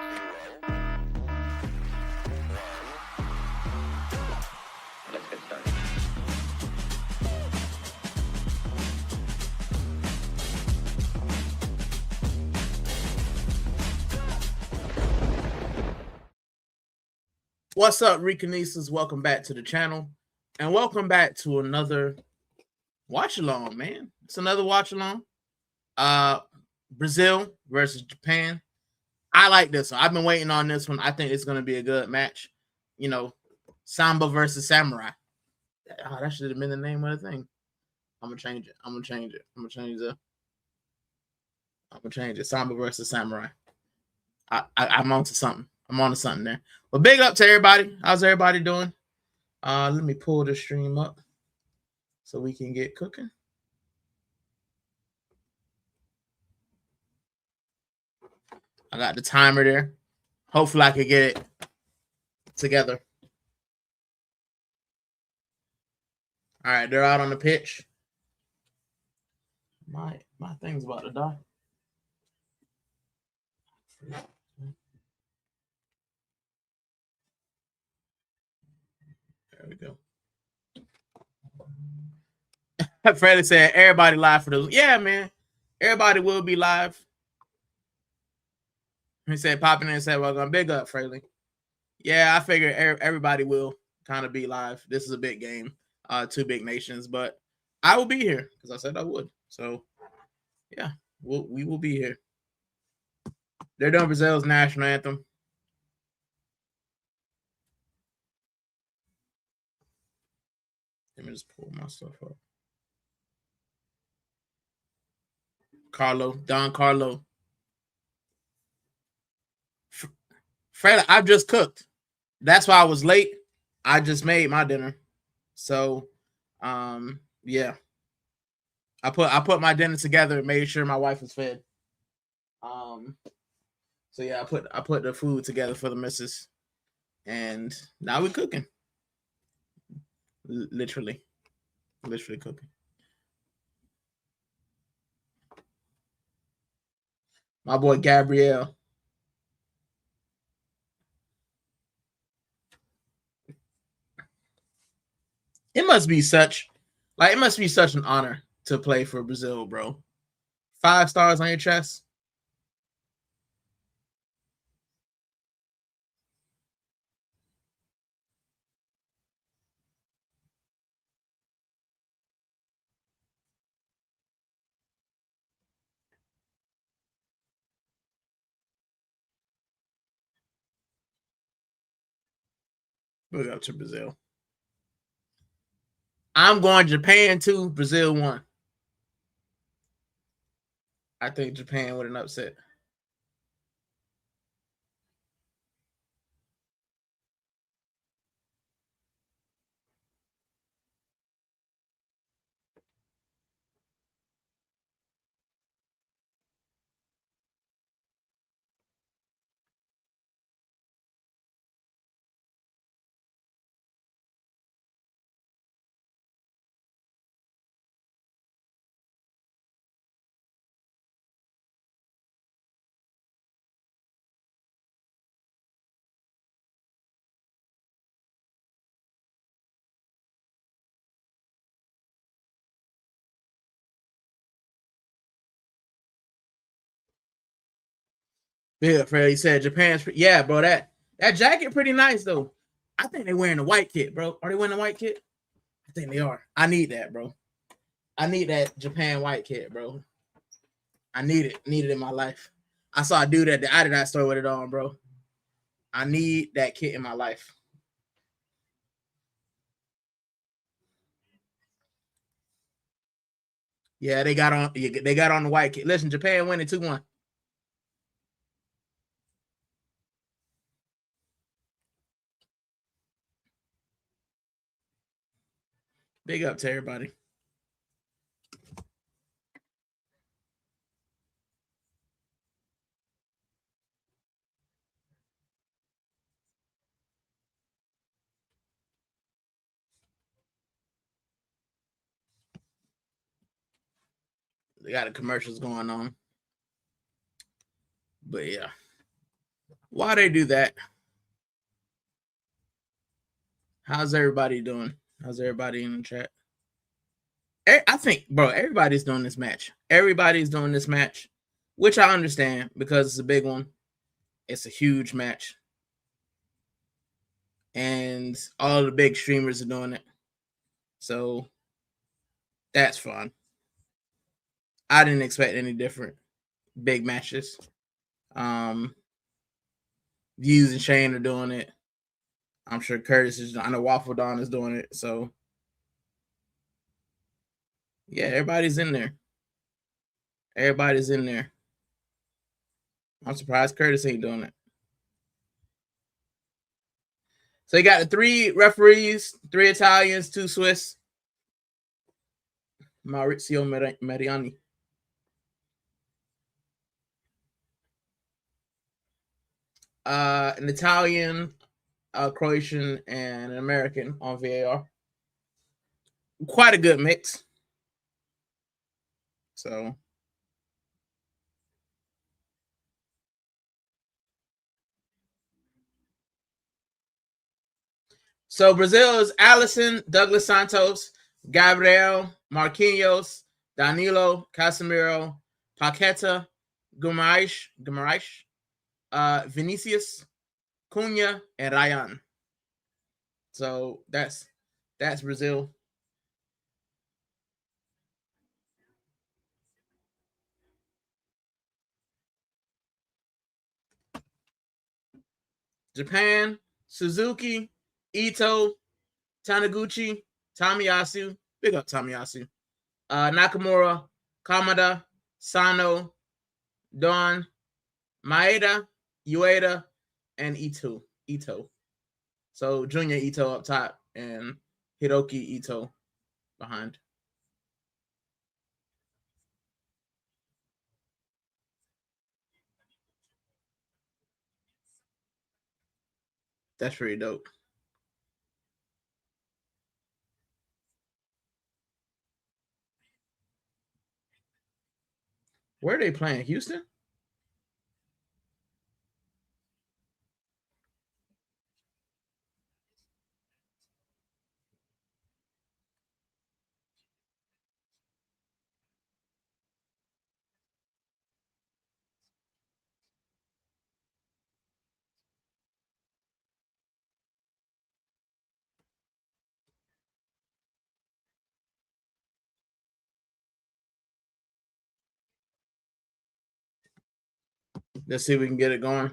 Let's get started. What's up, Ricanistas? Welcome back to the channel, and welcome back to another watch along, man. It's another watch along. Brazil versus Japan. I like this one. I've been waiting on this one. I think it's going to be a good match. You know, Samba versus Samurai. Oh, that should have been the name of the thing. I'm gonna change it. I'm gonna change it. Samba versus Samurai. I'm on to something. I'm on to something there. Well, big up to everybody. How's everybody doing? Let me pull the stream up so we can get cooking. I got the timer there. Hopefully I can get it together. All right, they're out on the pitch. My thing's about to die. There we go. Freddie said everybody live for those. Yeah, man. Everybody will be live. He said, popping in and said, well, I'm big up, Freddie. Yeah, I figure everybody will kind of be live. This is a big game. Two big nations, but I will be here because I said I would. So, yeah, we will be here. They're doing Brazil's national anthem. Let me just pull my stuff up. Don Carlo. Fred, I've just cooked. That's why I was late. I just made my dinner. So, yeah. I put my dinner together and made sure my wife was fed. So yeah, I put the food together for the missus, and now we're cooking. Literally cooking. My boy Gabrielle. It must be such an honor to play for Brazil, bro. 5 stars on your chest. Look up to Brazil. I'm going Japan 2, Brazil 1. I think Japan with an upset. Yeah, Fred, he said Japan's. Yeah, bro, that jacket pretty nice though. I think they're wearing the white kit, bro. Are they wearing the white kit? I think they are. I need that, bro. I need that Japan white kit, bro. I need it. Need it in my life. I saw a dude at the Adidas store with it on, bro. I need that kit in my life. Yeah, they got on the white kit. Listen, Japan winning 2-1. Big up to everybody. They got the commercials going on. But yeah. Why they do that? How's everybody doing? How's everybody in the chat? I think, bro, everybody's doing this match. Everybody's doing this match, which I understand because it's a big one. It's a huge match. And all the big streamers are doing it. So that's fun. I didn't expect any different big matches. Views and Shane are doing it. I'm sure Curtis is. I know Waffle Don is doing it. So yeah, everybody's in there. Everybody's in there. I'm surprised Curtis ain't doing it. So you got the 3 referees, 3 Italians, 2 Swiss. Maurizio Mariani. An Italian, a Croatian, and an American on VAR. Quite a good mix. So Brazil is Alisson, Douglas Santos, Gabriel, Marquinhos, Danilo, Casemiro, Paqueta, Gumarães, Vinicius, Cunha, and Ryan. So that's Brazil. Japan, Suzuki, Ito, Taniguchi, Tomiyasu. Big up Tomiyasu. Nakamura, Kamada, Sano, Don, Maeda, Ueda, and Ito. So Junior Ito up top and Hiroki Ito behind. That's pretty dope. Where are they playing? Houston? Let's see if we can get it going.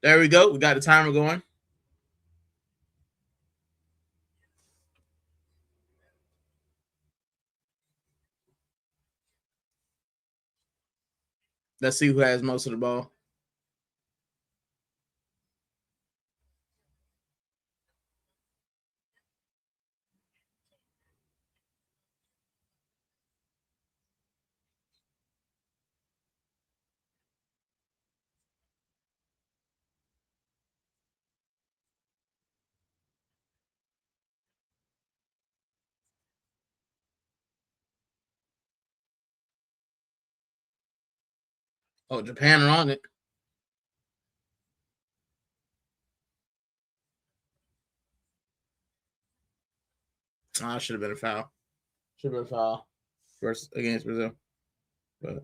There we go. We got the timer going. Let's see who has most of the ball. Oh, Japan are on it. Oh, should have been a foul. Should have been a foul versus against Brazil. But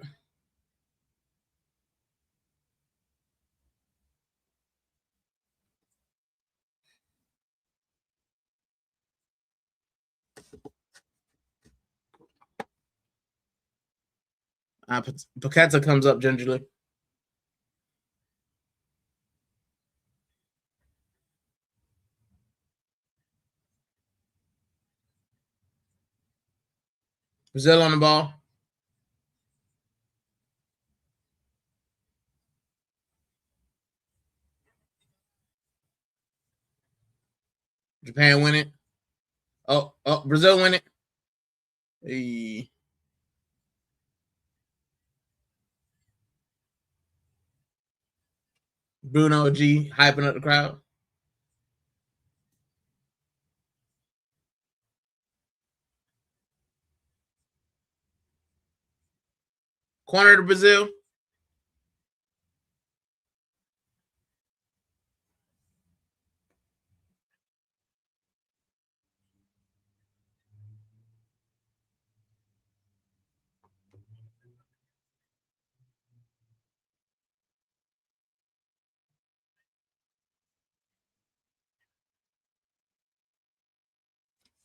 Paqueta comes up gingerly. Brazil on the ball. Japan win it. Oh, Brazil win it. Hey. Bruno G hyping up the crowd. Corner to Brazil.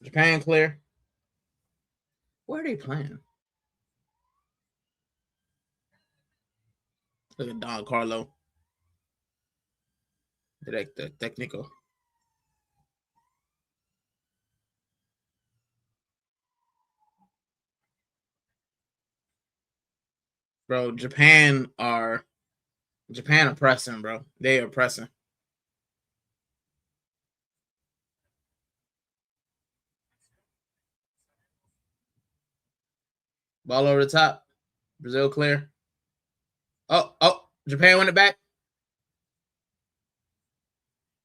Japan clear. Where are they playing? Look at Don Carlo. Director technical. Bro, Japan are pressing, bro. They are pressing. Ball over the top. Brazil clear. Oh, Japan win it back.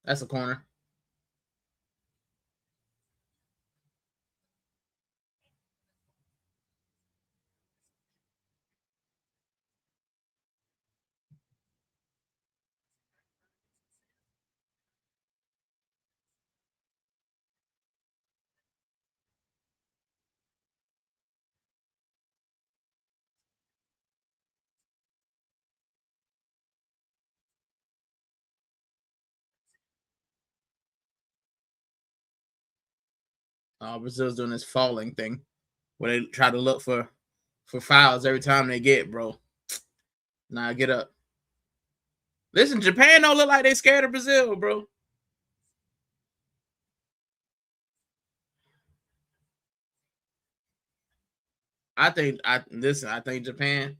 That's a corner. Brazil's doing this falling thing where they try to look for fouls every time they get, bro. Nah, get up. Listen, Japan don't look like they scared of Brazil, bro. I think Japan.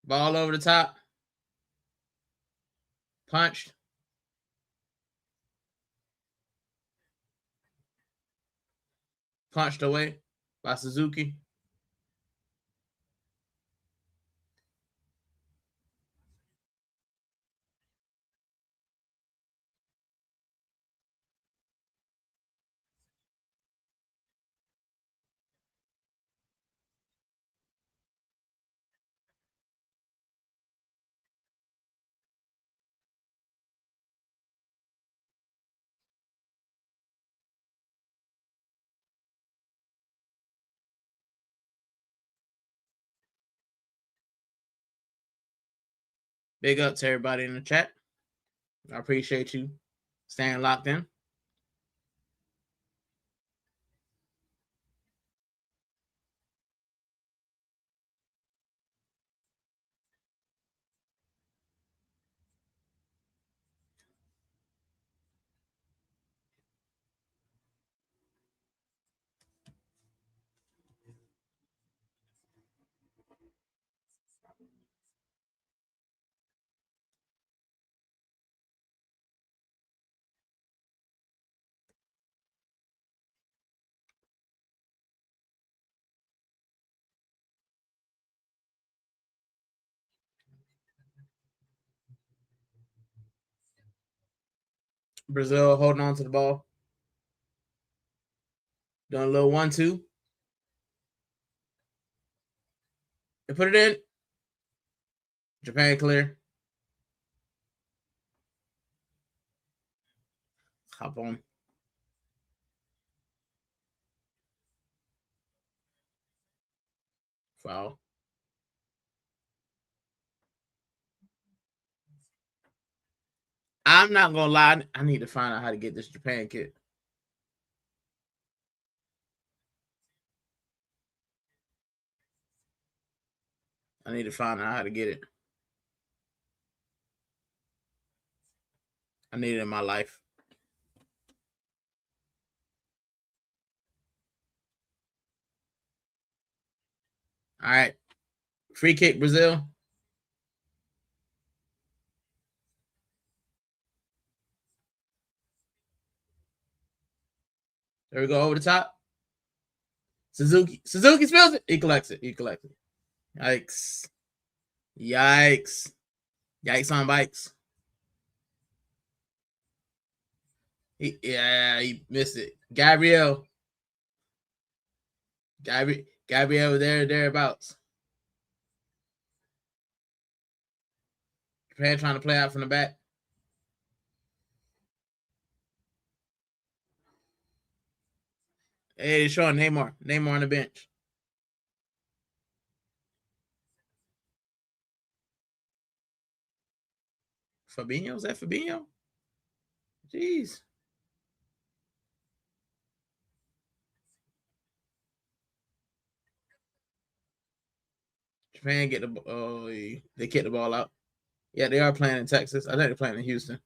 Ball over the top. Punched. Punched away by Suzuki. Big up to everybody in the chat. I appreciate you staying locked in. Brazil holding on to the ball. Doing a little 1-2. They put it in. Japan clear. Hop on. Foul. I'm not gonna lie. I need to find out how to get this Japan kit. I need to find out how to get it. I need it in my life. All right. Free kick, Brazil. There we go, over the top. Suzuki spills it. He collects it. Yikes. Yikes on bikes. He missed it. Gabriel thereabouts. Japan trying to play out from the back. Hey, they're showing Neymar on the bench. Fabinho? Is that Fabinho? Jeez. Japan get the they kick the ball out. Yeah, they are playing in Texas. I think they're playing in Houston.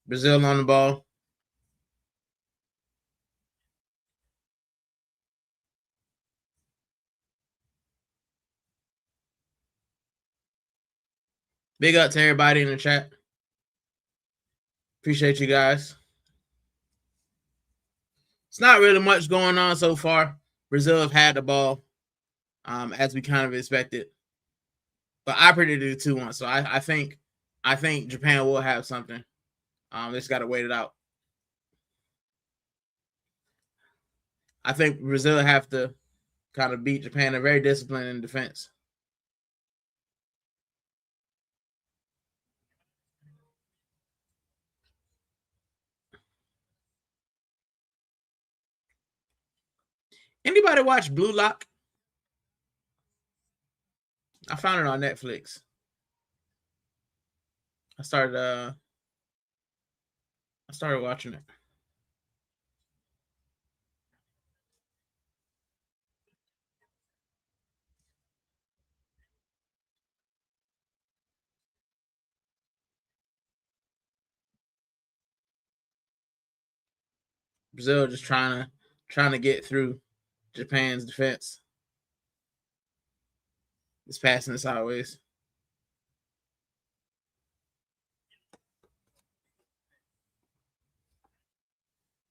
Brazil on the ball. Big up to everybody in the chat. Appreciate you guys. It's not really much going on so far. Brazil have had the ball, as we kind of expected. But I predicted 2-1, so I think Japan will have something. They just got to wait it out. I think Brazil have to kind of beat Japan. They're very disciplined in defense. Anybody watch Blue Lock? I found it on Netflix. I started watching it. Brazil just trying to get through Japan's defense. It's passing it sideways.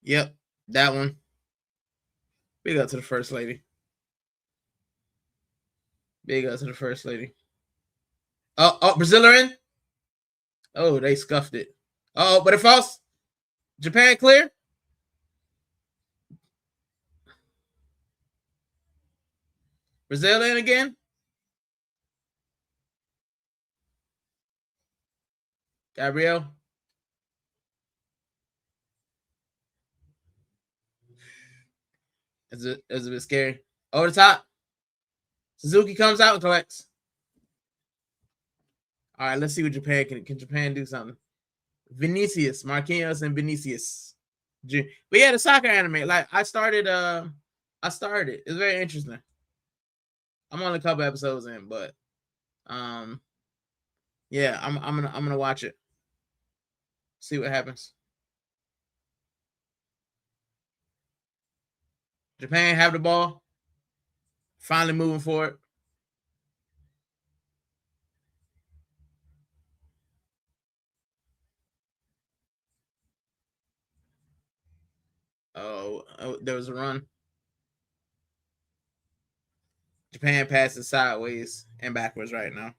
Yep, that one. Big up to the first lady. Oh, Brazil are in. Oh, they scuffed it. Oh, but it falls. Japan clear. Brazil in again. Gabriel. It's a bit scary. Over the top. Suzuki comes out and collects. All right, let's see what Japan can Japan do something. Vinicius, Marquinhos, and Vinicius. But yeah, the soccer anime. Like I started. It's very interesting. I'm only a couple episodes in, but yeah, I'm gonna watch it. See what happens. Japan have the ball. Finally moving forward. Oh, there was a run. Japan passes sideways and backwards right now.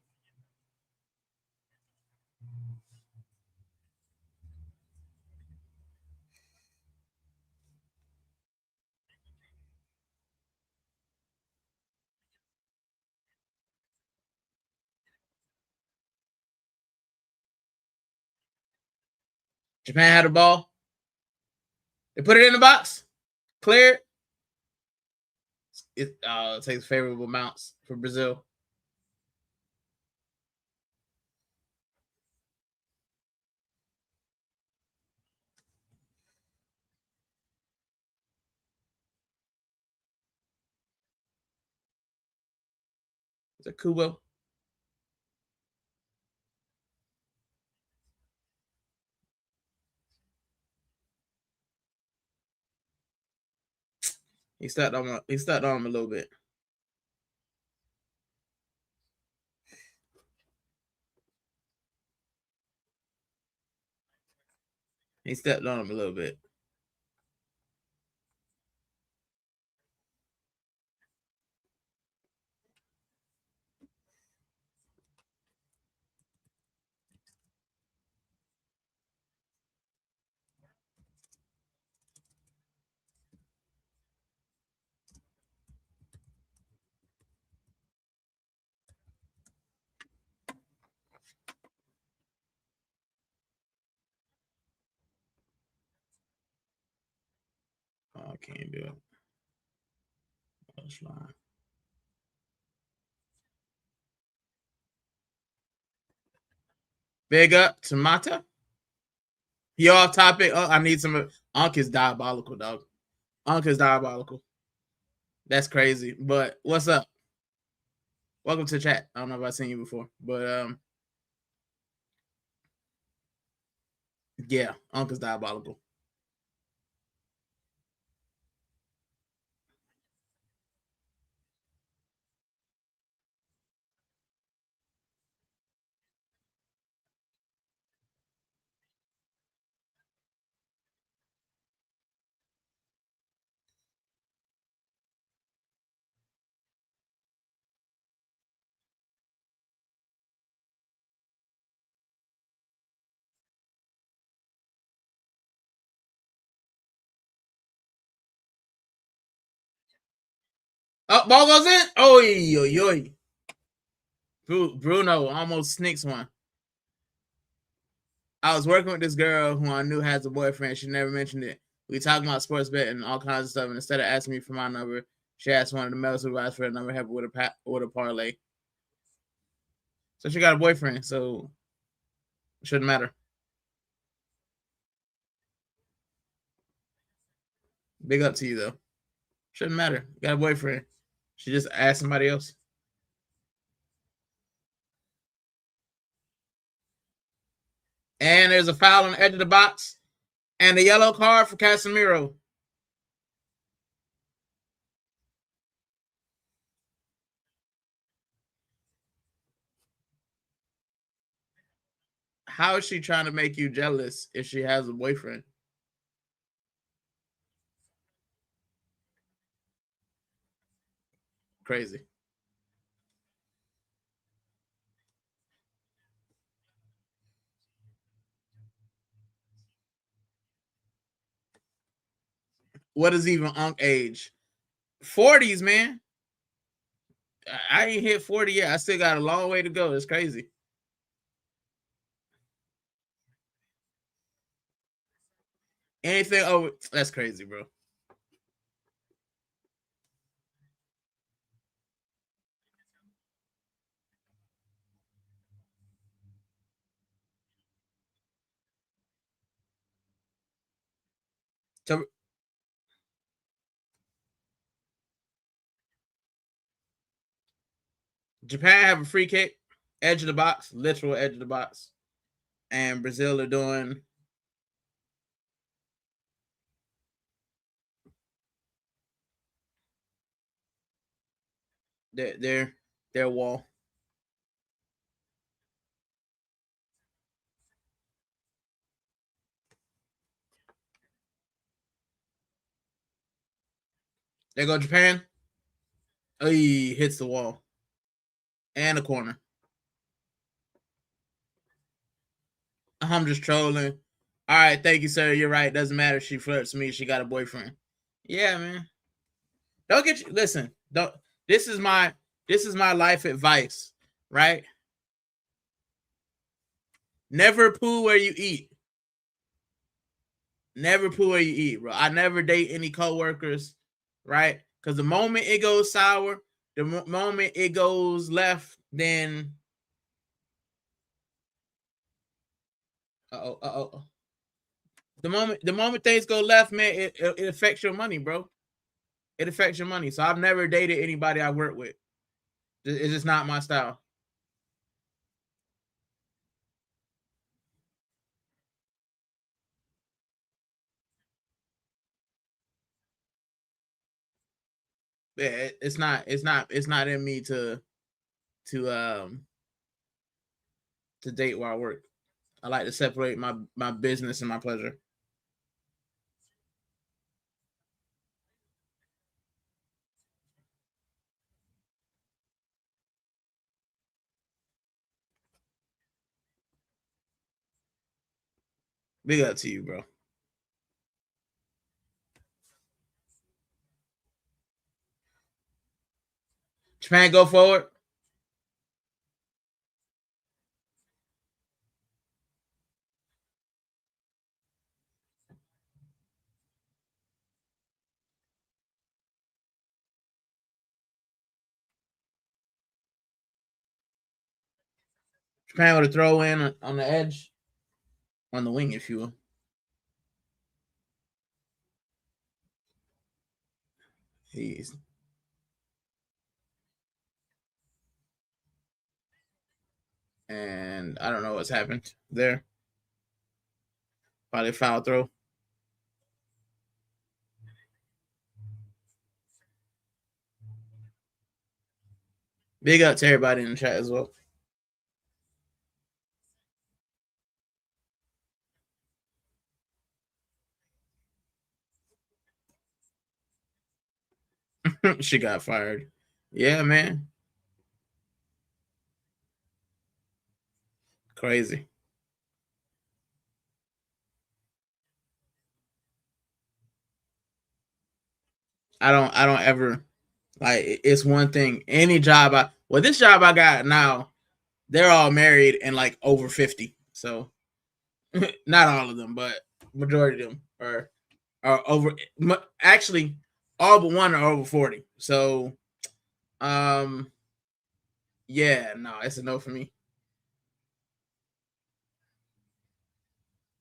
Japan had the ball. They put it in the box. Cleared. It takes favorable mounts for Brazil. Is it Kubo? He stepped on him a little bit. He stepped on him a little bit. Oh, I can't do it. That's fine. Big up to Mata. You off topic? Oh, I need some. Unc is diabolical, dog. Unc is diabolical. That's crazy. But what's up? Welcome to the chat. I don't know if I've seen you before, but yeah, Unc is diabolical. Oh, ball goes in. Oh, yo. Bruno almost sneaks one. I was working with this girl who I knew has a boyfriend. She never mentioned it. We talking about sports betting and all kinds of stuff. And instead of asking me for my number, she asked one of the male supervisors for a number, help with a parlay. So she got a boyfriend. So it shouldn't matter. Big up to you though. Shouldn't matter. Got a boyfriend. She just asked somebody else. And there's a foul on the edge of the box. And a yellow card for Casemiro. How is she trying to make you jealous if she has a boyfriend? Crazy. What is even Unc age? 40s, man. I ain't hit 40 yet. I still got a long way to go. It's crazy. Anything over that's crazy, bro. So, Japan have a free kick, edge of the box, literal edge of the box, and Brazil are doing. Their wall. There go Japan. Oh, he hits the wall and the corner. I'm just trolling. All right, thank you, sir. You're right. Doesn't matter. She flirts with me. She got a boyfriend. Yeah, man. Don't get you. Listen. Don't. This is my life advice. Right. Never poo where you eat. Never poo where you eat, bro. I never date any coworkers, right? Because the moment it goes sour, the moment it goes left, then the moment things go left, man, it affects your money, bro. It affects your money. So I've never dated anybody I work with. It's just not my style. Yeah, it's not in me to date where I work. I like to separate my business and my pleasure. Big up to you, bro. Japan go forward. Japan with a throw in on the edge, on the wing, if you will. He's and I don't know what's happened there. Probably foul throw. Big up to everybody in the chat as well. She got fired. Yeah, man. Crazy. I don't ever like it's one thing. Any job this job I got now, they're all married and like over 50. So not all of them, but majority of them are over actually all but one are over 40. So yeah, no, it's a no for me.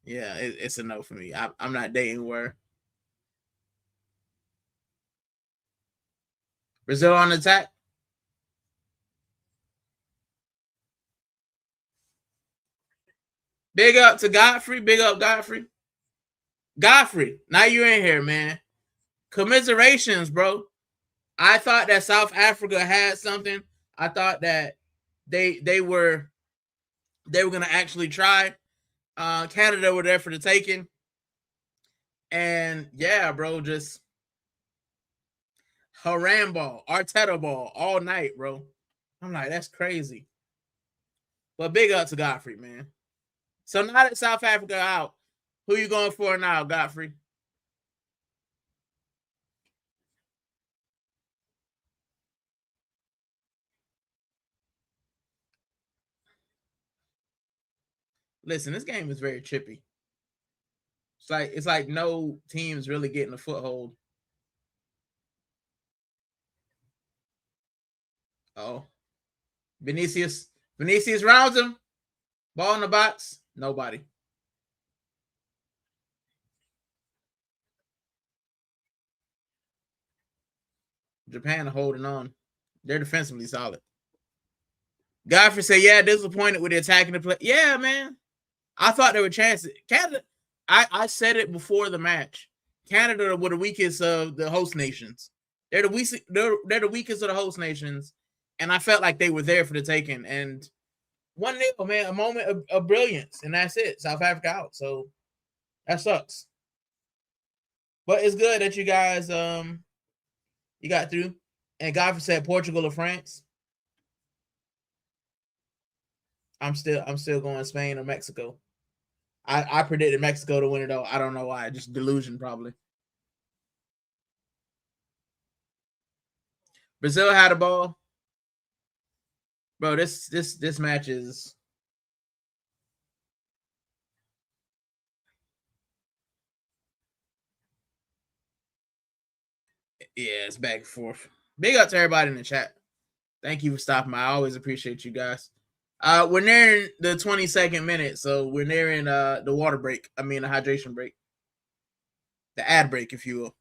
Yeah, it's a no for me. I'm not dating where Brazil on attack. Big up to Godfrey. Big up Godfrey. Godfrey, now you're in here, man. Commiserations, bro. I thought that South Africa had something. I thought that they were gonna actually try. Canada were there for the taking. And yeah, bro, just Haram ball, Arteta ball all night, bro. I'm like, that's crazy. But big up to Godfrey, man. So now that South Africa out, who you going for now, Godfrey? Listen, this game is very chippy. It's like no team's really getting a foothold. Oh, Vinicius rounds him. Ball in the box. Nobody. Japan holding on. They're defensively solid. Godfrey said, yeah, disappointed with the attacking the play. Yeah, man. I thought there were chances. Canada, I said it before the match. Canada were the weakest of the host nations. They're the weakest of the host nations. And I felt like they were there for the taking. And 1-0, man, a moment of brilliance. And that's it. South Africa out. So that sucks. But it's good that you guys you got through. And Godfrey said Portugal or France. I'm still going Spain or Mexico. I predicted Mexico to win it though. I don't know why. Just delusion probably. Brazil had a ball. Bro, this match is yeah, it's back and forth. Big up to everybody in the chat. Thank you for stopping by. I always appreciate you guys. We're nearing the 22nd minute, so we're nearing the water break. I mean the hydration break. The ad break, if you will.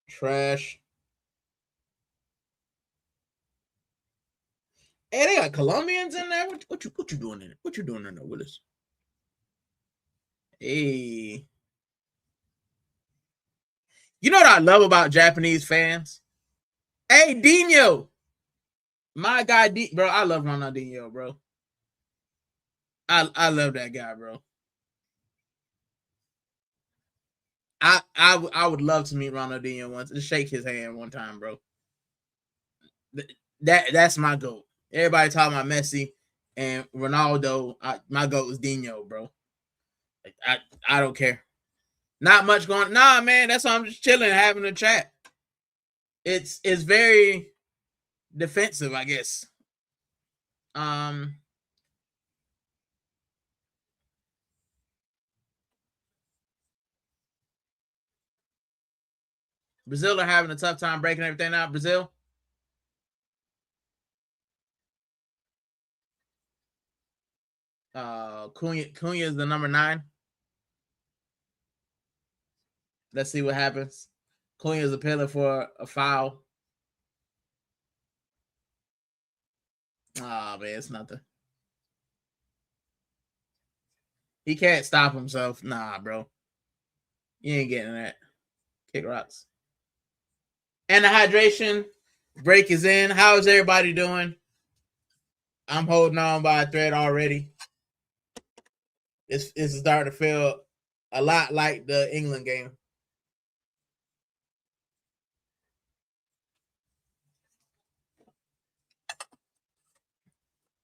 Trash. Hey, they got Colombians in there. What you doing in there? What you doing in there, Willis? Hey. You know what I love about Japanese fans? Hey, Dino. My guy, bro, I love Ronaldinho, bro. I love that guy, bro. I would love to meet Ronaldinho once, to shake his hand one time, bro. That's my GOAT. Everybody talking about Messi and Ronaldo. My GOAT is Dino, bro. Like, I don't care. Not much going. Nah, man. That's why I'm just chilling, having a chat. It's very defensive, I guess. Brazil are having a tough time breaking everything out. Brazil. Cunha is the number 9. Let's see what happens. Cunha is appealing for a foul. Oh man, it's nothing. He can't stop himself. Nah, bro. You ain't getting that. Kick rocks. And the hydration break is in. How is everybody doing? I'm holding on by a thread already. It's starting to feel a lot like the England game.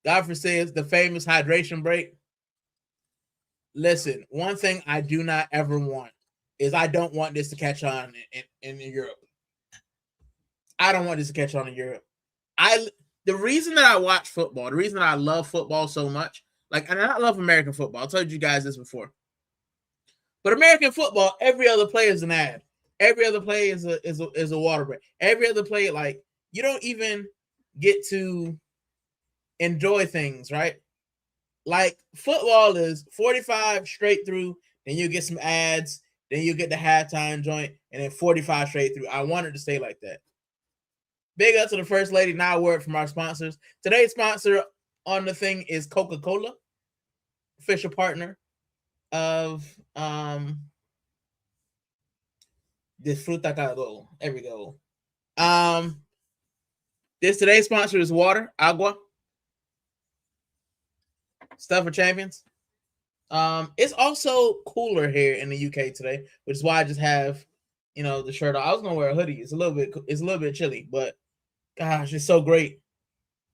Godfrey says the famous hydration break. Listen, one thing I do not ever want is I don't want this to catch on in Europe. I don't want this to catch on in Europe. The reason that I watch football, the reason that I love football so much, like, and I love American football. I told you guys this before. But American football, every other play is an ad. Every other play is a water break. Every other play, like, you don't even get to enjoy things, right? Like, football is 45 straight through, then you get some ads, then you get the halftime joint, and then 45 straight through. I wanted to stay like that. Big up to the First Lady. Now a word from our sponsors. Today's sponsor on the thing is Coca-Cola, official partner of Disfruta. There we go. Today's sponsor is water, agua. Stuff for champions. It's also cooler here in the UK today, which is why I just have, the shirt on. I was gonna wear a hoodie. It's a little bit chilly, but gosh, it's so great.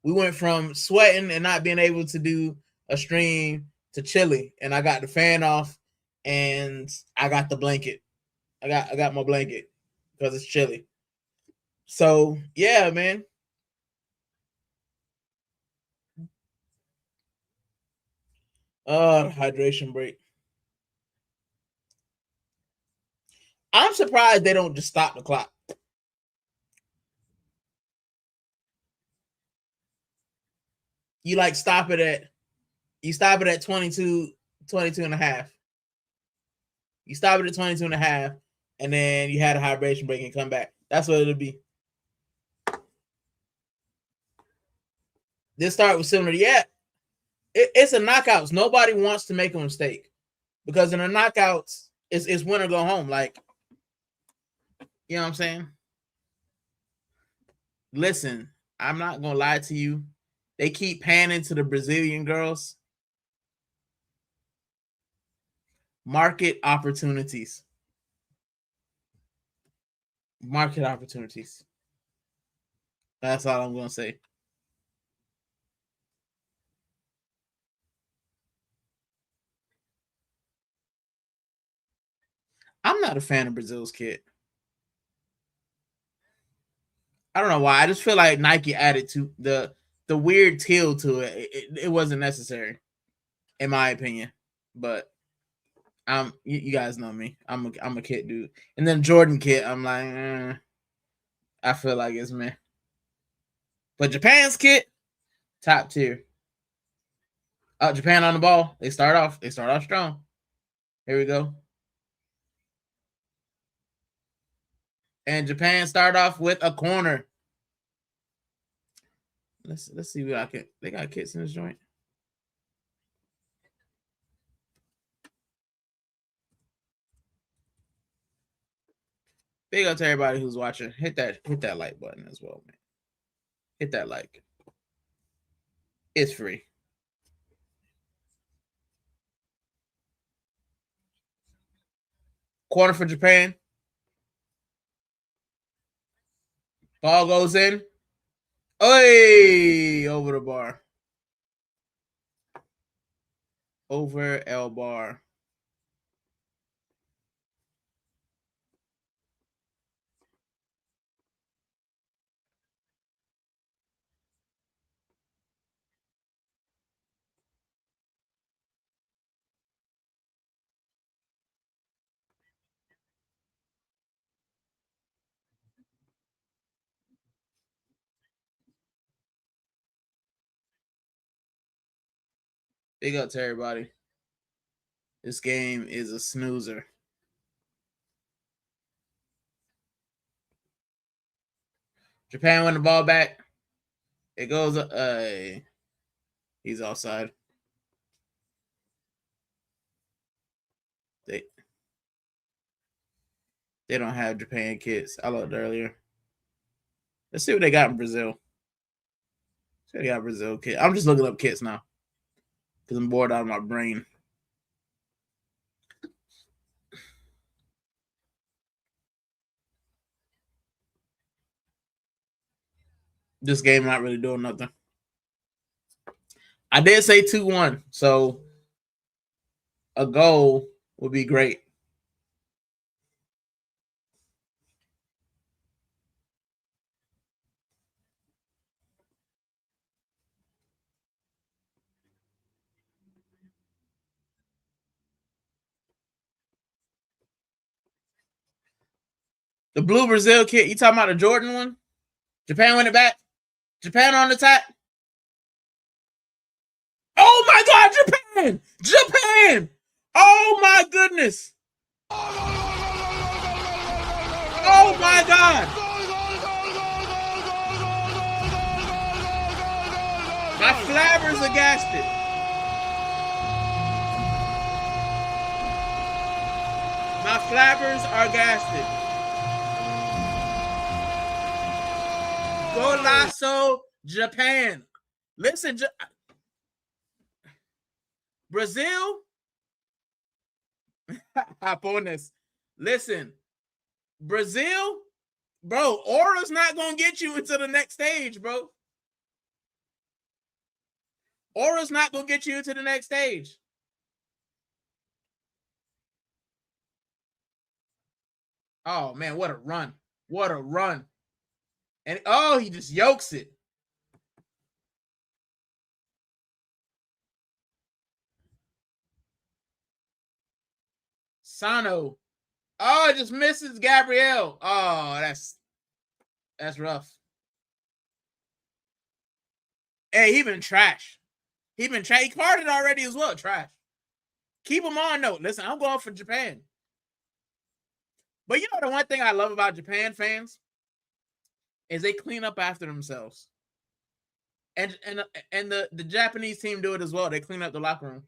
We went from sweating and not being able to do a stream to chilly, and I got the fan off, and I got the blanket. I got my blanket because it's chilly. So yeah, man. Hydration break. I'm surprised they don't just stop the clock. You like stop it at 22 and a half. You stop it at 22 and a half, and then you had a hydration break and come back. That's what it'll be. This start was similar. Yeah, it's a knockouts. Nobody wants to make a mistake because in the knockouts, it's win or go home. Like, you know what I'm saying? Listen, I'm not gonna lie to you. They keep panning to the Brazilian girls. Market opportunities. Market opportunities. That's all I'm gonna say. I'm not a fan of Brazil's kit. I don't know why. I just feel like Nike added to the weird teal to it. It wasn't necessary, in my opinion. But you guys know me. I'm a kit dude. And then Jordan kit, I'm like, I feel like it's meh. But Japan's kit, top tier. Japan on the ball. They start off strong. Here we go. And Japan start off with a corner. Let's see what I can. They got kits in this joint. Big up to everybody who's watching. Hit that like button as well, man. Hit that like. It's free. Corner for Japan. Ball goes in. Hey, over the bar. Over El bar. Big up to everybody. This game is a snoozer. Japan win the ball back. It goes. He's offside. They don't have Japan kits. I looked earlier. Let's see what they got in Brazil. See what they got Brazil kit. I'm just looking up kits now because I'm bored out of my brain. This game not really doing nothing. I did say 2-1, so a goal would be great. The blue Brazil kit, you talking about the Jordan one? Japan win it back. Japan on the top. Oh my God, Japan! Japan! Oh my goodness! Oh my God! My flavors are gasted. My flavors are gasted. Golazo, Japan. Listen, Brazil. Hop on this. Listen, Brazil, bro. Aura's not gonna get you into the next stage, bro. Aura's not gonna get you into the next stage. Oh man, what a run! What a run! And oh, he just yokes it. Sano. Oh, it just misses Gabrielle. Oh, that's rough. Hey, he been trash. He carded already as well. Trash. Keep him on though. Listen, I'm going for Japan. But you know the one thing I love about Japan fans is they clean up after themselves. And the Japanese team do it as well. They clean up the locker room.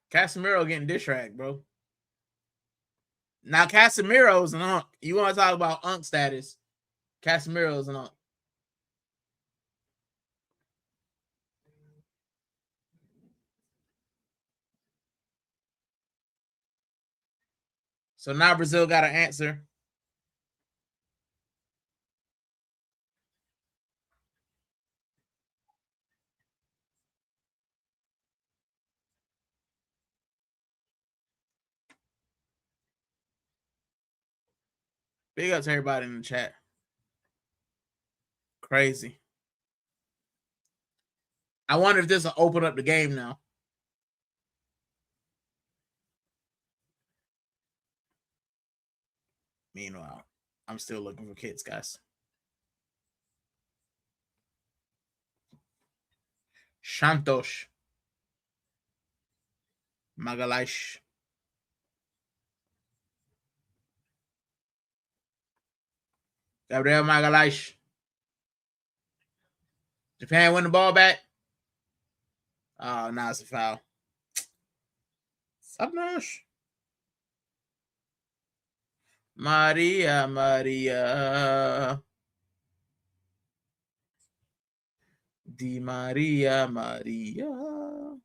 Casemiro getting dish rag, bro. Now Casemiro's an unk. You want to talk about unk status? Casemiro's an unk. So now Brazil got to answer. Big up to everybody in the chat. Crazy. I wonder if this will open up the game now. Meanwhile, I'm still looking for kids, guys. Santos. Magalhães. Gabriel Magalhães. Japan win the ball back. Oh, now it's a foul. Sabnash. Maria, Maria. Di Maria, Maria.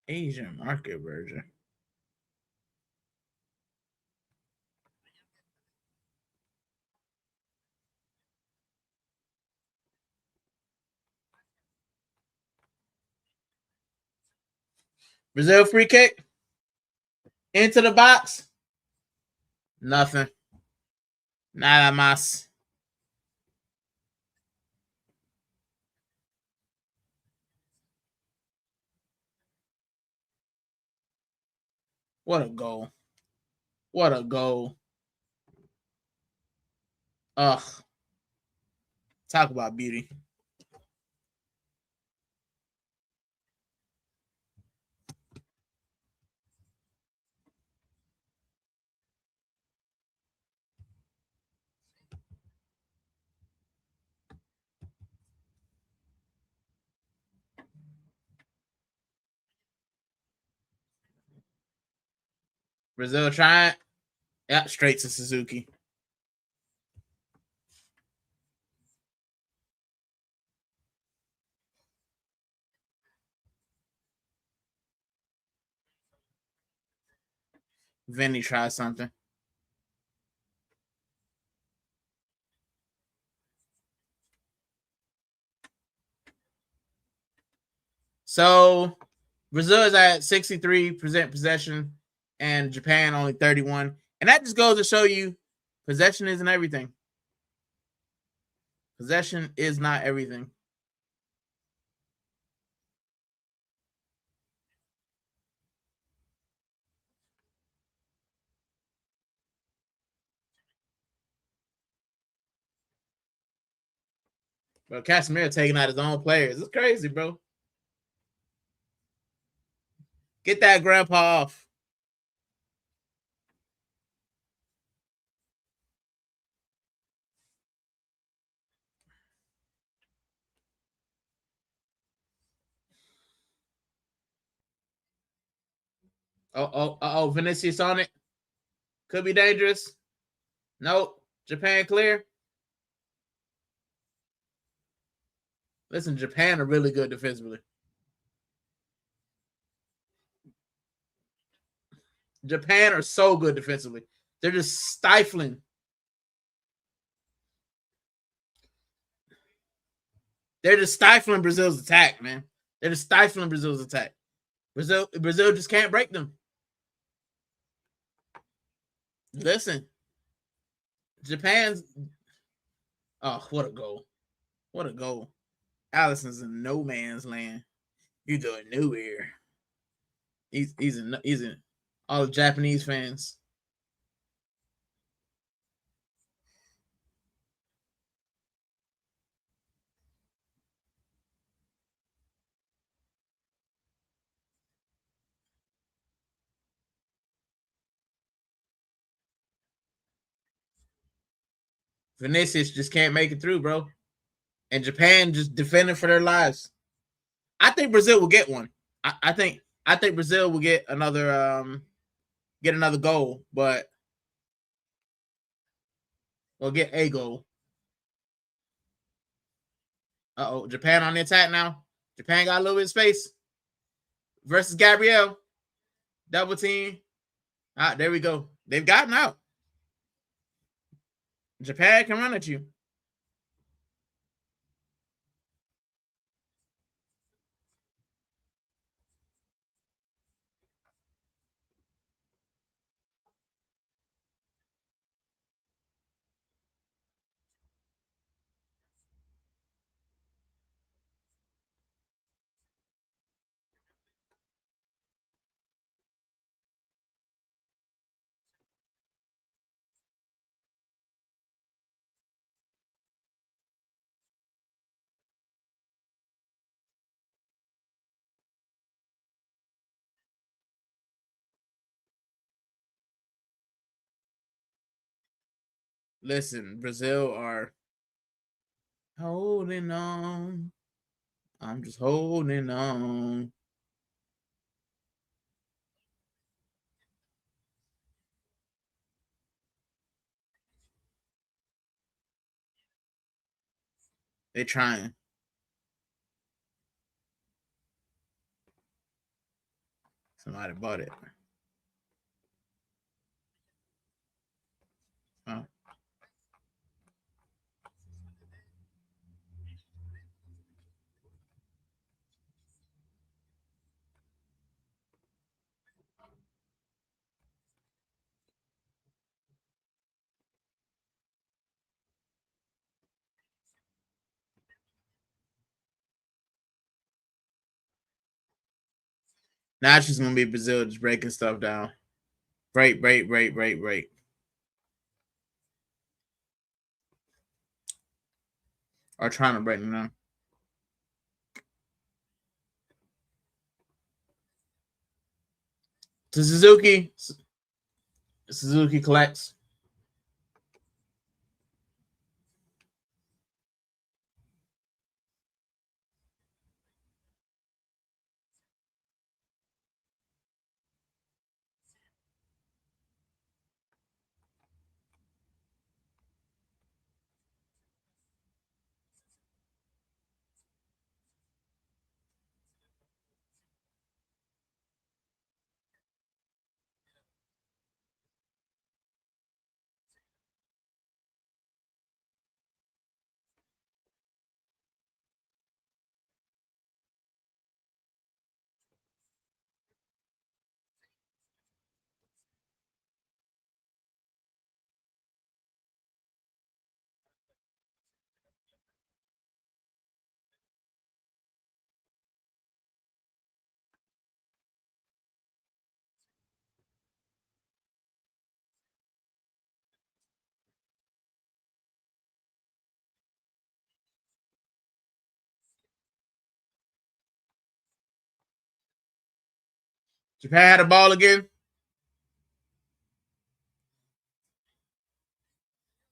Asian market version. Brazil free kick into the box. Nothing. Nada más. What a goal. What a goal. Ugh. Talk about beauty. Brazil trying. Yeah, straight to Suzuki. Vinny tries something. So Brazil is at 63% possession and Japan only 31. And that just goes to show you possession isn't everything. Possession is not everything. Bro, Casemiro taking out his own players. It's crazy, bro. Get that grandpa off. Oh, Vinicius on it. Could be dangerous. Nope. Japan clear. Listen, Japan are really good defensively. Japan are so good defensively. They're just stifling. They're just stifling Brazil's attack, man. They're just stifling Brazil's attack. Brazil just can't break them. Listen, Japan's. Oh, what a goal! What a goal! Allison's in no man's land. You doing nowhere. He's in all the Japanese fans. Vinicius just can't make it through, bro. And Japan just defending for their lives. I think Brazil will get one. I think Brazil will get another goal, but will get a goal. Uh-oh, Japan on the attack now. Japan got a little bit of space. Versus Gabriel. Double team. Ah, there we go. They've gotten out. Japan can run at you. Listen, Brazil are holding on. I'm just holding on. They're trying. Somebody bought it. Huh? Now it's just gonna be Brazil just breaking stuff down. Break. Or trying to break them down. To Suzuki. Suzuki collects. Japan had the ball again.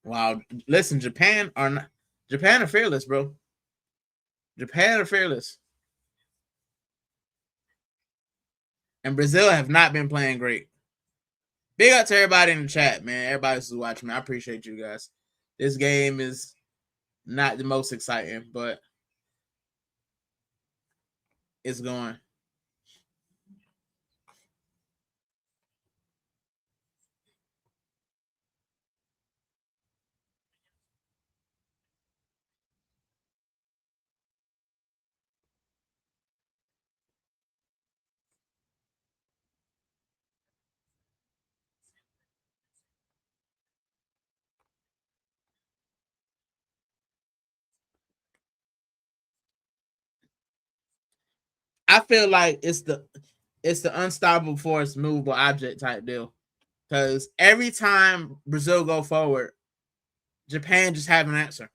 Wow. Listen, Japan are fearless, bro. Japan are fearless. And Brazil have not been playing great. Big up to everybody in the chat, man. Everybody who's watching me. I appreciate you guys. This game is not the most exciting, but it's going. I feel like it's the unstoppable force, movable object type deal. Because every time Brazil go forward, Japan just have an answer.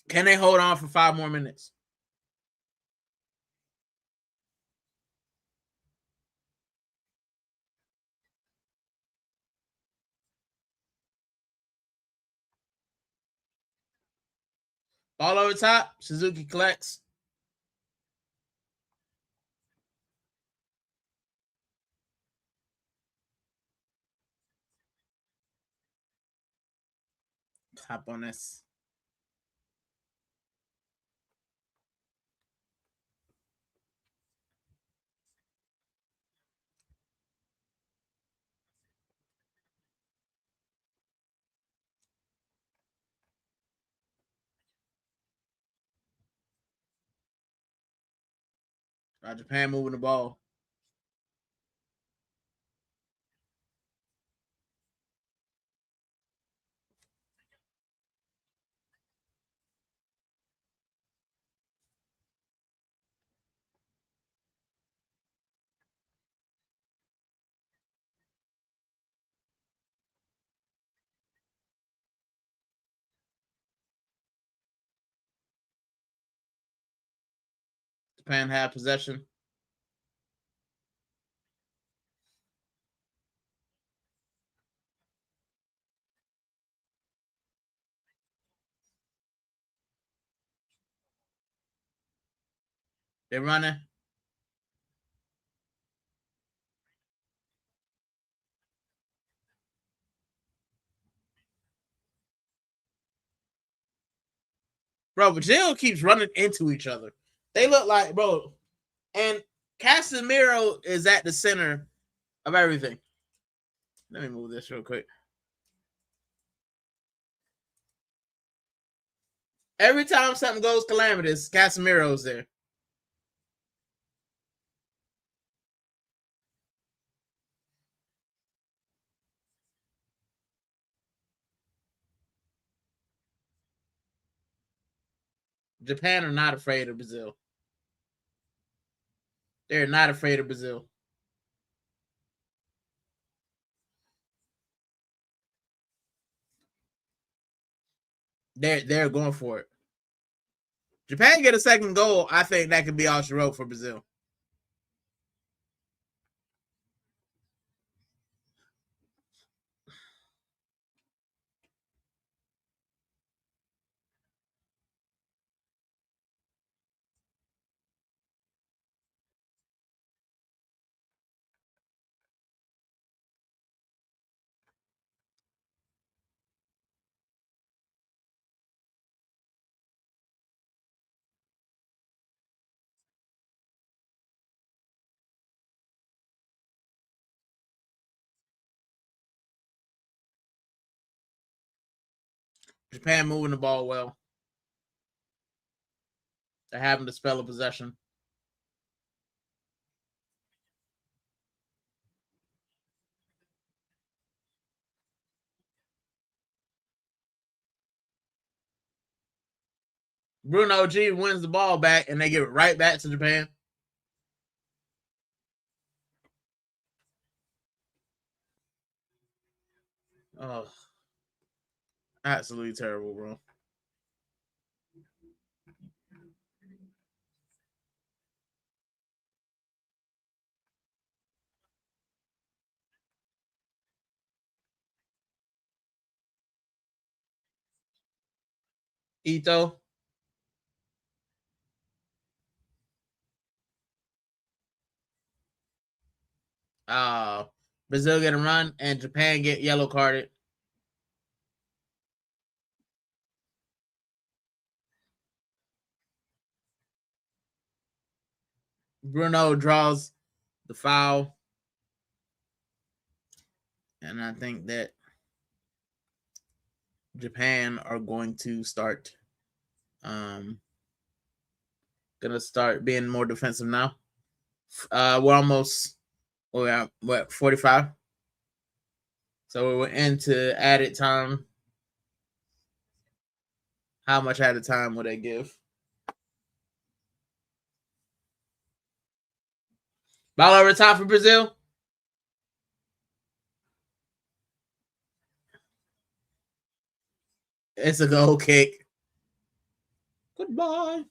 Can they hold on for 5 more minutes? All over top, Suzuki collects. Hop on this. Japan moving the ball. Japan have possession. They're running. Bro, Brazil keeps running into each other. They look like, bro, and Casemiro is at the center of everything. Let me move this real quick. Every time something goes calamitous, Casemiro's there. Japan are not afraid of Brazil. They're not afraid of Brazil. They're going for it. Japan get a second goal, I think that could be all she wrote for Brazil. Japan moving the ball well. They're having the spell of possession. Bruno G wins the ball back, and they give it right back to Japan. Oh, absolutely terrible, bro. Ito. Uh, Brazil get a run, and Japan get yellow carded. Bruno draws the foul. And I think that Japan are going to start being more defensive now. We're almost 45. So we're into added time. How much added time will they give? Ball over top for Brazil. It's a goal kick. Goodbye.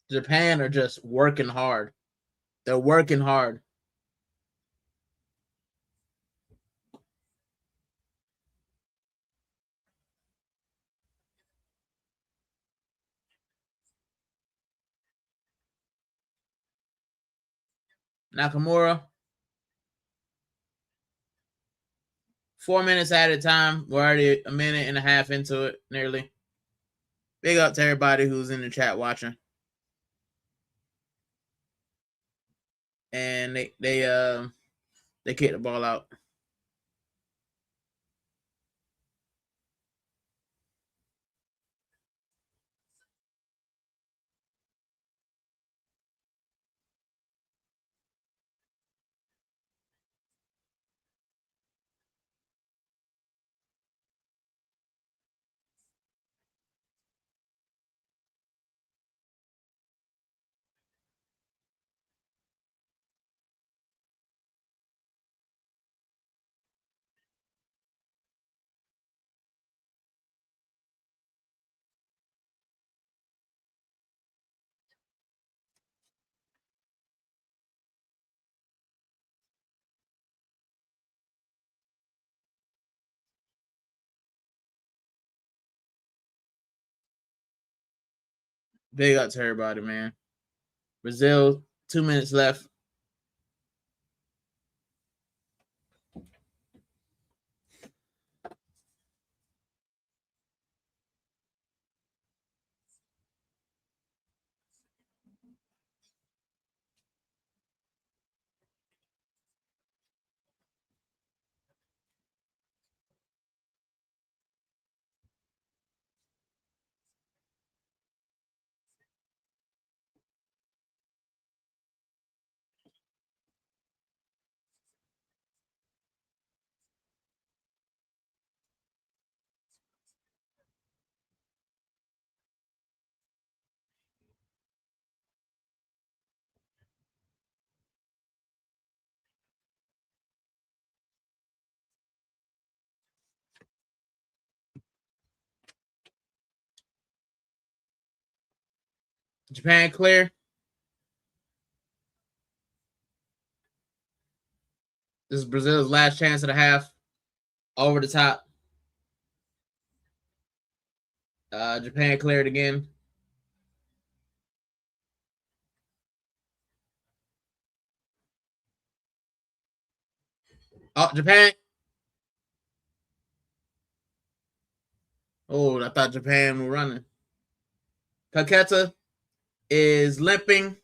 Japan are just working hard. They're working hard. Nakamura. 4 minutes at a time. We're already a minute and a half into it, nearly. Big up to everybody who's in the chat watching. And they kick the ball out. Big up to everybody, man. Brazil, 2 minutes left. Japan clear. This is Brazil's last chance of the half. Over the top. Japan cleared again. Oh, Japan. Oh, I thought Japan were running. Kaketa is limping.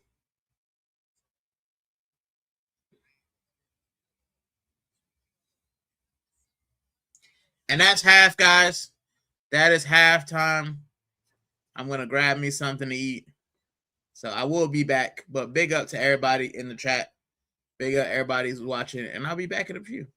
And that's half, guys. That is halftime. I'm going to grab me something to eat. So I will be back. But big up to everybody in the chat. Big up everybody's watching. And I'll be back in a few.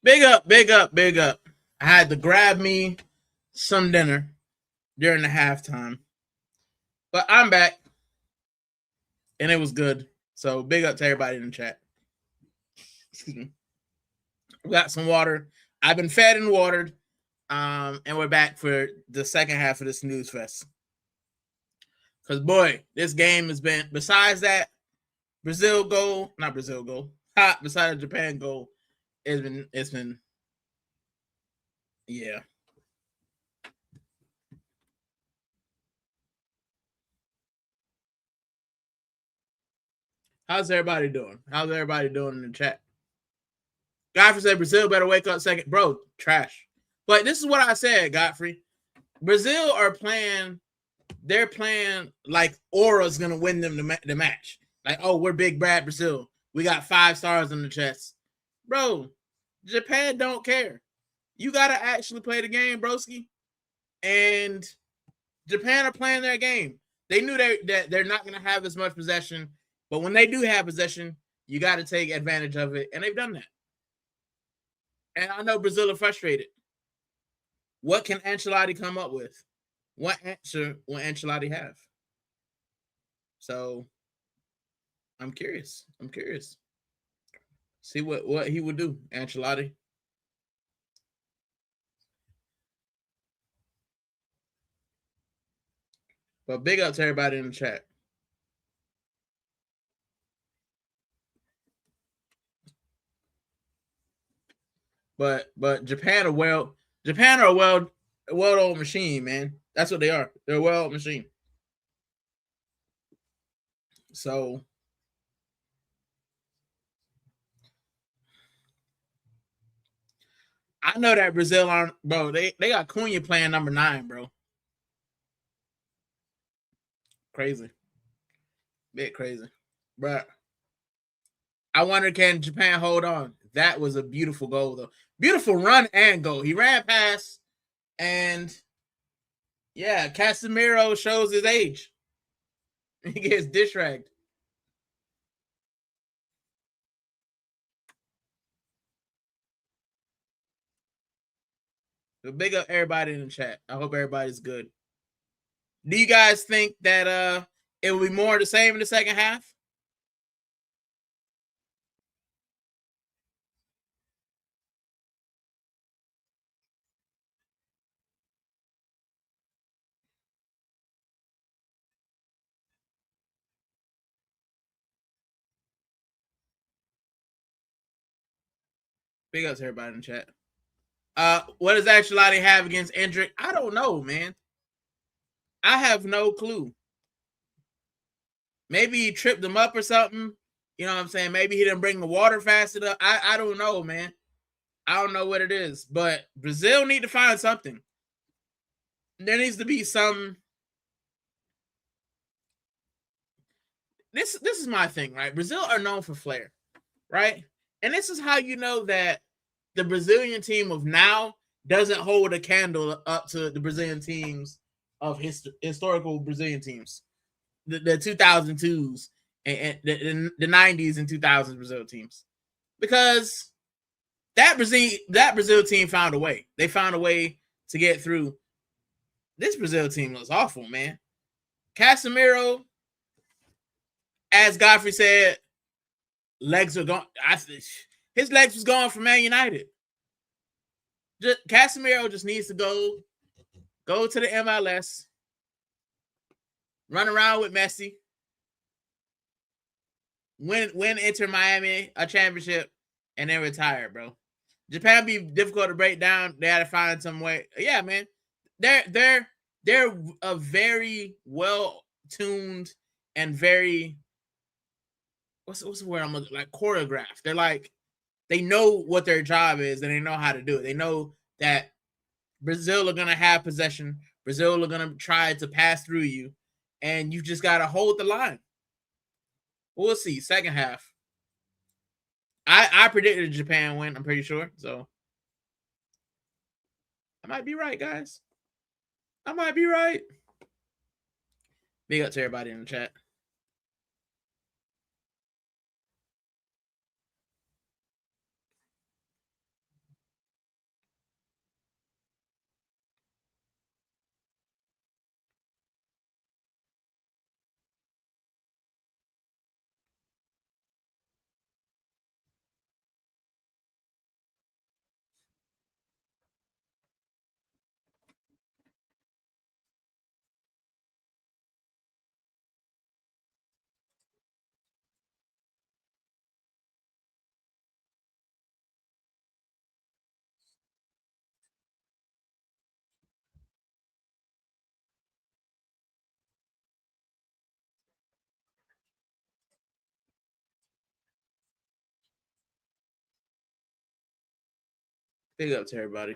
Big up, big up, big up. I had to grab me some dinner during the halftime, but I'm back and it was good. So big up to everybody in the chat. Excuse me. We got some water. I've been fed and watered, and we're back for the second half of this news fest. Because boy, this game has been. Besides that, Brazil goal, not Brazil goal. Besides the Japan goal, it's been yeah. How's everybody doing? How's everybody doing in the chat? Godfrey said Brazil better wake up second. Bro, trash. But this is what I said, Godfrey. Brazil are playing, they're playing like Aura's going to win them the match. Like, oh, we're big bad Brazil. We got 5 stars on the chest. Bro, Japan don't care. You got to actually play the game, broski. And Japan are playing their game. They knew that they're not going to have as much possession. But when they do have possession, you got to take advantage of it. And they've done that. And I know Brazil are frustrated. What can Ancelotti come up with? What answer will Ancelotti have? So I'm curious. See what he would do, Ancelotti. But big up to everybody in the chat. But Japan are a well-oiled machine, man. That's what they are. They're a well-oiled machine. So I know that Brazil aren't, bro. They got Cunha playing number 9, bro. Crazy. Bit crazy. But I wonder, can Japan hold on? That was a beautiful goal, though. Beautiful run and goal. He ran past, and yeah, Casemiro shows his age. He gets dish ragged. So big up everybody in the chat. I hope everybody's good. Do you guys think that it will be more of the same in the second half? Big up to everybody in the chat. What does Ancelotti have against Endrick? I don't know, man. I have no clue. Maybe he tripped him up or something. You know what I'm saying? Maybe he didn't bring the water fast enough. I don't know, man. I don't know what it is. But Brazil need to find something. There needs to be some. This is my thing, right? Brazil are known for flair, right? And this is how you know that the Brazilian team of now doesn't hold a candle up to the Brazilian teams of historical Brazilian teams, the 2002s and the 90s and 2000s Brazil teams, because that Brazil team found a way. They found a way to get through. This Brazil team was awful, man. Casemiro, as Godfrey said, legs are gone. His legs was gone from Man United. Casemiro just needs to go to the MLS, run around with Messi, win Inter Miami a championship, and then retire, bro. Japan be difficult to break down. They had to find some way. Yeah, man. They're a very well tuned and very what's the word I'm looking like choreographed. They're like, they know what their job is and they know how to do it. They know that Brazil are gonna have possession. Brazil are gonna try to pass through you, and you just gotta hold the line. We'll see. Second half. I predicted Japan win, I'm pretty sure. So I might be right, guys. I might be right. Big up to everybody in the chat. Big up to everybody.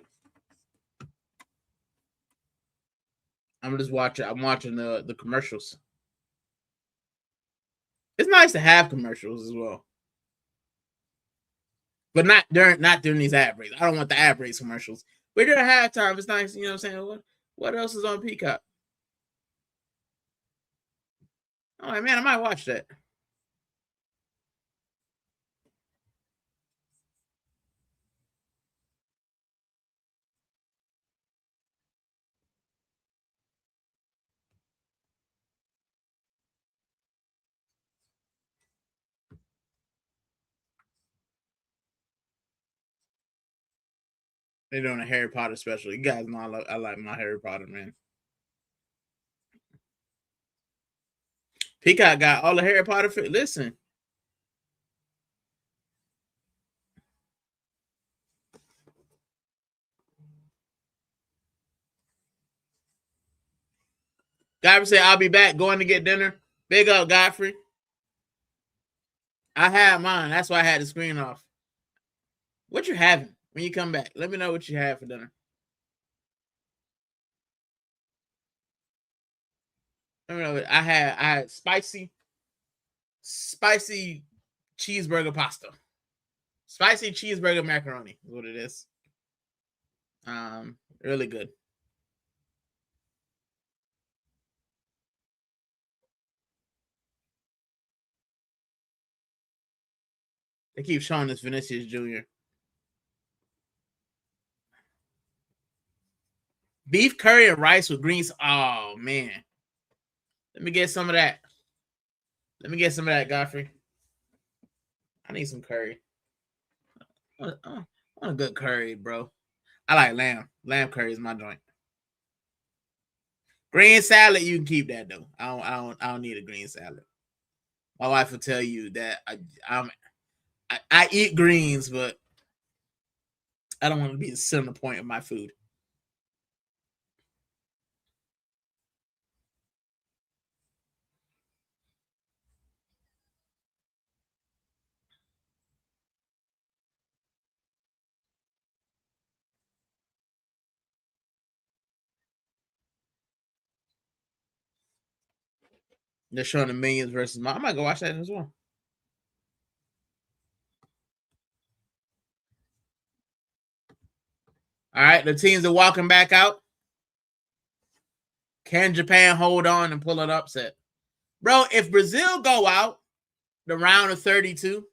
I'm just watching. I'm watching the commercials. It's nice to have commercials as well, but not during these ad breaks. I don't want the ad breaks commercials. But during halftime, it's nice. You know what I'm saying? What else is on Peacock? Oh man, I might watch that. They're doing a Harry Potter special. You guys know I like my Harry Potter, man. Peacock got all the Harry Potter. Listen, Godfrey said I'll be back. Going to get dinner. Big up, Godfrey. I had mine. That's why I had the screen off. What you having when you come back? Let me know what you had for dinner. Let me know. I had spicy cheeseburger pasta. Spicy cheeseburger macaroni is what it is. Really good. They keep showing this Vinicius Jr. Beef curry and rice with greens. Oh man. Let me get some of that. Let me get some of that, Godfrey. I need some curry. I want a good curry, bro. I like lamb. Lamb curry is my joint. Green salad, you can keep that though. I don't need a green salad. My wife will tell you that I eat greens, but I don't want to be the center point of my food. They're showing the Minions versus I might go watch that as well. All right, the teams are walking back out. Can Japan hold on and pull an upset? Bro, if Brazil go out the round of 32,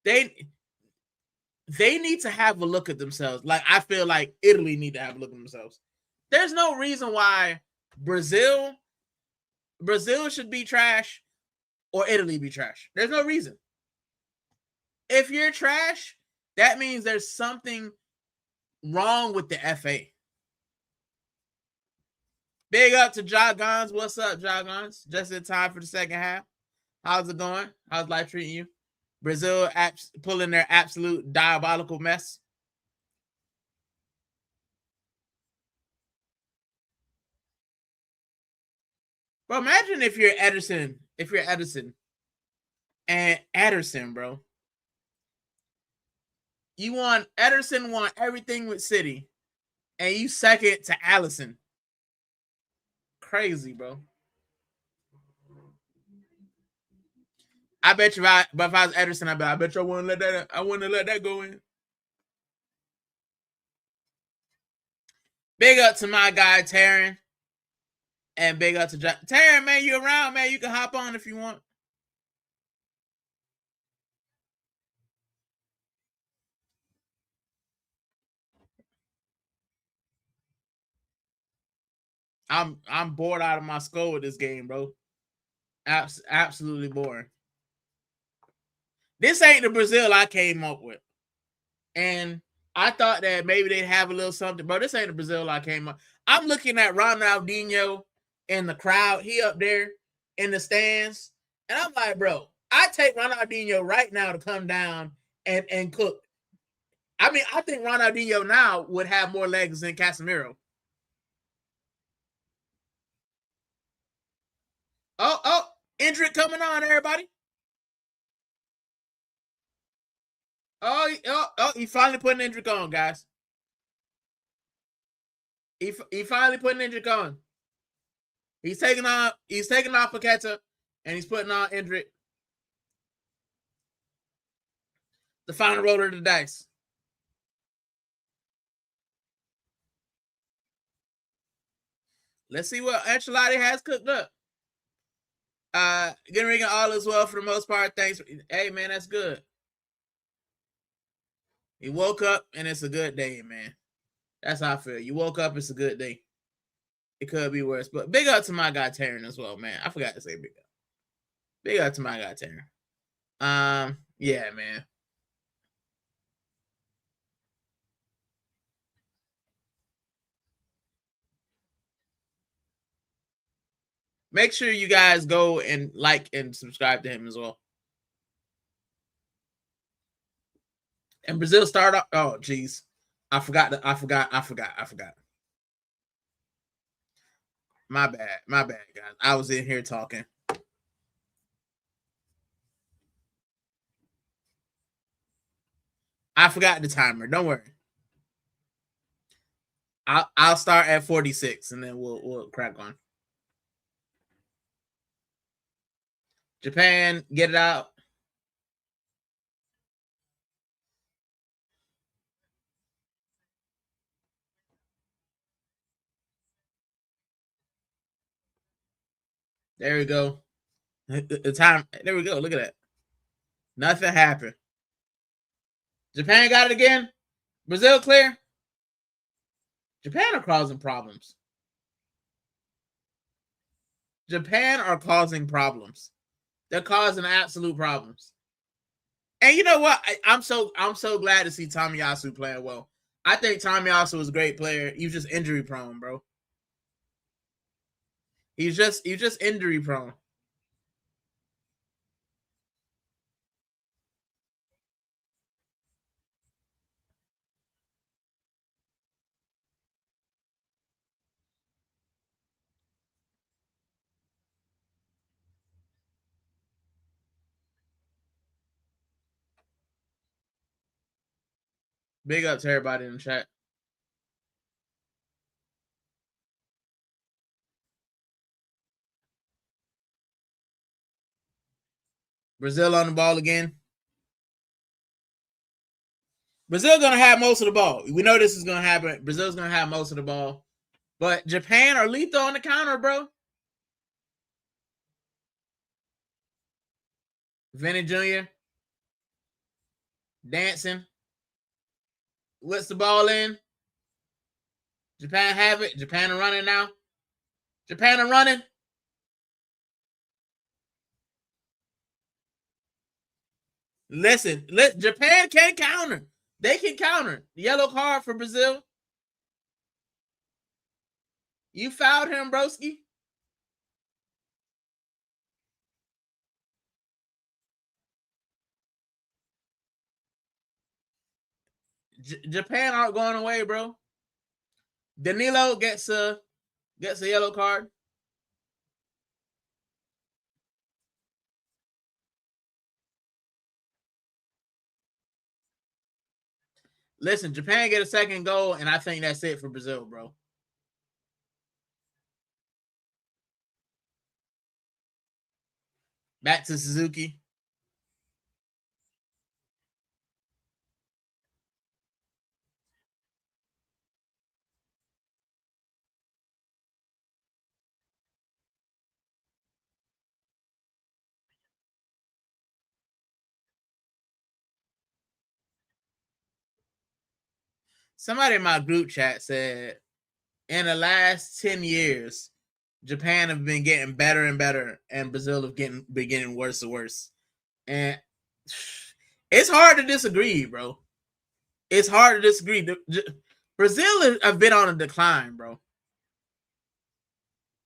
they need to have a look at themselves. Like I feel like Italy need to have a look at themselves. There's no reason why Brazil should be trash or Italy be trash. There's no reason. If you're trash, that means there's something wrong with the FA. Big up to Jogons. What's up, Jogons? Just in time for the second half. How's it going? How's life treating you? Brazil pulling their absolute diabolical mess. Bro, imagine if you're Ederson. If you're Ederson. And Ederson, bro. Ederson won everything with City. And you second to Allison. Crazy, bro. I bet you if I was Ederson, I bet you I wouldn't let that go in. Big up to my guy Taryn. And big up to Taryn, man. You around, man. You can hop on if you want. I'm bored out of my skull with this game, bro. Absolutely boring. This ain't the Brazil I came up with. And I thought that maybe they'd have a little something, bro. This ain't the Brazil I came up. I'm looking at Ronaldinho in the crowd. He up there in the stands. And I'm like, bro, I take Ronaldinho right now to come down and cook. I mean, I think Ronaldinho now would have more legs than Casemiro. Oh, Endrick coming on, everybody. Oh, he finally put an injury on, guys. He finally put an injury on. He's taking off Paqueta, and he's putting on Endrick. The final roll of the dice. Let's see what Ancelotti has cooked up. Getting all is well for the most part. Thanks. Hey, man, that's good. He woke up, and it's a good day, man. That's how I feel. You woke up, it's a good day. It could be worse, but big up to my guy Taryn as well, man. I forgot to say big up. Big up to my guy Taryn. Yeah, man. Make sure you guys go and like and subscribe to him as well. And Brazil start off. Oh, geez. I forgot. My bad, guys. I was in here talking. I forgot the timer. Don't worry. I'll start at 46 and then we'll crack on. Japan, get it out. There we go. The time. There we go. Look at that. Nothing happened. Japan got it again. Brazil clear. Japan are causing problems. Japan are causing problems. They're causing absolute problems. And you know what? I'm so glad to see Tomiyasu playing well. I think Tomiyasu is a great player. He's just injury prone, bro. He's just injury prone. Big up to everybody in the chat. Brazil on the ball again. Brazil gonna have most of the ball. We know this is gonna happen. Brazil's gonna have most of the ball. But Japan are lethal on the counter, bro. Vinny Jr. dancing. What's the ball in? Japan have it. Japan are running now. Japan are running. Listen, Japan can counter. They can counter. Yellow card for Brazil. You fouled him, broski. Japan aren't going away, bro. Danilo gets a yellow card. Listen, Japan get a second goal, and I think that's it for Brazil, bro. Back to Suzuki. Somebody in my group chat said, in the last 10 years, Japan have been getting better and better, and Brazil have been getting worse and worse. And it's hard to disagree, bro. It's hard to disagree. Brazil have been on a decline, bro.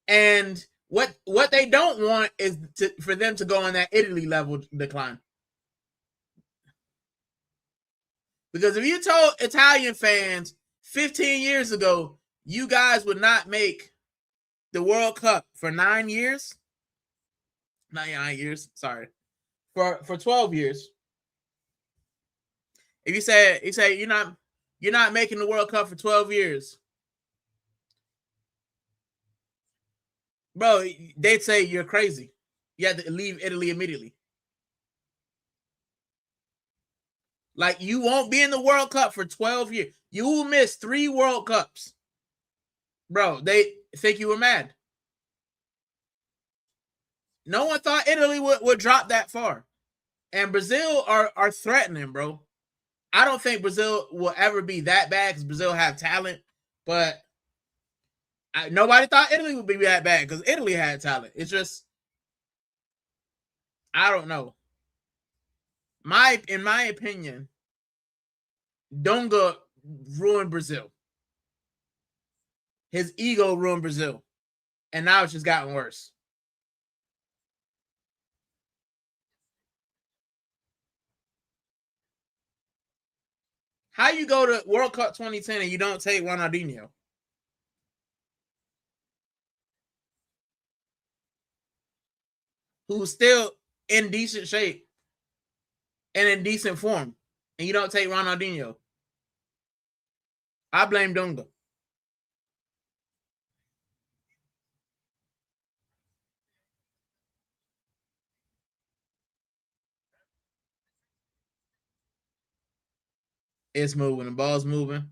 And what they don't want is for them to go on that Italy level decline. Because if you told Italian fans 15 years ago, you guys would not make the World Cup for 9 years, not 9 years, sorry, for 12 years, If you say you're not making the World Cup for 12 years, bro, they'd say you're crazy. You have to leave Italy immediately. Like, you won't be in the World Cup for 12 years. You will miss 3 World Cups. Bro, they think you were mad. No one thought Italy would drop that far. And Brazil are threatening, bro. I don't think Brazil will ever be that bad because Brazil have talent, but nobody thought Italy would be that bad because Italy had talent. It's just, I don't know. In my opinion, Dunga ruined Brazil. His ego ruined Brazil. And now it's just gotten worse. How you go to World Cup 2010 and you don't take Ronaldinho? Who's still in decent shape and in decent form, and you don't take Ronaldinho? I blame Dunga. It's moving. The ball's moving.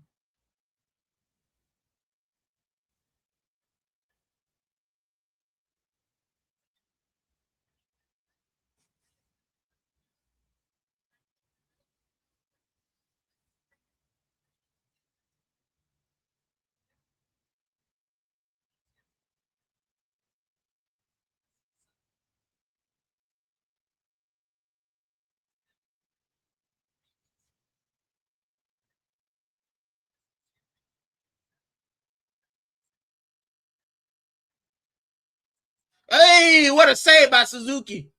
Hey, what a save by Suzuki.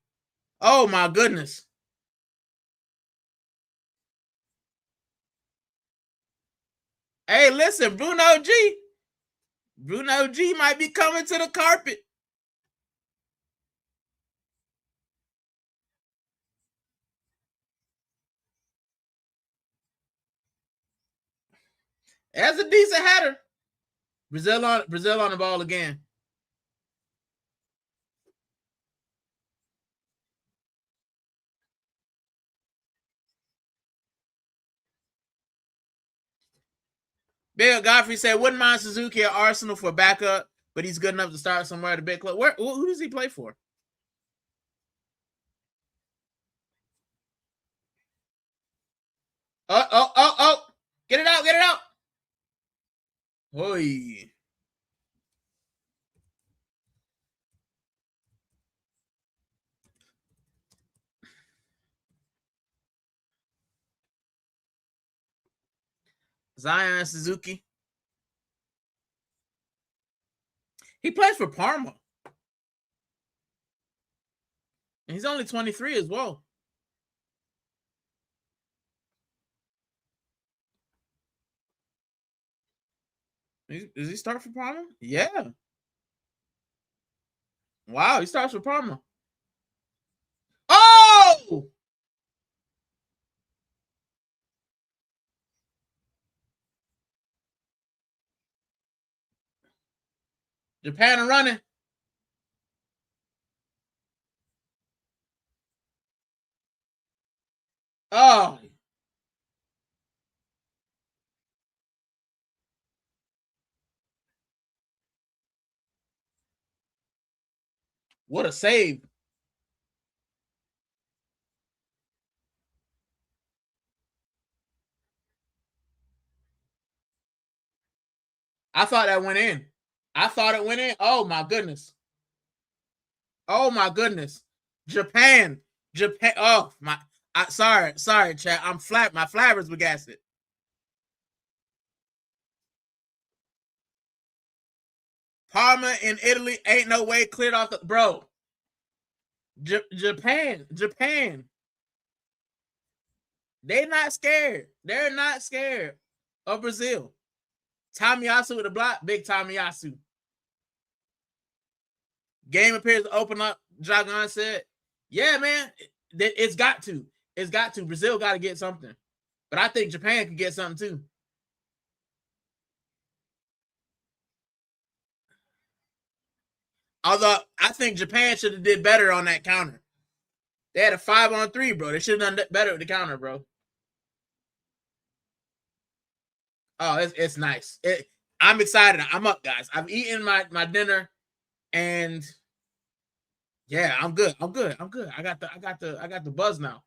Oh, my goodness. Hey, listen, Bruno G might be coming to the carpet. That's a decent header. Brazil on the ball again. Bill Godfrey said, wouldn't mind Suzuki at Arsenal for backup, but he's good enough to start somewhere at a big club. Who does he play for? Oh. Get it out. Oi. Zion Suzuki. He plays for Parma. And he's only 23 as well. Does he start for Parma? Yeah. Wow, he starts for Parma. Oh! Japan are running. Oh. What a save. I thought that went in. I thought it went in. Oh, my goodness. Oh, my goodness. Japan. Oh, my. Sorry, chat. I'm flat. My flabbers were gassed. Parma in Italy ain't no way cleared off the. Bro. Japan. They're not scared. They're not scared of Brazil. Tomiyasu with a block. Big Tomiyasu. Game appears to open up. Dragon said, yeah, man. It's got to. Brazil got to get something. But I think Japan could get something too. Although I think Japan should have did better on that counter. They had a 5-on-3, bro. They should have done better with the counter, bro. Oh, it's nice. I'm excited. I'm up, guys. I've eaten my dinner, and yeah, I'm good. I'm good. I'm good. I got the buzz now.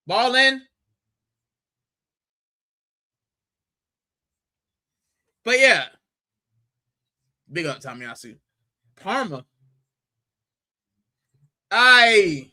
Ball in. But yeah, big up Tomiyasu. Parma. I.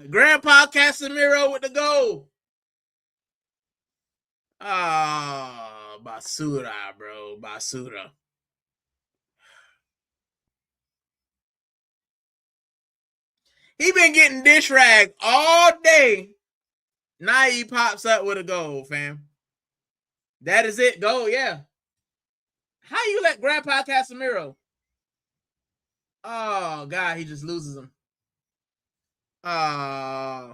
Grandpa Casemiro with the goal. Basura, bro. Basura. He been getting dish ragged all day. Now he pops up with a goal, fam. That is it. Goal, yeah. How you let Grandpa Casemiro? Oh, God, he just loses him. Oh.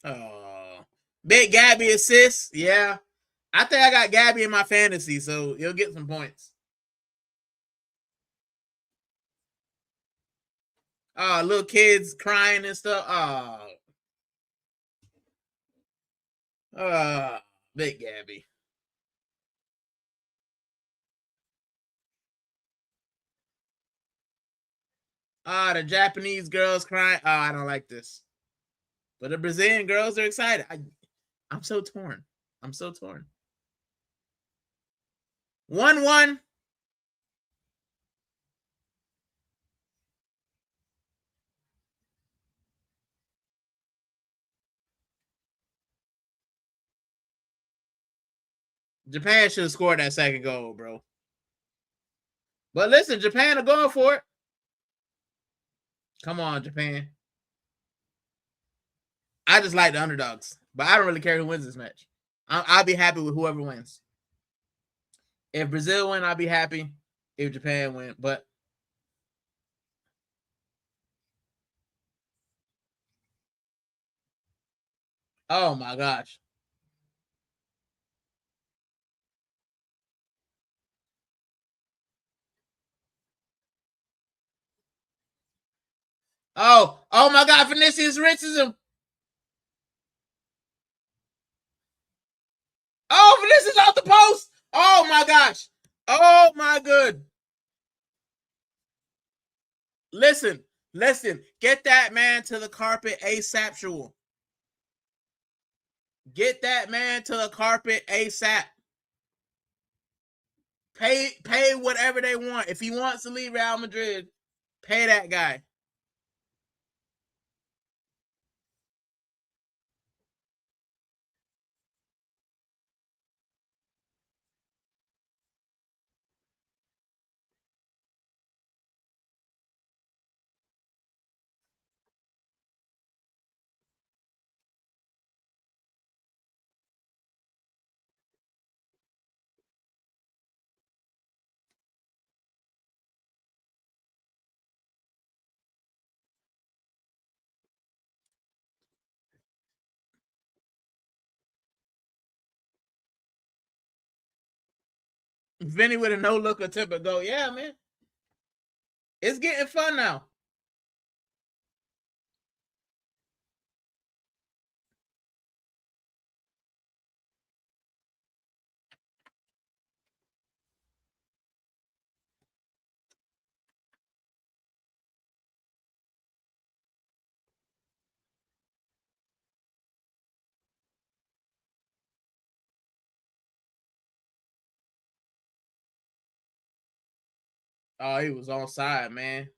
Oh. Big Gabby assist. Yeah. I think I got Gabby in my fantasy, so he'll get some points. Oh, little kids crying and stuff. Big Gabby. The Japanese girls crying. Oh, I don't like this. But the Brazilian girls are excited. I'm so torn. I'm so torn. 1-1. Japan should have scored that second goal, bro. But listen, Japan are going for it. Come on, Japan. I just like the underdogs, but I don't really care who wins this match. I'll be happy with whoever wins. If Brazil win, I'll be happy. If Japan win, but oh my gosh. Oh my God, Vinicius rinses him. Oh, Vinicius off the post. Oh my gosh. Oh my good. Listen. Get that man to the carpet ASAP. Get that man to the carpet ASAP. Pay whatever they want. If he wants to leave Real Madrid, pay that guy. Vinny with a no look attempt to go. Yeah, man. It's getting fun now. Oh, he was on side, man.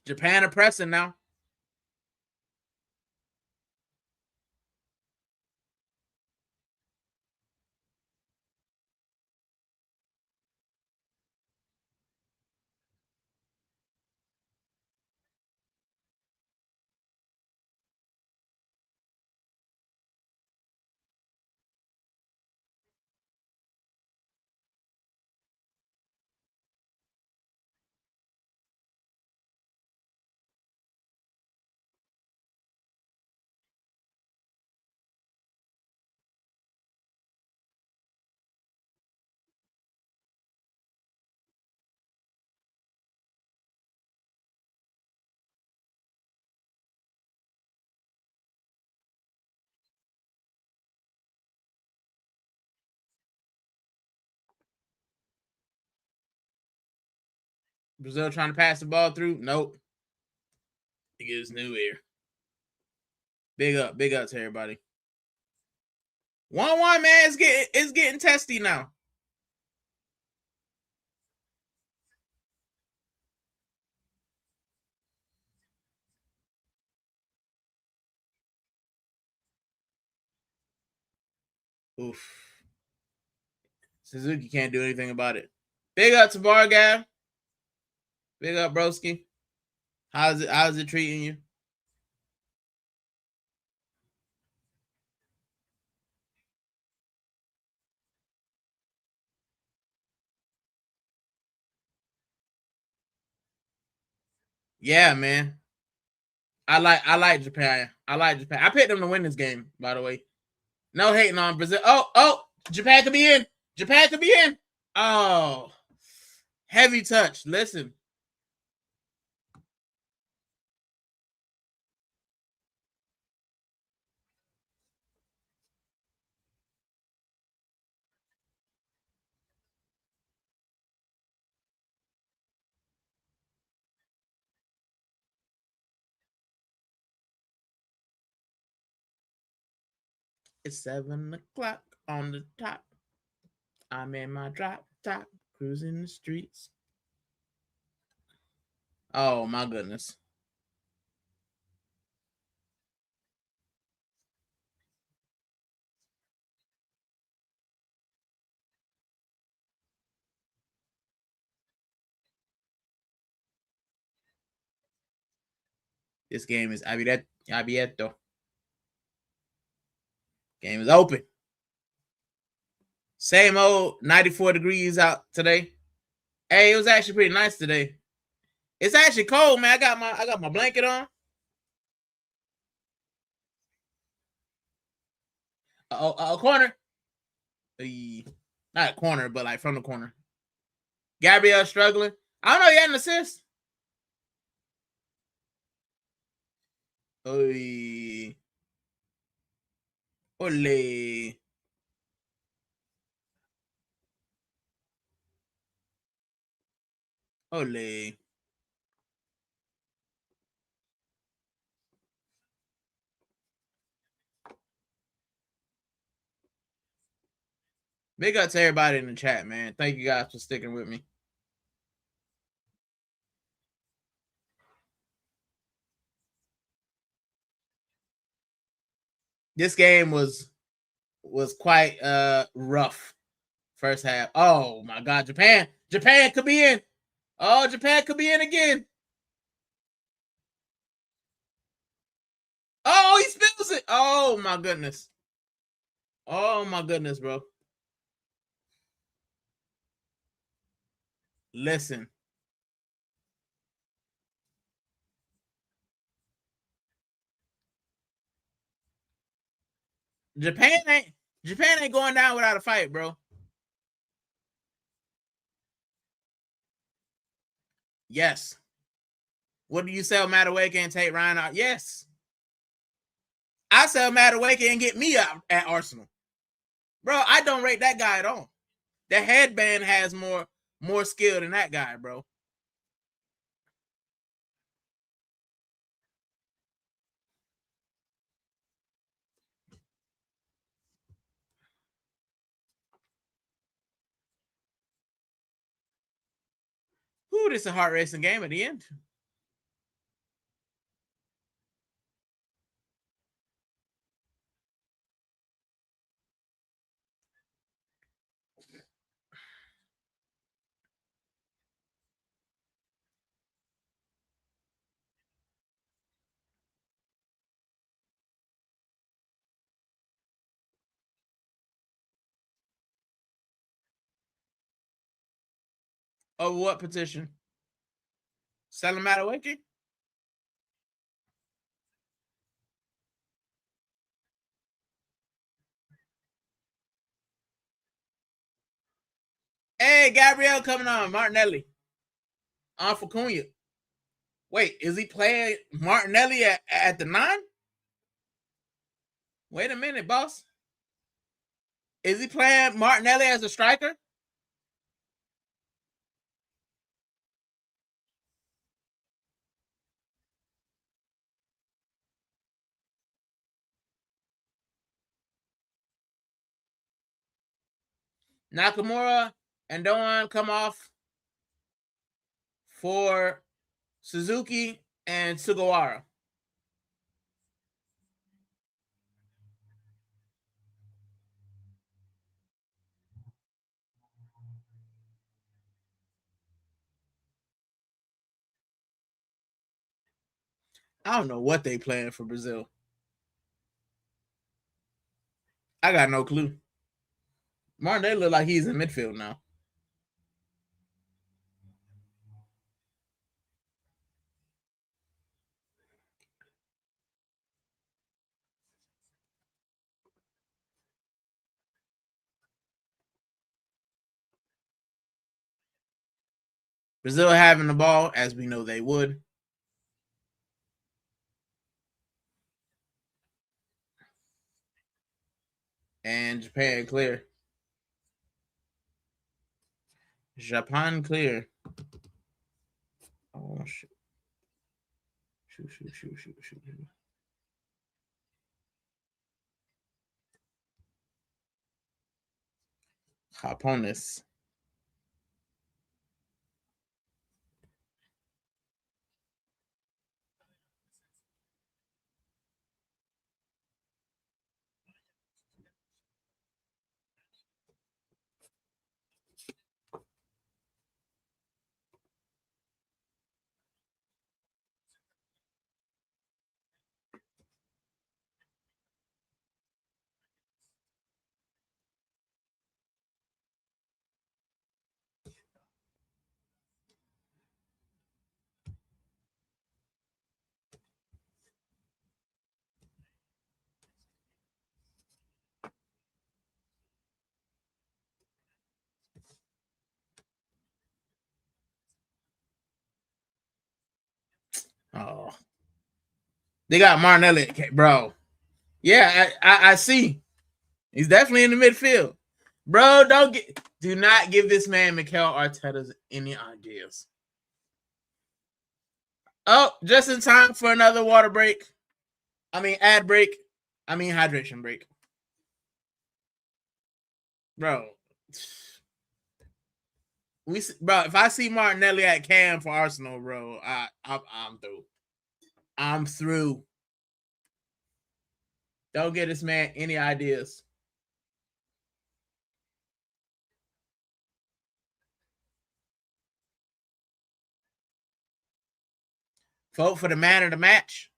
Japan are pressing now. Brazil trying to pass the ball through. Nope. He gets new here. Big up to everybody. 1-1, man. It's getting testy now. Oof. Suzuki can't do anything about it. Big up to Bargav. Big up, broski. How's it treating you? Yeah, man. I like Japan. I picked them to win this game, by the way. No hating on Brazil. Oh, Japan could be in. Japan could be in. Oh, heavy touch. Listen. It's 7 o'clock on the top. I'm in my drop top, cruising the streets. Oh my goodness. This game is abierto. Game is open. Same old 94 degrees out today. Hey, it was actually pretty nice today. It's actually cold, man. I got my blanket on. A corner. Not a corner, but like from the corner. Gabrielle struggling. I don't know. He had an assist. Oy. Ole. Ole. Big up to everybody in the chat, man. Thank you guys for sticking with me. This game was quite rough first half. Oh my god, Japan could be in. Oh, Japan could be in again. Oh, he spills it. Oh my goodness. Oh my goodness, bro. Listen. Japan ain't going down without a fight, bro. Yes. What do you sell Madueke and take Ryan out? Yes. I sell Madueke and get me out at Arsenal. Bro, I don't rate that guy at all. The headband has more skill than that guy, bro. Who, this is a heart racing game at the end. Over what petition? Selling Mattawaki? Hey, Gabrielle coming on. Martinelli. On for Cunha. Wait, is he playing Martinelli at the 9? Wait a minute, boss. Is he playing Martinelli as a striker? Nakamura and Doan come off for Suzuki and Sugawara. I don't know what they playing for Brazil. I got no clue. Martinelli look like he's in midfield now. Brazil having the ball, as we know they would. And Japan clear. Japan clear. Oh, shit. Shoot. Japones. Oh, they got Martinelli, bro. Yeah, I see. He's definitely in the midfield, bro. Do not give this man Mikel Arteta any ideas. Oh, just in time for another water break. Ad break. Hydration break, bro. Bro, if I see Martinelli at Cam for Arsenal, bro, I'm through. I'm through. Don't get this man any ideas. Vote for the man of the match.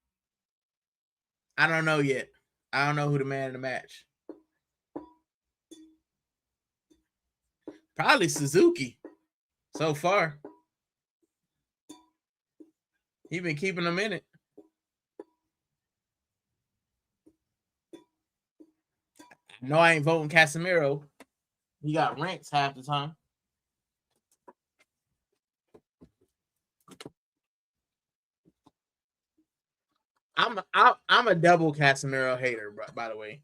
I don't know yet. I don't know who the man of the match. Probably Suzuki so far. He been keeping them in it. No, I ain't voting Casemiro. He got ranks half the time. I'm a double Casemiro hater, by the way,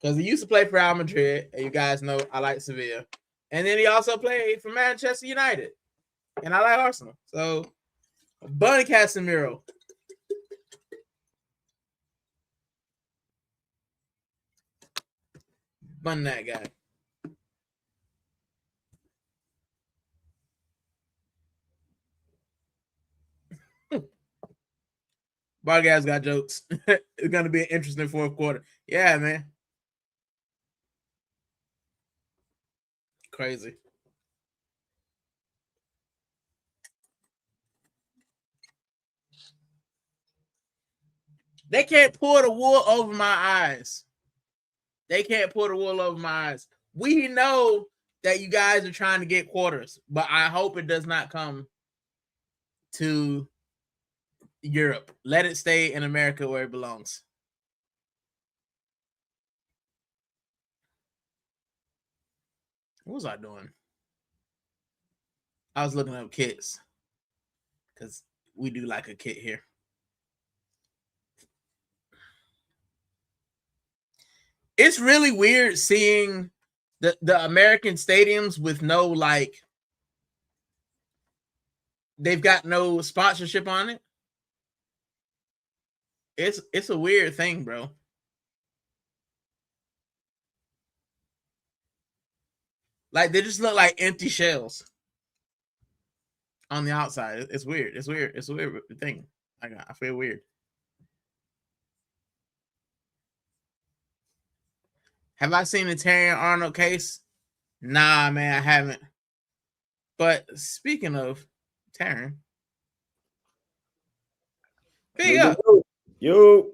because he used to play for Real Madrid, and you guys know I like Sevilla, and then he also played for Manchester United, and I like Arsenal. So, Bunny Casemiro. Bun that guy. Bargas got jokes. It's gonna be an interesting fourth quarter. Yeah, man. Crazy. They can't pull the wool over my eyes. They can't pull the wool over my eyes. We know that you guys are trying to get quarters, but I hope it does not come to Europe. Let it stay in America where it belongs. What was I doing? I was looking up kits because we do like a kit here. It's really weird seeing the American stadiums with no, like, they've got no sponsorship on it. It's a weird thing, bro. Like, they just look like empty shells on the outside. It's weird. It's weird. It's a weird thing. I feel weird. Have I seen the Terry Arnold case? Nah, man, I haven't. But speaking of Terry, big up. Yo.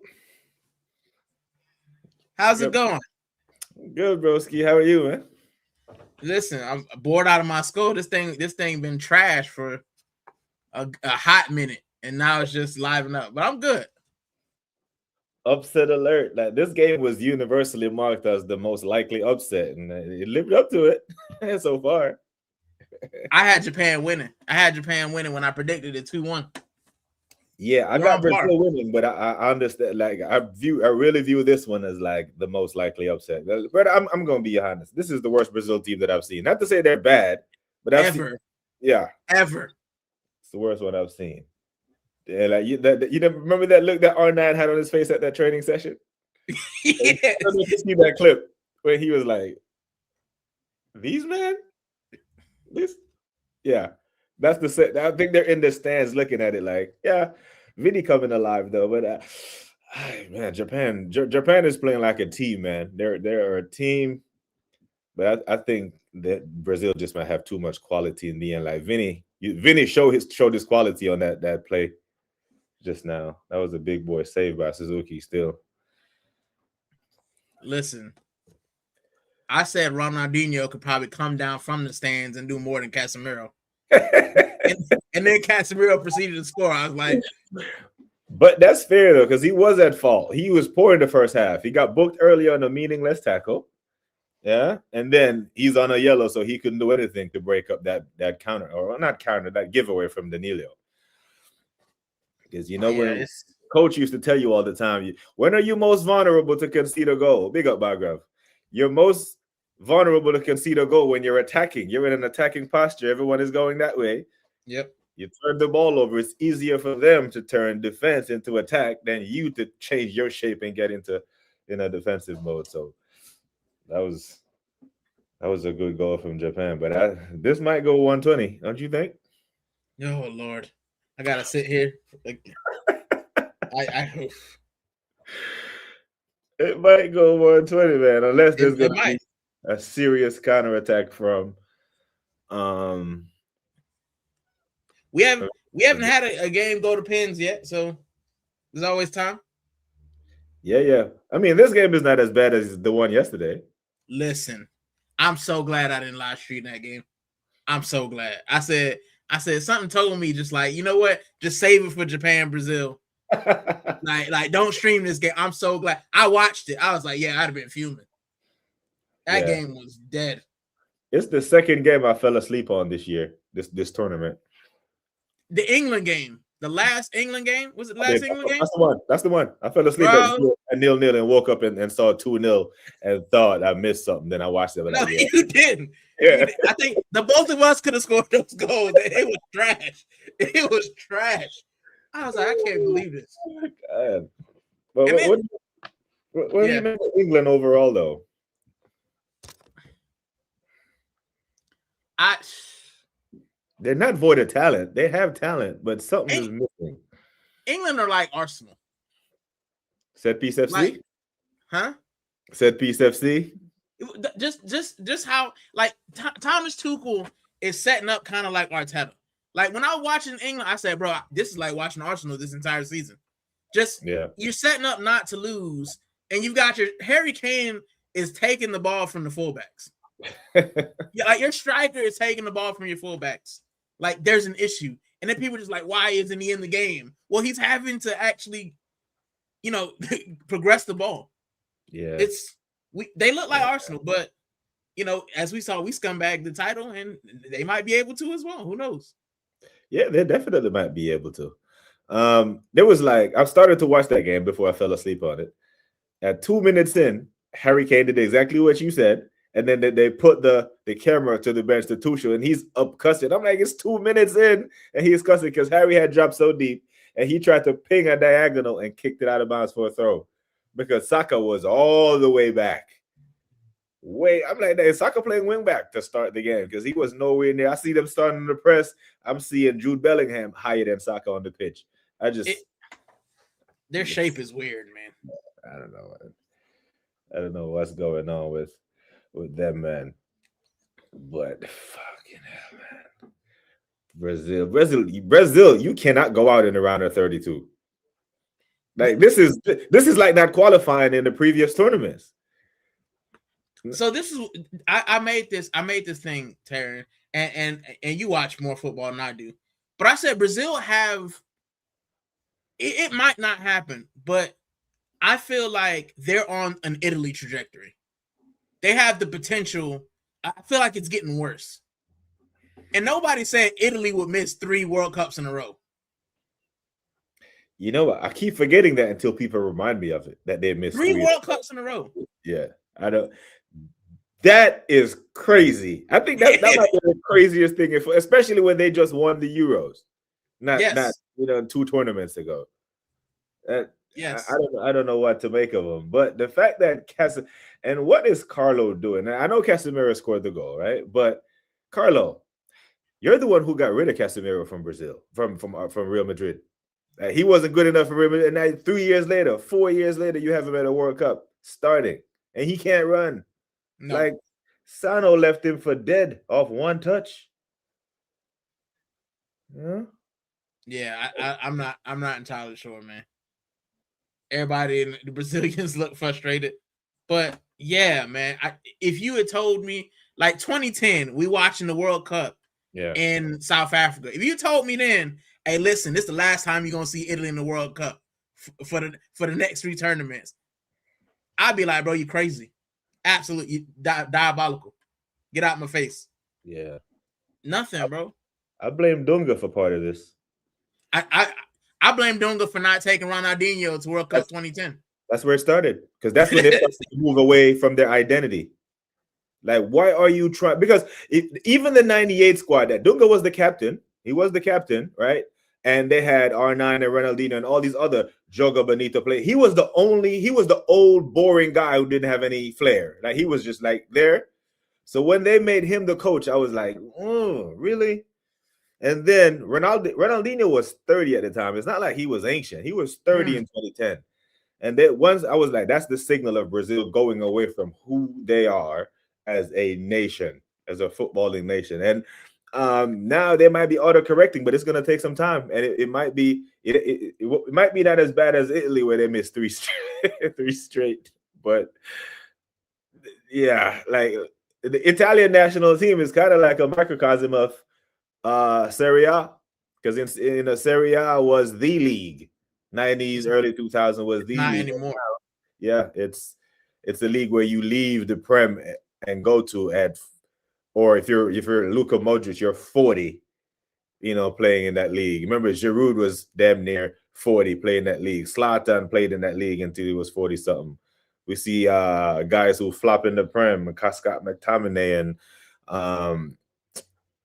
How's it going? Good, broski. How are you, man? Listen, I'm bored out of my skull. This thing been trash for a hot minute, and now it's just liven up. But I'm good. Upset alert! Like, this game was universally marked as the most likely upset, and it lived up to it so far. I had Japan winning. When I predicted it 2-1. Yeah, I got Brazil winning, but I understand. Like, I really view this one as like the most likely upset. But I'm gonna be honest. This is the worst Brazil team that I've seen. Not to say they're bad, but ever. It's the worst one I've seen. Yeah, like you remember that look that R9 had on his face at that training session? Yes. I don't know if you see that clip where he was like, "These men, this, yeah." That's the set. I think they're in the stands looking at it like, yeah, Vinny coming alive though. But man, Japan is playing like a team, man. They're a team, but I think that Brazil just might have too much quality in the end. Like Vinny showed his quality on that play just now. That was a big boy save by Suzuki. Still, listen, I said Ronaldinho could probably come down from the stands and do more than Casemiro. and then Casemiro proceeded to score. I was like, but that's fair though, because he was at fault. He was poor in the first half. He got booked early on a meaningless tackle. Yeah, and then he's on a yellow, so he couldn't do anything to break up that counter, or not counter, that giveaway from Danilo. Because when coach used to tell you all the time, when are you most vulnerable to concede a goal? Big up, Bagrav. You're most vulnerable to concede a goal when you're attacking. You're in an attacking posture. Everyone is going that way. Yep. You turn the ball over. It's easier for them to turn defense into attack than you to change your shape and get in a defensive mode. So that was a good goal from Japan. But this might go 120, don't you think? Oh Lord, I gotta sit here. It might go 120, man, unless there's gonna be a serious counterattack from. We haven't had a game go to pins yet, so there's always time. Yeah. I mean, this game is not as bad as the one yesterday. Listen, I'm so glad I didn't live stream that game. I'm so glad. I said something told me just like, you know what? Just save it for Japan, Brazil. like don't stream this game. I'm so glad. I watched it. I was like, yeah, I'd have been fuming. That game was dead. It's the second game I fell asleep on this year, this tournament. The England game. The last England game? Was it the last England game? That's the one. I fell asleep at 0-0 and woke up and saw 2-0 and thought I missed something. Then I watched it. No, you didn't. Yeah. I think the both of us could have scored those goals. It was trash. It was trash. I was like, I can't believe this. Oh my God. But what do you make of England overall, though? They're not void of talent. They have talent, but something is missing. England are like Arsenal. Set piece FC? Huh? Set piece FC? Just how, like, Thomas Tuchel is setting up kind of like Arteta. Like, when I was watching England, I said, bro, this is like watching Arsenal this entire season. You're setting up not to lose, and you've got Harry Kane is taking the ball from the fullbacks. Yeah, like your striker is taking the ball from your fullbacks. Like there's an issue. And then people just like, why isn't he in the game? Well, he's having to actually, progress the ball. Yeah. They look like Arsenal, but as we saw, we scumbag the title, and they might be able to as well. Who knows? Yeah, they definitely might be able to. There was I started to watch that game before I fell asleep on it. At 2 minutes in, Harry Kane did exactly what you said. And then they put the camera to the bench to Tuchel, and he's up cussing. I'm like, it's 2 minutes in, and he's cussing because Harry had dropped so deep, and he tried to ping a diagonal and kicked it out of bounds for a throw because Saka was all the way back. I'm like, is Saka playing wing back to start the game because he was nowhere near. I see them starting the press. I'm seeing Jude Bellingham higher than Saka on the pitch. Their shape is weird, man. I don't know what's going on with them, man. But fucking hell, man. Brazil, you cannot go out in the round of 32. Like this is like not qualifying in the previous tournaments. So this is I made this thing, Taryn, and you watch more football than I do. But I said Brazil it might not happen, but I feel like they're on an Italy trajectory. They have the potential. I feel like it's getting worse. And nobody said Italy would miss 3 World Cups in a row. You know what? I keep forgetting that until people remind me of it, that they missed 3 World Cups in a row. Yeah, I don't. That is crazy. I think that might be the craziest thing, especially when they just won the Euros, not 2 tournaments ago. Yes, I don't know what to make of them, but the fact that and what is Carlo doing? I know Casemiro scored the goal, right? But Carlo, you're the one who got rid of Casemiro from Brazil, from Real Madrid. He wasn't good enough for Real Madrid, and now 4 years later, you have him at a World Cup starting, and he can't run. No. Like Sano left him for dead off one touch. Yeah, I'm not entirely sure, man. Everybody in the Brazilians look frustrated, but yeah, man. If you had told me like 2010, we watching the World Cup in South Africa. If you told me then, hey, listen, this is the last time you're gonna see Italy in the World Cup for the next 3 tournaments, I'd be like, bro, you crazy. Absolutely diabolical. Get out my face. Yeah. Nothing, bro. I blame Dunga for part of this. I blame Dunga for not taking Ronaldinho to World Cup 2010. That's where it started. Because that's when they started to move away from their identity. Like, why are you trying? Because even the 98 squad, that Dunga was the captain. He was the captain, right? And they had R9 and Ronaldinho and all these other Joga Bonito play. He was the old boring guy who didn't have any flair. Like he was just like there. So when they made him the coach, I was like, oh, really? And then Ronaldinho was 30 at the time. It's not like he was ancient. He was 30 in 2010. And then once I was like, that's the signal of Brazil going away from who they are as a nation, as a footballing nation. And now they might be auto-correcting, but it's going to take some time, and it might be it might be not as bad as Italy where they missed 3 straight. But yeah, like the Italian national team is kind of like a microcosm of Serie A, because in the Serie A was the league. 90s, early 2000s was the not league. Anymore. Yeah, it's the league where you leave the Prem and go to at. Or if you're Luka Modric, you're 40, playing in that league. Remember, Giroud was damn near 40 playing that league. Zlatan played in that league until he was 40-something. We see guys who flop in the Prem, Scott McTominay, and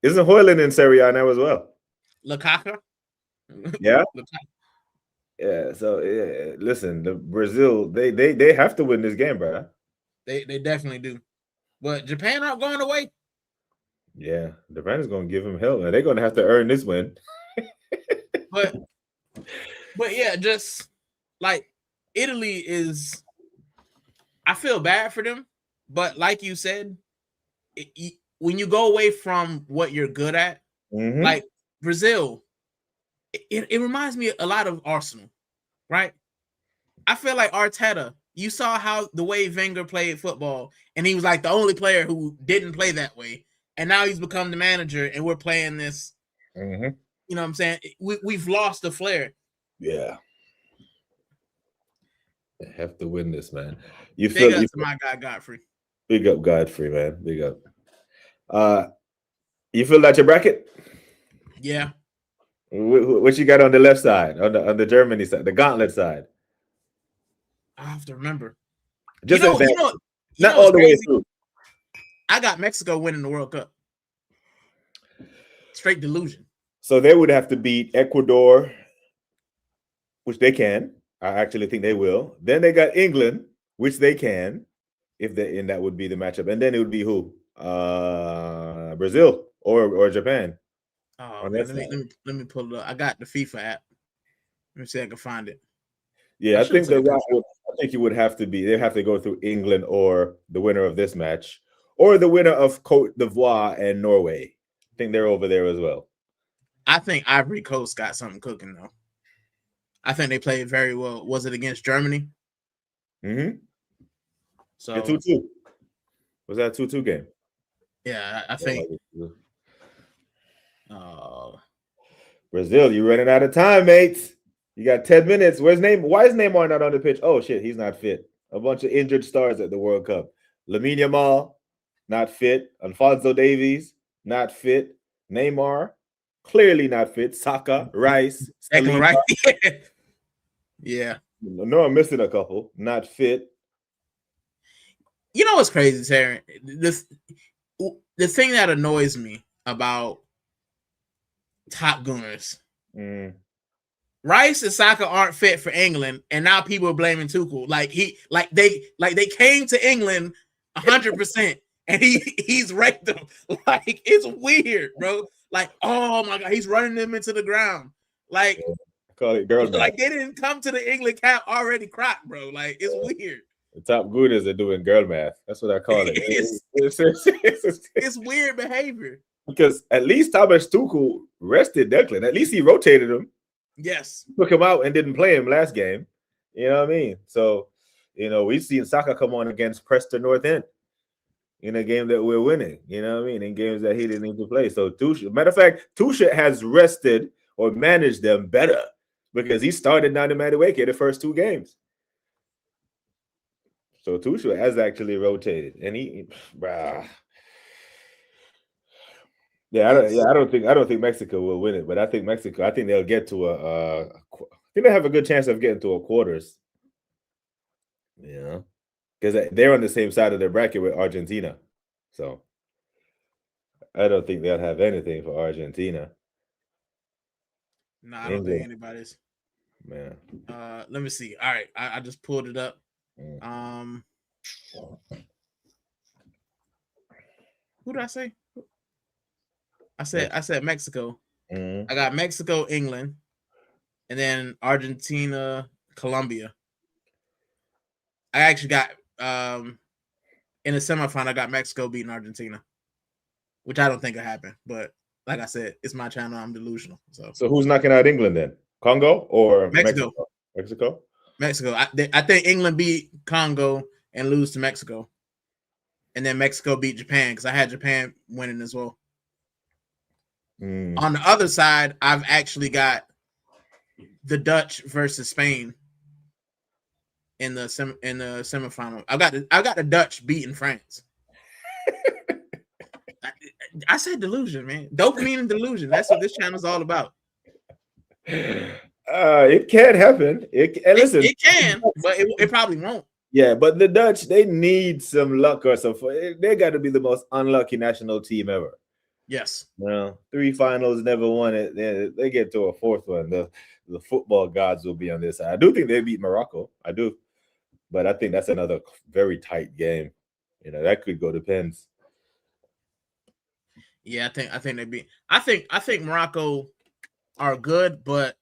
isn't Højlund in Serie A now as well? Lukaku. Yeah. Yeah. So listen, the Brazil, they have to win this game, bro. They definitely do. But Japan aren't going away. Yeah, Japan is going to give him hell. Now they're going to have to earn this win. but yeah, just like Italy is, I feel bad for them. But like you said, when you go away from what you're good at, like Brazil, it reminds me a lot of Arsenal, right? I feel like Arteta You saw how the way Wenger played football, and he was like the only player who didn't play that way. And now he's become the manager, and we're playing this. Mm-hmm. You know what I'm saying? We've lost the flair. Yeah. They have to win this, man. You Big feel up to my guy Godfrey. Big up Godfrey, man. Big up. You filled out your bracket? Yeah. What you got on the left side, on the Germany side, the gauntlet side? I have to remember. Just you know not all the way through. I got Mexico winning the World Cup. Straight delusion. So they would have to beat Ecuador, which they can. I actually think they will. Then they got England, which they can, and that would be the matchup. And then it would be who? Brazil or Japan. Oh, man, let me pull it up. I got the FIFA app. Let me see if I can find it. Yeah, I think it would have to be. They have to go through England or the winner of this match, or the winner of Cote d'Ivoire and Norway. I think they're over there as well. I think Ivory Coast got something cooking though. I think they played very well. Was it against Germany? Mm-hmm. So 2-2. Was that a 2-2 game? Yeah, I think. Brazil, you're running out of time, mates. You got 10 minutes. Why is Neymar not on the pitch? Oh shit, he's not fit. A bunch of injured stars at the World Cup. Lamine Yamal, not fit. Alphonso Davies, not fit. Neymar, clearly not fit. Saka, Rice, right. Yeah. No, I'm missing a couple. Not fit. You know what's crazy, Sarah? The thing that annoys me about top gunners. Rice and Saka aren't fit for England, and now people are blaming Tuchel. They came to England 100%, and he's raked them. Like, it's weird, bro. Like, oh my god, he's running them into the ground. Like, call it girl. Like, they didn't come to the England cap already cracked, bro. Like, it's weird. The top gooners are doing girl math. That's what I call it. It's weird behavior. Because at least Thomas Tuchel rested Declan. At least he rotated him. Yes. Took him out and didn't play him last game. You know what I mean? So, we've seen Saka come on against Preston North End in a game that we're winning. You know what I mean? In games that he didn't need to play. So, matter of fact, Tuchel has rested or managed them better because he started Madueke the first 2 games. So Tuchel has actually rotated, and I don't think Mexico will win it, but I think they'll get to I think they have a good chance of getting to a quarters. Because they're on the same side of their bracket with Argentina, so I don't think they'll have anything for Argentina. No, I don't think anybody's. Man, let me see. All right, I just pulled it up. Who did I say? I said Mexico. I got Mexico, England, and then Argentina, Colombia. I actually got in the semifinal. I got Mexico beating Argentina, which I don't think will happen. But like I said, it's my channel. I'm delusional. So who's knocking out England then? Congo or Mexico? Mexico. I think England beat Congo and lose to Mexico, and then Mexico beat Japan because I had Japan winning as well. On the other side, I've actually got the Dutch versus Spain in the semifinal. I got the Dutch beating France. I said delusion, man. Dopamine and delusion. That's what this channel is all about. It can happen. Listen, it can, but it probably won't. Yeah, but the Dutch, they need some luck or some. They got to be the most unlucky national team ever. Yes. 3 finals, never won it. They get to a 4th one. The football gods will be on this side. I do think they beat Morocco. I do. But I think that's another very tight game. That could go to pens. Yeah, I think they beat. I think Morocco are good, but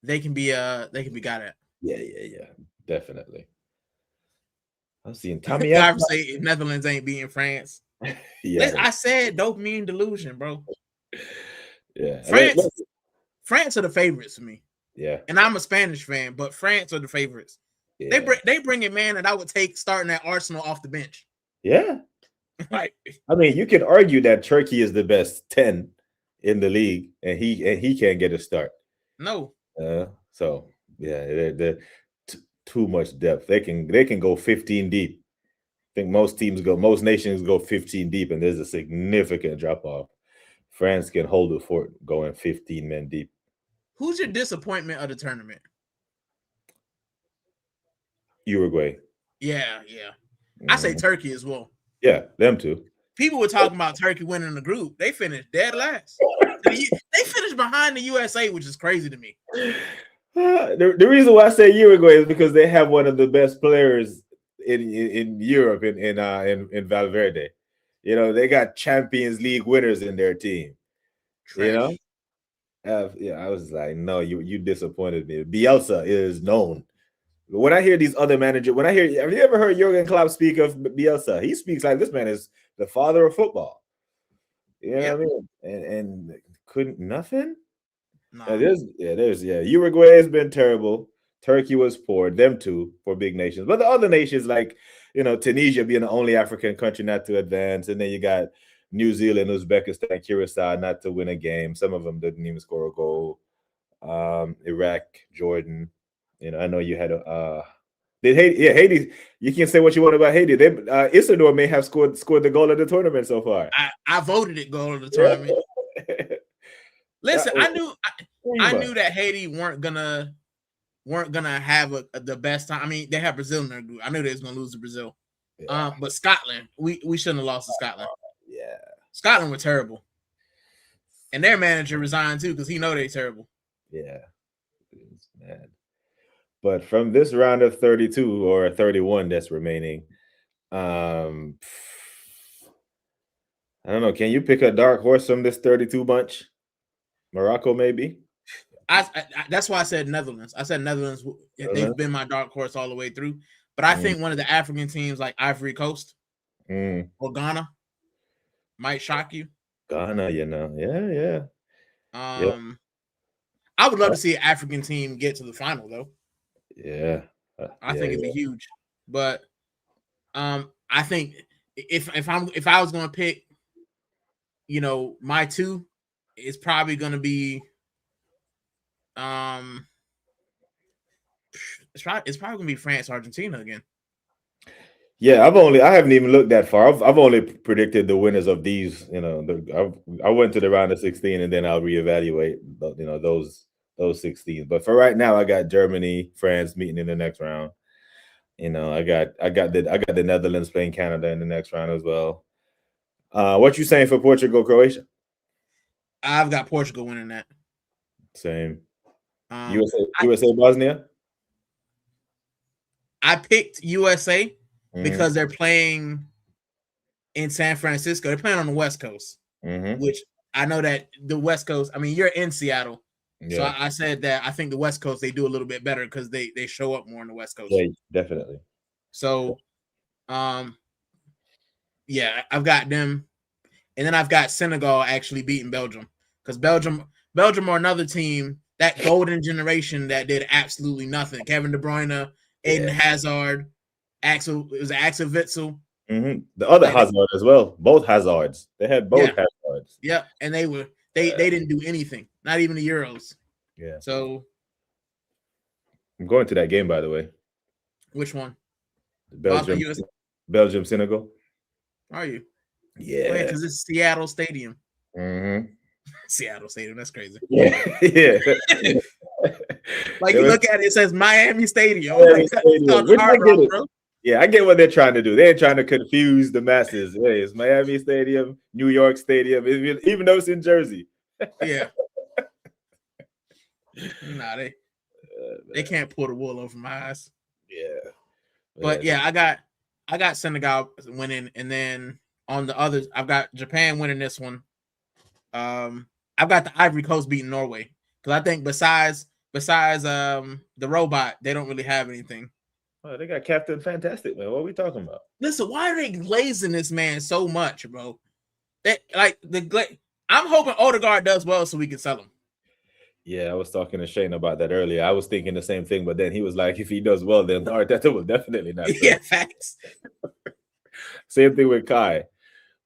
they can be got at. Yeah, definitely. I'm seeing Tommy. I say Netherlands ain't beating France. Yeah, I said dopamine delusion, bro. Yeah, France are the favorites for me. Yeah, and I'm a Spanish fan, but France are the favorites. Yeah. They bring a man that I would take starting at Arsenal off the bench. Yeah. Like, I mean, you can argue that Turkey is the best 10 in the league, and he can't get a start. no. So yeah, they're too much depth. They can go 15 deep. I think most nations go 15 deep, and there's a significant drop off. France can hold the fort going 15 men deep. Who's your disappointment of the tournament? Uruguay. Yeah. I say Turkey as well. Yeah, them too. People were talking about Turkey winning the group. They finished dead last. They finished behind the USA, which is crazy to me. The reason why I say Uruguay is because they have one of the best players in Europe in Valverde. You know, they got Champions League winners in their team. Trash. You know, I was like, no, you disappointed me. Bielsa is known. When I hear these other managers, have you ever heard Jurgen Klopp speak of Bielsa? He speaks like this man is the father of football. You know what I mean? And couldn't nothing. No. Uruguay has been terrible. Turkey was poor. Them two for big nations, but the other nations like Tunisia being the only African country not to advance, and then you got New Zealand, Uzbekistan, Curacao not to win a game. Some of them didn't even score a goal. Iraq, Jordan. I know you had did Haiti? Yeah, Haiti. You can say what you want about Haiti. Isidore may have scored the goal of the tournament so far. I voted it goal of the tournament. Listen, I knew that Haiti weren't gonna have the best time. I mean, they have Brazil in their group. I knew they was gonna lose to Brazil. Yeah. But Scotland, we shouldn't have lost to Scotland. Yeah, Scotland were terrible, and their manager resigned too because he know they're terrible. Yeah, it's mad. But from this round of 32 or 31 that's remaining, I don't know. Can you pick a dark horse from this 32 bunch? Morocco, maybe. That's why I said Netherlands. I said Netherlands. They've been my dark horse all the way through. But I think one of the African teams like Ivory Coast or Ghana might shock you. Ghana, yeah. I would love to see an African team get to the final, though. Yeah, I think it'd be huge. But I think if I was going to pick, my two, it's probably going to be it's probably going to be France, Argentina again. Yeah, I haven't even looked that far. I've only predicted the winners of these. I went to the round of 16 and then I'll reevaluate. Those 16. But for right now, I got Germany, France meeting in the next round. I got the Netherlands playing Canada in the next round as well. What you saying for Portugal, Croatia? I've got Portugal winning that. Same. USA, Bosnia. I picked USA because they're playing in San Francisco. They're playing on the West Coast, which I know that the West Coast. I mean, you're in Seattle. Yeah. So I said that I think the West Coast, they do a little bit better because they show up more on the West Coast. Yeah, definitely. So, I've got them. And then I've got Senegal actually beating Belgium because Belgium are another team, that golden generation that did absolutely nothing. Kevin De Bruyne, Eden Hazard, Axel Witsel. The other Hazard as well. Both Hazards. They had both Hazards. Yeah, and they didn't do anything. Not even the Euros. Yeah. So I'm going to that game, by the way. Which one? Belgium, Senegal. Are you? Yeah. Because it's Seattle Stadium. Seattle Stadium. That's crazy. Yeah. Like you look at it, it says Miami Stadium. Yeah, I get what they're trying to do. They're trying to confuse the masses. Hey, it's Miami Stadium, New York Stadium, even though it's in Jersey. Yeah. Nah, they can't pull the wool over my eyes. Yeah. But yeah, I got Senegal winning, and then on the others, I've got Japan winning this one. I've got the Ivory Coast beating Norway because I think besides the robot, they don't really have anything. Oh, they got Captain Fantastic, man. What are we talking about? Listen, why are they glazing this man so much, bro? I'm hoping Odegaard does well so we can sell him. Yeah, I was talking to Shane about that earlier. I was thinking the same thing, but then he was like, if he does well, then Arteta will definitely not Yeah, start. facts. Same thing with Kai.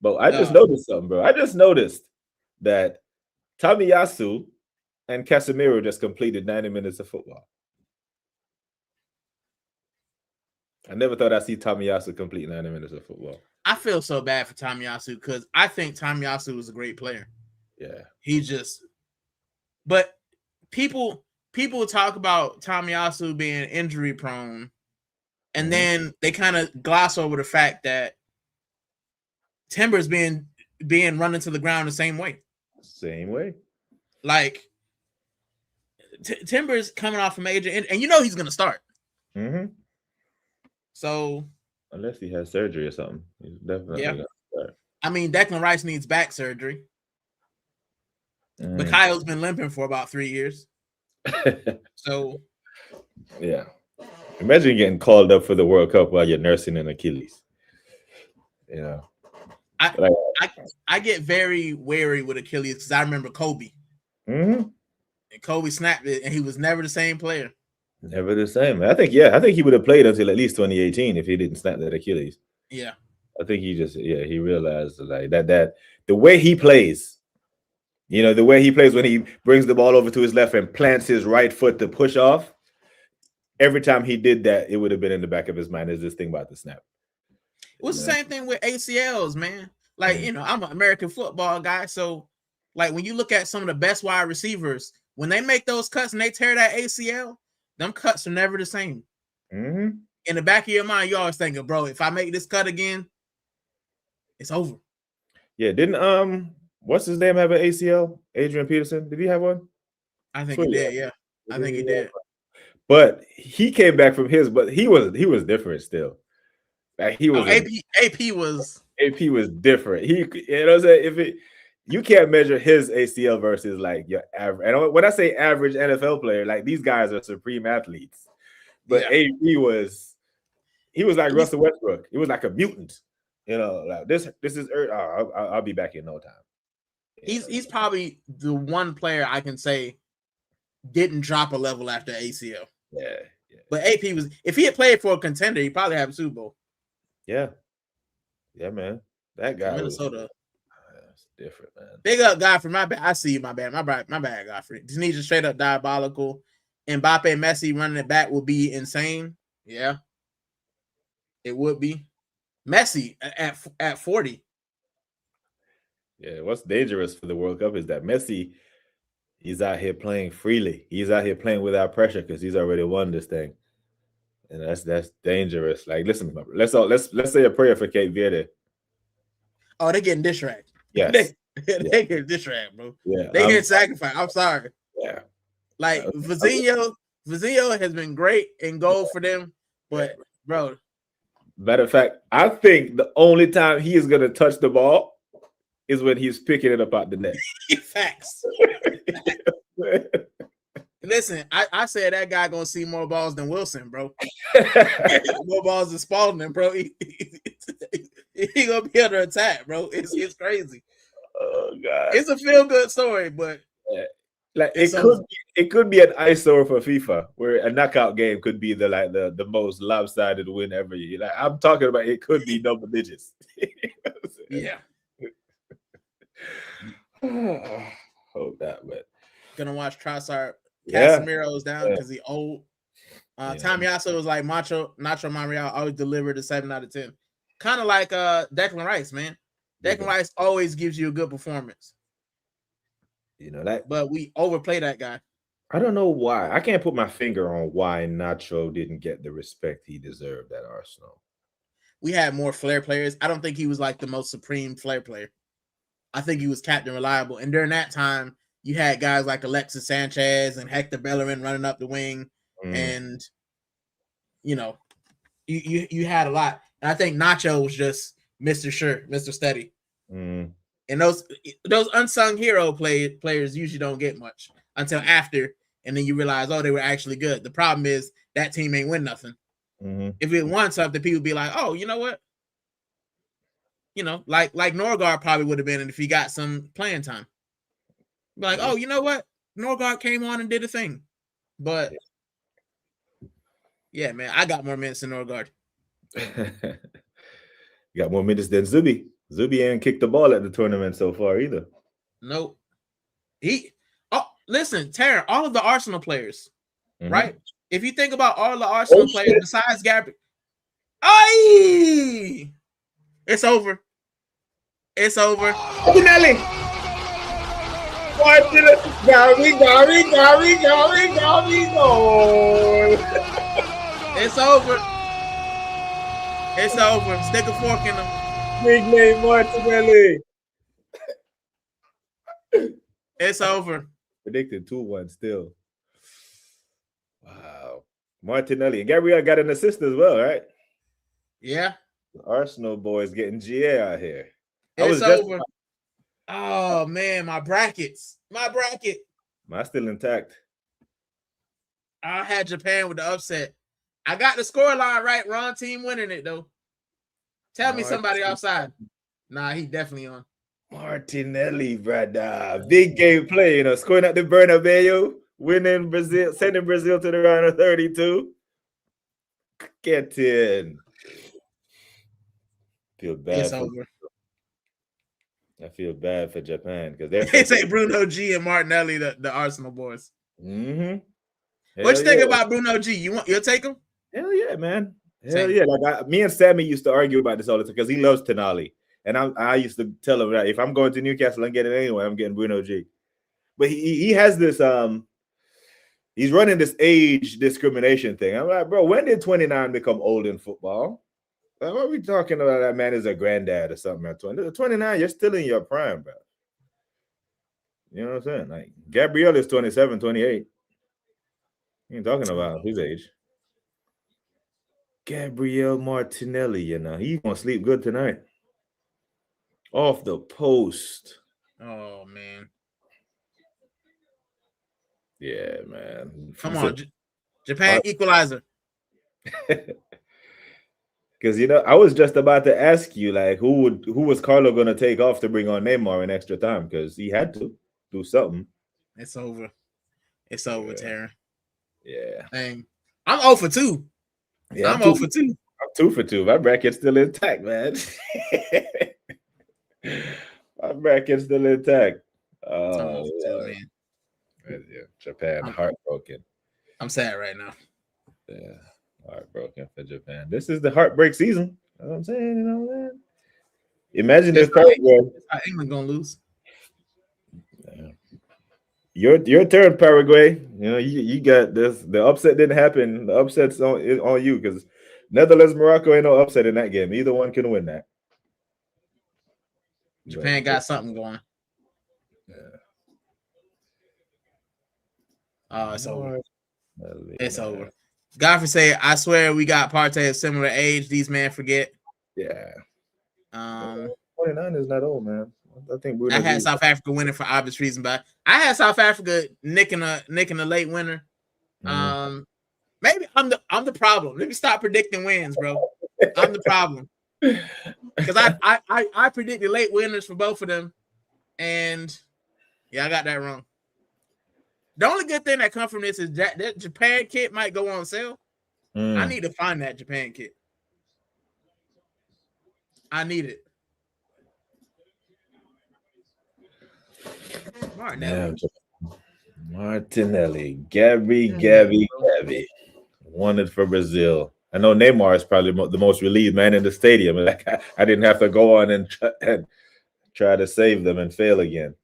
But I just Uh, noticed something, bro. I just noticed that Tamiyasu and Casemiro just completed 90 minutes of football. I never thought I'd see Tamiyasu complete 90 minutes of football. I feel so bad for Tamiyasu because I think Tamiyasu was a great player. Yeah. He just, but people talk about Tamiyasu being injury prone, and then they kind of gloss over the fact that Timber's being run into the ground the same way. Same way. Like Timber's coming off a major, and you know he's gonna start. So unless he has surgery or something, he's definitely gonna start. I mean, Declan Rice needs back surgery. But Kyle's been limping for about 3 years. So yeah. Imagine getting called up for the World Cup while you're nursing an Achilles. You know. I get very wary with Achilles because I remember Kobe. And Kobe snapped it, and he was never the same player. Never the same. I think he would have played until at least 2018 if he didn't snap that Achilles. Yeah. I think he realized like that the way he plays, you know, the way he plays when he brings the ball over to his left and plants his right foot to push off. Every time he did that, it would have been in the back of his mind. There's this thing about the snap. It was the same thing with ACLs, man. Like, you know, I'm an American football guy. So, like, when you look at some of the best wide receivers, when they make those cuts and they tear that ACL, them cuts are never the same. In the back of your mind, you're always thinking, bro, if I make this cut again, it's over. Yeah, didn't what's his name have an ACL? Adrian Peterson, did he have one? I think he did. Yeah, I think he did. But he came back from his, but he was different still. Like he was AP was different. He, you know what I'm saying? You can't measure his ACL versus like your average. And when I say average NFL player, like these guys are supreme athletes. But AP was like Russell Westbrook. He was like a mutant. You know, like this is I'll be back in no time. He's probably the one player I can say didn't drop a level after ACL. Yeah. But AP was, if he had played for a contender, he probably have a Super Bowl. Yeah, man. That guy Minnesota. That's different, man. Big up, Godfrey. My bad. I see you, my bad, Godfrey. This needs just straight up diabolical. Mbappe, Messi running it back would be insane. Yeah, it would be. Messi at 40. Yeah, what's dangerous for the World Cup is that Messi, he's out here playing freely. He's out here playing without pressure because he's already won this thing, and that's dangerous. Like, listen, let's say a prayer for Cape Verde. Oh, they're getting dish racked. Yes, they get dish racked, bro. Yeah, they get sacrificed. I'm sorry. Yeah, like Vizzinho has been great in goal for them, but bro. Matter of fact, I think the only time he is gonna touch the ball is when he's picking it up out the net. Facts. Listen, I said that guy gonna see more balls than Wilson, bro. More balls than Spalding, bro. He gonna be under attack, bro. It's crazy. Oh God, it's a feel good story, but like it could be an ISO for FIFA where a knockout game could be the most lopsided win ever. Like I'm talking about, it could be double digits. Yeah. Hope that, but gonna watch Trossard. Casemiro's down because he old. Tamiyasu was like Nacho Monreal always delivered a 7 out of 10. Kind of like Declan Rice, man. Declan Rice always gives you a good performance. You know that, but we overplay that guy. I don't know why. I can't put my finger on why Nacho didn't get the respect he deserved at Arsenal. We had more flair players. I don't think he was like the most supreme flair player. I think he was Captain Reliable. And during that time, you had guys like Alexis Sanchez and Hector Bellerin running up the wing. And, you know, you had a lot. And I think Nacho was just Mr. Sure, Mr. Steady. And those unsung hero players usually don't get much until after, and then you realize, oh, they were actually good. The problem is that team ain't win nothing. If it won something, people be like, oh, you know what? You know, like Norgard probably would have been if he got some playing time. Be like, oh, you know what? Norgard came on and did a thing. But yeah, man, I got more minutes than Norgard. You got more minutes than Zuby. Zuby ain't kicked the ball at the tournament so far either. Nope. Listen, Taryn, all of the Arsenal players, right? If you think about all the Arsenal players besides Gabriel, it's over. It's over. Nelly. Gary. It's over. It's over. Stick a fork in them. Big name Martinelli. It's over. Predicted 2-1 still. Wow. Martinelli. And Gabriel got an assist as well, right? Yeah. The Arsenal boys getting GA out here. It's over. Oh, man, my brackets. My bracket. Mine's still intact. I had Japan with the upset. I got the scoreline right. Wrong team winning it, though. Tell me somebody outside. Nah, he definitely on. Martinelli, brother. Big game play, scoring at the Bernabeu, winning Brazil, sending Brazil to the round of 32. Get in. Feel bad. It's over. I feel bad for Japan because they say Bruno G and Martinelli, the Arsenal boys. Mm-hmm. What you think about Bruno G? You'll take him? Hell yeah, man. Hell yeah. Like me and Sammy used to argue about this all the time because he loves Tonali. And I used to tell him that if I'm going to Newcastle and getting it anyway, I'm getting Bruno G. But he has this he's running this age discrimination thing. I'm like, bro, when did 29 become old in football? Like, what are we talking about? That man is a granddad or something at 20. 29, you're still in your prime, bro. You know what I'm saying? Like Gabriel is 27, 28. You ain't talking about his age. Gabriel Martinelli, he's gonna sleep good tonight. Off the post. Oh, man. Yeah, man. Come on. Japan equalizer. Because, I was just about to ask you, like, who was Carlo going to take off to bring on Neymar in extra time? Because he had to do something. It's over. It's over, Taryn. Yeah. Dang. I'm 0 for 2. Yeah, I'm 0 for 2. I'm 2 for 2. My bracket's still intact, man. My bracket's still intact. Oh, man. Yeah, Japan, heartbroken. I'm sad right now. Yeah, heartbroken for Japan. This is the heartbreak season. You know what I'm saying? Man. Imagine if Paraguay. How England gonna lose? Yeah. Your turn, Paraguay. You got this. The upset didn't happen. The upset's on you because Netherlands, Morocco ain't no upset in that game. Either one can win that. Japan got something going. Yeah. Oh, it's over. It's over. Godfrey say, I swear we got Partey of similar age. These men forget. Yeah. 29 is not old, man. I think I had South Africa winning for obvious reason, but I had South Africa nicking a late winner. Mm-hmm. Maybe I'm the problem. Let me stop predicting wins, bro. I'm the problem. Because I predicted late winners for both of them. And yeah, I got that wrong. The only good thing that comes from this is that Japan kit might go on sale. I need to find that Japan kit. I need it. Martinelli. Gabby. Wanted for Brazil. I know Neymar is probably the most relieved man in the stadium. Like I didn't have to go on and try to save them and fail again.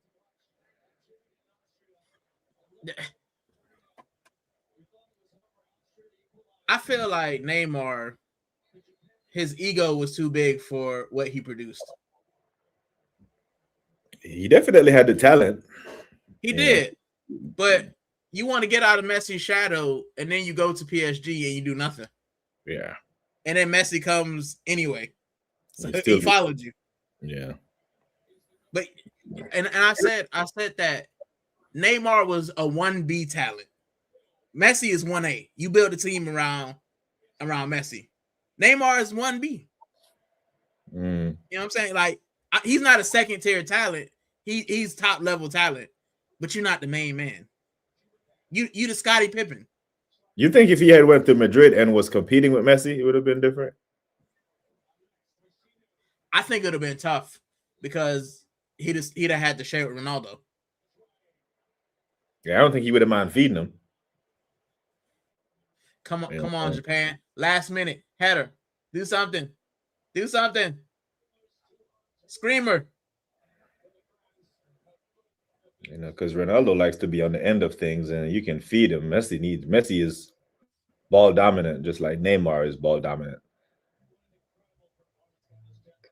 I feel like Neymar, his ego was too big for what he produced. He definitely had the talent. He did. But you want to get out of Messi's shadow, and then you go to PSG and you do nothing. Yeah. And then Messi comes anyway. So he followed you. Yeah. But and I said that Neymar was a 1B talent. Messi is 1A. You build a team around Messi. Neymar is 1B. You know what I'm saying? Like, he's not a second tier talent. He's top level talent, but you're not the main man. You the Scottie Pippen. You think if he had went to Madrid and was competing with Messi, it would have been different? I think it would have been tough because he'd have had to share with Ronaldo. Yeah, I don't think he would have mind feeding him. Come on, Japan. Last minute header. Do something. Screamer. Because Ronaldo likes to be on the end of things, and you can feed him. Messi is ball dominant, just like Neymar is ball dominant.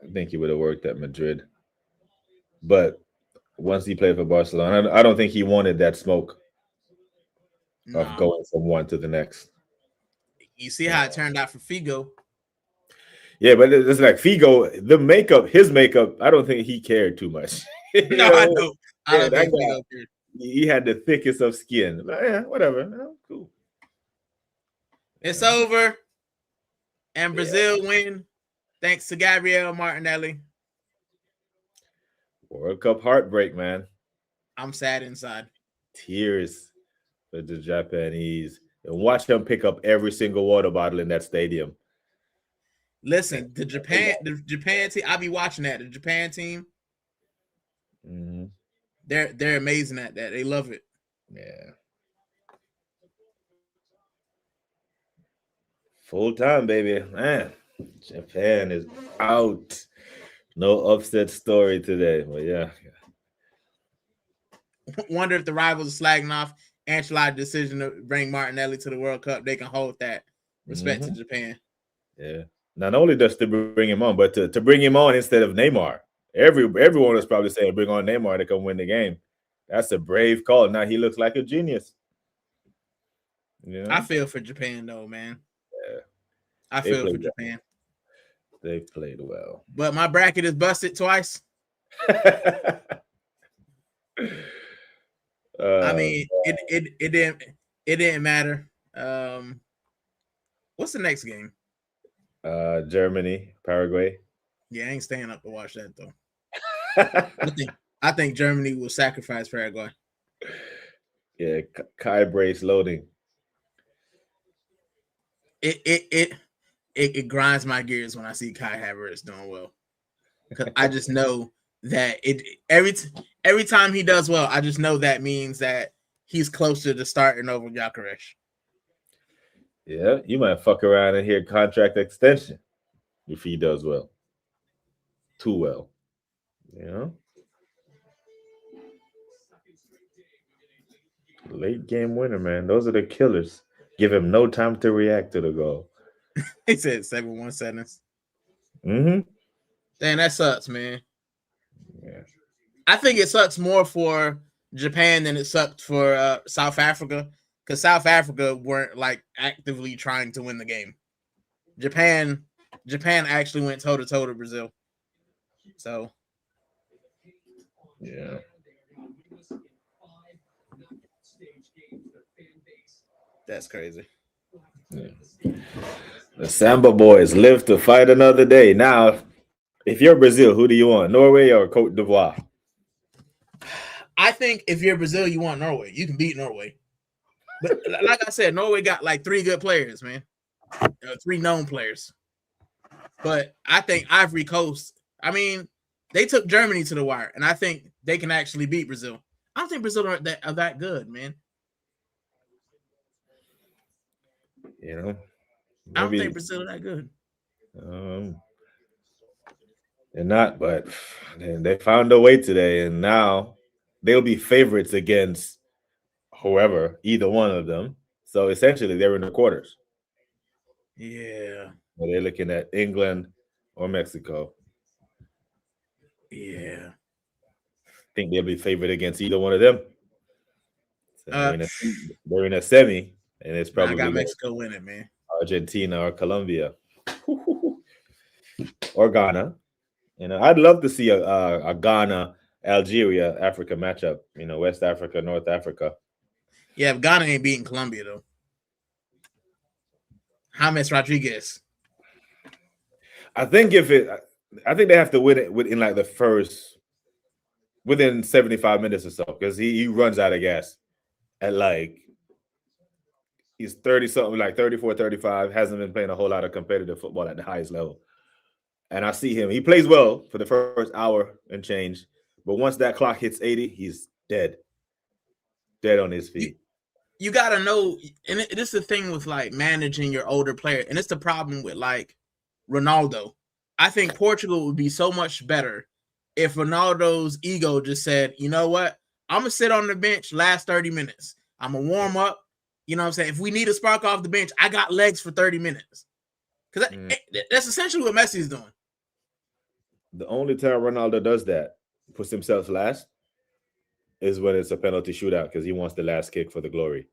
I think he would have worked at Madrid, but once he played for Barcelona, I don't think he wanted that smoke of going from one to the next. You see how it turned out for Figo. Yeah, but it's like Figo, his makeup, I don't think he cared too much. No, I don't. I don't think Figo cared. He had the thickest of skin. But yeah, whatever. Cool. It's over. And Brazil win thanks to Gabriel Martinelli. World Cup heartbreak, man. I'm sad inside. Tears for the Japanese. And watch them pick up every single water bottle in that stadium. Listen, the Japan team, I'll be watching that. The Japan team, they're amazing at that. They love it. Yeah. Full time, baby. Man, Japan is out. No upset story today. But yeah. Wonder if the rivals are slagging off Ancelotti's decision to bring Martinelli to the World Cup. They can hold that respect to Japan. Yeah. Not only just to bring him on, but to bring him on instead of Neymar. Everyone is probably saying bring on Neymar to come win the game. That's a brave call. Now he looks like a genius. Yeah. I feel for Japan though, man. Yeah. I feel for Japan. They've played well. But my bracket is busted twice. I mean, it didn't matter. What's the next game? Germany, Paraguay. Yeah, I ain't staying up to watch that though. I think Germany will sacrifice Paraguay. Yeah, Kai brace loading. It grinds my gears when I see Kai Havertz doing well, because I just know that every time he does well, I just know that means that he's closer to starting over Gyökeres. Yeah, you might fuck around and hear contract extension if he does well. Too well. You know? Late game winner, man. Those are the killers. Give him no time to react to the goal. He said 7-1 seconds. Damn, that sucks, man. Yeah. I think it sucks more for Japan than it sucked for South Africa, because South Africa weren't like actively trying to win the game. Japan actually went toe-to-toe to Brazil. So yeah. That's crazy. Yeah. The Samba boys live to fight another day. Now, if you're Brazil, who do you want? Norway or Cote d'Ivoire? I think if you're Brazil, you want Norway. You can beat Norway. But like I said, Norway got like 3 good players, man. 3 known players. But I think Ivory Coast, I mean, they took Germany to the wire, and I think they can actually beat Brazil. I don't think Brazil are that good, man. You know, I don't think Brazil are that good. They're not, but they found a way today, and now they'll be favorites against whoever, either one of them. So essentially, they're in the quarters. Yeah. They're looking at England or Mexico. Yeah. I think they'll be favored against either one of them. So they're in a semi, and it's probably I got Mexico winning, man. Argentina or Colombia or Ghana. You know, I'd love to see a Ghana, Algeria, Africa matchup. You know, West Africa, North Africa. Yeah, but Ghana ain't beating Colombia though. James Rodriguez. I think they have to win it within like the within 75 minutes or so, because he runs out of gas at like He's 30 something, like 34, 35, hasn't been playing a whole lot of competitive football at the highest level. And I see him. He plays well for the first hour and change. But once that clock hits 80, he's dead. Dead on his feet. You got to know, and this is the thing with like managing your older player. And it's the problem with like Ronaldo. I think Portugal would be so much better if Ronaldo's ego just said, you know what? I'm going to sit on the bench last 30 minutes. I'm going to warm up. You know what I'm saying? If we need a spark off the bench, I got legs for 30 minutes. Because that's essentially what Messi's doing. The only time Ronaldo does that, puts himself last, is when it's a penalty shootout because he wants the last kick for the glory.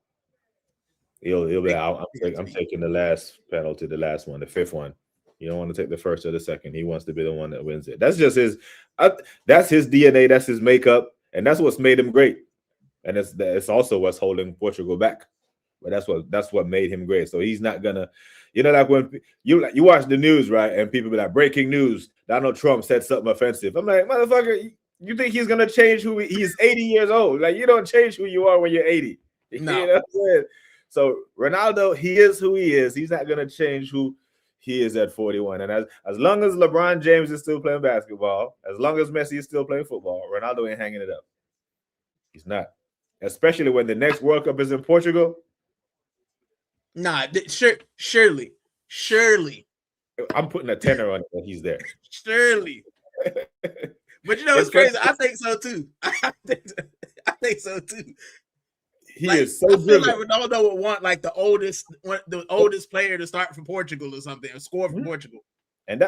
He'll be like, I'm taking the last penalty, the last one, the fifth one. You don't want to take the first or the second. He wants to be the one that wins it. That's just that's his DNA. That's his makeup, and that's what's made him great. And it's also what's holding Portugal back. But that's what made him great. So he's not gonna, like when you watch the news, right? And people be like, breaking news: Donald Trump said something offensive. I'm like, motherfucker, you think he's gonna change who he's 80 years old? Like, you don't change who you are when you're 80. No. You know what I'm saying? So Ronaldo, he is who he is. He's not gonna change who he is at 41. And as long as LeBron James is still playing basketball, as long as Messi is still playing football, Ronaldo ain't hanging it up. He's not. Especially when the next World Cup is in Portugal. Nah, surely. I'm putting a tenner on it when he's there. Surely. But it's crazy. I think so too. I think so too. He is so good. I feel like Ronaldo would want like the oldest player to start for Portugal or something, or score for Portugal. And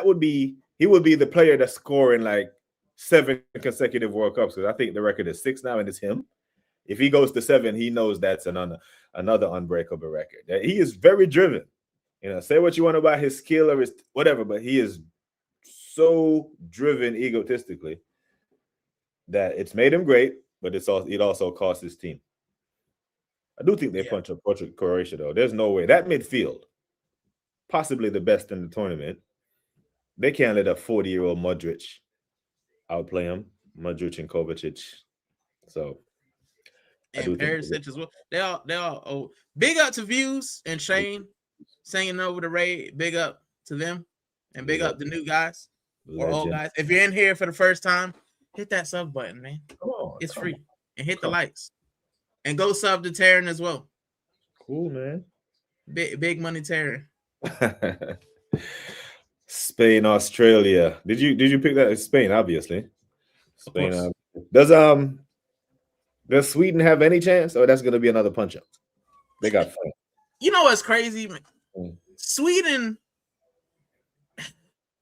he would be the player that's scoring like 7 consecutive World Cups, because I think the record is 6 now, and it's him. If he goes to 7, he knows that's another unbreakable record. He is very driven. Say what you want about his skill or his whatever, but he is so driven egotistically that it's made him great, but it also cost his team. I do think they punch up Croatia, though. There's no way. That midfield, possibly the best in the tournament, they can't let a 40-year-old Modric outplay him. Modric and Kovacic. So, and Perisic as well. They all big up to Views and Shane singing over the raid. Big up to them, and big up the new guys or old guys. If you're in here for the first time, hit that sub button, man. It's free. And hit the likes. And go sub to Taryn as well. Cool, man. Big money Taryn. Spain, Australia. Did you pick that? It's Spain, obviously. Spain. Does Sweden have any chance, or that's going to be another punch up? They got fun. You know what's crazy? Sweden.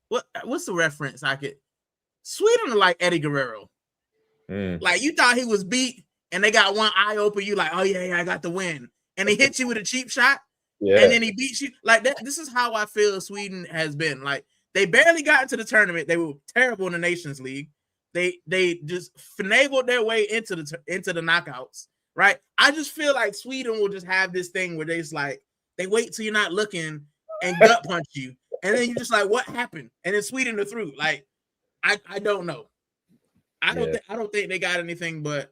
What's the reference Sweden are like Eddie Guerrero. Like, you thought he was beat, and they got one eye open. You like, oh yeah, I got the win, and he hits you with a cheap shot, and then he beats you like that. This is how I feel Sweden has been. Like, they barely got into the tournament. They were terrible in the Nations League. They just finagled their way into the knockouts. Right? I just feel like Sweden will just have this thing where they wait till you're not looking and gut punch you, and then you're just like, what happened? And then Sweden are through. Like, I don't know. I don't think they got anything, but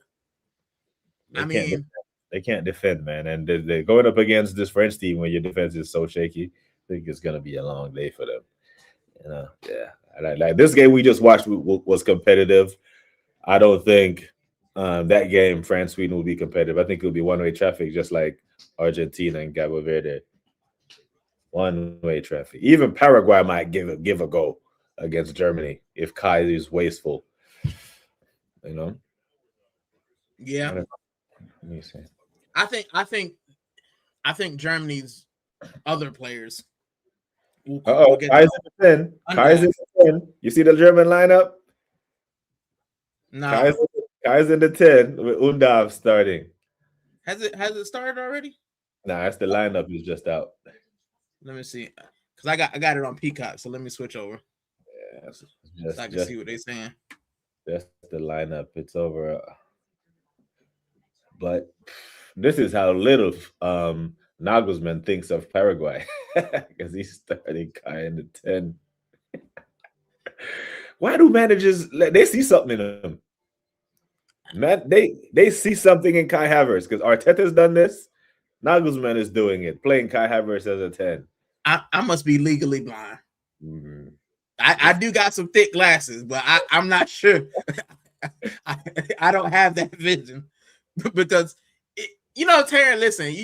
they can't defend, man. And they're going up against this French team when your defense is so shaky. I think it's gonna be a long day for them. Like this game we just watched was competitive. I don't think that game France-Sweden will be competitive. I think it'll be one-way traffic, just like Argentina and Cabo Verde. One-way traffic. Even Paraguay might give a go against Germany if Kai is wasteful. Yeah. Let me see. I think Germany's other players. Kai's in the 10. Kai's in the 10. You see the German lineup? No. Kai's in the 10 with Undav starting. Has it started already? Nah, that's the lineup is just out. Let me see. Because I got it on Peacock, so let me switch over. Yeah, so I can see what they're saying. That's the lineup. It's over. But this is how little Nagelsmann thinks of Paraguay, because he's starting Kai in the 10. Why do managers they see something in him? Man, they see something in Kai Havertz, because Arteta's done this. Nagelsmann is doing it, playing Kai Havertz as a 10. I must be legally blind. Mm-hmm. I do got some thick glasses, but I'm not sure. I don't have that vision because Terry, listen,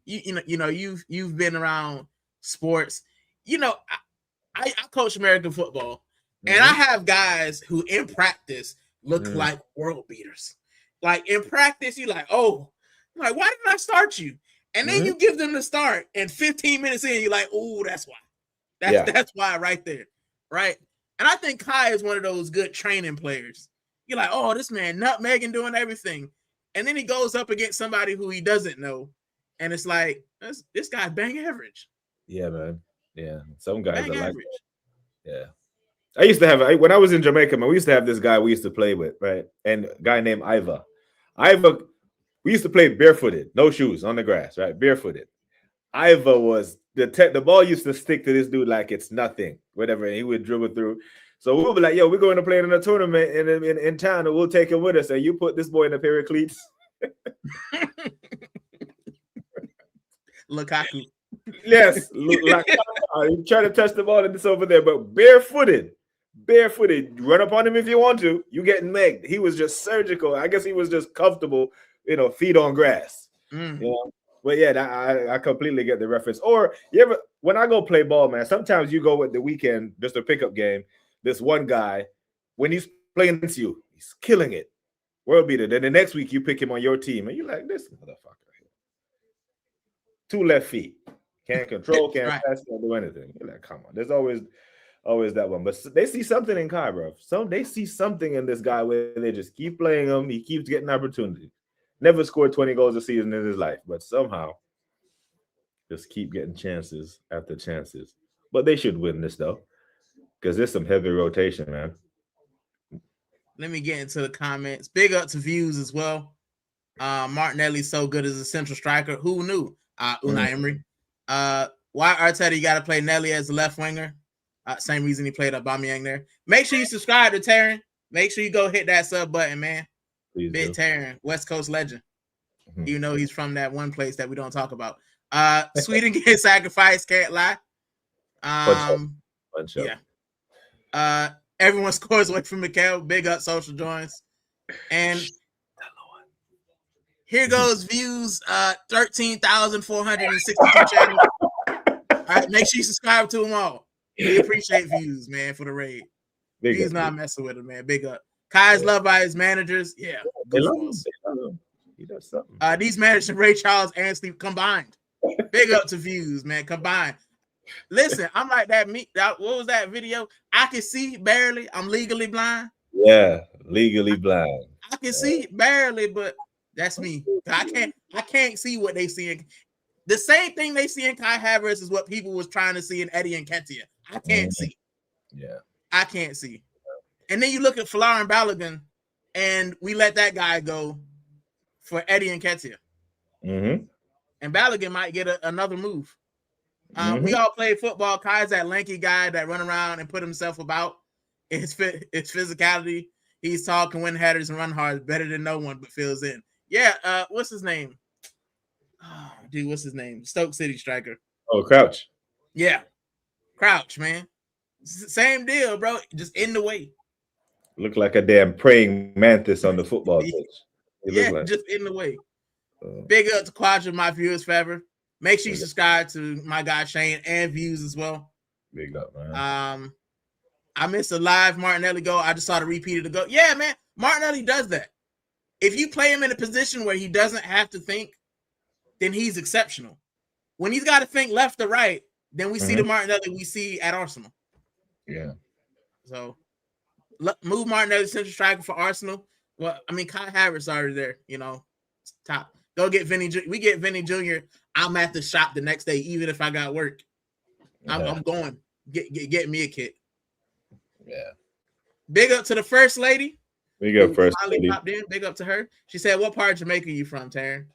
you've been around sports. I coach American football, and I have guys who in practice look like world beaters. Like in practice, you're like, oh, why didn't I start you? And then you give them the start, and 15 minutes in, you're like, oh, that's why. That's why right there, right? And I think Kai is one of those good training players. You're like, oh, this man nutmegging doing everything. And then he goes up against somebody who he doesn't know. And it's like, this guy's bang average. Yeah, man. Yeah. Some guys bang are average. like that. Yeah. I used to have, when I was in Jamaica, man, we used to have this guy we used to play with, right? And a guy named Iva. We used to play barefooted, no shoes on the grass, right? Barefooted. Iva was, the ball used to stick to this dude like it's nothing, whatever. And he would dribble through. So we'll be like, yo, we're going to play in a tournament in town, and we'll take him with us. And you put this boy in a pair of cleats. Lukaku. Yes. You try to touch the ball and it's over there, but barefooted. Run up on him if you want to. You getting megged. He was just surgical. I guess he was just comfortable, feet on grass. But yeah, I completely get the reference. Or when I go play ball, man, sometimes you go with the weekend, just a pickup game. This one guy, when he's playing against you, he's killing it. World beater. Then the next week you pick him on your team, and you're like, this motherfucker. 2 left feet. Can't control, can't pass, can't do anything. You're like, come on. There's always that one. But they see something in Kai, bro. They see something in this guy where they just keep playing him. He keeps getting opportunities. Never scored 20 goals a season in his life, but somehow just keep getting chances after chances. But they should win this, though, because there's some heavy rotation, man. Let me get into the comments. Big up to Views as well. Martinelli's so good as a central striker. Who knew? Unai Emery. Why Arteta, you got to play Nelly as a left winger? Same reason he played Aubameyang there. Make sure you subscribe to Taryn. Make sure you go hit that sub button, man. Please Big do. Taryn, West Coast legend. You know he's from that one place that we don't talk about. Sweden gets sacrificed, can't lie. Bunch up. Yeah. Everyone scores away from Mikael. Big up social joins. And here goes Views, 13,462 channels. All right, make sure you subscribe to them all. We appreciate Views, man, for the raid. He's not messing with him, man. Big up. Kai's loved by his managers. Yeah. They love him. He does something. These managers, Ray Charles and Steve combined. Big up to Views, man. Combined. Listen, I'm like that. What was that video? I can see barely. I'm legally blind. Yeah, legally blind. I can see barely, but that's me. I can't see what they see. The same thing they see in Kai Havertz is what people was trying to see in Eddie and Nketiah. I can't see. Yeah, I can't see. And then you look at Flavour and Balogun, and we let that guy go for Eddie and Nketiah. And Balogun might get another move. We all play football. Kai's that lanky guy that run around and put himself about. His physicality. He's tall, can win headers and run hard. Better than no one, but fills in. Yeah, what's his name? Oh, dude, what's his name? Stoke City striker. Oh, Crouch. Yeah. Crouch, man. Same deal, bro. Just in the way. Look like a damn praying mantis on the football pitch. Yeah, just in the way. Big up to Quadra, my viewers forever. Make sure you subscribe to my guy Shane and Views as well. Big up, man. I missed a live Martinelli goal. I just saw the repeat of the goal. Yeah, man. Martinelli does that. If you play him in a position where he doesn't have to think, then he's exceptional. When he's got to think left or right, then we see the Martinelli we see at Arsenal. Yeah. So move Martinelli central striker for Arsenal. Well, I mean, Kai Havertz already there, top. Go get Vinny. We get Vinny Jr. I'm at the shop the next day, even if I got work. I'm going. Get me a kit. Yeah. Big up to the first lady. Big up first lady. Popped in. Big up to her. She said, "What part of Jamaica are you from, Taryn?"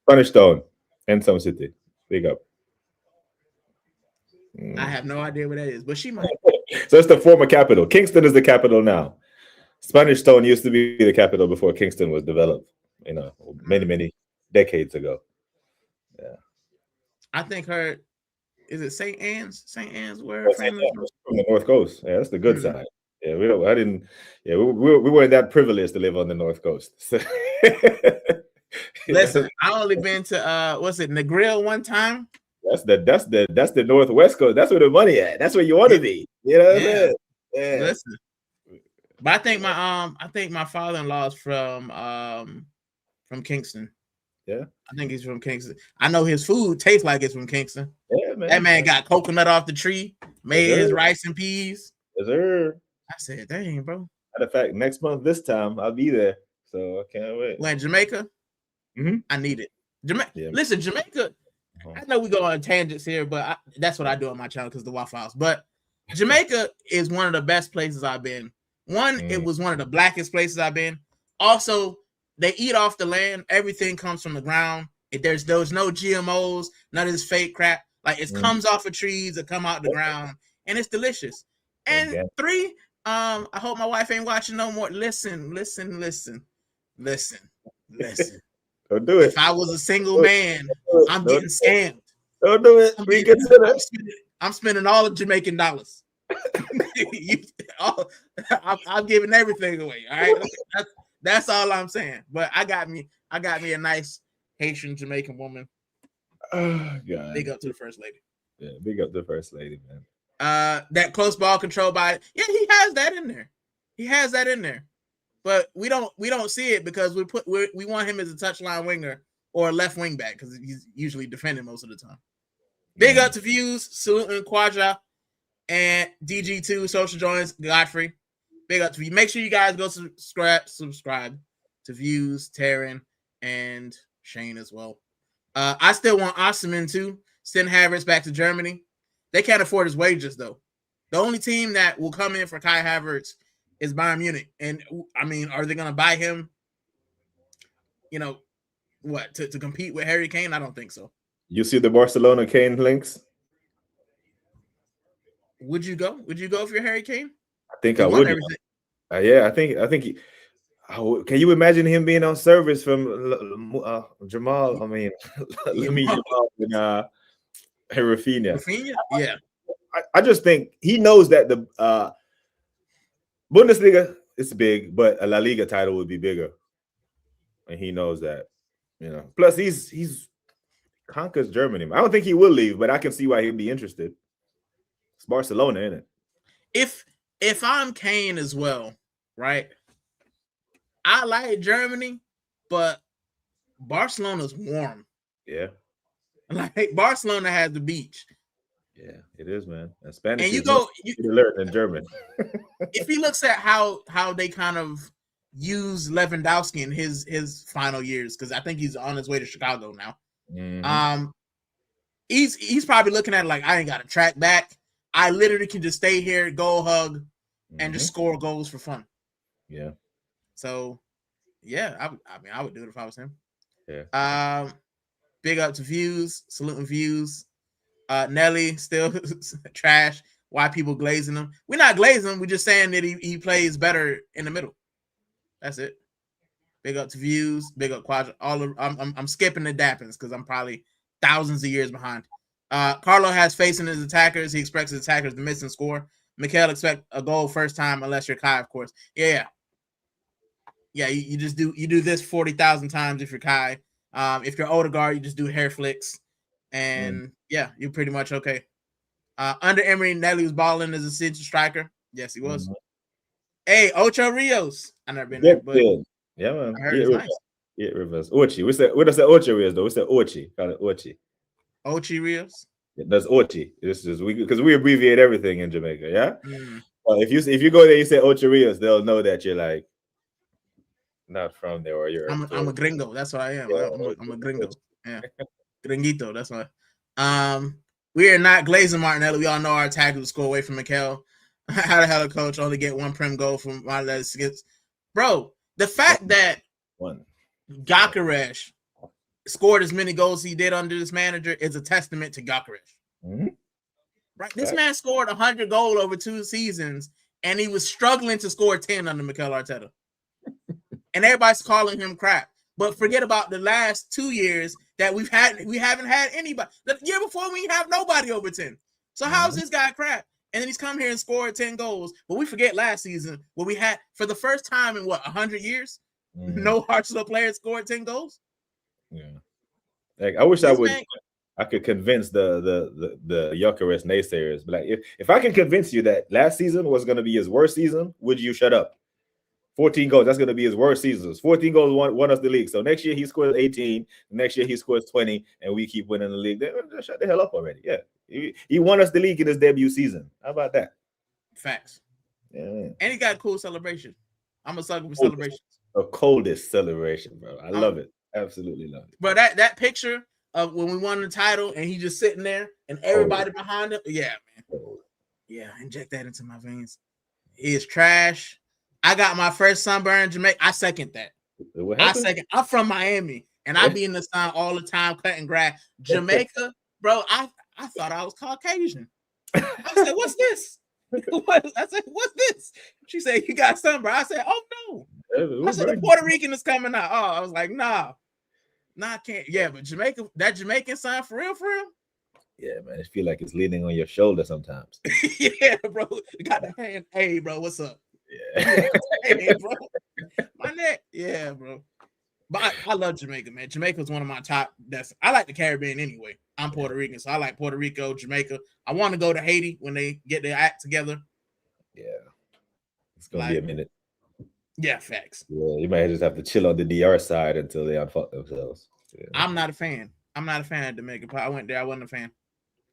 Spanish Town and some city. Big up. I have no idea what that is, but she might. So it's the former capital. Kingston is the capital now. Spanish Town used to be the capital before Kingston was developed. Many decades ago. Yeah. I think her is it St. Anne's? St. Anne's where Oh, her St. family Anne from? was from the North Coast. Yeah, that's the good Mhm. side. Yeah, we don't. I didn't. Yeah, we weren't that privileged to live on the North Coast. So, Listen, I only been to what's it, Negril one time. that's the Northwest Coast. That's where the money at. That's where you want Yeah, to be. You know what I'm yeah. saying? Yeah. Listen, but I think my father-in-law is from Kingston. Yeah. I think he's from Kingston. I know his food tastes like it's from Kingston. Yeah, That man. man got coconut off the tree, Yes, made sir. his rice and peas. Yes, sir. I said, dang, bro. Matter of fact, next month this time I'll be there. So I can't wait. When Jamaica, I need it. Yeah. Listen, Jamaica. I know we go on tangents here, but that's what I do on my channel because the Waffle House. But Jamaica is one of the best places I've been. One, it was one of the blackest places I've been. Also, they eat off the land. Everything comes from the ground. There's no GMOs, none of this fake crap. Like it comes off of trees that come out the ground, and it's delicious. And three, I hope my wife ain't watching no more. Listen. Don't do it. If I was a single man, I'm getting scammed. Don't do it. Reconsider. I'm spending all the Jamaican dollars. I'm giving everything away. All right, that's all I'm saying. But I got me a nice Haitian Jamaican woman. Oh, God. Big up to the first lady. Yeah, big up the first lady, man. That close ball control by he has that in there. He has that in there. But we don't see it because we want him as a touchline winger or a left wing back because he's usually defending most of the time. Big up to Views, saluting Quadra, and DG2 Social Joins Godfrey. Big up to you. Make sure you guys go subscribe to Views, Taryn, and Shane as well. I still want Osimhen too. Send Havertz back to Germany. They can't afford his wages though. The only team that will come in for Kai Havertz is Bayern Munich. And I mean, are they going to buy him? You know what to compete with Harry Kane? I don't think so. You see the Barcelona Kane links? Would you go? Would you go if you're Harry Kane? I think I would. Yeah, I think he. Can you imagine him being on service from Jamal? I mean, Jamal and Rafinha. Rafinha? Yeah. I just think he knows that the Bundesliga is big, but a La Liga title would be bigger, and he knows that. You know. Plus, he's conquers Germany. I don't think he will leave, but I can see why he'd be interested. It's Barcelona, isn't it? If I'm Kane as well, right? I like Germany, but Barcelona's warm. Yeah. Like Barcelona has the beach. Yeah, it is, man. And Spanish. And you learn in German. If he looks at how they kind of use Lewandowski in his final years, because I think he's on his way to Chicago now. He's probably looking at it like, I ain't got to track back. I literally can just stay here, go hug, and just score goals for fun. Yeah. So, yeah, I would do it if I was him. Yeah. Big up to Views, saluting Views. Nelly still trash. Why people glazing him? We're not glazing him. We're just saying that he plays better in the middle. That's it. Big up to Views. Big up Quadra. I'm skipping the dappings because I'm probably thousands of years behind. Carlo has faith in his attackers. He expects his attackers to miss and score. Mikhail expect a goal first time unless you're Kai, of course. Yeah. You just do this 40,000 times if you're Kai. If you're Odegaard, you just do hair flicks, and you're pretty much okay. Under Emery, Nelly was balling as a center striker. Yes, he was. Hey, Ocho Rios. I never been there, but yeah, man. I heard it's nice. Yeah, reverse. Ochi. What does that Ocho Rios though? What's that Ochi? Call it Ochi. Ochi Rios. Yeah, that's Ochi. This is because we abbreviate everything in Jamaica. Yeah. If you go there, you say Ocho Rios, they'll know that you're like not from there, or you're. I'm a gringo. That's what I am. Yeah, I'm a gringo. Yeah, gringuito. That's why. We are not glazing Martinelli. We all know our attacker will score away from Mikel. How the hell a coach only get one prim goal from Martinelli skips? Bro, the fact that Gyökeres scored as many goals he did under this manager is a testament to Gyökeres. Right? This man scored 100 goals over 2 seasons, and he was struggling to score 10 under Mikel Arteta. And everybody's calling him crap. But forget about the last 2 years that we haven't had anybody. The year before we have nobody over 10. So how's this guy crap? And then he's come here and scored 10 goals. But we forget last season where we had, for the first time in 100 years, no Arsenal players scored 10 goals. Yeah. Like I wish I could convince the Gyökeres naysayers. But like if I can convince you that last season was going to be his worst season, would you shut up? 14 goals, that's going to be his worst seasons. 14 goals won us the league. So next year he scores 18. Next year he scores 20, and we keep winning the league. Then shut the hell up already. Yeah. He won us the league in his debut season. How about that? Facts. Yeah. And he got a cool celebration. I'm a sucker for celebrations. The coldest celebration, bro. I love it. Absolutely love it. Bro, that picture of when we won the title and he just sitting there and everybody behind him. Yeah, man. Yeah, inject that into my veins. He is trash. I got my first sunburn in Jamaica. I second that. I'm from Miami, and I be in the sun all the time cutting grass. Jamaica, bro, I thought I was Caucasian. I said, what's this? I said, what's this? She said, you got sunburn. I said, oh, no. I said, the Puerto Rican is coming out. Oh, I was like, nah, I can't. Yeah, but Jamaica, that Jamaican sun, for real? Yeah, man, I feel like it's leaning on your shoulder sometimes. Yeah, bro. Got the hand. Hey, bro, what's up? Yeah. Hey, bro. My neck. Yeah, bro. But I love Jamaica, man. Jamaica is one of my top. I like the Caribbean anyway. I'm Puerto Rican, so I like Puerto Rico, Jamaica. I want to go to Haiti when they get their act together. Yeah. It's going to be a minute. Yeah, facts. Yeah, you might just have to chill on the DR side until they unfuck themselves. Yeah. I'm not a fan of Jamaica. I went there. I wasn't a fan.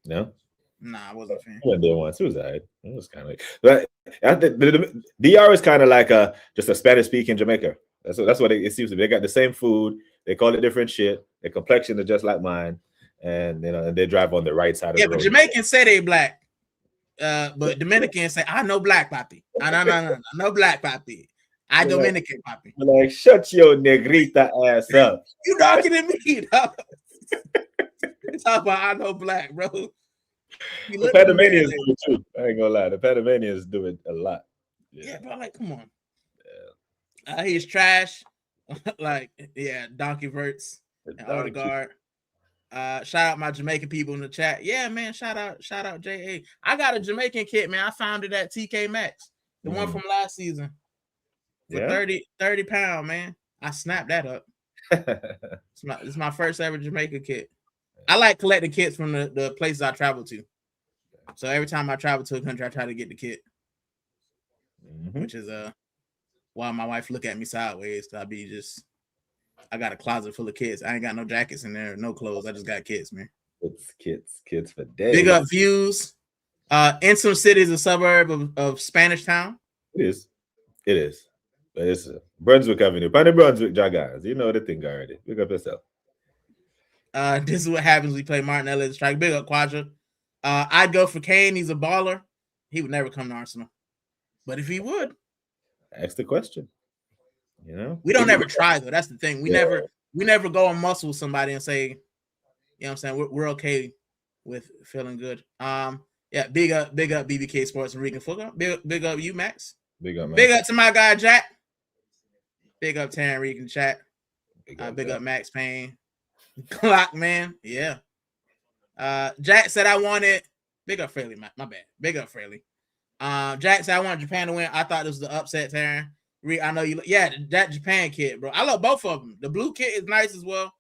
No? Nah, I wasn't a fan. I went there once. It was all right. It was kind of like, but the DR is kind of like just a Spanish-speaking Jamaica. That's what it seems to be. They got the same food. They call it different shit. Their complexion is just like mine, and they drive on the right side of the road. Yeah, but Jamaicans say they black, but Dominicans say I know black papi. No black papi. I Dominican papi. Like, shut your negrita ass up. You darker than me, dog. Talk about I know black, bro. The Panamanians do it too. I ain't gonna lie. The Panamanians do it a lot. Yeah, bro. Like, come on. Yeah. He's trash. Like, yeah, Donkey Verts and Odegaard. Shout out my Jamaican people in the chat. Yeah, man. Shout out JA. I got a Jamaican kit, man. I found it at TK Maxx. The one from last season. For 30 pounds, man. I snapped that up. It's my first ever Jamaica kit. I like collecting kits from the places I travel to. So every time I travel to a country, I try to get the kit. Which is why my wife look at me sideways. I got a closet full of kits. I ain't got no jackets in there, no clothes. I just got kits, man. It's kits for days. Big up views. In some cities, a suburb of Spanish Town. It is. But it's Brunswick Avenue. Pan Brunswick Jaguars. You know the thing already. Big up yourself. This is what happens when we play Martinelli at the strike. Big up Quadra. I'd go for Kane. He's a baller. He would never come to Arsenal. But if he would, ask the question. You know, we don't ever try though. That's the thing. We never go and muscle somebody and say, you know what I'm saying, we're okay with feeling good. Yeah, big up BBK Sports and Rican Futbol. Big up you, Max. Big up, man. Big up to my guy Jack. Big up Taryn Rican chat. Big up Max Payne. Clock man, yeah. Jack said I wanted. Big up Fraley, my bad. Big up Fraley. Jack said I wanted Japan to win. I thought this was the upset, Taryn. I know you. Yeah, that Japan kit, bro. I love both of them. The blue kit is nice as well.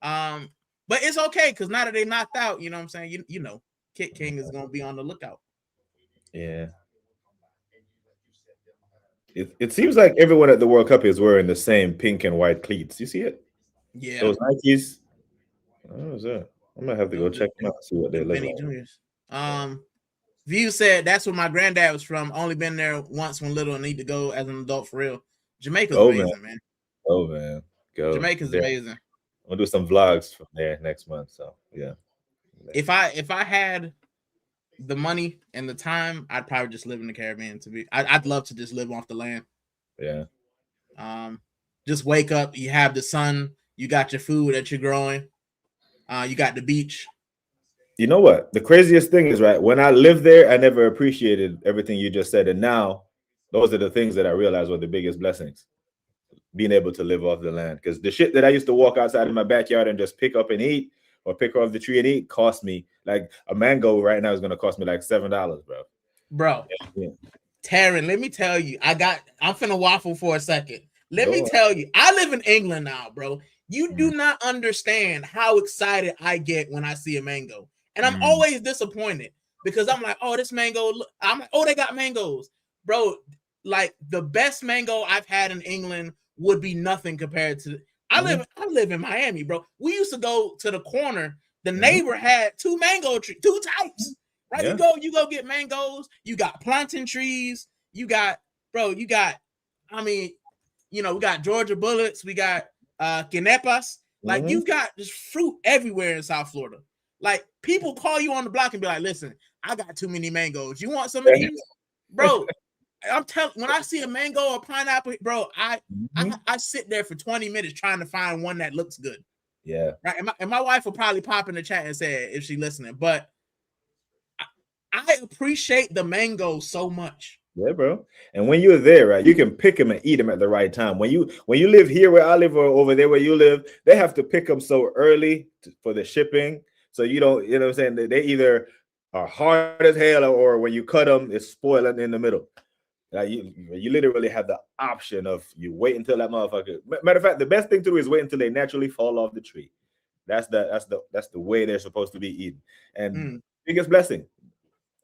But it's okay because now that they knocked out, you know what I'm saying. You know, Kit King is gonna be on the lookout. Yeah. It seems like everyone at the World Cup is wearing the same pink and white cleats. You see it? Yeah. Those Nikes. What was that? I might have to go check them out, see what they look like. Juniors. View said that's where my granddad was from. Only been there once when little and need to go as an adult for real. Jamaica's amazing, man. Oh man. Go. Jamaica's amazing. We'll do some vlogs from there next month. So yeah. If I had the money and the time, I'd probably just live in the Caribbean. I'd love to just live off the land. Yeah. Just wake up, you have the sun, you got your food that you're growing, you got the beach. You know what? The craziest thing is, right, when I lived there, I never appreciated everything you just said. And now those are the things that I realized were the biggest blessings. being able to live off the land. Because the shit that I used to walk outside in my backyard and just pick up and eat, or pick off the tree and eat, cost me like a mango right now is gonna cost me like $7, bro. Bro, Yeah. Taryn, let me tell you, I'm finna waffle for a second. Let me tell you, I live in England now, bro. You do not understand how excited I get when I see a mango. And I'm always disappointed because I'm like, oh, this mango, I'm like, oh, they got mangoes. Bro, like the best mango I've had in England would be nothing compared to I live in Miami, bro. We used to go to the corner. The neighbor had two mango trees, two types. Right? Yeah. You go get mangoes, you got plantain trees, you got, I mean, you know, we got Georgia bullets, we got quenepas. Like you've got just fruit everywhere in South Florida. Like people call you on the block and be like, listen, I got too many mangoes. You want some of these? Bro, I'm telling, when I see a mango or pineapple, bro, I sit there for 20 minutes trying to find one that looks good. Yeah. Right. And my wife will probably pop in the chat and say if she's listening, but I appreciate the mango so much. Yeah, bro. And when you're there, right, you can pick them and eat them at the right time. When you live here where I live or over there where you live, they have to pick them so early for the shipping. So you don't, you know what I'm saying? They either are hard as hell or when you cut them, it's spoiling in the middle. Like you literally have the option of you wait until that motherfucker. Matter of fact, the best thing to do is wait until they naturally fall off the tree. That's the way they're supposed to be eaten. And biggest blessing.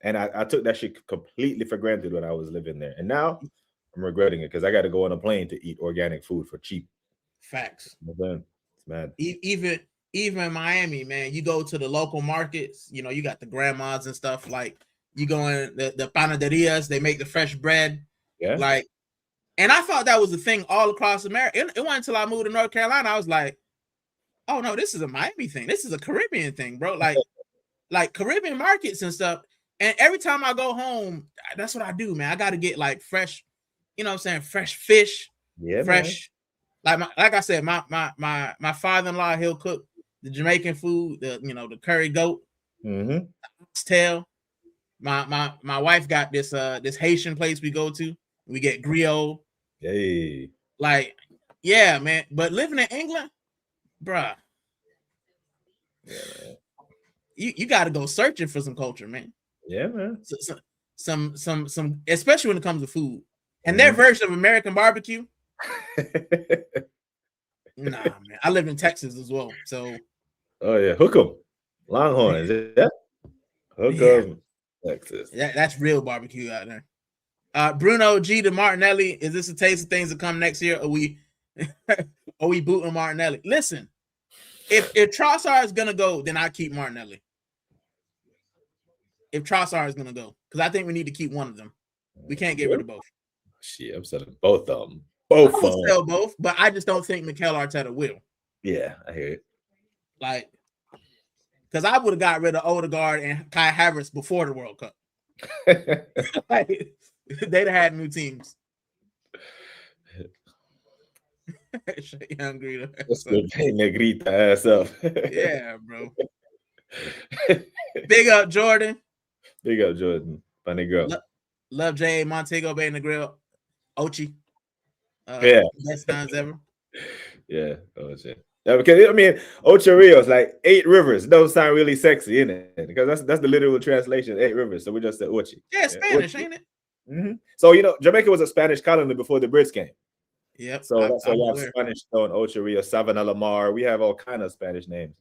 And I took that shit completely for granted when I was living there. And now I'm regretting it because I got to go on a plane to eat organic food for cheap. Facts. It's mad. Even in Miami, man, you go to the local markets, you know, you got the grandmas and stuff. Like you go in the panaderias, they make the fresh bread. Yeah. Like, and I thought that was the thing all across America. It wasn't until I moved to North Carolina, I was like, oh no, this is a Miami thing. This is a Caribbean thing, bro. Like Caribbean markets and stuff. And every time I go home, that's what I do, man. I got to get like fresh, you know what I'm saying? Fresh fish, fresh. Man. Like I said, my father-in-law, he'll cook the Jamaican food, the curry goat, oxtail. My wife got this Haitian place we go to. We get griot. Hey. Like, yeah, man. But living in England, bruh. Yeah, man. You got to go searching for some culture, man. Yeah, man. Some, especially when it comes to food. And their version of American barbecue. Nah, man. I live in Texas as well. So. Oh, yeah. Hook 'em. Longhorns. Yeah. Hook 'em. Texas. That's real barbecue out there. Bruno G to Martinelli. Is this a taste of things to come next year? Are we booting Martinelli? Listen, if Trossard is going to go, then I keep Martinelli. If Trossard is going to go, because I think we need to keep one of them. We can't get rid of both. Shit, I'm selling both of them. Both of them. Sell both, but I just don't think Mikel Arteta will. Yeah, I hear it. Like, because I would have got rid of Odegaard and Kai Havertz before the World Cup. Like, they'd have had new teams. Young Greta. Negrita ass up. Yeah, bro. Big up, Jordan. Big up, Jordan. Funny girl. Love Jay Montego Bay in the grill. Ochi. Yeah. Best times ever. Yeah. Oh shit. Yeah, because I mean, Ocho Rios, like 8 rivers. Don't sound really sexy, innit? Because that's the literal translation, 8 rivers. So we just said Ochi. Yeah, Spanish, ain't it? So Jamaica was a Spanish colony before the Brits came. Yep. So that's why we have Spanish Stone, Ocho Rios, Savannah Lamar. We have all kind of Spanish names.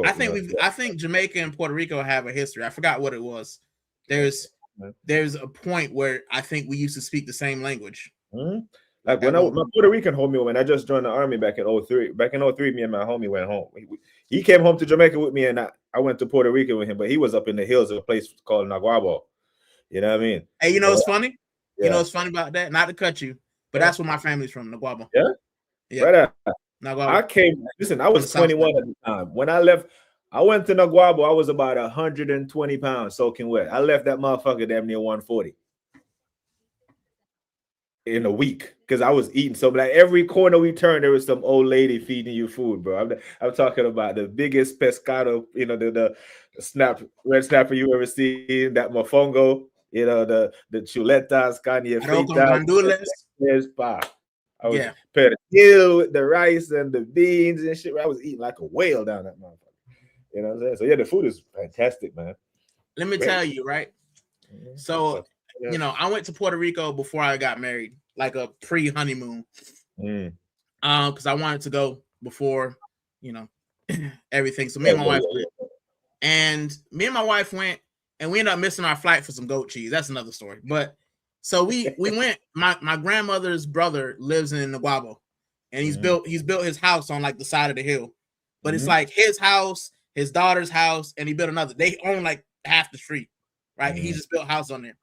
I think Jamaica and Puerto Rico have a history. I forgot what it was. There's a point where I think we used to speak the same language. Like when my Puerto Rican homie, when I just joined the army back in 03. Back in 03, me and my homie went home. He came home to Jamaica with me, and I went to Puerto Rico with him, but he was up in the hills of a place called Naguabo. You know what I mean? Hey, you know what's funny? Yeah. You know what's funny about that? Not to cut you, but that's where my family's from, Naguabo. Yeah. Right. Naguabo. I was 21 at the time. When I left, I went to Naguabo. I was about 120 pounds soaking wet. I left that motherfucker damn near 140 in a week because I was eating so like every corner we turned, there was some old lady feeding you food, bro. I'm talking about the biggest pescado, the red snapper you ever seen, that mofongo, the chuletas, carne frita. I was Yeah. perihil with the rice and the beans and shit. I was eating like a whale down that motherfucker. You know what I'm saying? So yeah, the food is fantastic, man. Let me Great. tell you, right? So, you know, I went to Puerto Rico before I got married, like a pre-honeymoon. Because I wanted to go before, you know, everything. So me and my wife went. And me and my wife went, and we ended up missing our flight for some goat cheese. That's another story. But so we went. My grandmother's brother lives in Naguabo, and he's built his house on like the side of the hill. But it's like his house, his daughter's house, and he built another. They own like half the street, right? He just built a house on there.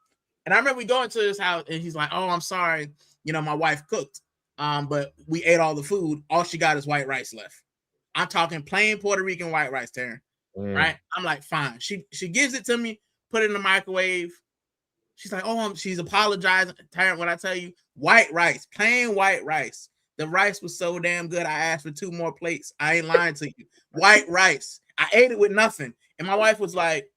And I remember we going to his house, and he's like, "Oh, I'm sorry, you know, my wife cooked, but we ate all the food. All she got is white rice left. I'm talking plain Puerto Rican white rice, Taryn." Right? I'm like, fine. She gives it to me, put it in the microwave. She's like, oh, she's apologizing. Taryn, what I tell you, white rice, plain white rice. The rice was so damn good. I asked for 2 more plates. I ain't lying to you. White rice. I ate it with nothing. And my wife was like,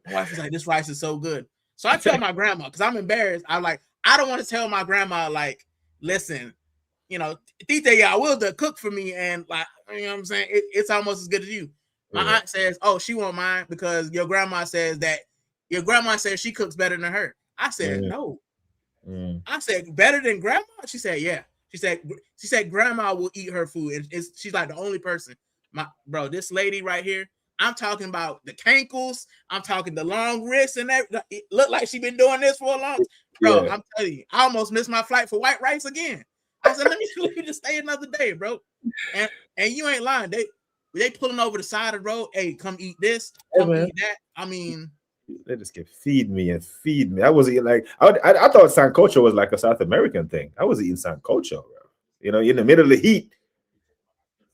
this rice is so good. So I tell my grandma, because I'm embarrassed. I'm like, I don't want to tell my grandma, like, listen, you know, Tite, I will cook for me. And like, you know what I'm saying? It's almost as good as you. My aunt says, oh, she won't mind because your grandma says she cooks better than her. I said, no. I said, better than grandma? She said, yeah. She said grandma will eat her food. And she's like the only person. Bro, this lady right here, I'm talking about the cankles. I'm talking the long wrists and that. It looked like she been doing this for a long time. Bro, I'm telling you, I almost missed my flight for white rice again. I said, let me just stay another day, bro. And you ain't lying. They pulling over the side of the road. Hey, come eat this. Come eat that. I mean, they just can feed me and feed me. I was eating like I thought sancocho was like a South American thing. I was eating sancocho, bro. You know, in the middle of the heat.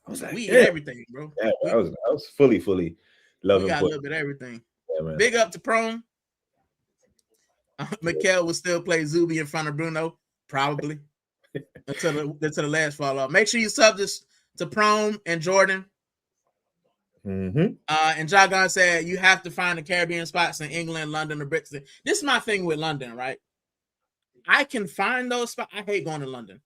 I was like, we eat everything, bro. Yeah, I was fully loving. We got a little bit of everything. Yeah, big up to Prone. Mikel will still play Zuby in front of Bruno, probably until the last fall off. Make sure you sub this to Prone and Jordan. And Jagon said you have to find the Caribbean spots in England, London, or Brixton. This is my thing with London, right? I can find those spots. I hate going to London,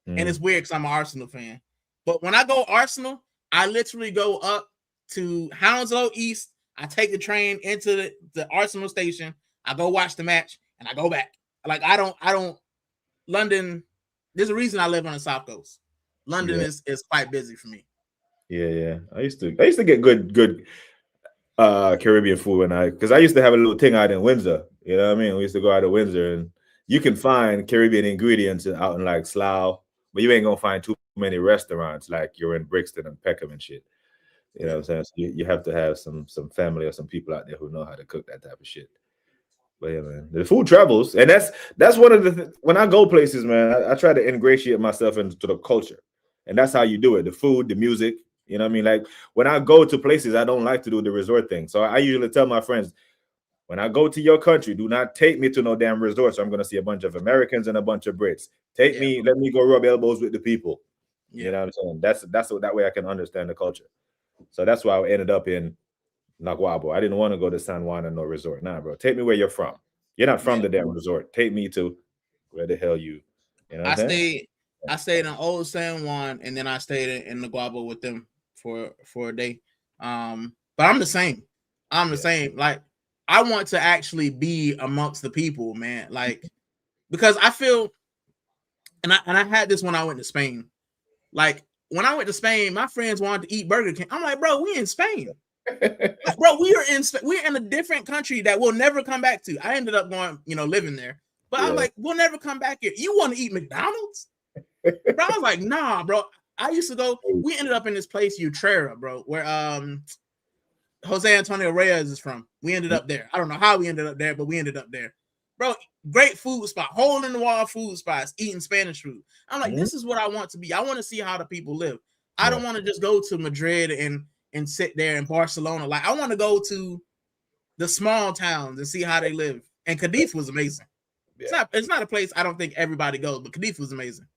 and it's weird because I'm an Arsenal fan. But when I go Arsenal, I literally go up to Hounslow East. I take the train into the Arsenal station. I go watch the match, and I go back. Like I don't. London. There's a reason I live on the South Coast. London is quite busy for me. Yeah. I used to get good Caribbean food because I used to have a little thing out in Windsor. You know what I mean? We used to go out to Windsor, and you can find Caribbean ingredients out in like Slough, but you ain't gonna find too many restaurants like you're in Brixton and Peckham and shit. You know what I'm saying? So you have to have some family or some people out there who know how to cook that type of shit. But yeah, man, the food travels, and that's one of the when I go places, man, I try to ingratiate myself into the culture, and that's how you do it. The food, the music. You know what I mean? Like when I go to places, I don't like to do the resort thing. So I usually tell my friends, when I go to your country, do not take me to no damn resort. So I'm going to see a bunch of Americans and a bunch of Brits. Let me go rub elbows with the people. Yeah. You know what I'm saying? That's that way I can understand the culture. So that's why I ended up in Naguabo. I didn't want to go to San Juan and no resort. Nah, bro. Take me where you're from. You're not from the damn resort. Take me to where the hell you know what I stayed in Old San Juan, and then I stayed in Naguabo with them for a day. But I'm the same. I'm the same. Like I want to actually be amongst the people, man. Like because I feel, and I had this when I went to Spain. Like when I went to Spain, my friends wanted to eat Burger King. I'm like, bro, we in Spain. Like, bro, we're in a different country that we'll never come back to. I ended up going, living there. But I'm like, we'll never come back here. You want to eat McDonald's? Bro, I was like, nah, bro. I used to go. We ended up in this place, Utrera, bro, where Jose Antonio Reyes is from. We ended up there. I don't know how we ended up there, but we ended up there. Bro, great food spot, hole in the wall food spots, eating Spanish food. I'm like, this is what I want to be. I want to see how the people live. I don't want to just go to Madrid and sit there in Barcelona. Like, I want to go to the small towns and see how they live. And Cadiz was amazing. Yeah. It's not a place I don't think everybody goes, but Cadiz was amazing.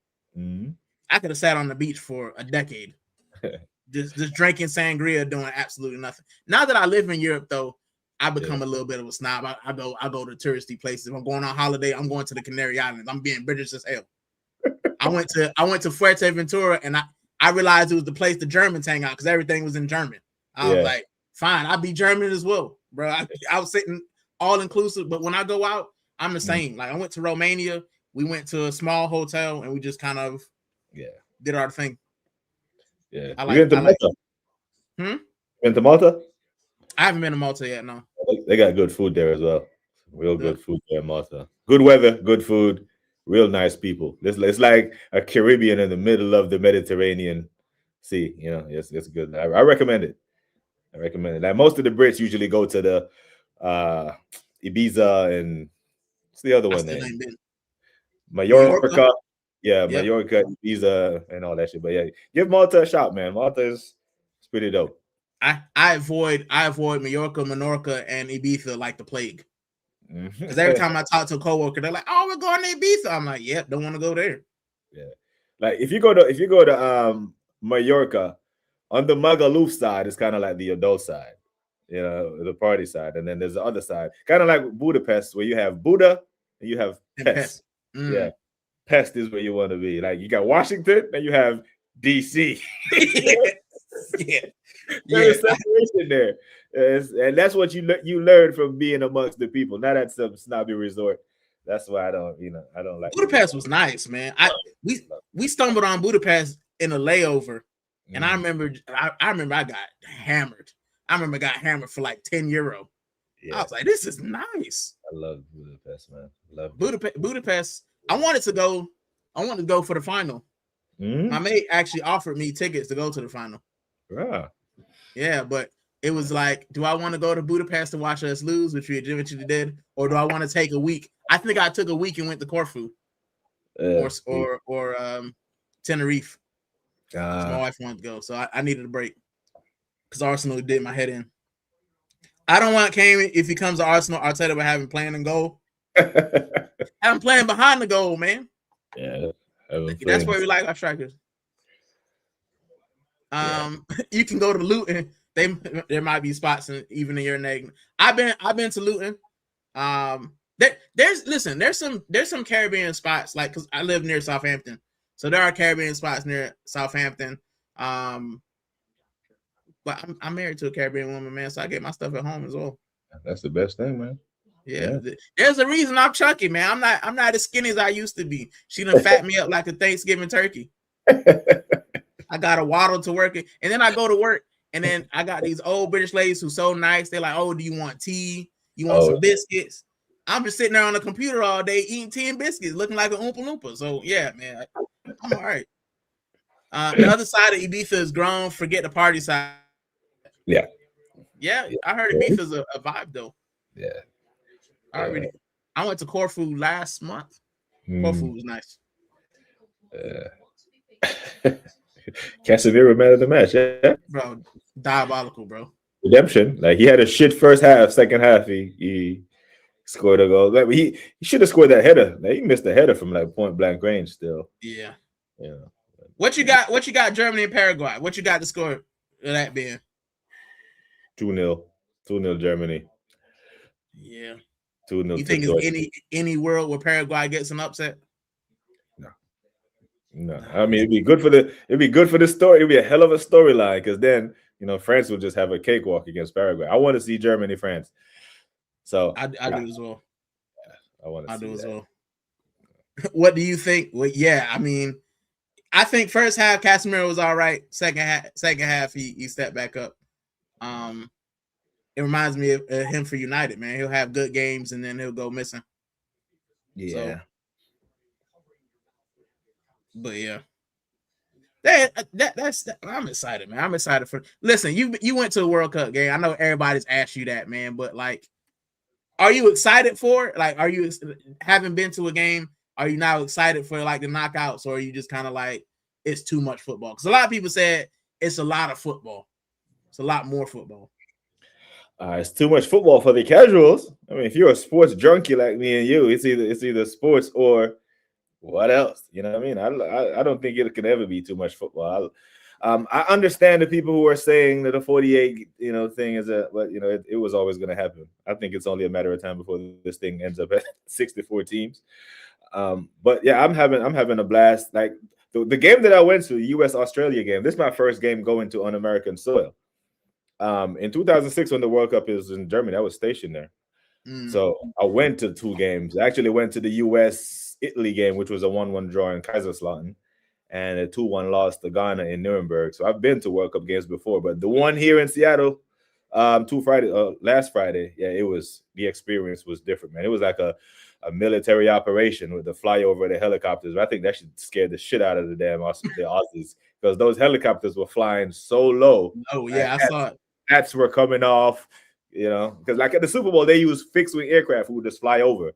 I could have sat on the beach for a decade, just drinking sangria, doing absolutely nothing. Now that I live in Europe, though, I become a little bit of a snob. I go to touristy places. If I'm going on holiday, I'm going to the Canary Islands. I'm being British as hell. I went to Fuerteventura, and I realized it was the place the Germans hang out because everything was in German. I was like, fine, I'll be German as well, bro. I was sitting all inclusive, but when I go out, I'm the same. Like I went to Romania, we went to a small hotel, and we just kind of did our thing. Yeah, you went to Malta? Went to Malta? I haven't been to Malta yet. No, they got good food there as well. Real good food there in Malta. Good weather, good food, real nice people. It's like a Caribbean in the middle of the Mediterranean Sea. You know, it's good. I recommend it. I recommend it. Like most of the Brits usually go to the Ibiza and what's the other one there? Mallorca. Yeah, Mallorca, Ibiza, and all that shit. But yeah, give Malta a shot, man. Malta is pretty dope. I avoid Mallorca, Menorca, and Ibiza like the plague. Because every time I talk to a coworker, they're like, "Oh, we're going to Ibiza." I'm like, "Yep, don't want to go there." Yeah, like if you go to Mallorca, on the Magaluf side, it's kind of like the adult side, you know, the party side, and then there's the other side, kind of like Budapest, where you have Buda and you have Pest. Yeah, Pest is where you want to be. Like you got Washington and you have DC. There's a separation there, and that's what you learn from being amongst the people, not at some snobby resort. That's why I don't like Budapest. Was nice, man. We stumbled on Budapest in a layover, and I remember I got hammered. I remember I got hammered for like €10. Yeah. I was like, this is nice. I love Budapest, man. Love Budapest. I wanted to go for the final. My mate actually offered me tickets to go to the final. Yeah, but it was like, do I want to go to Budapest to watch us lose, which we eventually did, or do I want to take a week? I think I took a week and went to Corfu or Tenerife. My wife wanted to go, so I needed a break because Arsenal did my head in. I don't want Kane, if he comes to Arsenal, Arteta will have him playing in goal. I'm playing behind the goal, man. Yeah, that's where we like our strikers. You can go to Luton. There might be spots even in your name. I've been to Luton. There's some Caribbean spots, like because I live near Southampton, so there are Caribbean spots near Southampton. But I'm married to a Caribbean woman, man, so I get my stuff at home as well. That's the best thing, man. Yeah. There's a reason I'm chunky, man. I'm not as skinny as I used to be. She done fat me up like a Thanksgiving turkey. I got to waddle to work, and then I go to work, and then I got these old British ladies who's so nice. They're like, "Oh, do you want tea? You want some biscuits?" I'm just sitting there on the computer all day eating tea and biscuits, looking like an Oompa Loompa. So yeah, man, I'm all right. The other side of Ibiza is grown. Forget the party side. Yeah. I heard Ibiza's a vibe though. Yeah. I went to Corfu last month. Corfu was nice. Casemiro man of the match, yeah, bro, diabolical, bro. Redemption, like he had a shit first half, second half he scored a goal. Like, he should have scored that header. Like, he missed the header from like point blank range. Still, yeah. What you got? Germany and Paraguay. What you got to score that being? 2-0 Germany. Yeah. 2-0. You think it's any world where Paraguay gets an upset? No, I mean it'd be good for the story. It'd be a hell of a storyline because then France will just have a cakewalk against Paraguay. I want to see Germany, France. So I do as well. I want to. I do as well. What do you think? Well, yeah, I mean, I think first half Casemiro was all right. Second half he stepped back up. It reminds me of him for United, man. He'll have good games and then he'll go missing. Yeah. But yeah, that's I'm excited, man. I'm excited for. Listen, you went to a World Cup game. I know everybody's asked you that, man. But like, are you excited for it? Like, are you having been to a game? Are you now excited for like the knockouts, or are you just kind of like it's too much football? Because a lot of people said it's a lot of football. It's a lot more football. It's too much football for the casuals. I mean, if you're a sports junkie like me and you, it's either sports or what else? You know what I mean? I don't think it can ever be too much football. I understand the people who are saying that the 48 thing is but it was always going to happen. I think it's only a matter of time before this thing ends up at 64 teams. But yeah, I'm having a blast. Like the game that I went to, U.S. Australia game. This is my first game going to on American soil. In 2006, when the World Cup is in Germany, I was stationed there. So I went to 2 games. I actually went to the U.S. Italy game, which was a 1-1 draw in Kaiserslautern, and a 2-1 loss to Ghana in Nuremberg. So I've been to World Cup games before, but the one here in Seattle, last Friday, yeah, the experience was different, man. It was like a military operation with the flyover of the helicopters. I think that should scare the shit out of the Aussies, because those helicopters were flying so low. Oh yeah, I saw it. Hats were coming off, because like at the Super Bowl, they use fixed wing aircraft who would just fly over.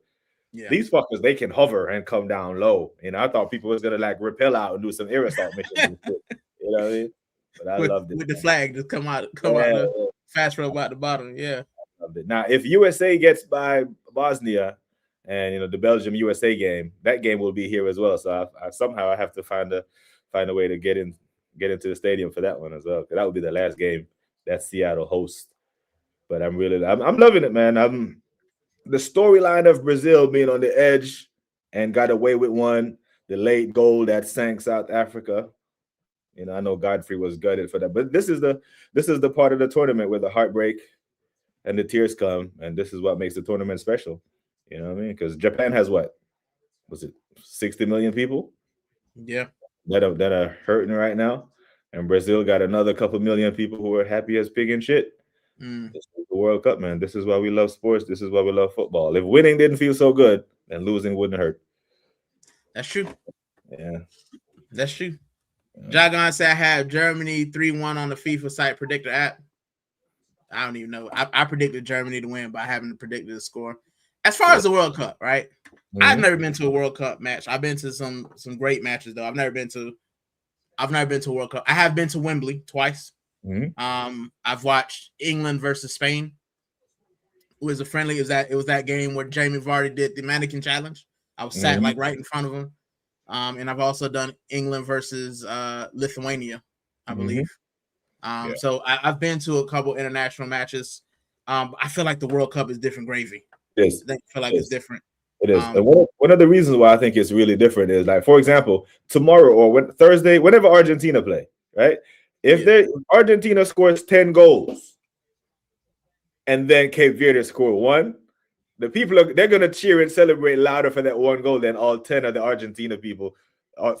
Yeah. These fuckers, they can hover and come down low. I thought people was gonna like rappel out and do some air assault missions. You know what I mean? But I loved it. With the flag just come out the fast rope out the bottom. Yeah. I loved it. Now, if USA gets by Bosnia and the Belgium USA game, that game will be here as well. So I somehow have to find a way to get into the stadium for that one as well. That would be the last game that Seattle hosts. But I'm loving it, man. The storyline of Brazil being on the edge and got away with one, the late goal that sank South Africa. I know Godfrey was gutted for that, but this is the part of the tournament where the heartbreak and the tears come, and this is what makes the tournament special. You know what I mean? Because Japan has what? Was it 60 million people? Yeah. That are hurting right now. And Brazil got another couple million people who are happy as pig and shit. This is the World Cup, man. This is why we love sports. This is why we love football. If winning didn't feel so good, then losing wouldn't hurt. That's true. Yeah. That's true. Jagon said I have Germany 3-1 on the FIFA site predictor app. I don't even know. I predicted Germany to win, but I haven't predicted the score. As far as the World Cup, right? I've never been to a World Cup match. I've been to some great matches though. I've never been to World Cup. I have been to Wembley twice. I've watched England versus Spain. It was a friendly. It was that game where Jamie Vardy did the mannequin challenge. I was sat like right in front of him. And I've also done England versus Lithuania, I believe. So I've been to a couple international matches. I feel like the World Cup is different gravy. Yes, I feel like it's different. It is. And one of the reasons why I think it's really different is, like, for example, tomorrow or Thursday, whenever Argentina play, right? If Argentina scores 10 goals and then Cape Verde score 1, the people they're gonna cheer and celebrate louder for that 1 goal than all 10 of the Argentina people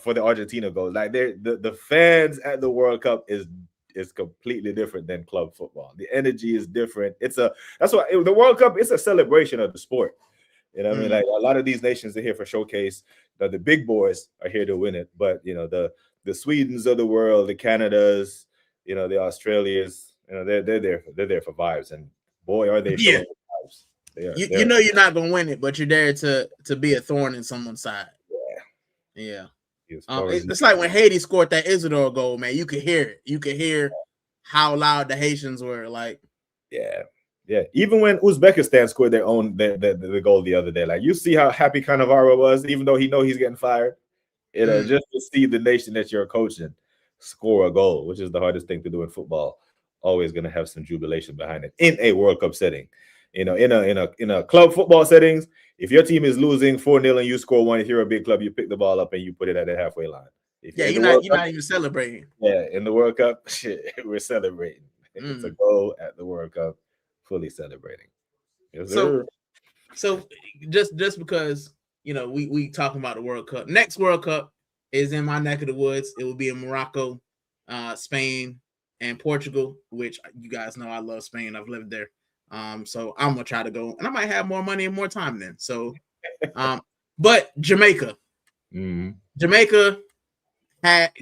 for the Argentina goal. Like the fans at the World Cup is completely different than club football. The energy is different. That's why the World Cup is a celebration of the sport. You know what I mean? Like, a lot of these nations are here for showcase. The big boys are here to win it, but the Swedens of the world, the Canadas, the Australians, they're there for vibes, and boy, are they showing vibes. You know you're not gonna win it, but you're there to be a thorn in someone's side. Yeah. It's like when Haiti scored that Isidore goal, man. You could hear it. You could hear how loud the Haitians were. Like, yeah. Even when Uzbekistan scored the goal the other day, like, you see how happy Cannavaro was, even though he know he's getting fired. Just to see the nation that you're coaching score a goal, which is the hardest thing to do in football, always going to have some jubilation behind it in a World Cup setting. In a club football settings, if your team is losing 4-0 and you score 1, if you're a big club, you pick the ball up and you put it at the halfway line. You're not even celebrating. Yeah, in the World Cup, shit, we're celebrating. It's a goal at the World Cup, fully celebrating. Yes, so just because we talking about the World Cup. Next World Cup is in my neck of the woods. It will be in Morocco, Spain, and Portugal, which you guys know I love Spain. I've lived there. So I'm gonna try to go, and I might have more money and more time then. So, but Jamaica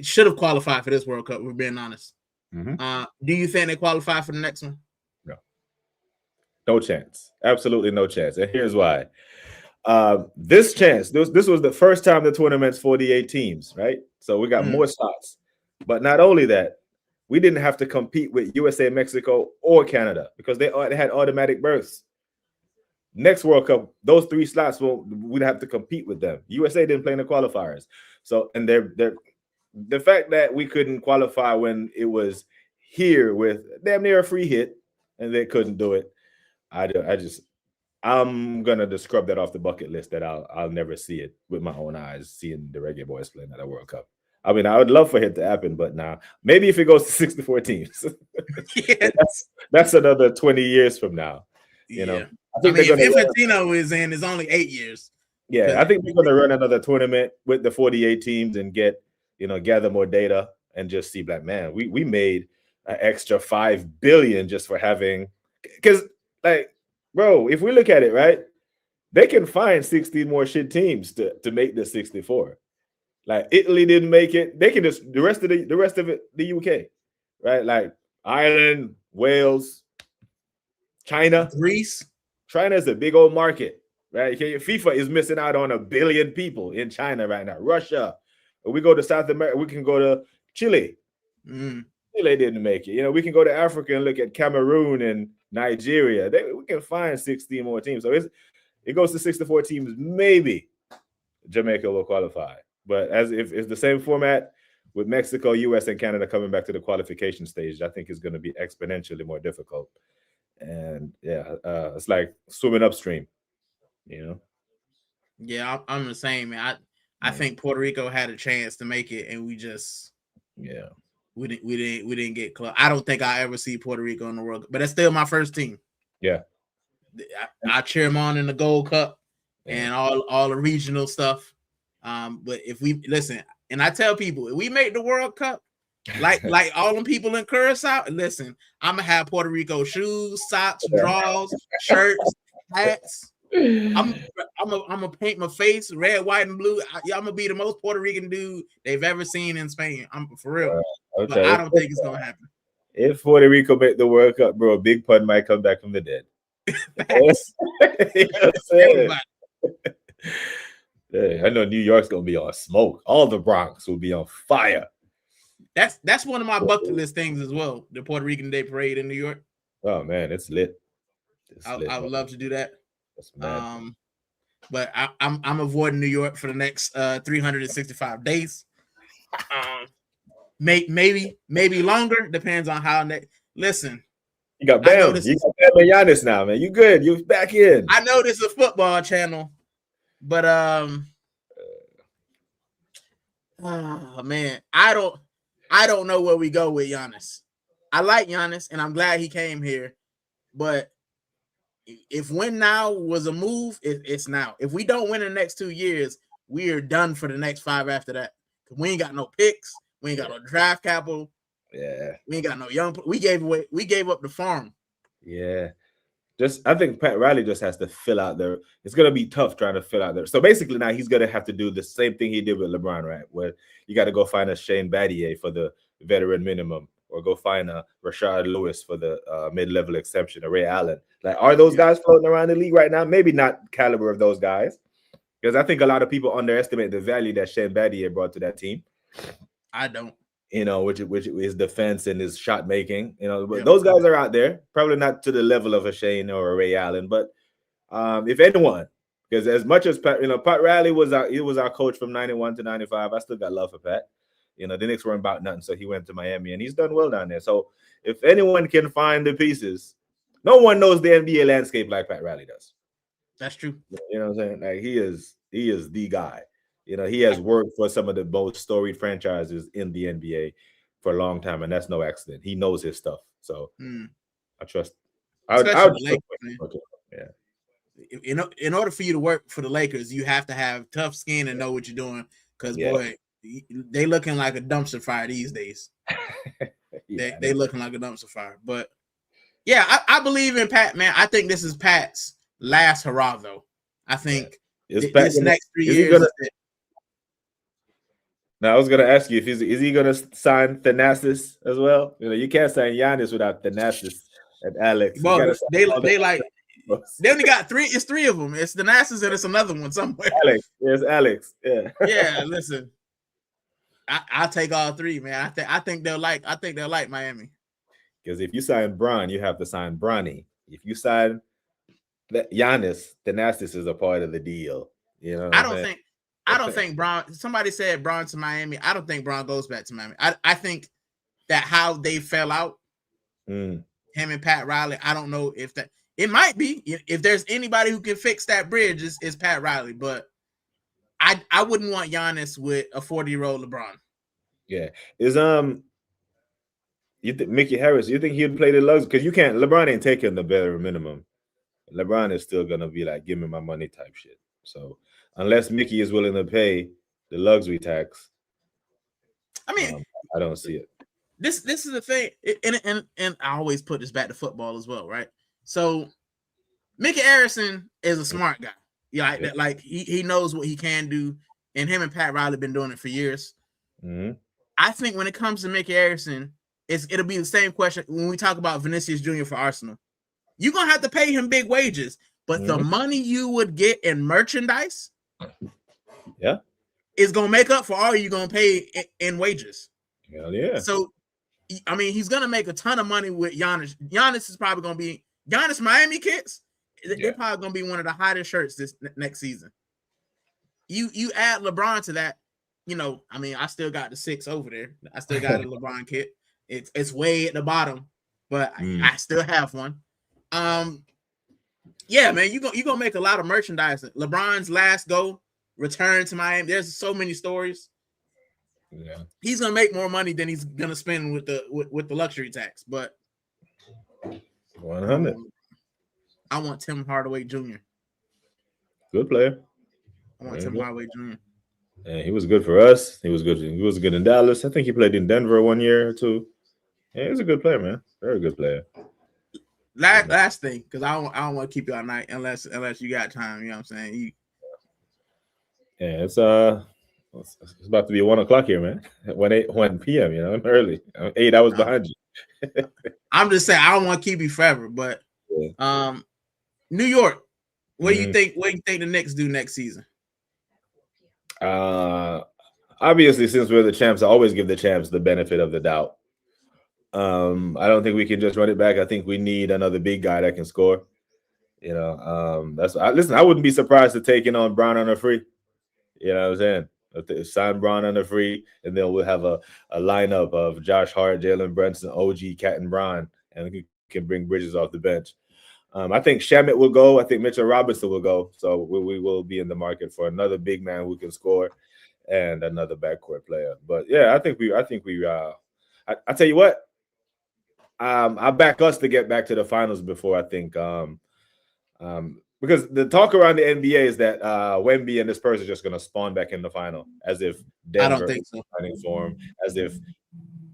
should have qualified for this World Cup. We're being honest. Do you think they qualify for the next one? No chance. Absolutely no chance. And here's why. This was the first time the tournament's 48 teams, right? So we got more slots. But not only that, we didn't have to compete with USA, Mexico, or Canada because they had automatic berths. Next World Cup, those 3 slots we'd have to compete with them. USA didn't play in the qualifiers. So, and the fact that we couldn't qualify when it was here with damn near a free hit and they couldn't do it, I just I'm gonna just scrub that off the bucket list. That I'll never see it with my own eyes, seeing the Reggae Boys playing at a World Cup. I mean, I would love for it to happen, but now maybe if it goes to 64 teams, Yes. that's another 20 years from now. You know, Yeah. I think if they're gonna Infantino is in, it's only 8 years. I think they're gonna run another tournament with the 48 teams and get, gather more data and just see like, man, we made an extra 5 billion just for having, because like, bro, if we look at it, right, they can find 16 more shit teams to make the 64. Like Italy didn't make it. They can just the rest of it, the UK, right? Like Ireland, Wales, China. Greece. China is a big old market, right? FIFA is missing out on 1 billion people in China right now. Russia. We go to South America. We can go to Chile. Chile didn't make it. We can go to Africa and look at Cameroon and Nigeria. We can find 16 more teams. So it goes to 64 teams. Maybe Jamaica will qualify. But as if it's the same format with Mexico, US, and Canada coming back to the qualification stage, I think it's going to be exponentially more difficult. And it's like swimming upstream, Yeah, I'm the same, man. I think Puerto Rico had a chance to make it, and we just we didn't get close. I don't think I ever see Puerto Rico in the World Cup, but that's still my first team. Yeah, I cheer them on in the Gold Cup and all the regional stuff. But if we listen, and I tell people, if we make the World Cup, like all them people in Curacao, listen, I'm gonna have Puerto Rico shoes, socks, drawers, shirts, hats. I'm gonna paint my face red, white, and blue. I'm gonna be the most Puerto Rican dude they've ever seen in Spain. I'm for real, but I don't think it's gonna happen. If Puerto Rico make the World Cup, bro, Big Pun might come back from the dead. I know New York's gonna be on smoke. All the Bronx will be on fire. That's one of my bucket list things as well. The Puerto Rican Day Parade in New York. Oh man, it's lit. I would love to do that. But I'm avoiding New York for the next 365 days. Maybe longer. Depends on how. Listen, you got Bam. You got Bam and Giannis now, man. You good? You back in. I know this is a football channel, but oh man, I don't know where we go with Giannis. I like Giannis, and I'm glad he came here, but if win now was a move, it's now. If we don't win in the next 2 years, we are done for the next 5 after that. We ain't got no picks. We ain't got no draft capital. Yeah. We ain't got no young. We gave up the farm. Yeah. I think Pat Riley just has to fill out there. It's going to be tough trying to fill out there. So basically now he's going to have to do the same thing he did with LeBron, right? Where you got to go find a Shane Battier for the veteran minimum, or go find a Rashard Lewis for the mid-level exception, or Ray Allen. Like, are those guys floating around the league right now? Maybe not caliber of those guys, because I think a lot of people underestimate the value that Shane Battier brought to that team. I don't. Which is defense and his shot making. But those guys are out there, probably not to the level of a Shane or a Ray Allen, but if anyone, because as much as Pat Riley was our coach from 91 to 95, I still got love for Pat. The Knicks weren't about nothing, so he went to Miami, and he's done well down there. So if anyone can find the pieces, no one knows the NBA landscape like Pat Riley does. That's true. You know what I'm saying? Like, he is the guy. He has worked for some of the most storied franchises in the NBA for a long time, and that's no accident. He knows his stuff. So I trust. I would in order for you to work for the Lakers, you have to have tough skin and know what you're doing. Because boy, they looking like a dumpster fire these days. They looking like a dumpster fire. But yeah, I believe in Pat, man. I think this is Pat's last hurrah, though. I think this next 3 years. Now, I was going to ask you, is he going to sign Thanasis as well? You can't sign Giannis without Thanasis and Alex. Well, they only got 3. It's 3 of them. It's Thanasis and it's another one somewhere. Alex. There's Alex. Yeah. Yeah. Listen, I'll take all 3, man. I think they'll like Miami. Because if you sign Bron, you have to sign Bronny. If you sign Giannis, Thanasis is a part of the deal. I don't think Bron. Somebody said Bron to Miami. I don't think Bron goes back to Miami. I think that how they fell out, him and Pat Riley. I don't know if It might be. If there's anybody who can fix that bridge, is Pat Riley. But I wouldn't want Giannis with a 40-year-old LeBron. Yeah. Is you think Mickey Harris, you think he'd play the lugs? Because you can't, LeBron ain't taking the better minimum. LeBron is still gonna be like, give me my money type shit. So unless Mickey is willing to pay the luxury tax, I mean, I don't see it. This is the thing, and I always put this back to football as well, right? So Mickey Harrison is a smart guy. Yeah, like he knows what he can do, and him and Pat Riley been doing it for years. Mm-hmm. I think when it comes to Mickey Harrison, it'll be the same question when we talk about Vinicius Jr. for Arsenal. You're gonna have to pay him big wages, but the money you would get in merchandise, is gonna make up for all you're gonna pay in wages. Hell yeah. So, I mean, he's gonna make a ton of money with Giannis. Giannis is probably gonna be Giannis Miami kits. They're probably gonna be one of the hottest shirts this next season. You add LeBron to that, I mean, I still got the 6 over there. I still got a LeBron kit. It's way at the bottom, but I still have one. Yeah, man, you gonna make a lot of merchandise. LeBron's last go, return to Miami. There's so many stories. Yeah, he's gonna make more money than he's gonna spend with the luxury tax. But 100. I want Tim Hardaway Jr. Good player. I want Tim Hardaway Jr. Yeah, he was good for us. He was good. He was good in Dallas. I think he played in Denver 1 year or 2. Yeah, he's a good player, man. Very good player. Last thing, because I don't want to keep you all night unless you got time. You know what I'm saying? Yeah, it's about to be 1 o'clock here, man. 1 p.m. I'm early. I'm 8 hours behind you. I'm just saying I don't want to keep you forever, but New York, what do you think? What do you think the Knicks do next season? Obviously, since we're the champs, I always give the champs the benefit of the doubt. I don't think we can just run it back. I think we need another big guy that can score. Listen, I wouldn't be surprised to taking on Brown on a free. You know what I'm saying? Sign Brown on a free, and then we'll have a lineup of Josh Hart, Jalen Brunson, OG, Cat, and Brown, and we can bring Bridges off the bench. I think Shamet will go. I think Mitchell Robinson will go. So we will be in the market for another big man who can score and another backcourt player. But yeah, I think we. I tell you what. I back us to get back to the finals before I think. Because the talk around the NBA is that Wemby and this person are just going to spawn back in the final, as if Denver I don't think so. Fighting for him, as if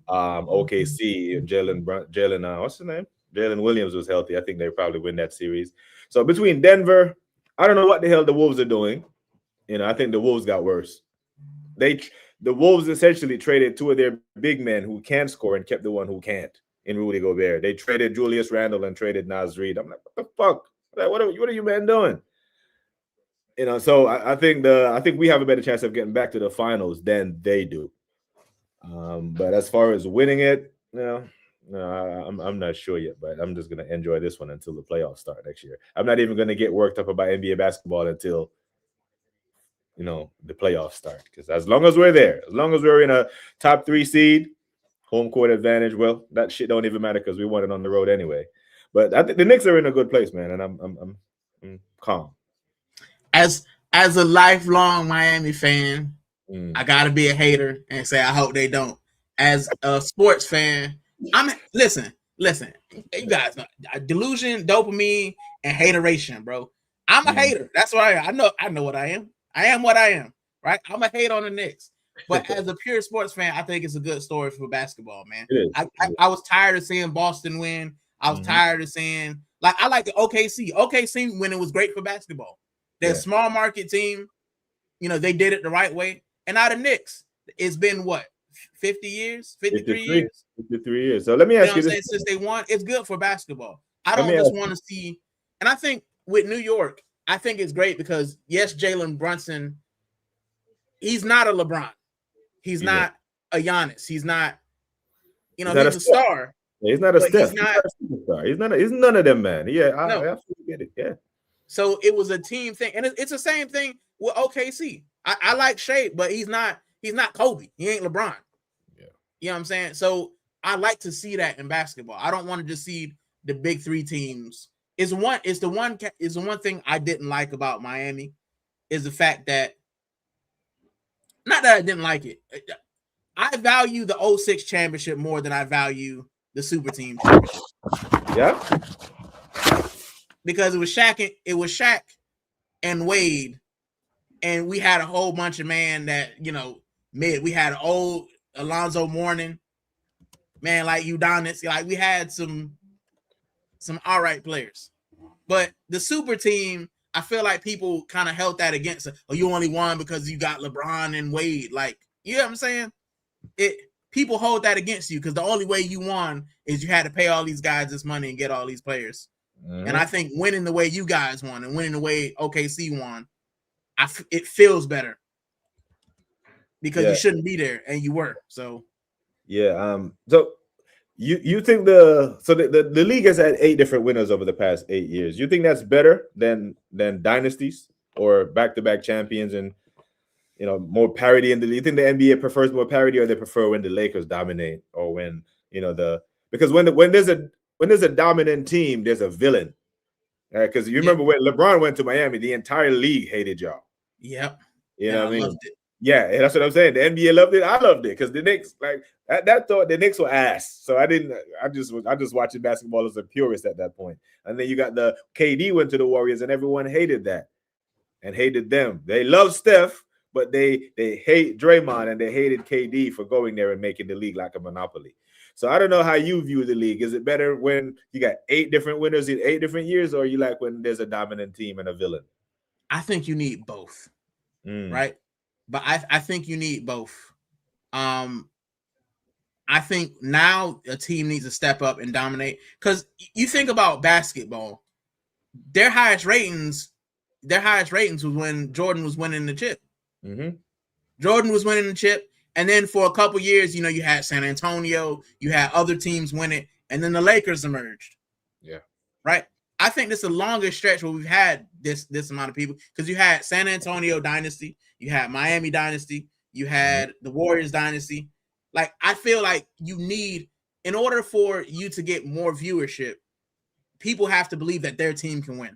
OKC and Jalen, what's his name? Jalen Williams was healthy. I think they probably win that series. So between Denver, I don't know what the hell the Wolves are doing. I think the Wolves got worse. The Wolves essentially traded 2 of their big men who can score and kept the one who can't in Rudy Gobert. They traded Julius Randle and traded Naz Reid. I'm like, what the fuck? Like, what are you men doing? So I think we have a better chance of getting back to the finals than they do. But as far as winning it, no, I'm not sure yet. But I'm just gonna enjoy this one until the playoffs start next year. I'm not even gonna get worked up about NBA basketball until the playoffs start. Because as long as we're there, as long as we're in a top 3 seed, home court advantage, well, that shit don't even matter because we won it on the road anyway. But I think the Knicks are in a good place, man, and I'm calm. As a lifelong Miami fan, I gotta be a hater and say I hope they don't. As a sports fan, listen. You guys know delusion, dopamine, and hateration, bro. I'm a hater. That's what I know. I know what I am. I am what I am. Right? I'm a hate on the Knicks. But as a pure sports fan, I think it's a good story for basketball, man. I was tired of seeing Boston win. I was tired of seeing I like the OKC when it was great for basketball. They're a small market team. They did it the right way. And now the Knicks, it's been what, 50 years, 53 years? 53 years. So let me ask you this. Since they won, it's good for basketball. I don't just want to see, and I think with New York, I think it's great because yes, Jalen Brunson, he's not a LeBron. He's not a Giannis. He's not, he's a star. He's not a Steph. He's none of them, man. Yeah, I absolutely get it. Yeah. So it was a team thing, and it's the same thing with OKC. I like Shea, but he's not Kobe. He ain't LeBron. Yeah. You know what I'm saying? So I like to see that in basketball. I don't want to just see the big 3 teams is the one thing I didn't like about Miami is the fact that, not that I didn't like it. I value the 06 championship more than I value the Super Team championship. Yeah. Because it was Shaq and Wade, and we had a whole bunch of we had an old Alonzo Mourning, man, like Udonis. Like, we had some all right players. But the Super Team, I feel like people kind of held that against it. Oh, you only won because you got LeBron and Wade. Like, you know what I'm saying? People hold that against you because the only way you won is you had to pay all these guys this money and get all these players. Mm-hmm. And I think winning the way you guys won and winning the way OKC won, it feels better because you shouldn't be there and you were. So yeah. So you think the league has had 8 different winners over the past 8 years. You think that's better than dynasties or back-to-back champions and more parity in the league? You think the NBA prefers more parity, or they prefer when the Lakers dominate, or when because when there's a dominant team, there's a villain. Because you remember when LeBron went to Miami, the entire league hated y'all. Yep. You know what I mean? Loved it. Yeah, that's what I'm saying. The NBA loved it. I loved it because the Knicks, like that thought the Knicks were ass. So I just watching basketball as a purist at that point. And then you got the KD went to the Warriors, and everyone hated that and hated them. They love Steph, but they hate Draymond, and they hated KD for going there and making the league like a monopoly. So I don't know how you view the league. Is it better when you got 8 different winners in 8 different years, or you like when there's a dominant team and a villain? I think you need both, right? But I think you need both. I think now a team needs to step up and dominate, because you think about basketball, their highest ratings was when Jordan was winning the chip. Mm-hmm. Jordan was winning the chip, and then for a couple years, you had San Antonio, you had other teams win it, and then the Lakers emerged. Yeah, right. I think this is the longest stretch where we've had this amount of people, because you had San Antonio dynasty, you had Miami dynasty, you had the Warriors dynasty. Like, I feel like you need, in order for you to get more viewership, people have to believe that their team can win.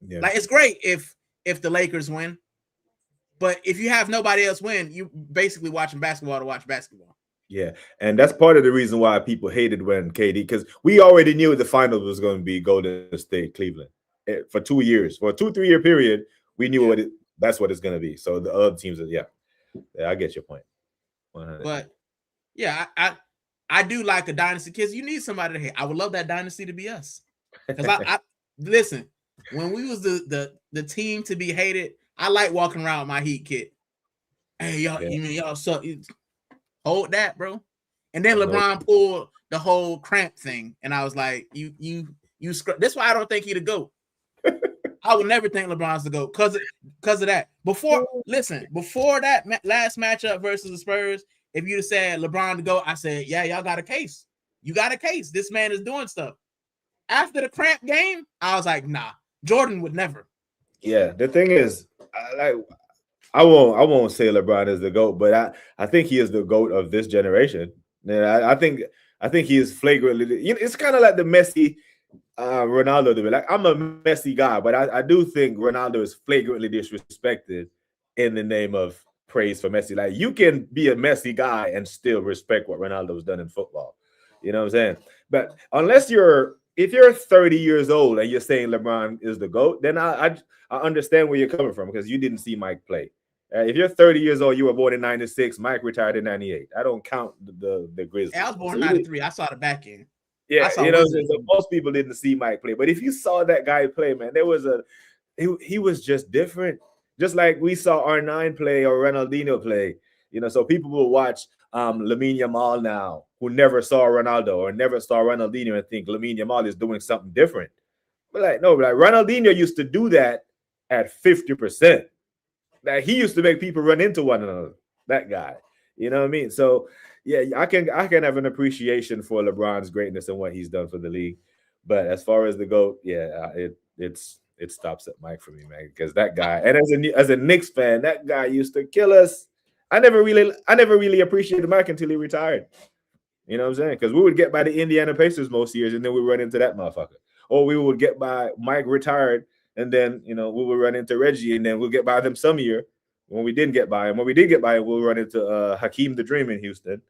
Yeah. Like, it's great if the Lakers win, but if you have nobody else win, you basically watching basketball to watch basketball. Yeah, and that's part of the reason why people hated when KD, because we already knew the finals was going to be Golden State, Cleveland. For 2 years, for a 2-3 year period, we knew that's what it's going to be. So the other teams, yeah, I get your point. 100. But yeah, I do like a dynasty, because you need somebody to hate. I would love that dynasty to be us. Because I listen, when we was the team to be hated, I like walking around with my Heat kit. Hey, y'all, y'all suck. Hold that, bro. And then LeBron pulled the whole cramp thing, and I was like, you. That's why I don't think he'd a GOAT. I would never think LeBron's the GOAT because of that. Before that last matchup versus the Spurs, if you'd have said LeBron to GOAT, I said, yeah, y'all got a case. You got a case. This man is doing stuff. After the cramp game, I was like, nah, Jordan would never. Yeah, the thing is, I won't say LeBron is the GOAT, but I think he is the GOAT of this generation. And I think he is flagrantly. It's kind of like the Messi, Ronaldo debate. Like, I'm a Messi guy, but I do think Ronaldo is flagrantly disrespected in the name of praise for Messi. Like, you can be a Messi guy and still respect what Ronaldo's done in football. You know what I'm saying? But if you're 30 years old and you're saying LeBron is the GOAT, then I understand where you're coming from, because you didn't see Mike play. If you're 30 years old, you were born in 96, Mike retired in 98. I don't count the Grizzlies. I was born in 93. I saw the back end. Yeah, so most people didn't see Mike play. But if you saw that guy play, man, he was just different. Just like we saw R9 play or Ronaldinho play. So people will watch Lamine Yamal now, who never saw Ronaldo or never saw Ronaldinho, and think Lamine Yamal is doing something different. But Ronaldinho used to do that at 50%. Like, he used to make people run into one another. That guy, you know what I mean? So yeah, I can have an appreciation for LeBron's greatness and what he's done for the league. But as far as the GOAT, yeah, it stops at Mike for me, man. Because that guy, and as a Knicks fan, that guy used to kill us. I never really appreciated Mike until he retired. You know what I'm saying? Because we would get by the Indiana Pacers most years, and then we run into that motherfucker. or we would get by Mike retired, and then we would run into Reggie, and then we'll get by them some year. When we didn't get by him, when we did get by him, we'll run into Hakeem the Dream in Houston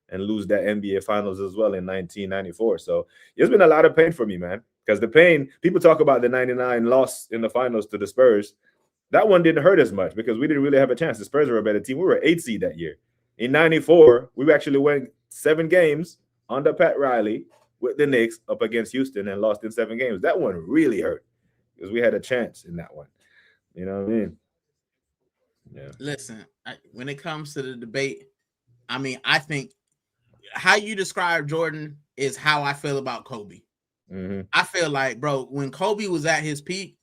and lose that NBA Finals as well in 1994. So it's been a lot of pain for me, man, because the pain, people talk about the 99 loss in the finals to the Spurs. That one didn't hurt as much because we didn't really have a chance. The Spurs were a better team. We were 8th seed that year. In 94, we actually went 7 games under Pat Riley with the Knicks up against Houston and lost in 7 games. That one really hurt because we had a chance in that one. You know what I mean? Yeah. Listen, when it comes to the debate, I mean, I think how you describe Jordan is how I feel about Kobe. Mm-hmm. I feel like, bro, when Kobe was at his peak,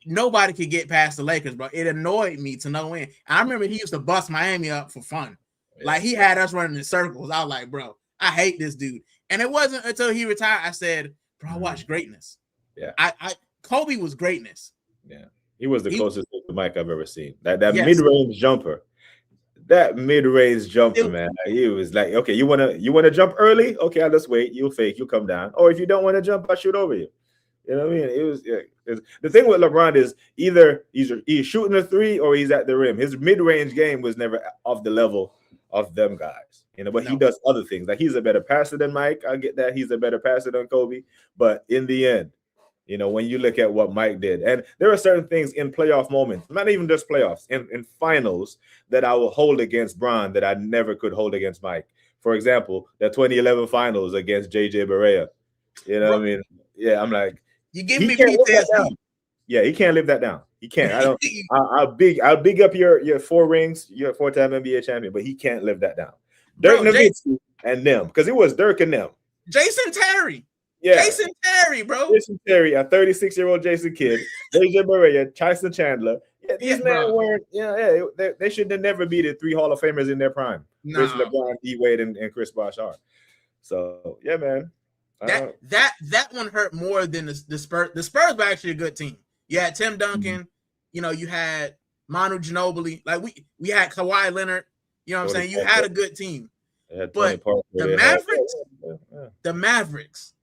nobody could get past the Lakers, bro. It annoyed me to no end. I remember he used to bust Miami up for fun. Yeah. Like, he had us running in circles. I was like, bro, I hate this dude. And it wasn't until he retired I said, bro, I watched greatness. Yeah. Kobe was greatness. Yeah. He was the closest to Mike I've ever seen. That mid-range jumper. That mid-range jumper, man. He was like, okay, you wanna jump early? Okay, I'll just wait. You'll fake, you'll come down. Or if you don't want to jump, I'll shoot over you. You know what I mean? It was the thing with LeBron is either he's shooting a 3 or he's at the rim. His mid-range game was never off the level of them guys. But he does other things. Like, he's a better passer than Mike. I get that. He's a better passer than Kobe. But in the end, when you look at what Mike did, and there are certain things in playoff moments, not even just playoffs, in finals that I will hold against Bron that I never could hold against Mike. For example, the 2011 finals against JJ Barea. You know what I mean? Yeah, I'm like, you give me PTSD. Yeah, he can't live that down. He can't. I don't. I'll big up your 4 rings, your 4-time NBA champion, but he can't live that down. Dirk Nowitzki and them, because it was Dirk and them. Jason Terry. Yeah. Jason Terry, bro. Jason Terry, a 36-year-old Jason Kidd, JJ Barea, Tyson Chandler. Yeah, these men weren't. They should have never beaten 3 Hall of Famers in their prime. No. Rich LeBron, D Wade, and Chris Bosh are. So yeah, man. That one hurt more than the Spurs. The Spurs were actually a good team. You had Tim Duncan. Mm-hmm. You had Manu Ginobili. Like, we had Kawhi Leonard. You know what I'm saying? You had a good team. But the Mavericks.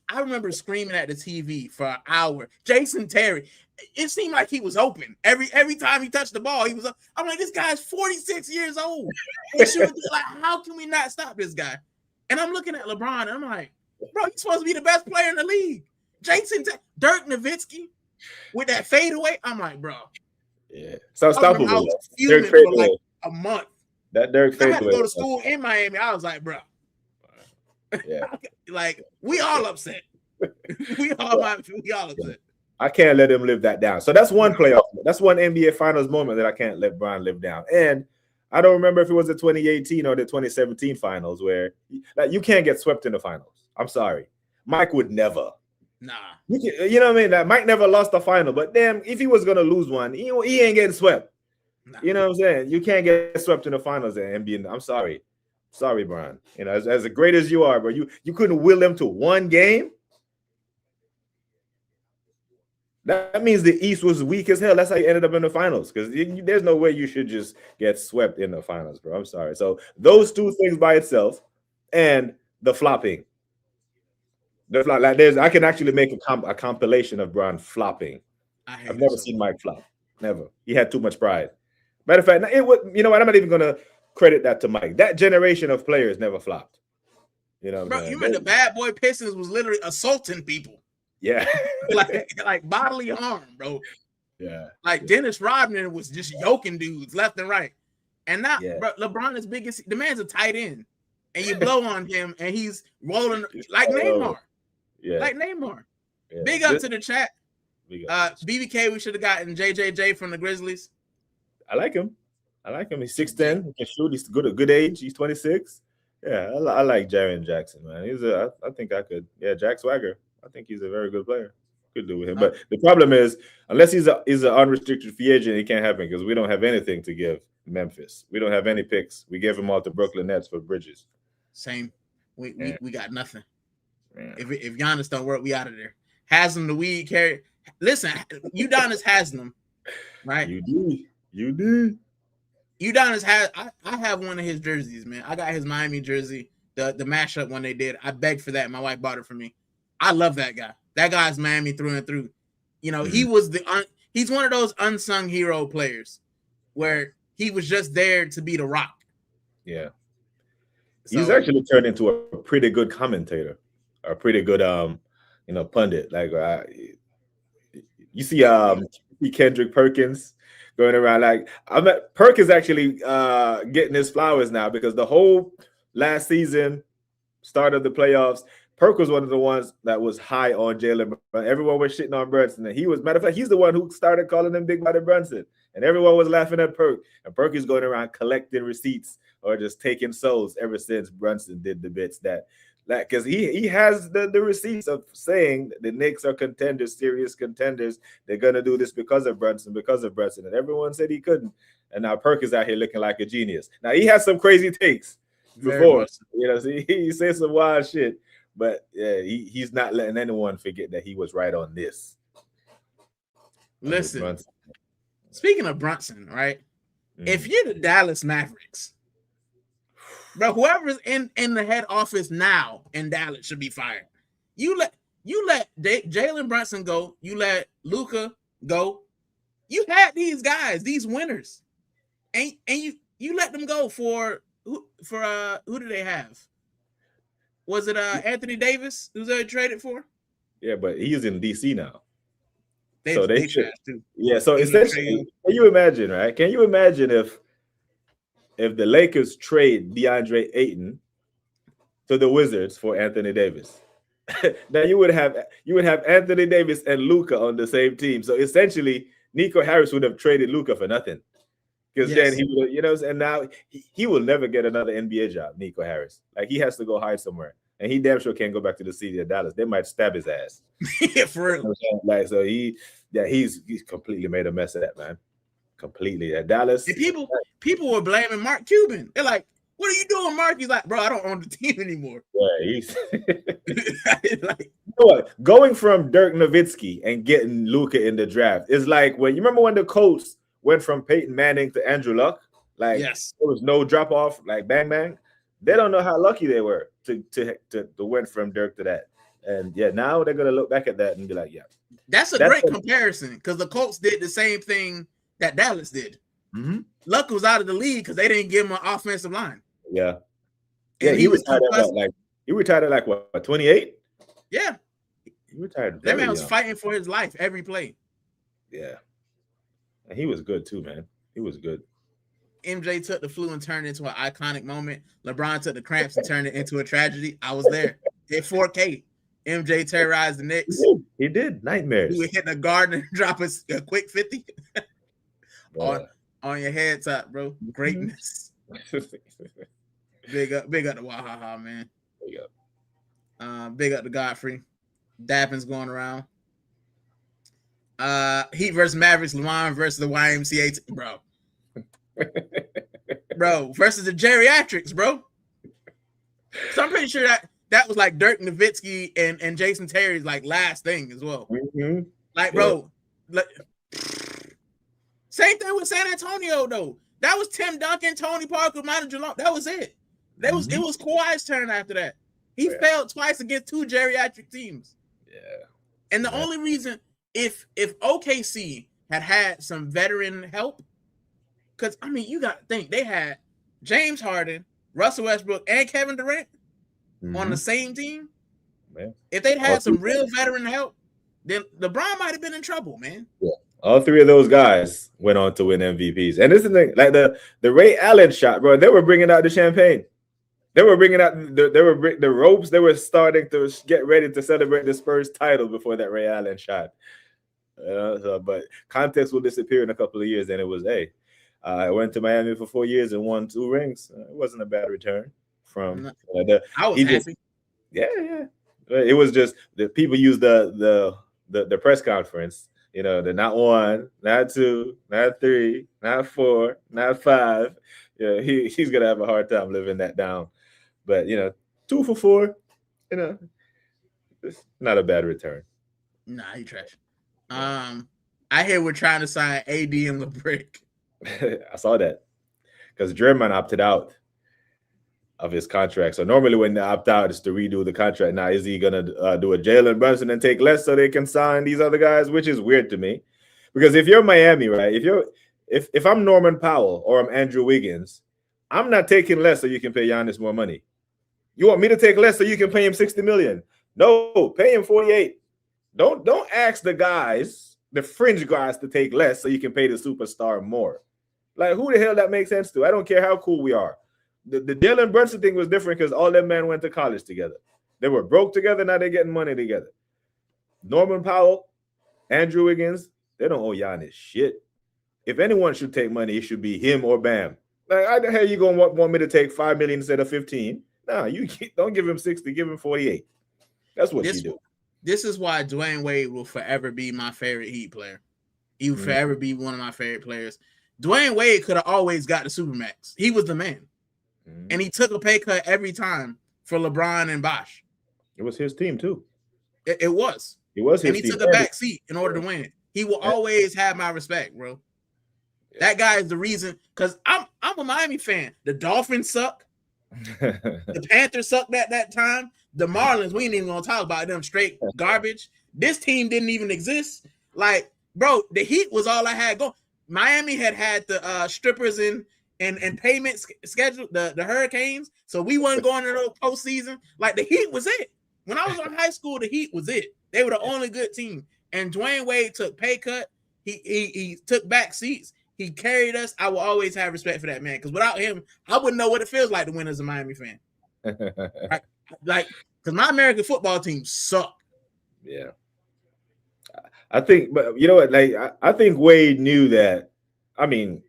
I remember screaming at the TV for an hour. Jason Terry. It seemed like he was open. Every time he touched the ball, he was up. I'm like, this guy's 46 years old. Like, how can we not stop this guy? And I'm looking at LeBron, and I'm like, bro, you're supposed to be the best player in the league. Dirk Nowitzki with that fadeaway. I'm like, bro. Yeah. So unstoppable. I was fuming for like a month. That Dirk fadeaway. I had to go to school in Miami. I was like, bro. Yeah. Like, we all upset. we all upset. I can't let him live that down. So that's one playoff. That's one NBA Finals moment that I can't let Bron live down. And I don't remember if it was the 2018 or the 2017 finals where you can't get swept in the finals. I'm sorry. Mike would never. Nah. You know what I mean? That Mike never lost the final, but damn, if he was going to lose one, he ain't getting swept. Nah. You know what I'm saying? You can't get swept in the finals and be. I'm sorry. Sorry, Bron. As great as you are, but you couldn't will them to one game. That means the East was weak as hell. That's how you ended up in the finals, because there's no way you should just get swept in the finals, bro. I'm sorry. So those 2 things by itself, and the flopping. I can actually make a compilation of Bron flopping. I've never seen Mike flop. Never. He had too much pride. Matter of fact, you know what? I'm not even gonna credit that to Mike. That generation of players never flopped. Bro, you remember the bad boy Pistons was literally assaulting people. Yeah. like bodily harm, bro. Yeah. Like Dennis Rodman was just yoking dudes left and right. And now, bro, LeBron is biggest. The man's a tight end. And you blow on him and he's rolling like Neymar. Yeah. Like Neymar. Yeah. Big up to the chat. BBK, we should have gotten JJJ from the Grizzlies. I like him. He's 6'10". He can shoot. He's good at good age. He's 26. Yeah, I like Jaren Jackson, man. I think I could. Yeah, Jack Swagger. I think he's a very good player. Could do with him. But the problem is, unless he's an unrestricted free agent, it can't happen because we don't have anything to give Memphis. We don't have any picks. We gave him all to Brooklyn Nets for Bridges. Same. We got nothing. Yeah. If Giannis don't work, we out of there. Haslam the weed carry. Listen, Udonis Haslam, right? You do. Udonis has. I have one of his jerseys, man. I got his Miami jersey, the mashup one they did. I begged for that. My wife bought it for me. I love that guy. That guy's Miami through and through. You know, he was he's one of those unsung hero players where he was just there to be the rock. Yeah. So, he's actually turned into a pretty good commentator, a pretty good pundit. Like you see Kendrick Perkins going around like Perkins actually getting his flowers now, because the whole last season, start of the playoffs, Perk was one of the ones that was high on Jalen. Everyone was shitting on Brunson, and he was, matter of fact, he's the one who started calling him Big Body Brunson, and everyone was laughing at Perk. And Perk is going around collecting receipts or just taking souls ever since Brunson did the bits that because he has the receipts of saying the Knicks are contenders, serious contenders. They're gonna do this because of Brunson, and everyone said he couldn't. And now Perk is out here looking like a genius. Now he has some crazy takes before, so he says some wild shit, but yeah, he's not letting anyone forget that he was right on this. Listen, speaking of Brunson, right? If you're the Dallas Mavericks, bro, whoever's in the head office now in Dallas should be fired. You let Jalen Brunson go. You let Luka go. You had these guys, these winners, and you let them go for who do they have? Was it Anthony Davis who's they traded for? Yeah, but he's in DC now. They should too. Yeah, so essentially, can you imagine, right? Can you imagine if the Lakers trade DeAndre Ayton to the Wizards for Anthony Davis? Now you would have Anthony Davis and Luka on the same team. So essentially, Nico Harris would have traded Luka for nothing, because then he would, and now he will never get another NBA job. Nico Harris, like, he has to go hide somewhere, and he damn sure can't go back to the city of Dallas. They might stab his ass. Yeah, for real. Like, so he's completely made a mess of that, man. Completely at Dallas. And people were blaming Mark Cuban. They're like, "What are you doing, Mark?" He's like, "Bro, I don't own the team anymore." Yeah, he's like, you know what? Going from Dirk Nowitzki and getting Luka in the draft is like when you remember when the Colts went from Peyton Manning to Andrew Luck. Like, yes, there was no drop off. Like, bang bang. They don't know how lucky they were to went from Dirk to that. And yeah, now they're gonna look back at that and be like, yeah, that's a great comparison, because the Colts did the same thing that Dallas did. Luck was out of the league because they didn't give him an offensive line. Yeah, and he retired at what, 28? Yeah, he retired. That man was fighting for his life every play. Yeah, and he was good too, man. He was good. MJ took the flu and turned it into an iconic moment. LeBron took the cramps and turned it into a tragedy. I was there. At 4K, MJ terrorized the Knicks. He did nightmares. He would hit the guard and drop a quick 50 on your head top, bro. Greatness. Big up the Wahaha, man. Big up. Big up to Godfrey. Dappin's going around. Heat versus Mavericks. Luan versus the YMCA, bro. Bro, versus the geriatrics, bro. So I'm pretty sure that was like Dirk Nowitzki and Jason Terry's like last thing as well. Like, bro, same thing with San Antonio though. That was Tim Duncan, Tony Parker, Manu Ginobili. That was it. It was Kawhi's turn after that. He failed twice against two geriatric teams. Yeah. And the only reason, if OKC had some veteran help, because I mean, you got to think they had James Harden, Russell Westbrook, and Kevin Durant on the same team. Man. If they'd had some real veteran help, then LeBron might have been in trouble, man. Yeah. All three of those guys went on to win MVPs. And this is the thing, like the Ray Allen shot, bro, they were bringing out the champagne. They were bringing out the ropes. They were starting to get ready to celebrate the Spurs title before that Ray Allen shot. But context will disappear in a couple of years. And it was, I went to Miami for 4 years and won 2 rings. It wasn't a bad return from I was happy. Yeah. It was just the people use the press conference. You know, they're not 1, not 2, not 3, not 4, not 5. Yeah, he's gonna have a hard time living that down. But 2 for 4, it's not a bad return. Nah, he trash. I hear we're trying to sign AD and LeBrick. I saw that because German opted out. of his contract. So normally when they opt out, it's to redo the contract. Now, is he gonna do a Jalen Brunson and take less so they can sign these other guys? Which is weird to me, because if you're Miami, right? If I'm Norman Powell or I'm Andrew Wiggins, I'm not taking less so you can pay Giannis more money. You want me to take less so you can pay him $60 million? No, pay him 48. Don't ask the guys, the fringe guys, to take less so you can pay the superstar more. Like, who the hell that makes sense to? I don't care how cool we are. The Jalen Brunson thing was different because all them men went to college together. They were broke together. Now they're getting money together. Norman Powell, Andrew Wiggins, they don't owe Giannis shit. If anyone should take money, it should be him or Bam. Like, how the hell you gonna want me to take $5 million instead of 15? No, you don't give him 60, give him 48. That's what you do. This is why Dwayne Wade will forever be my favorite Heat player. He will forever be one of my favorite players. Dwayne Wade could have always got the Supermax. He was the man. And he took a pay cut every time for LeBron and Bosh. It was his team too. It was. It was his team. And he team. took a back seat in order to win. He will always have my respect, bro. That guy is the reason, because I'm a Miami fan. The Dolphins suck. The Panthers sucked at that time. The Marlins, we ain't even gonna talk about them, straight garbage. This team didn't even exist. Like, bro, the Heat was all I had going. Miami had the strippers and payment schedule, the Hurricanes, so we wasn't going to the postseason. Like, the Heat was it. When I was in high school, the Heat was it. They were the only good team. And Dwayne Wade took pay cut. He took back seats. He carried us. I will always have respect for that man, because without him, I wouldn't know what it feels like to win as a Miami fan. Like, because my American football team sucked. Yeah. I think, but you know what? Like, I think Wade knew that. I mean,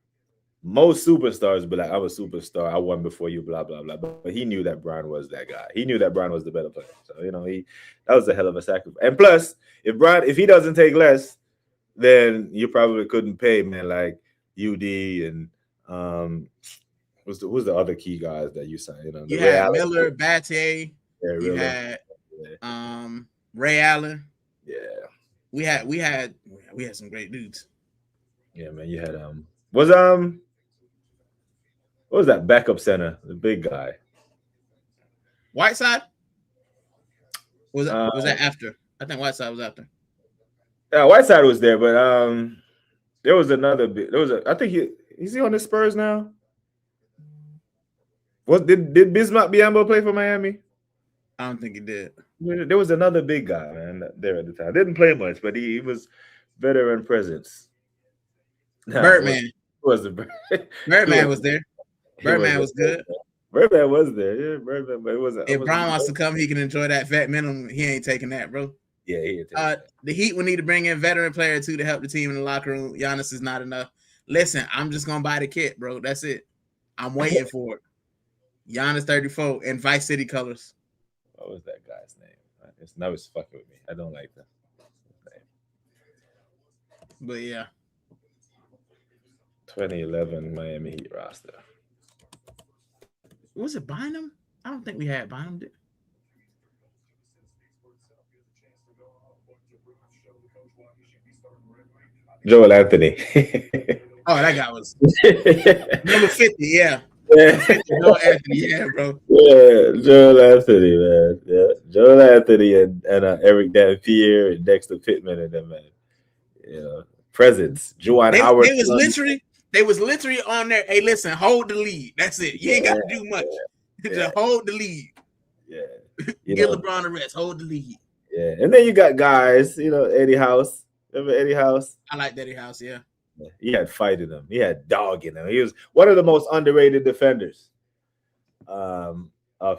most superstars be like, I'm a superstar. I won before you, blah, blah, blah. But he knew that Brian was that guy. He knew that Brian was the better player. So, you know, that was a hell of a sacrifice. And plus, if he doesn't take less, then you probably couldn't pay, man, like UD and who's the other key guys that you signed? You know, you had Miller, Battier, you had Ray Allen. Yeah. We had some great dudes. Yeah, man. You had what was that backup center? The big guy. Whiteside? Was that after? I think Whiteside was after. Yeah, Whiteside was there, but there was another big. I think is he on the Spurs now? Did Bismack Biyombo play for Miami? I don't think he did. There was another big guy, man, there at the time. Didn't play much, but he was veteran presence. Birdman. Birdman was there. Birdman was good. Birdman was there. Yeah, Birdman, but it wasn't. If Brown wants to come, he can enjoy that vet minimum. He ain't taking that, bro. Yeah, he ain't taking that. The Heat will need to bring in veteran player too to help the team in the locker room. Giannis is not enough. Listen, I'm just gonna buy the kit, bro. That's it. I'm waiting for it. Giannis 34 in Vice City colors. What was that guy's name? Now it's fucking with me. I don't like that name. But yeah. 2011 Miami Heat roster. Was it Bynum? I don't think we had Bynum. Joel Anthony. Oh, that guy was number 50. Yeah. Joel Anthony, yeah, bro. Yeah, Joel Anthony, man. Yeah, Joel Anthony and Eric Dampier and Dexter Pittman and them, man. You know, presence. Juwan Howard. They was literally on there. Hey, listen, hold the lead. That's it. You ain't got to do much. Just hold the lead. Yeah. Give LeBron a rest. Hold the lead. Yeah, and then you got guys. You know, Eddie House. Remember Eddie House? I like Eddie House. Yeah. He had fight in him. He had dog in him. He was one of the most underrated defenders of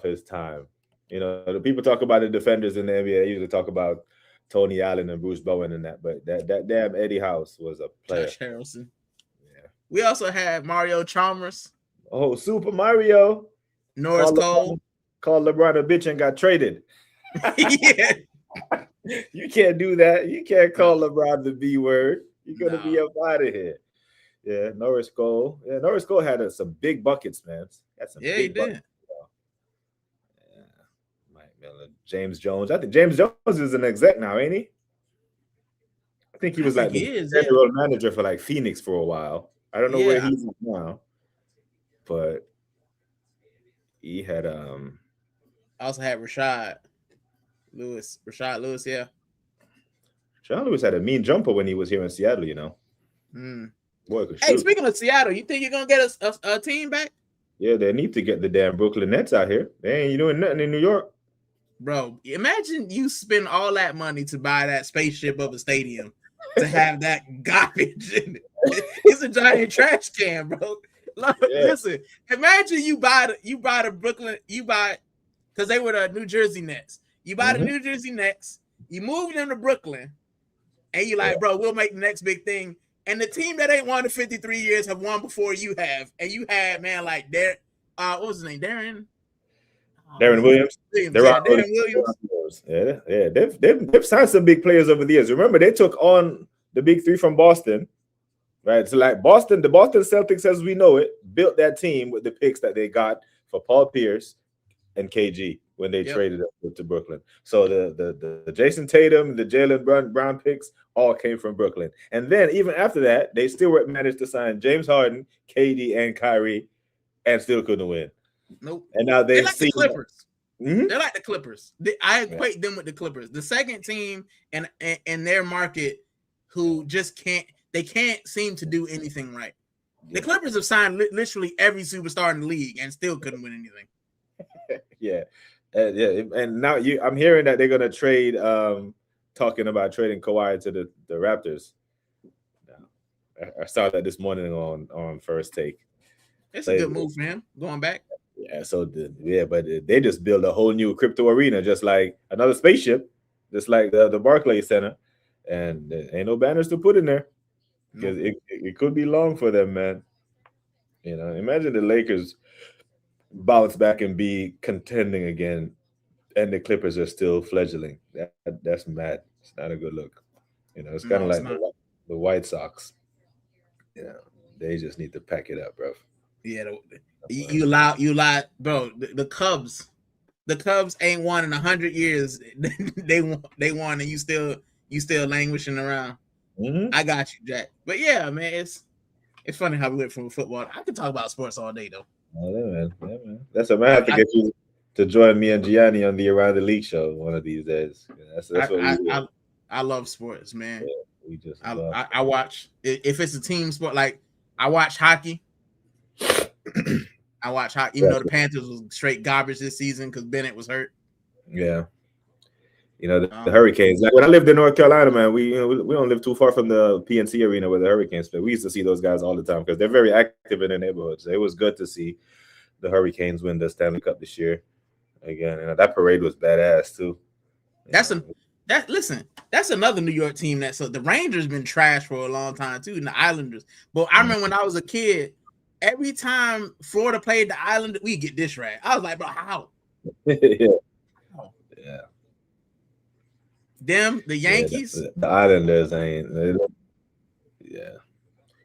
his time. You know, the people talk about the defenders in the NBA. They usually talk about Tony Allen and Bruce Bowen and that, but that damn Eddie House was a player. Josh Harrelson. Yeah. We also had Mario Chalmers. Oh, Super Mario. Norris Cole. Called LeBron a bitch and got traded. Yeah. You can't do that. You can't call LeBron the B word. You're gonna be up out of here. Yeah, Norris Cole. Yeah, Norris Cole had some big buckets, man. He did. Buckets, yeah, Mike Miller, James Jones. I think James Jones is an exec now, ain't he? I think he was the general manager for like Phoenix for a while. I don't know where he's at now, but He had I also had Rashad Lewis. Yeah. John Lewis had a mean jumper when he was here in Seattle. You know, boy could Hey, shoot. speaking of Seattle, you think you're gonna get a team back? Yeah, they need to get the damn Brooklyn Nets out here. They ain't doing nothing in New York. Bro, imagine you spend all that money to buy that spaceship of a stadium to have that garbage in it. It's a giant trash can, bro. Look, listen, imagine you buy the Brooklyn, because they were the New Jersey Nets. You buy the New Jersey Nets, you move them to Brooklyn, and you like, bro, we'll make the next big thing. And the team that ain't won in 53 years have won before you have. And you had, man, like what was his name? Darren Williams. Darren Williams. Yeah. They've signed some big players over the years. Remember, they took on the big three from Boston, right? So like the Boston Celtics, as we know it, built that team with the picks that they got for Paul Pierce and KG when they traded up to Brooklyn. So the Jason Tatum, the Jaylen Brown picks all came from Brooklyn. And then even after that, they still managed to sign James Harden, KD, and Kyrie, and still couldn't win. Nope. And now they're like the Clippers. Mm-hmm. They're like the Clippers. I equate them with the Clippers. The second team in their market who just can't seem to do anything right. The Clippers have signed literally every superstar in the league and still couldn't win anything. Yeah. And now I'm hearing that they're gonna trade. Talking about trading Kawhi to the Raptors. I saw that this morning on First Take. It's a good move for him going back. Yeah, but they just built a whole new crypto arena, just like another spaceship, just like the Barclays Center, and there ain't no banners to put in there because it could be long for them, man. You know, imagine the Lakers bounce back and be contending again, and the Clippers are still fledgling. That's mad. It's not a good look. You know, it's kind of like the White Sox. You know, they just need to pack it up, bro. Yeah, you lie, bro. The Cubs ain't won in 100 years. they won, and you still languishing around. I got you, Jack. But yeah, man, it's funny how we went from football. I could talk about sports all day though. Yeah, man. That's what I have to get you to join me and Gianni on the Around the League show one of these days. That's what we do. I love sports, man. Yeah, we just I watch if it's a team sport, like I watch hockey. I watch hockey, even though the Panthers was straight garbage this season because Bennett was hurt. Yeah. You know, the Hurricanes. Like when I lived in North Carolina, man, we don't live too far from the PNC arena where the Hurricanes play. We used to see those guys all the time because they're very active in their neighborhoods. It was good to see the Hurricanes win the Stanley Cup this year. Again, and that parade was badass too. That's another New York team the Rangers been trash for a long time too, and the Islanders. But I remember when I was a kid, every time Florida played the Islanders, we get dish rag. I was like, bro, how? Yeah. The Yankees. The Islanders ain't. Yeah,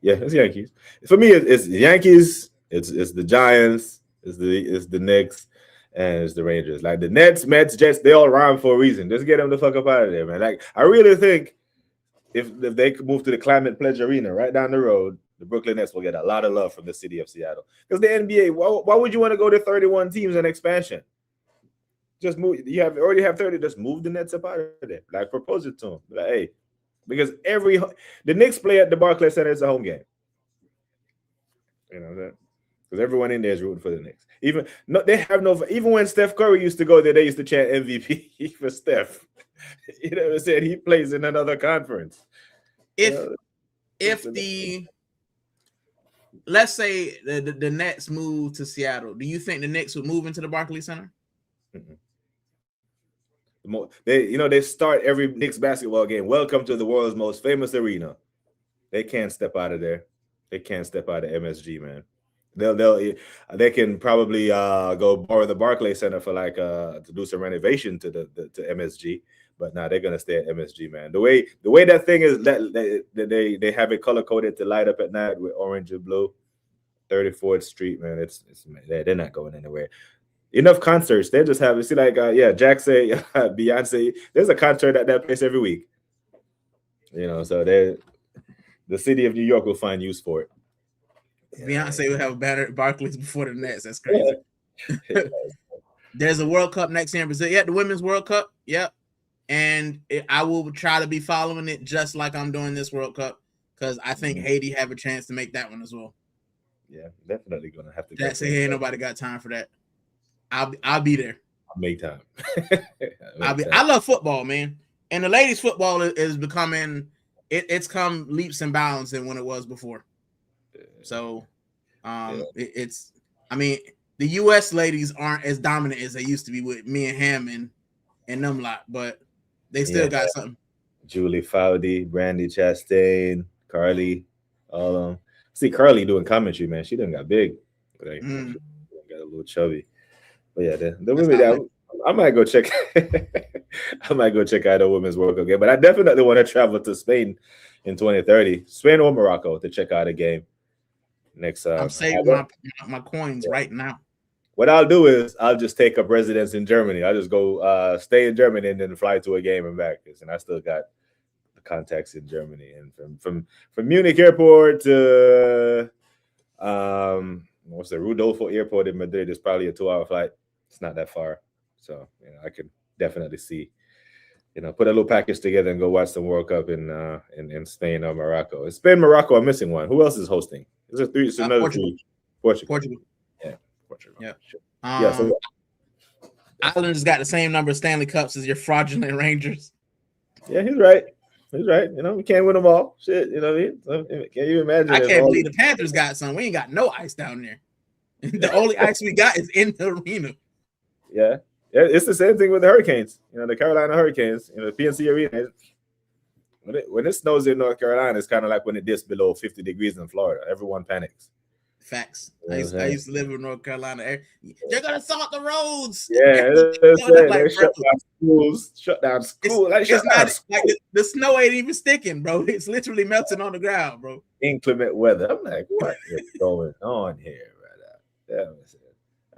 it's Yankees. For me, it's the Yankees. It's the Giants. It's the Knicks, and it's the Rangers. Like the Nets, Mets, Jets, they all rhyme for a reason. Just get them the fuck up out of there, man. Like I really think if they could move to the Climate Pledge Arena right down the road, the Brooklyn Nets will get a lot of love from the city of Seattle. Because the NBA, why would you want to go to 31 teams in expansion? Just move. You already have 30. Just move the Nets up out of there. Like propose it to them. Like, hey, because the Knicks play at the Barclays Center. It's a home game. You know that because everyone in there is rooting for the Knicks. Even when Steph Curry used to go there, they used to chant MVP for Steph. You know what I'm saying? He plays in another conference. Let's say the Nets move to Seattle, do you think the Knicks would move into the Barclays Center? Mm-hmm. They start every Knicks basketball game. Welcome to the world's most famous arena. They can't step out of there. They can't step out of MSG, man. They can probably go borrow the Barclays Center for to do some renovation to MSG, but now they're gonna stay at MSG, man. The way that thing is that they have it color coded to light up at night with orange and blue. 34th Street, man. They're not going anywhere. Enough concerts. They just have Jack say Beyonce. There's a concert at that place every week. So the city of New York will find use for it. Beyonce will have a banner at Barclays before the Nets. That's crazy. There's a World Cup next year in Brazil. Yeah, the Women's World Cup. Yep. And I will try to be following it just like I'm doing this World Cup because I think Haiti have a chance to make that one as well. Yeah, definitely gonna have to. That's it. Ain't nobody got time for that. I'll be there. I'll make time. I love football, man, and the ladies' football is becoming. It's come leaps and bounds than when it was before. So, it's. I mean, the U.S. ladies aren't as dominant as they used to be with me and Hammond and them lot, but they still got something. Julie Foudy, Brandy Chastain, Carly, all of them. See Carly doing commentary, man. She done got big. Like, got a little chubby. But yeah, the women that I might go check. I might go check out the Women's World Cup game. But I definitely want to travel to Spain in 2030, Spain or Morocco, to check out a game next. I'm saving my coins right now. What I'll do is I'll just take up residence in Germany. I'll just go stay in Germany and then fly to a game and back. And I still got the contacts in Germany. And from Munich airport to what's the Rudolfo airport in Madrid is probably a 2-hour flight. It's not that far. So I could definitely see, put a little package together and go watch the World Cup in Spain or Morocco. In Spain, Morocco, I'm missing one. Who else is hosting? Is it three? It's another Portugal. Portugal. Yeah. Portugal. Yeah. Sure. So Ireland has got the same number of Stanley Cups as your fraudulent Rangers. Yeah, he's right. He's right. We can't win them all. Shit, you know what I mean? Can you imagine? I can't believe the Panthers got some. We ain't got no ice down there. The only ice we got is in the arena. Yeah, it's the same thing with the Hurricanes. The Carolina Hurricanes. The PNC Arena. When it snows in North Carolina, it's kind of like when it dips below 50 degrees in Florida. Everyone panics. Facts. I used to live in North Carolina. They're gonna salt the roads. Yeah, they shut down schools. It's not like the snow ain't even sticking, bro. It's literally melting on the ground, bro. Inclement weather. I'm like, what is going on here, right now? Yeah,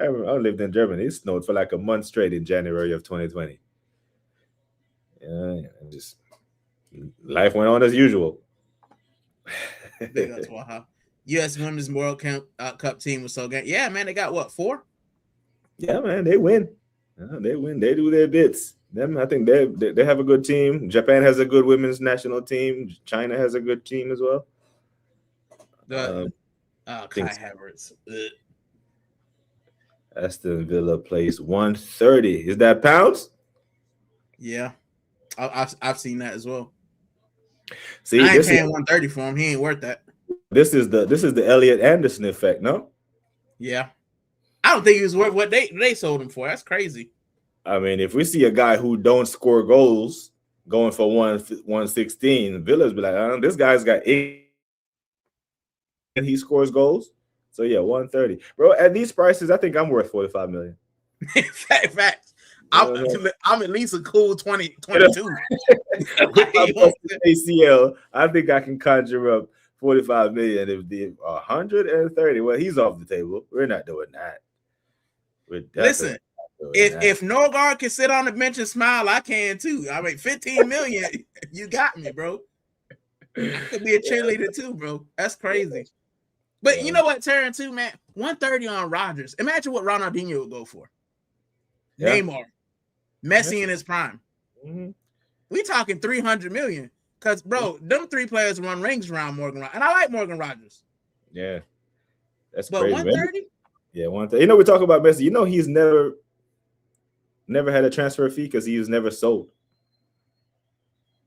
I lived in Germany. It snowed for like a month straight in January of 2020. And just life went on as usual. That's why. U.S. Women's World Cup team was so good. Yeah, man, they got what, 4? Yeah, man, they win. They win. They do their bits. I think they have a good team. Japan has a good women's national team. China has a good team as well. Kai Havertz. Aston Villa plays 130. Is that pounds? Yeah, I've seen that as well. See, I ain't paying 130 for him. He ain't worth that. This is the Elliot Anderson effect, no? Yeah. I don't think he was worth what they sold him for. That's crazy. I mean, if we see a guy who don't score goals going for 116, Villa's be like, this guy's got 8 and he scores goals. So yeah, 130. Bro, at these prices, I think I'm worth 45 million. Facts. I'm at least a cool 22. ACL, I think I can conjure up 45 million if the 130. Well, he's off the table. We're not doing that. Listen, if Norgard can sit on the bench and smile, I can too. I mean, 15 million, you got me, bro. I could be a cheerleader too, bro. That's crazy. But you know what, Terran, too, man? 130 on Rodgers. Imagine what Ronaldinho would go for. Yeah. Neymar, Messi in his prime. Mm-hmm. We talking 300 million. Because, bro, them 3 players run rings around Morgan Rodgers. And I like Morgan Rodgers. Yeah. That's but crazy. 130? Yeah, 130. We talk about Messi. He's never had a transfer fee because he was never sold.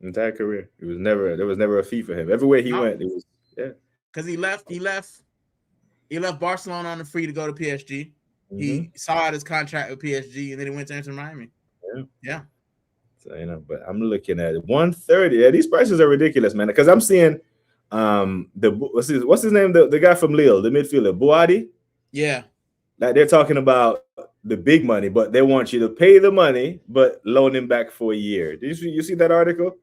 Entire career. There was never a fee for him. Everywhere he went, it was because he left Barcelona on the free to go to PSG. Mm-hmm. He saw out his contract with PSG and then he went to Inter Miami. Yeah. So but I'm looking at it. 130. Yeah, these prices are ridiculous, man. Because I'm seeing what's his name? The guy from Lille, the midfielder, Boadi. Yeah. Like they're talking about the big money, but they want you to pay the money, but loan him back for a year. Did you see that article?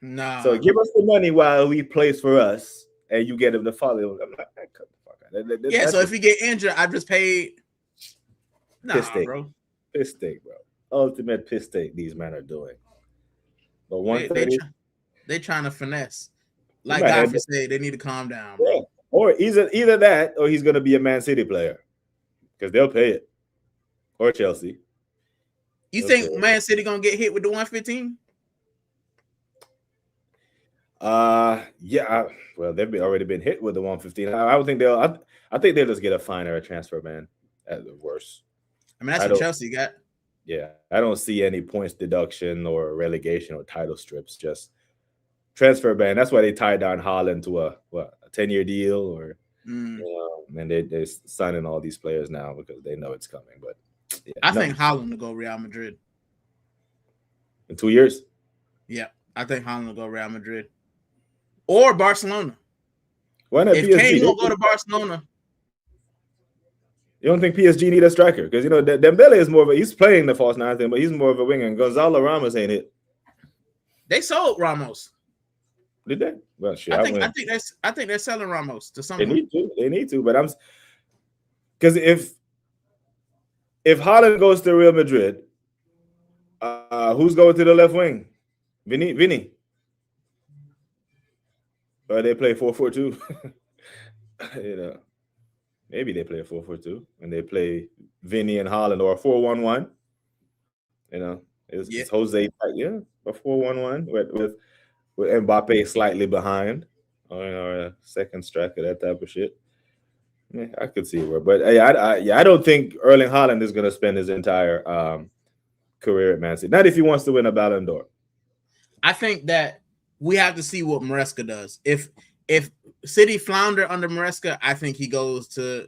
No. So give us the money while he plays for us, and you get him to follow. I'm like, cut the fuck out. Yeah. So if you get injured, I just paid. Nah, piss take, bro. Piss take, bro. Ultimate piss take. These men are doing. But 130. They trying to finesse. Like Godfrey said, they need to calm down, bro. Or either that, or he's gonna be a Man City player because they'll pay it. or Chelsea. You think Man City gonna get hit with the 115? Yeah. Well, they've already been hit with the 115. I would think they'll. I think they'll just get a fine or a transfer ban at the worst. I mean, that's what Chelsea got. Yeah, I don't see any points deduction or relegation or title strips. Just transfer ban. That's why they tied down Haaland to a 10-year deal, or and they're signing all these players now because they know it's coming. But yeah, I think Haaland will go Real Madrid in 2 years. Yeah, I think Haaland will go Real Madrid or Barcelona. Why not if PSG? Kane won't go to Barcelona. You don't think PSG need a striker? Because you know Dembele is more of he's playing the false nine thing, but he's more of a winger. And Gonzalo Ramos ain't it. They sold Ramos. Did they? Well, shit. I think they're selling Ramos to someone. They need to. But because if Haaland goes to Real Madrid, who's going to the left wing? Vinny. Or they play 4-4-2. You know. Maybe they play a 4-4-2 and they play Vinny and Haaland, or a 4-1-1. You know, it's Jose, a 4-1-1 with Mbappe slightly behind, or a second striker, that type of shit. Yeah, I could see where, but I don't think Erling Haaland is going to spend his entire career at Man City. Not if he wants to win a Ballon d'Or. I think that we have to see what Maresca does. If City flounder under Maresca, I think he goes to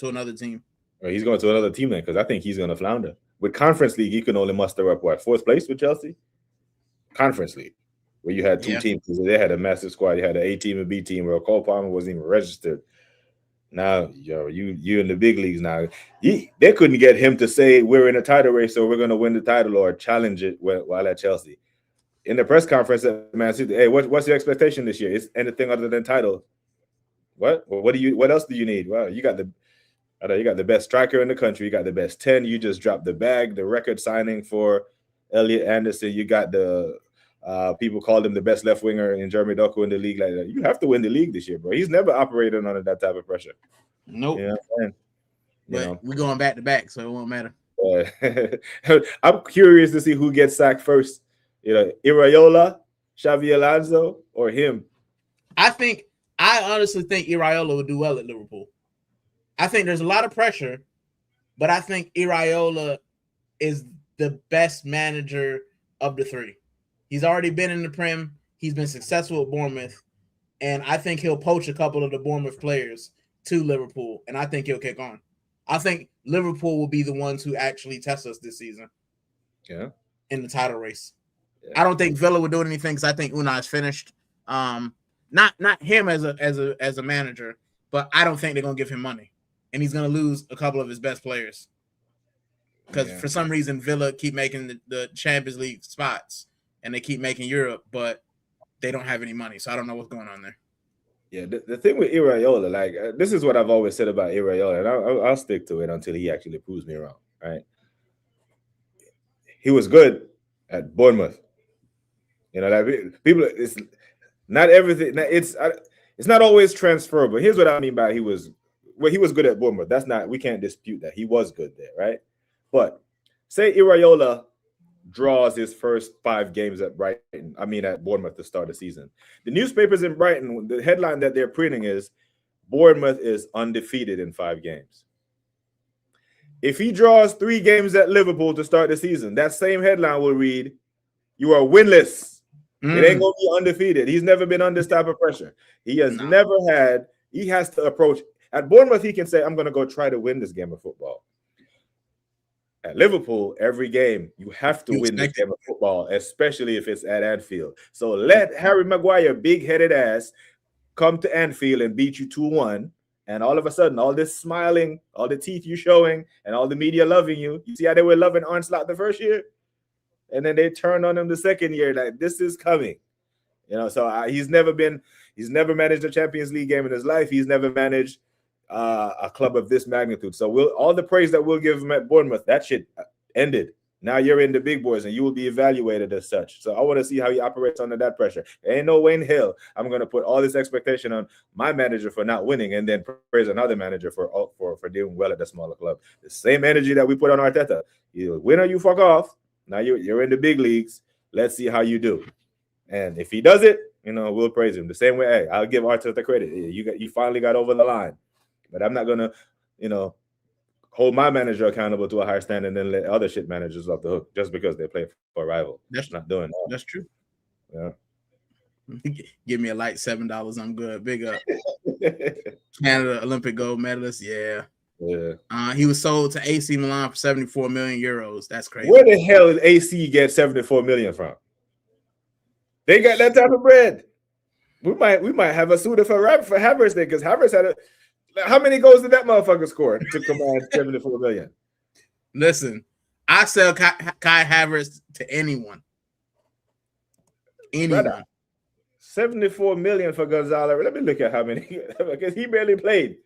another team. Or he's going to another team then, because I think he's going to flounder. With Conference League, you can only muster up fourth place with Chelsea? Conference League, where you had two teams. They had a massive squad. You had an A team and B team, where Cole Palmer wasn't even registered. Now, you in the big leagues now. They couldn't get him to say we're in a title race, so we're going to win the title or challenge it while at Chelsea. In the press conference at Man City, hey, what's your expectation this year? It's anything other than title. What? What else do you need? Well, you got the best striker in the country. You got the best 10. You just dropped the bag, the record signing for Elliot Anderson. You got the people called him the best left winger in Jeremy Doku in the league. Like that. You have to win the league this year, bro. He's never operated under that type of pressure. Nope. You know what I'm saying? But we're going back to back, so it won't matter. I'm curious to see who gets sacked first. You know, Iraola, Xavi Alonso, or him. I honestly think Iraola would do well at Liverpool. I think there's a lot of pressure, but I think Iraola is the best manager of the three. He's already been in the Prem. He's been successful at Bournemouth, and I think he'll poach a couple of the Bournemouth players to Liverpool, and I think he'll kick on. I think Liverpool will be the ones who actually test us this season. Yeah, in the title race. Yeah. I don't think Villa would do anything because I think Unai's finished. Not him as a manager, but I don't think they're gonna give him money, and he's gonna lose a couple of his best players because for some reason Villa keep making the Champions League spots and they keep making Europe, but they don't have any money, so I don't know what's going on there. Yeah, the thing with Iraola, like this is what I've always said about Iraola, and I'll stick to it until he actually proves me wrong. Right? He was good at Bournemouth. You know, that people, it's not everything. It's not always transferable. Here's what I mean by he was good at Bournemouth. We can't dispute that. He was good there, right? But say Iraola draws his first 5 games at Bournemouth to start the season. The newspapers in Brighton, the headline that they're printing is Bournemouth is undefeated in 5 games. If he draws 3 games at Liverpool to start the season, that same headline will read, you are winless. It ain't going to be undefeated. He's never been under this type of pressure. He has he has to approach. At Bournemouth, he can say, I'm going to go try to win this game of football. At Liverpool, every game, you have to win this game of football, especially if it's at Anfield. So let Harry Maguire, big-headed ass, come to Anfield and beat you 2-1, and all of a sudden, all this smiling, all the teeth you showing, and all the media loving you. You see how they were loving Onslaught the first year? And then they turned on him the second year, like, this is coming. You know, so he's never managed a Champions League game in his life. He's never managed a club of this magnitude. So all the praise that we'll give him at Bournemouth, that shit ended. Now you're in the big boys and you will be evaluated as such. So I want to see how he operates under that pressure. Ain't no way in hell I'm going to put all this expectation on my manager for not winning and then praise another manager for doing well at the smaller club. The same energy that we put on Arteta. You win or you fuck off. Now you're in the big leagues. Let's see how you do. And if he does it, we'll praise him. The same way, hey, I'll give Arteta credit. You finally got over the line. But I'm not going to, hold my manager accountable to a higher standard and then let other shit managers off the hook just because they play for a rival. That's not doing that. That's true. Yeah. Give me a light $7. I'm good. Big up. Canada Olympic gold medalist. Yeah. Yeah. He was sold to AC Milan for 74 million euros. That's crazy. Where the hell did AC get 74 million from? They got that type of bread. We might have a suitor for Havertz there because Havertz had how many goals did that motherfucker score to command 74 million? Listen, I sell Kai Havertz to anyone. Brother, 74 million for Gonzalo. Let me look at how many because he barely played.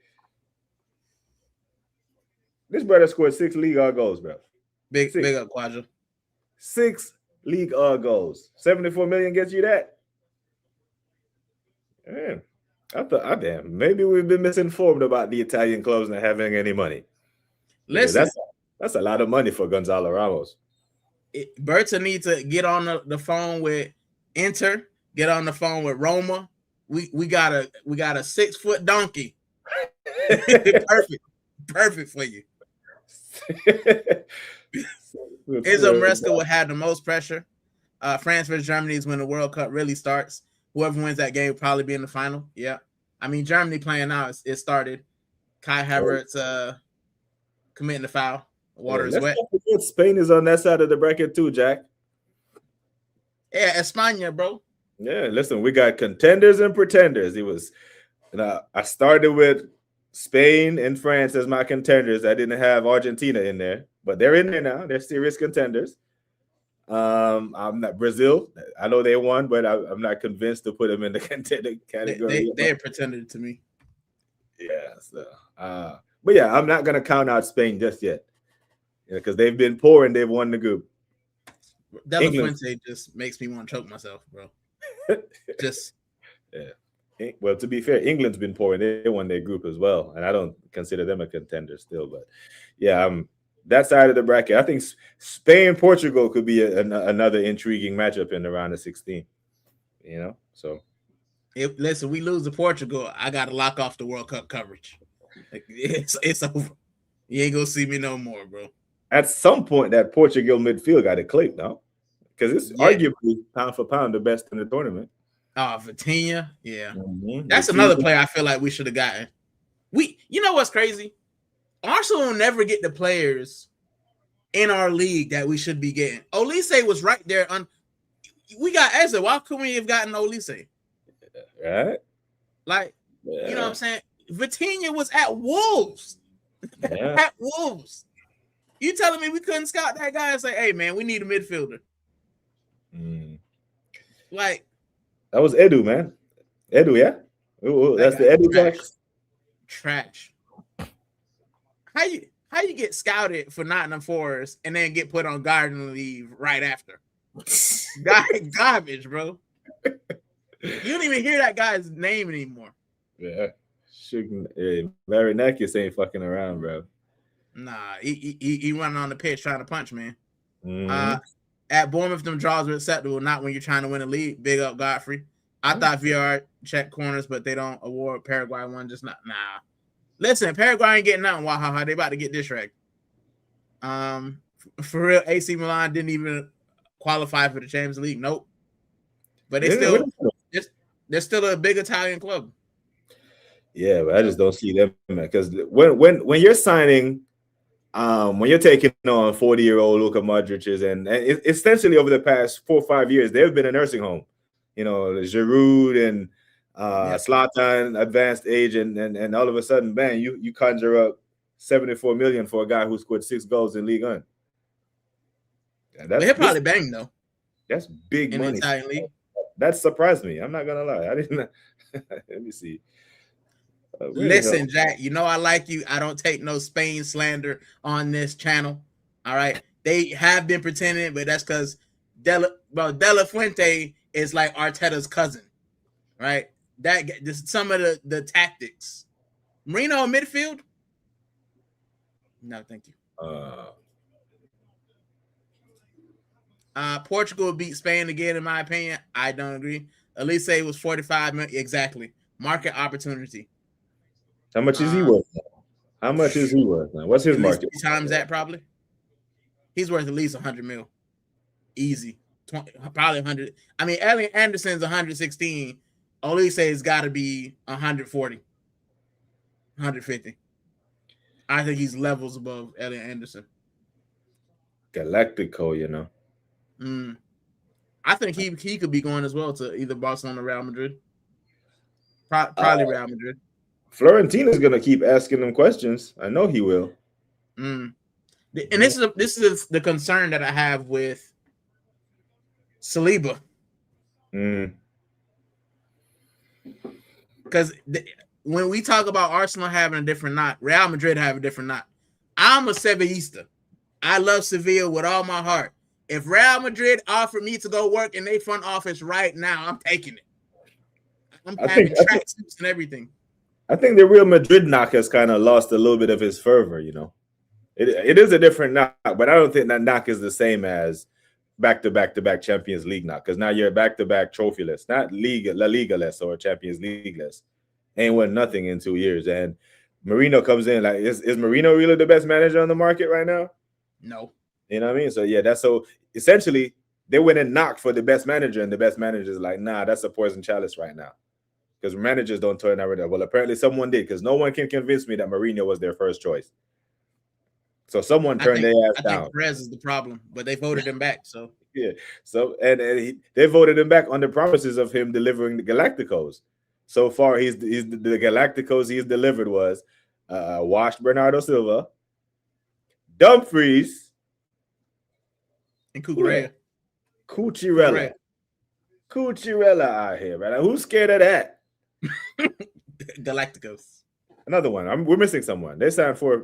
This brother scored 6 league goals, bro. Big up, Quadra. 6 league goals. 74 million gets you that. Man. I thought, damn, maybe we've been misinformed about the Italian clubs not having any money. Listen, that's a lot of money for Gonzalo Ramos. Berta needs to get on the phone with Inter, get on the phone with Roma. We got a 6-foot donkey. Perfect for you. Enzo Maresca will have the most pressure. France versus Germany is when the World Cup really starts. Whoever wins that game will probably be in the final. Yeah. I mean, Germany playing now, it started. Kai Havertz committing the foul. Water is wet. Spain is on that side of the bracket too, Jack. Yeah, España, bro. Yeah, listen, we got contenders and pretenders. I started with Spain and France as my contenders. I didn't have Argentina in there, but they're in there now. They're serious contenders. I'm not Brazil. I know they won, but I'm not convinced to put them in the contender category. They pretended to me. Yeah. So, but yeah, I'm not gonna count out Spain just yet, because they've been poor and they've won the group. De La Fuente just makes me want to choke myself, bro. Just yeah. Well, to be fair, England's been poor and they won their group as well, and I don't consider them a contender still. But yeah, that side of the bracket, I think Spain-Portugal could be another intriguing matchup in the round of 16. So listen, we lose to Portugal, I got to lock off the World Cup coverage. It's over. You ain't gonna see me no more, bro. At some point, that Portugal midfield got to click, no? Because it's arguably pound for pound the best in the tournament. Vitinha, yeah. Mm-hmm. That's another player I feel like we should have gotten. You know what's crazy? Arsenal will never get the players in our league that we should be getting. Olise was right there. We got Eze. Why couldn't we have gotten Olise? Right. Like, you know what I'm saying? Vitinha was at Wolves. Yeah. At Wolves. You telling me we couldn't scout that guy and say, hey, man, we need a midfielder? Like. That was Edu, man. Edu, yeah? Ooh, that's the Edu box. Trash. How you get scouted for Nottingham Forest and then get put on garden leave right after? Garbage, bro. You don't even hear that guy's name anymore. Yeah. Marinakis ain't fucking around, bro. Nah, he running on the pitch trying to punch, man. At Bournemouth, them draws are acceptable, not when you're trying to win a league. Big up, Godfrey. I thought VR checked corners, but they don't award Paraguay one. Just not. Nah. Listen, Paraguay ain't getting nothing. Wahaha, they about to get disrespected. For real, AC Milan didn't even qualify for the Champions League. Nope. But they're still a big Italian club. Yeah, but I just don't see them, because when you're signing, when you're taking on 40-year-old Luka Modric's, and essentially over the past 4 or 5 years, they've been a nursing home. Giroud and Zlatan, advanced age, and all of a sudden, bang, you conjure up 74 million for a guy who scored 6 goals in Ligue 1. He'll probably bang though. That's big money. Italian league. That surprised me. I'm not gonna lie. I didn't. Let me see. Listen, Jack, I like you. I don't take no Spain slander on this channel. All right. They have been pretending, but that's because De La Fuente is like Arteta's cousin, right? That just some of the tactics. Marino midfield? No, thank you. Portugal beat Spain again, in my opinion. I don't agree. Elise was 45 million. Exactly. Market opportunity. How much is he worth now? How much is he worth now? What's his market? 3 times that, probably. He's worth at least 100 mil. Easy. 20, probably 100. I mean, Elliot Anderson's 116. Elise has got to be 140. 150. I think he's levels above Elliot Anderson. Galactico, you know. I think he could be going as well to either Barcelona or Real Madrid. Probably Real Madrid. Florentina's gonna keep asking him questions. I know he will. And this is the concern that I have with Saliba. Because when we talk about Arsenal having a different knot, Real Madrid have a different knot. I'm a Sevillista. I love Sevilla with all my heart. If Real Madrid offered me to go work in their front office right now, I'm taking it. I'm having tracksuits and everything. I think the Real Madrid knock has kind of lost a little bit of his fervor, you know. It is a different knock, but I don't think that knock is the same as back-to-back Champions League knock, because now you're back-to-back trophyless, not La Liga-less or Champions League-less. Ain't won nothing in 2 years. And Marino comes in, like, is Marino really the best manager on the market right now? No. You know what I mean? So, yeah, so essentially they went and knocked for the best manager, and the best manager is like, nah, that's a poison chalice right now. Because managers don't turn that. Well, apparently someone did, because no one can convince me that Mourinho was their first choice. So someone turned their ass down. I think Perez is the problem, but they voted him back. So yeah, so and they voted him back on the promises of him delivering the Galacticos. So far, the Galacticos he's delivered was washed Bernardo Silva, Dumfries, and Cucurella. Cucurella out here, right? Who's scared of that? Galacticos. Another one. We're missing someone. They signed four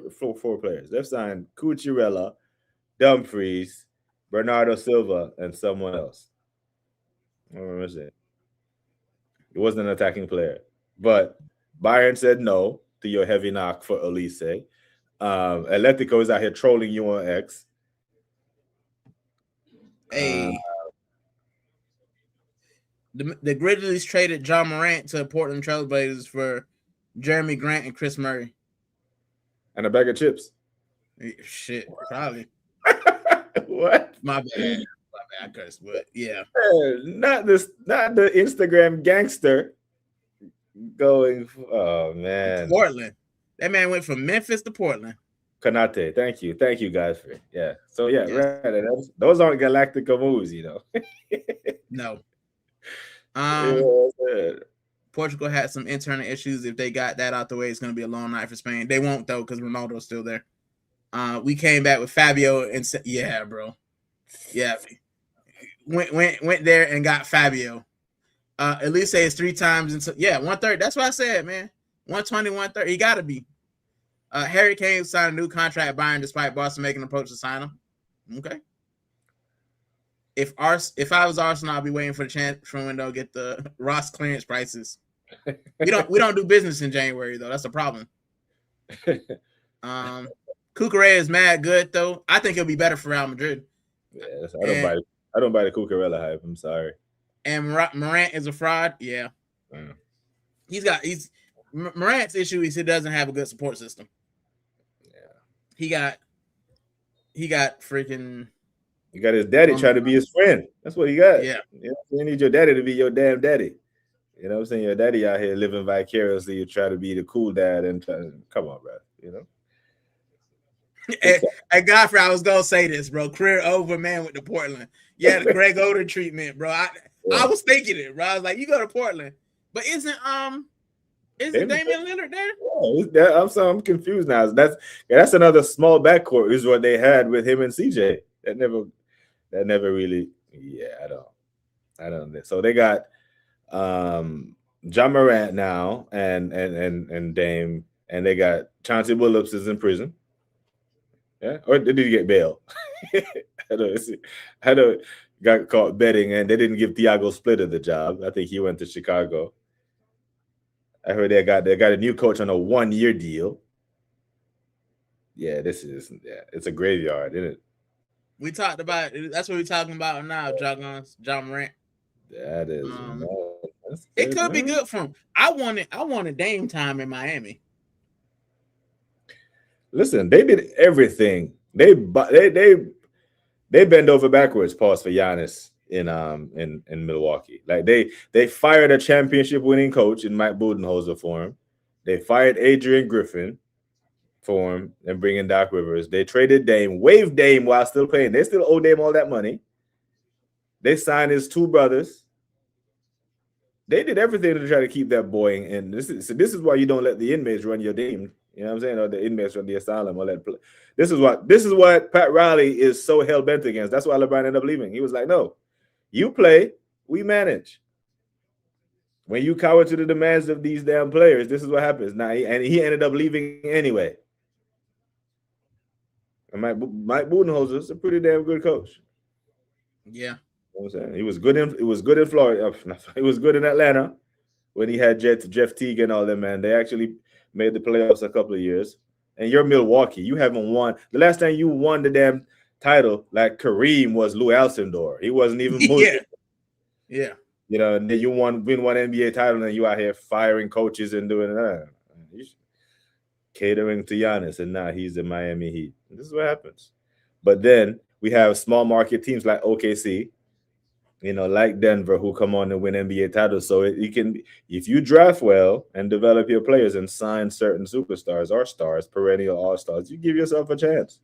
players. They've signed Cucurella, Dumfries, Bernardo Silva, and someone else. I don't remember saying. It wasn't an attacking player. But Bayern said no to your heavy knock for Elise. Atletico is out here trolling you on X. Hey. The Grizzlies traded John Morant to Portland Trailblazers for Jeremy Grant and Chris Murray. And a bag of chips. Shit, probably. What? My bad, Chris. But yeah. Not the Instagram gangster going. Oh man. Portland. That man went from Memphis to Portland. Konate. Thank you guys for it. Yeah. So yeah, right. Those aren't Galactica moves, you know. No. Portugal had some internal issues. If they got that out the way, it's going to be a long night for Spain. They won't, though, because Ronaldo's still there. We came back with Fabio and said, yeah, bro. Yeah. Went there and got Fabio. Elise is 3 times. And so, yeah, 1/3. That's what I said, man. 120, 1/3. He got to be. Harry Kane signed a new contract at Bayern despite Barca making an approach to sign him. Okay. If I was Arsenal, I'd be waiting for the transfer window, get the Ross clearance prices. We don't do business in January though. That's a problem. Cucurella is mad good though. I think he'll be better for Real Madrid. Yeah, I don't buy the Cucurella hype. I'm sorry. And Morant is a fraud. Yeah. Morant's issue is he doesn't have a good support system. Yeah. He got freaking. You got his daddy trying to be his friend. That's what he got. Yeah. You need your daddy to be your damn daddy. You know what I'm saying? Your daddy out here living vicariously. You try to be the cool dad and come on, bro. You know? Hey, Godfrey, I was going to say this, bro. Career over, man, with the Portland. Yeah, the Greg Oden treatment, bro. I was thinking it, bro. I was like, you go to Portland. But isn't Damian Lillard there? Yeah, I'm confused now. That's another small backcourt is what they had with him and CJ. That never really. Yeah, I don't. So they got John Morant now and Dame, and they got Chauncey Billups is in prison. Yeah, or did he get bail? I know got caught betting, and they didn't give Thiago Splitter the job. I think he went to Chicago. I heard they got a new coach on a 1-year deal. Yeah, it's a graveyard, isn't it? We talked about that's what we're talking about now, John Morant. That is that's It good, could be man. good for him. I wanted Dame time in Miami. Listen, they did everything. They bend over backwards, pause for Giannis in Milwaukee. Like they fired a championship winning coach in Mike Budenholzer for him. They fired Adrian Griffin for him and bringing Doc Rivers. They traded Dame, waived Dame while still paying. They still owe Dame all that money. They signed his two brothers. They did everything to try to keep that boy in. This is why you don't let the inmates run your team. You know what I'm saying? Or the inmates run the asylum or let. This is what Pat Riley is so hell bent against. That's why LeBron ended up leaving. He was like, "No, you play, we manage." When you cower to the demands of these damn players, this is what happens. Now, he ended up leaving anyway. And Mike Budenholzer is a pretty damn good coach. Yeah. You know what I'm saying? He was good in Florida. He was good in Atlanta when he had Jeff Teague and all them, man. They actually made the playoffs a couple of years. And you're Milwaukee. You haven't won. The last time you won the damn title, like Kareem, was Lou Alcindor. He wasn't even moving. Yeah. You know, and then you win one NBA title, and you out here firing coaches and doing that. Catering to Giannis, and now he's in Miami Heat. This is what happens. But then we have small market teams like OKC, you know, like Denver, who come on and win NBA titles. So you can, if you draft well and develop your players and sign certain superstars or stars, perennial all-stars, you give yourself a chance.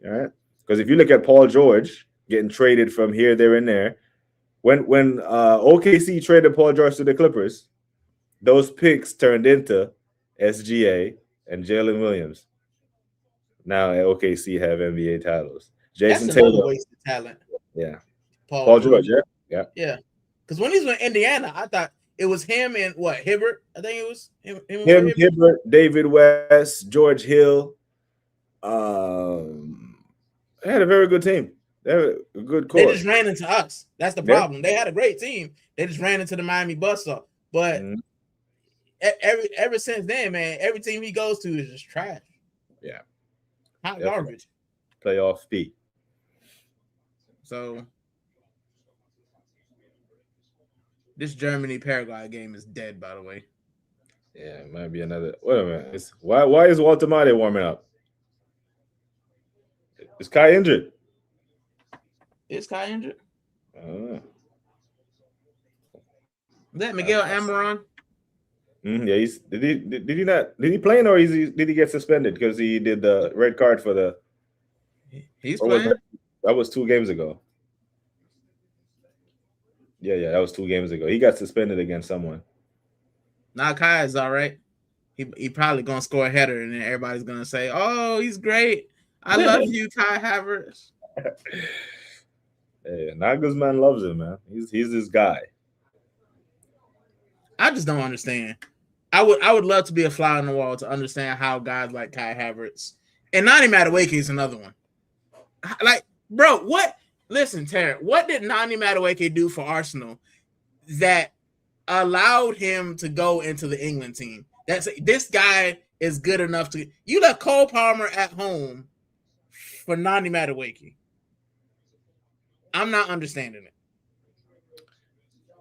All right? Because if you look at Paul George getting traded from here, there, and there, when OKC traded Paul George to the Clippers, those picks turned into SGA and Jalen Williams. Now at OKC have NBA titles. Jason That's another Taylor, wasted talent. Yeah. Paul George, yeah. Because when he's in Indiana, I thought it was him and Hibbert. I think it was him Hibbert, David West, George Hill. They had a very good team. They had a good core. They just ran into us. That's the problem. They had a great team. They just ran into the Miami buzzsaw. But ever since then, man, every team he goes to is just trash. Yeah. Hot garbage. Playoff feet. So this Germany-Paraguay game is dead, by the way. Yeah, it might be another. Wait a minute. Why is Walter Mate warming up? Is Kai injured? Is Kai injured? I don't know. Is that Miguel Almiron? Yeah, did he play or did he get suspended because he did the red card for the? He's playing. That was 2 games ago. Yeah, that was 2 games ago. He got suspended against someone. Now Kai is all right. He probably gonna score a header, and then everybody's gonna say, "Oh, he's great. I love you, Kai Havertz." Hey, Nagelsmann loves him, man. He's his guy. I just don't understand. I would love to be a fly on the wall to understand how guys like Kai Havertz and Nani Madueke is another one. Like, bro, what? Listen, Terry, what did Nani Madueke do for Arsenal that allowed him to go into the England team? This guy is good enough to. You left Cole Palmer at home for Nani Madueke. I'm not understanding it.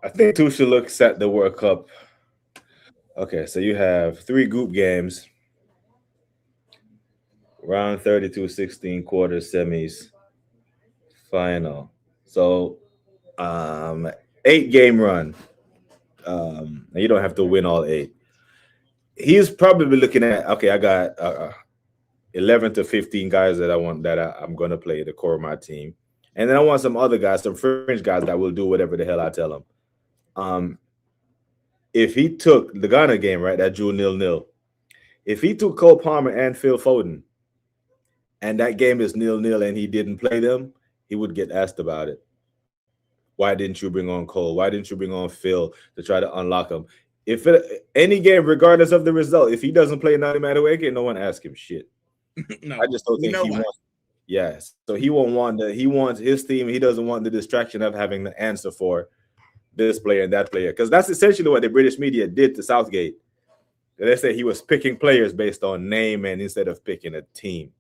I think Tuchel looks at the World Cup. Okay, so you have 3 group games, round 32, 16 quarters, semis, final. So 8-game run. You don't have to win all 8. He's probably looking at, okay, I got 11 to 15 guys that I'm going to play the core of my team. And then I want some other guys, some fringe guys that will do whatever the hell I tell them. If he took the Ghana game, right, that drew 0-0, if he took Cole Palmer and Phil Foden, and that game is 0-0 and he didn't play them, he would get asked about it. Why didn't you bring on Cole? Why didn't you bring on Phil to try to unlock him? Any game, regardless of the result, if he doesn't play Nani Madueke, no one asks him shit. No, I just don't think he wants. Yes, so he won't want the. He wants his team. He doesn't want the distraction of having the answer for this player and that player, because that's essentially what the British media did to Southgate. They say he was picking players based on name and instead of picking a team.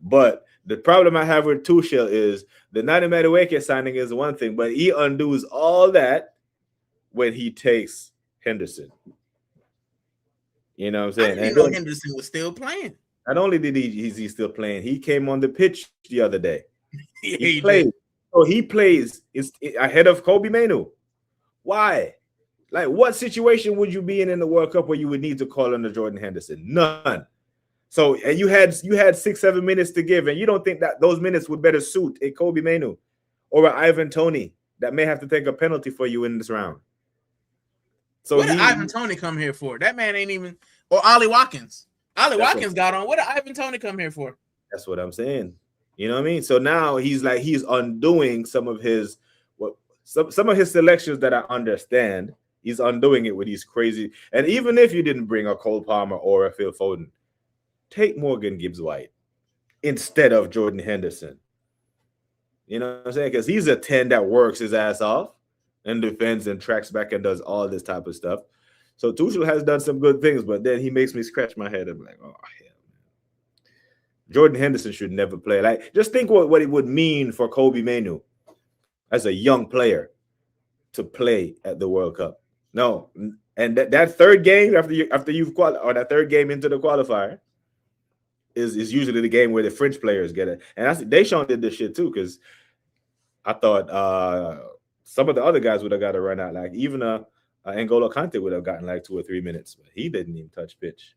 But the problem I have with Tuchel is the Nani Madueke signing is one thing, but he undoes all that when he takes Henderson. You know what I'm saying? I didn't know Henderson was still playing. Not only did he still playing, he came on the pitch the other day. Yeah, he played. Did. So he plays ahead of Kobe Mainoo. Why? Like, what situation would you be in the World Cup where you would need to call on the Jordan Henderson? None. So, and you had 6-7 minutes to give, and you don't think that those minutes would better suit a Kobe Mainoo or an Ivan Toney that may have to take a penalty for you in this round. So what did Ivan Toney come here for? That man ain't even, or Ollie Watkins. Ollie Watkins got on. What did Ivan Toney come here for? That's what I'm saying. You know what I mean? So now he's undoing some of his some of his selections that I understand. He's undoing it with these crazy. And even if you didn't bring a Cole Palmer or a Phil Foden, take Morgan Gibbs-White instead of Jordan Henderson. You know what I'm saying? Because he's a 10 that works his ass off and defends and tracks back and does all this type of stuff. So Tuchel has done some good things, but then he makes me scratch my head. I'm like, oh, hell, man. Jordan Henderson should never play. Like, just think what it would mean for Kobe Mainoo as a young player to play at the World Cup. No, and that third game after you've qualified, or that third game into the qualifier is usually the game where the French players get it. And Deschamps did this shit too, because I thought some of the other guys would have got to run out. Like even N'Golo Kante would have gotten like 2 or 3 minutes, but he didn't even touch pitch.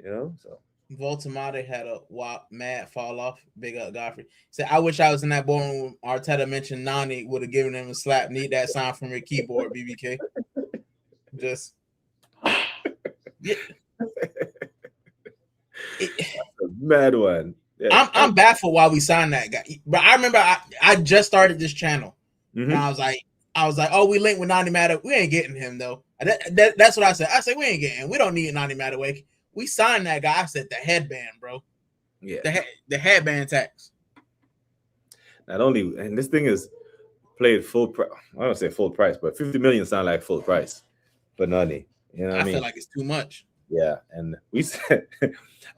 You know, so. Voltamade had a mad fall off. Big up Godfrey. Said, I wish I was in that boardroom. Arteta mentioned Nani would have given him a slap. Need that sign from your keyboard, BBK. Just yeah. That's a mad one. Yeah. I'm baffled why we signed that guy. But I remember I just started this channel. Mm-hmm. And I was like, oh, we linked with Nani Madueke. We ain't getting him though. That's what I said. I said we ain't getting him. We don't need Nani Madueke. We signed that guy. I said the headband, bro. Yeah, the headband tax. Not only, and this thing is played full price. I don't say full price, but 50 million sound like full price for Nani. You know what I mean? Feel like it's too much. Yeah, and we said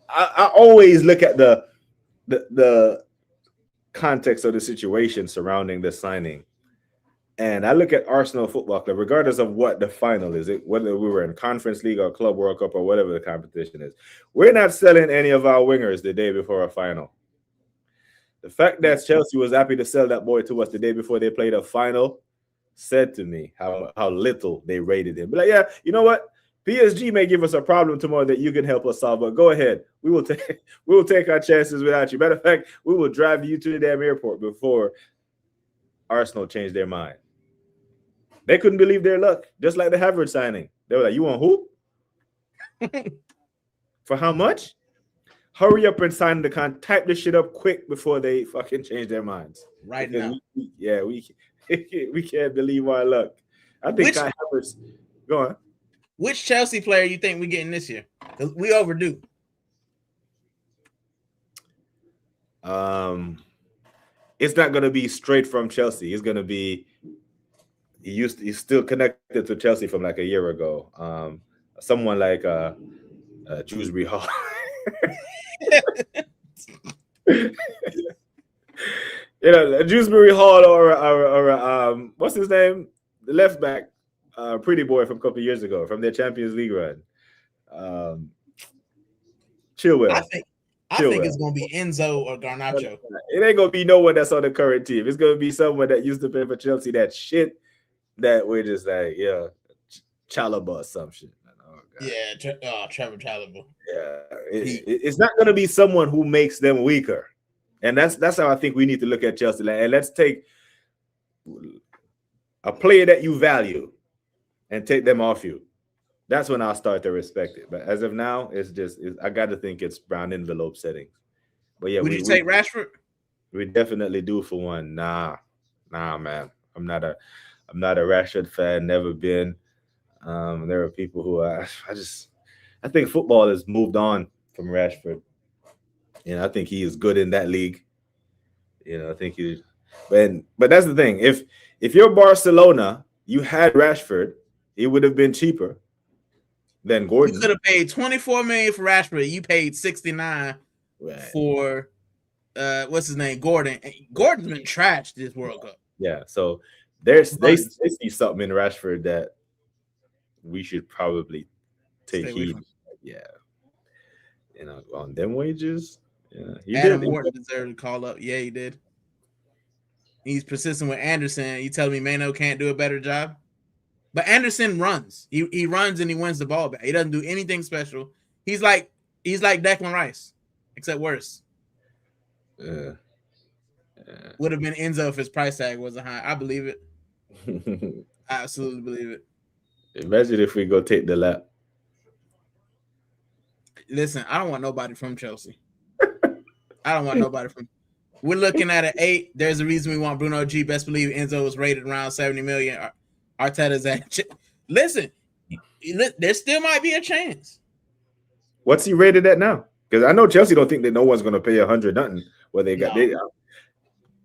I always look at the context of the situation surrounding the signing. And I look at Arsenal Football Club, regardless of what the final is, whether we were in Conference League or Club World Cup or whatever the competition is. We're not selling any of our wingers the day before a final. The fact that Chelsea was happy to sell that boy to us the day before they played a final said to me how little they rated him. But like, yeah, you know what? PSG may give us a problem tomorrow that you can help us solve, but go ahead. We will take our chances without you. Matter of fact, we will drive you to the damn airport before Arsenal changed their mind. They couldn't believe their luck, just like the Havertz signing. They were like, you want who? For how much? Hurry up and sign the contract. Type this shit up quick before they fucking change their minds. Right now. We can't believe our luck. I think Kai Havertz. Go on. Which Chelsea player you think we're getting this year? We overdue. It's not going to be straight from Chelsea. It's going to be he's still connected to Chelsea from like a year ago. Someone like Dewsbury Hall. You know, Dewsbury Hall or what's his name? The left back, pretty boy from a couple of years ago from their Champions League run. Chilwell. I think it's going to be Enzo or Garnacho. It ain't going to be no one that's on the current team. It's going to be someone that used to play for Chelsea. That shit that we're just like, yeah, Chalobah or some shit. Oh, yeah, Trevor Chalobah. Yeah, it's not going to be someone who makes them weaker. And that's how I think we need to look at Chelsea. And let's take a player that you value and take them off you. That's when I'll start to respect it. But as of now, I got to think it's brown envelope settings. But yeah, would you take Rashford? We definitely do for one. Nah, man. I'm not a Rashford fan. Never been. There are people who I think football has moved on from Rashford. You know, I think he is good in that league. You know, I think he. But that's the thing. If you're Barcelona, you had Rashford, it would have been cheaper than Gordon. You could have paid 24 million for Rashford. You paid 69 for what's his name, Gordon. Gordon's been trashed this World Cup. Yeah, so they see something in Rashford that we should probably take heed. Yeah, you know, on them wages. Yeah, Adam Morton deserved to call up. Yeah, he did. He's persistent with Anderson. You tell me Mano can't do a better job? But Anderson runs. He runs and he wins the ball back. He doesn't do anything special. He's like Declan Rice, except worse. Would have been Enzo if his price tag wasn't high. I believe it. I absolutely believe it. Imagine if we go take the lap. Listen, I don't want nobody from Chelsea. I don't want nobody from. We're looking at an 8. There's a reason we want Bruno G. Best believe Enzo was rated around 70 million. Arteta's at. Listen, there still might be a chance. What's he rated at now? Because I know Chelsea don't think that no one's going to pay 100 nothing. What they got. No.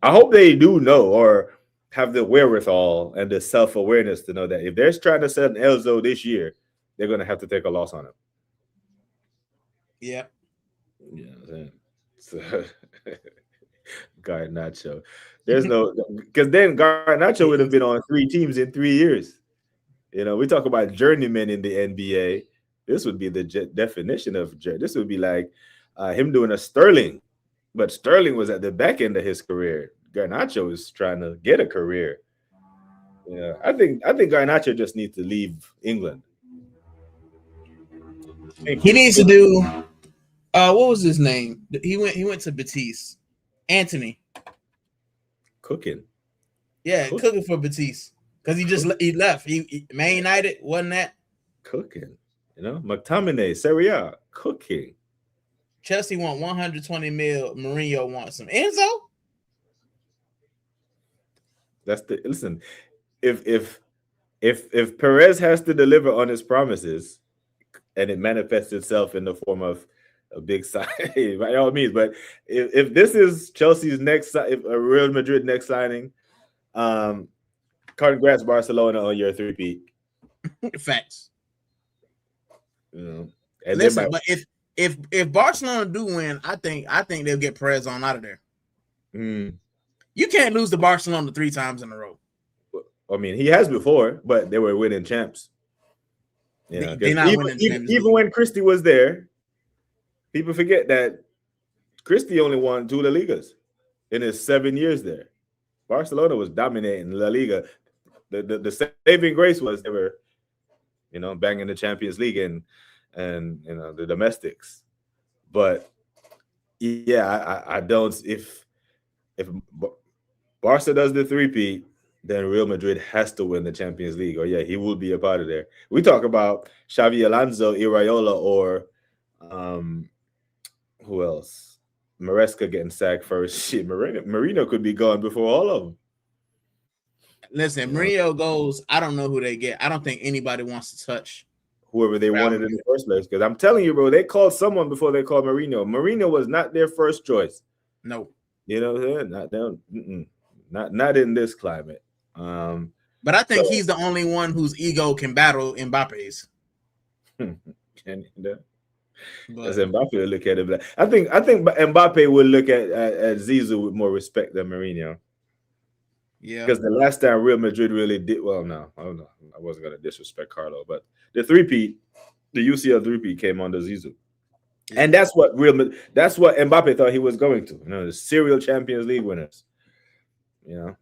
I hope they do know or have the wherewithal and the self-awareness to know that if they're trying to sell Enzo this year, they're going to have to take a loss on him. Yeah. Yeah. So, Garnacho. There's no, because then Garnacho would have been on 3 teams in 3 years. You know, we talk about journeymen in the NBA. This would be the definition of this would be like him doing a Sterling, but Sterling was at the back end of his career. Garnacho is trying to get a career. Yeah, I think Garnacho just needs to leave England. He needs to do. What was his name? He went to Betis. Anthony. Cooking. Yeah, cooking for Betis. Because he left. He Man United, wasn't that? Cooking. You know, McTominay, Serie A, cooking. Chelsea want 120 mil. Mourinho wants some. Enzo? That's the listen. If Perez has to deliver on his promises, and it manifests itself in the form of a big signing, by all means. But if this is Chelsea's next, if a Real Madrid next signing, congrats Barcelona on your 3-peat. Facts. You know, and listen, but if Barcelona do win, I think they'll get Perez on out of there. You can't lose to Barcelona 3 times in a row. I mean, he has before, but they were winning champs. You know, even when Christie was there, people forget that Christie only won 2 La Ligas in his 7 years there. Barcelona was dominating La Liga. The saving grace was they were, you know, banging the Champions League and you know the domestics. But yeah, I don't. If Barca does the 3-peat, then Real Madrid has to win the Champions League. Or yeah, he will be a part of there. We talk about Xavi Alonso, Iraola, or who else? Maresca getting sacked first. Shit, Marino could be gone before all of them. Listen, Mourinho goes. I don't know who they get. I don't think anybody wants to touch whoever they wanted in the first place. Because I'm telling you, bro, they called someone before they called Marino. Marino was not their first choice. No, you know, not in this climate. But I think he's the only one whose ego can battle Mbappe's. As Mbappe will look at it, I think Mbappe will look at Zizou with more respect than Mourinho. Yeah, because the last time Real Madrid really did well. No, I wasn't going to disrespect Carlo, but the 3-peat, the UCL 3-peat came under Zizou, and that's what Mbappe thought he was going to. You know, the serial Champions League winners. You know,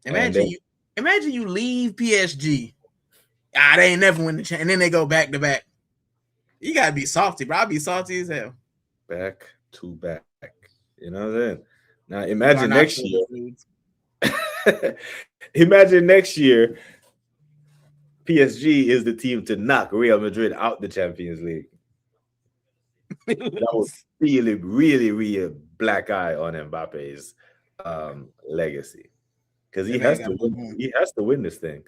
imagine you leave PSG. They ain't never win the champ, and then they go back to back. You gotta be salty, bro. I'll be salty as hell. Back to back. You know what I'm saying? Now imagine next year. Imagine next year, PSG is the team to knock Real Madrid out the Champions League. That would really, really, really black eye on Mbappe's legacy. Because he has to win this thing.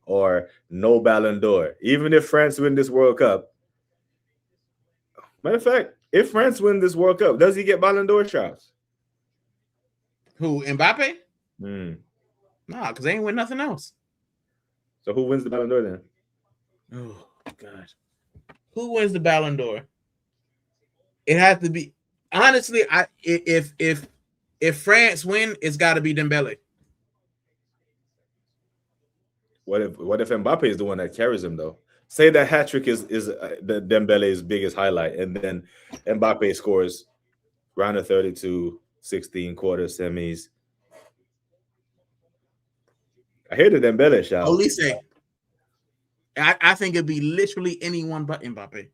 Or no Ballon d'Or. Even if France win this World Cup. Matter of fact, If France win this World Cup, does he get Ballon d'Or shots? Who, Mbappe? Hmm. Nah, because they ain't win nothing else. So who wins the Ballon d'Or then? Oh God, who wins the Ballon d'Or? It has to be, honestly. If France win, it's got to be Dembele. What if Mbappe is the one that carries him though? Say that hat trick is the Dembele's biggest highlight, and then Mbappe scores round of 32, 16 quarters, semis. I hear the Dembele shout. Olise. I think it'd be literally anyone but Mbappe.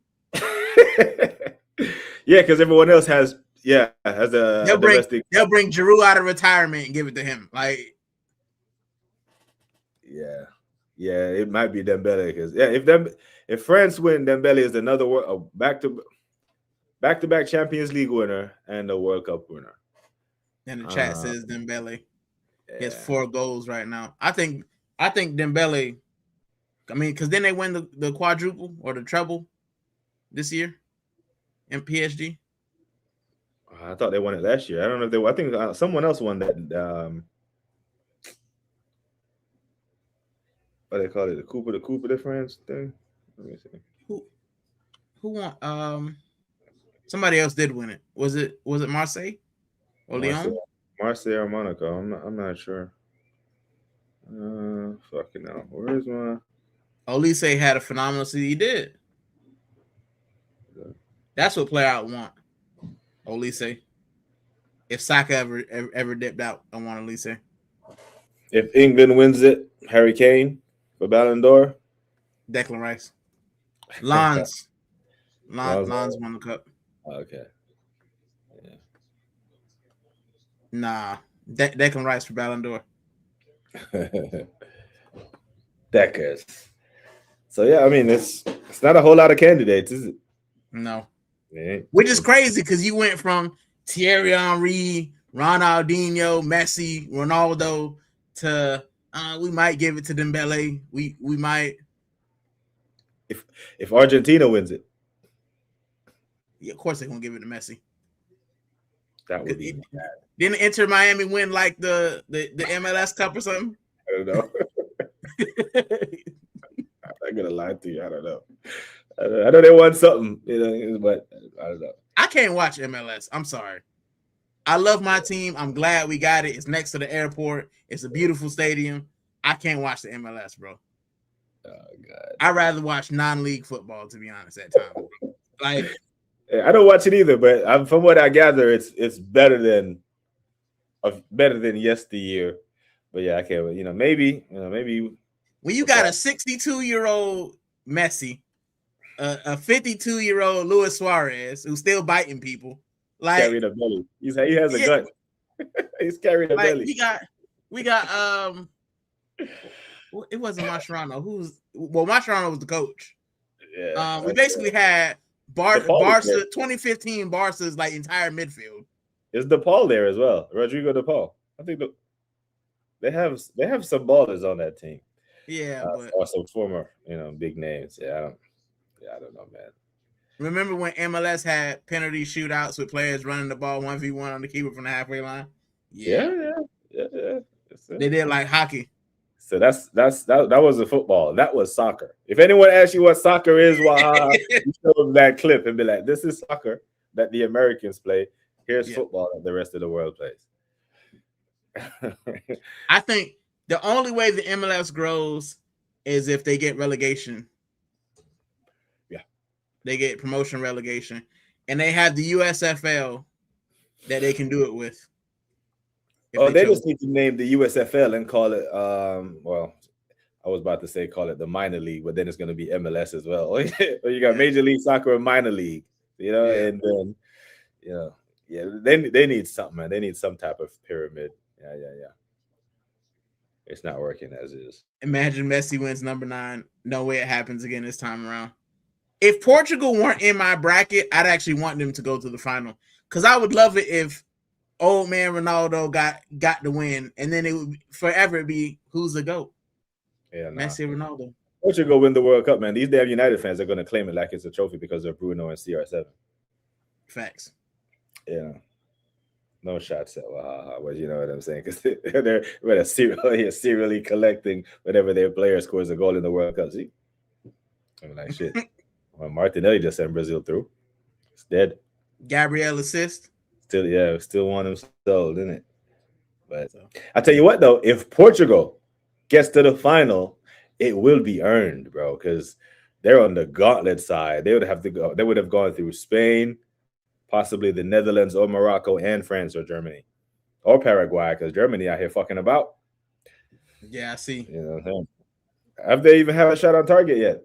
Yeah, because everyone else has a They'll bring Giroud out of retirement and give it to him. Like, yeah, it might be Dembele because if France win, Dembele is another back-to-back Champions League winner and a World Cup winner. And the chat says Dembele. He has 4 goals right now. I think Dembele. I mean, because then they win the quadruple or the treble this year in PSG. I thought they won it last year. I don't know if they. I think someone else won that. What they call it? The Coupe de France thing. Let me see. Who won? Somebody else did win it. Was it Marseille or Lyon? Marseille or Monaco? I'm not sure. Fucking hell. Where is my? Olise had a phenomenal season. He did. That's what player I want. Olise. If Saka ever dipped out, I want Olise. If England wins it, Harry Kane for Ballon d'Or. Declan Rice. Lons won the cup. Okay. Yeah. Nah. Declan Rice for Ballon d'Or. Deckers. So yeah, I mean it's not a whole lot of candidates, is it? No. Yeah. Which is crazy because you went from Thierry Henry, Ronaldinho, Messi, Ronaldo to we might give it to Dembele. We might. If Argentina wins it. Yeah, of course they're gonna give it to Messi. That would be bad. Didn't Inter Miami win like the MLS Cup or something? I don't know. I'm not gonna lie to you. I don't know. I know they won something, but I don't know. I can't watch MLS. I'm sorry. I love my team. I'm glad we got it. It's next to the airport. It's a beautiful stadium. I can't watch the MLS, bro. Oh God. I'd rather watch non-league football, to be honest, at times. Like, I don't watch it either, but from what I gather, it's better than yesteryear. But yeah, I can't. Maybe when you got a 62-year-old Messi, a 52-year-old Luis Suarez who's still biting people, like carrying a belly. He has a gun. He's carrying a belly. We got it wasn't Mascherano. Mascherano was the coach. Yeah. We basically had Barca 2015 Barca's like entire midfield. Is DePaul there as well? Rodrigo DePaul. I think they have some ballers on that team. Yeah, but also former, big names. Yeah, I don't know, man. Remember when MLS had penalty shootouts with players running the ball 1v1 on the keeper from the halfway line? Yeah. They did like hockey. So that was a football. That was soccer. If anyone asks you what soccer is, you show them that clip and be like, "This is soccer that the Americans play. Here's football that the rest of the world plays." I think the only way the MLS grows is if they get relegation. Yeah, they get promotion relegation, and they have the USFL that they can do it with. They just need to name the USFL and call it. Well, I was about to say call it the minor league, but then it's going to be MLS as well. You got Major League Soccer and minor league, and then they need something, man. They need some type of pyramid. Yeah. It's not working as is. Imagine Messi wins number 9. No way it happens again this time around. If Portugal weren't in my bracket, I'd actually want them to go to the final because I would love it if old man Ronaldo got the win, and then it would forever be who's the GOAT? Yeah, Messi, Ronaldo. Portugal win the World Cup, man. These damn United fans are going to claim it like it's a trophy because of Bruno and CR7. Facts. Yeah. No shots at Wahaha, but you know what I'm saying? Because they're serially collecting whenever their player scores a goal in the World Cup. See? I'm like, shit. Well, Martinelli just sent Brazil through. It's dead. Gabriel assist. Still want him sold, isn't it? But I tell you what, though, if Portugal gets to the final, it will be earned, bro, because they're on the gauntlet side. They would have gone through Spain, possibly the Netherlands or Morocco and France or Germany or Paraguay, because Germany out here fucking about. Yeah, I see. You know what I'm saying? Have they even had a shot on target yet?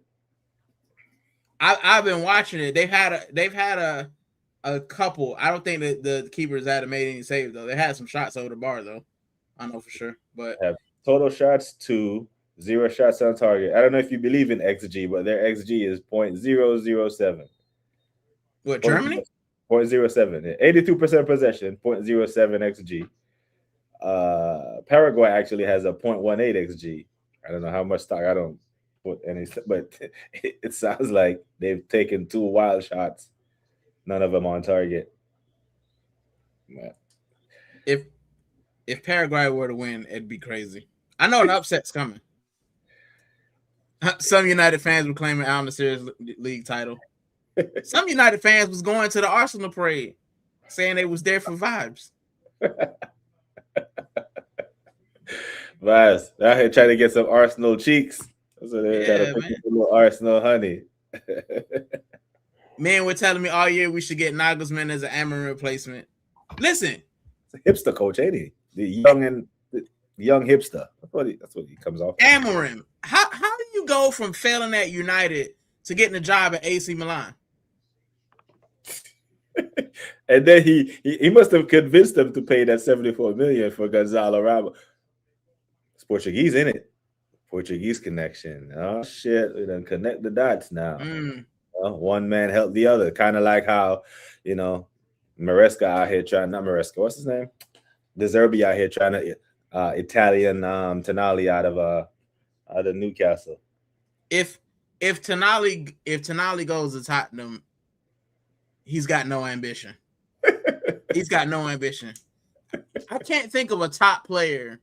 I've been watching it. They've had a couple. I don't think that the keepers had made any saves though. They had some shots over the bar though. I know for sure. But have total shots 2, 0 shots on target. I don't know if you believe in XG, but their XG is 0.007. What, Germany? 0.07. 82% possession, 0.07 XG. Paraguay actually has a 0.18 XG. I don't know how much stock. I don't put any, but it sounds like they've taken 2 wild shots, none of them on target. Yeah. If Paraguay were to win, it'd be crazy. I know an upset's coming. Some United fans were claiming Al Nassr's league title. Some United fans was going to the Arsenal parade, saying they was there for vibes. Vibes. Out here trying to get some Arsenal cheeks. So they got to pick up a little Arsenal honey. Man, we're telling me all year we should get Nagelsmann as an Amorim replacement. Listen, it's a hipster coach, ain't he? The young hipster. That's what he comes off. Amorim. How do you go from failing at United to getting a job at AC Milan? And then he must have convinced them to pay that $74 million for Gonzalo Ramos. It's Portuguese, in it. Portuguese connection. Oh shit, we done connect the dots now. One man helped the other, kind of like how Maresca out here trying. Not Maresca. What's his name? De Zerbi out here trying to Italian Tonali out of Newcastle. If Tonali goes to Tottenham, he's got no ambition. He's got no ambition. I can't think of a top player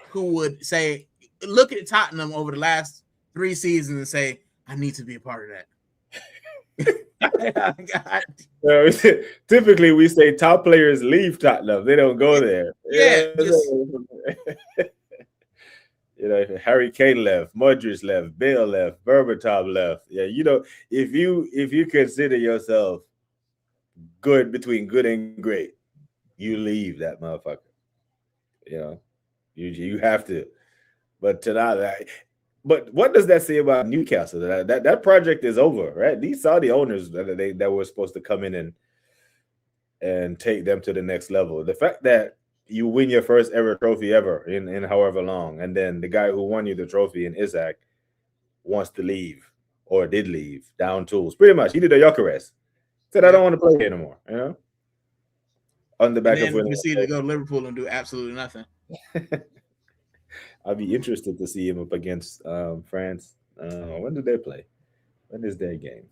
who would say, look at Tottenham over the last 3 seasons and say, I need to be a part of that. Typically, we say top players leave Tottenham. They don't go there. Yeah. Harry Kane left, Modric left, Bale left, Berbatov left. Yeah, if you consider yourself good between good and great, you leave that motherfucker. You have to. But tonight, but what does that say about Newcastle? That project is over, right? These Saudi owners that were supposed to come in and take them to the next level. The fact that you win your first ever trophy ever in however long, and then the guy who won you the trophy in Isaac wants to leave or did leave down tools. Pretty much, he did a Gyökeres. Said, I don't want to play here anymore. On the back of winning. Proceeded to go to Liverpool and do absolutely nothing. I'd be interested to see him up against France. When do they play? When is their game?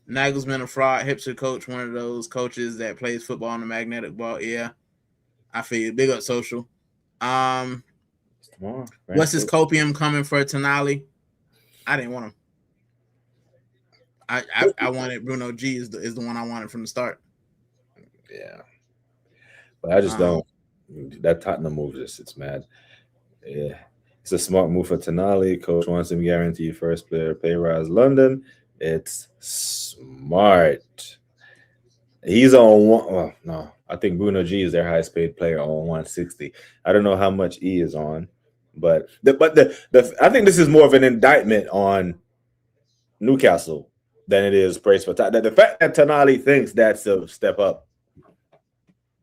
Nagelsmann, a fraud, hipster coach, one of those coaches that plays football on the magnetic ball. Yeah, I feel big up social. What's his copium coming for Tonali? I didn't want him. I wanted Bruno G is the one I wanted from the start. Yeah, but I just don't. That Tottenham move it's mad. Yeah, it's a smart move for Tonali. Coach wants him guaranteed first player pay rise. London, it's smart. He's on one. Well, no, I think Bruno G is their highest paid player on 160. I don't know how much E is on, but I think this is more of an indictment on Newcastle than it is praise for Tottenham. The fact that Tonali thinks that's a step up.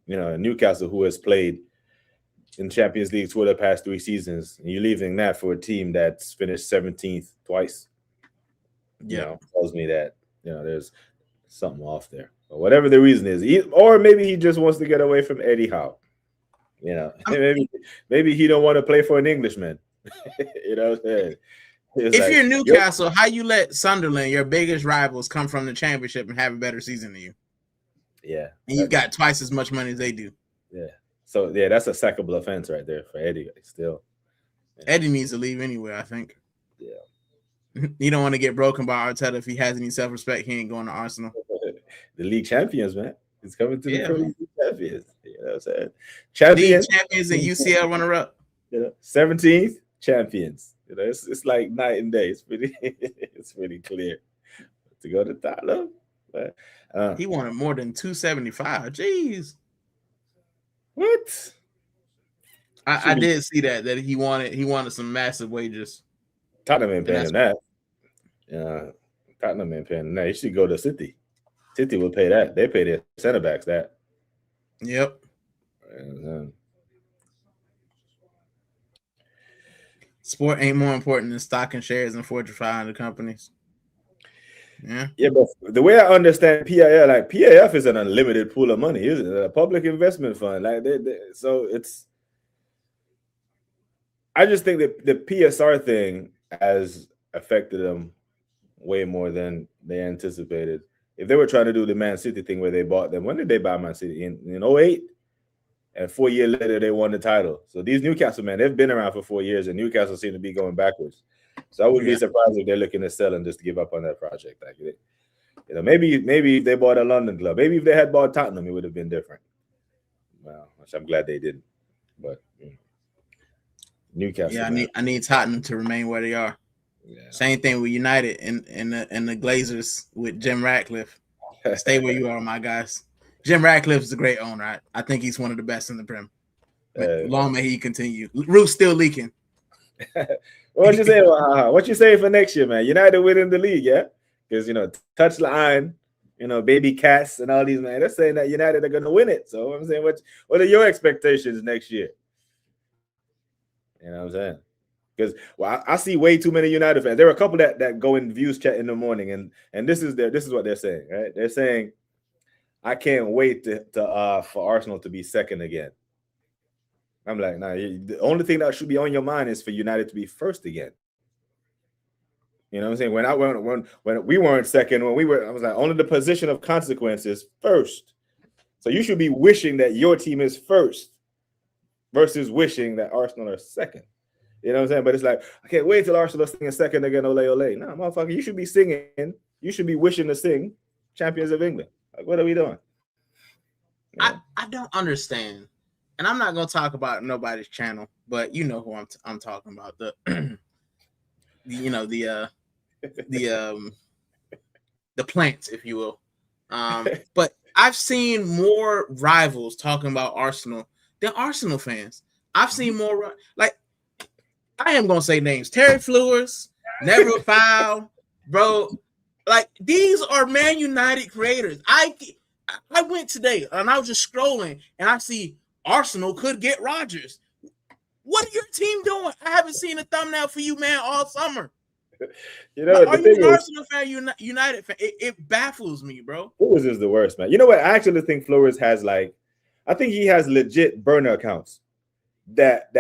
Newcastle, who has played in Champions League for the past 3 seasons, and you're leaving that for a team that's finished 17th twice. Tells me that there's something off there. But whatever the reason is, or maybe he just wants to get away from Eddie Howe. Maybe he don't want to play for an Englishman. What I'm saying? If you're Newcastle, how you let Sunderland, your biggest rivals, come from the championship and have a better season than you? Yeah. And you got twice as much money as they do. Yeah. So, yeah, that's a sackable offense right there for Eddie still. Yeah. Eddie needs to leave anyway, I think. Yeah. You don't want to get broken by Arteta if he has any self-respect. He ain't going to Arsenal. The league champions, man. He's coming to the Premier League champions. You know what I'm saying? Champions and UCL runner-up. 17th champions. It's like night and day. It's pretty clear to go to Tottenham. He wanted more than 275. Jeez. What? I did see that he wanted some massive wages. Tottenham ain't paying him that. Tottenham ain't paying him that. He should go to City. City will pay that. They pay their center backs that. Yep. Sport ain't more important than stock and shares in Fortune 500 companies. Yeah. Yeah, but the way I understand PIF, like PIF is an unlimited pool of money, isn't it? A public investment fund. Like so it's. I just think that the PSR thing has affected them way more than they anticipated. If they were trying to do the Man City thing where they bought them, when did they buy Man City? In 2008? And 4 years later, they won the title. So these Newcastle, man, they've been around for 4 years, and Newcastle seem to be going backwards. So I wouldn't be surprised if they're looking to sell and just give up on that project. Like, maybe if they bought a London club, maybe if they had bought Tottenham, it would have been different. Well, which I'm glad they didn't. But Newcastle. Yeah, I need Tottenham to remain where they are. Yeah. Same thing with United and the Glazers with Jim Ratcliffe. Stay where you are, my guys. Jim Ratcliffe is a great owner. I think he's one of the best in the Prem. Long may he continue. Roof's still leaking. What you say? What you say for next year, man? United winning the league, yeah? Because touchline, baby cats and all these, man. They're saying that United are going to win it. So I'm saying, what are your expectations next year? You know what I'm saying? Because I see way too many United fans. There are a couple that go in views chat in the morning, and this is what they're saying, right? They're saying, I can't wait for Arsenal to be second again. I'm like, nah, the only thing that should be on your mind is for United to be first again. You know what I'm saying? When we weren't second, I was like, only the position of consequences first. So you should be wishing that your team is first versus wishing that Arsenal are second. You know what I'm saying? But it's like, I can't wait till Arsenal singing second again, ole, ole. No, motherfucker, you should be singing. You should be wishing to sing Champions of England. Like, what are we doing? Yeah. I don't understand. And I'm not going to talk about nobody's channel, but you know who I'm talking about. The plants, if you will. But I've seen more rivals talking about Arsenal than Arsenal fans. I've seen more, like, I am going to say names. Terry Flewers, Never Foul, bro. Like, these are Man United creators. I went today and I was just scrolling and I see Arsenal could get Rodgers. What are your team doing? I haven't seen a thumbnail for you, man, all summer. Are you an Arsenal fan, United fan? It baffles me, bro. Flowers is the worst, man. You know what? I actually think Flowers has I think he has legit burner accounts that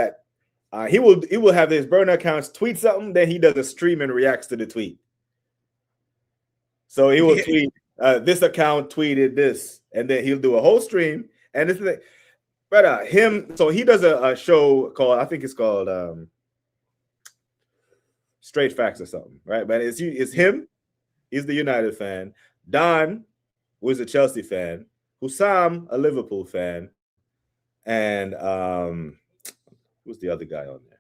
he will have his burner accounts tweet something, then he does a stream and reacts to the tweet. So he will tweet, this account tweeted this, and then he'll do a whole stream. And it's like, brother, so he does a show called, I think it's called Straight Facts or something, right? But it's him, he's the United fan. Don, who's a Chelsea fan. Hussam, a Liverpool fan. And who's the other guy on there?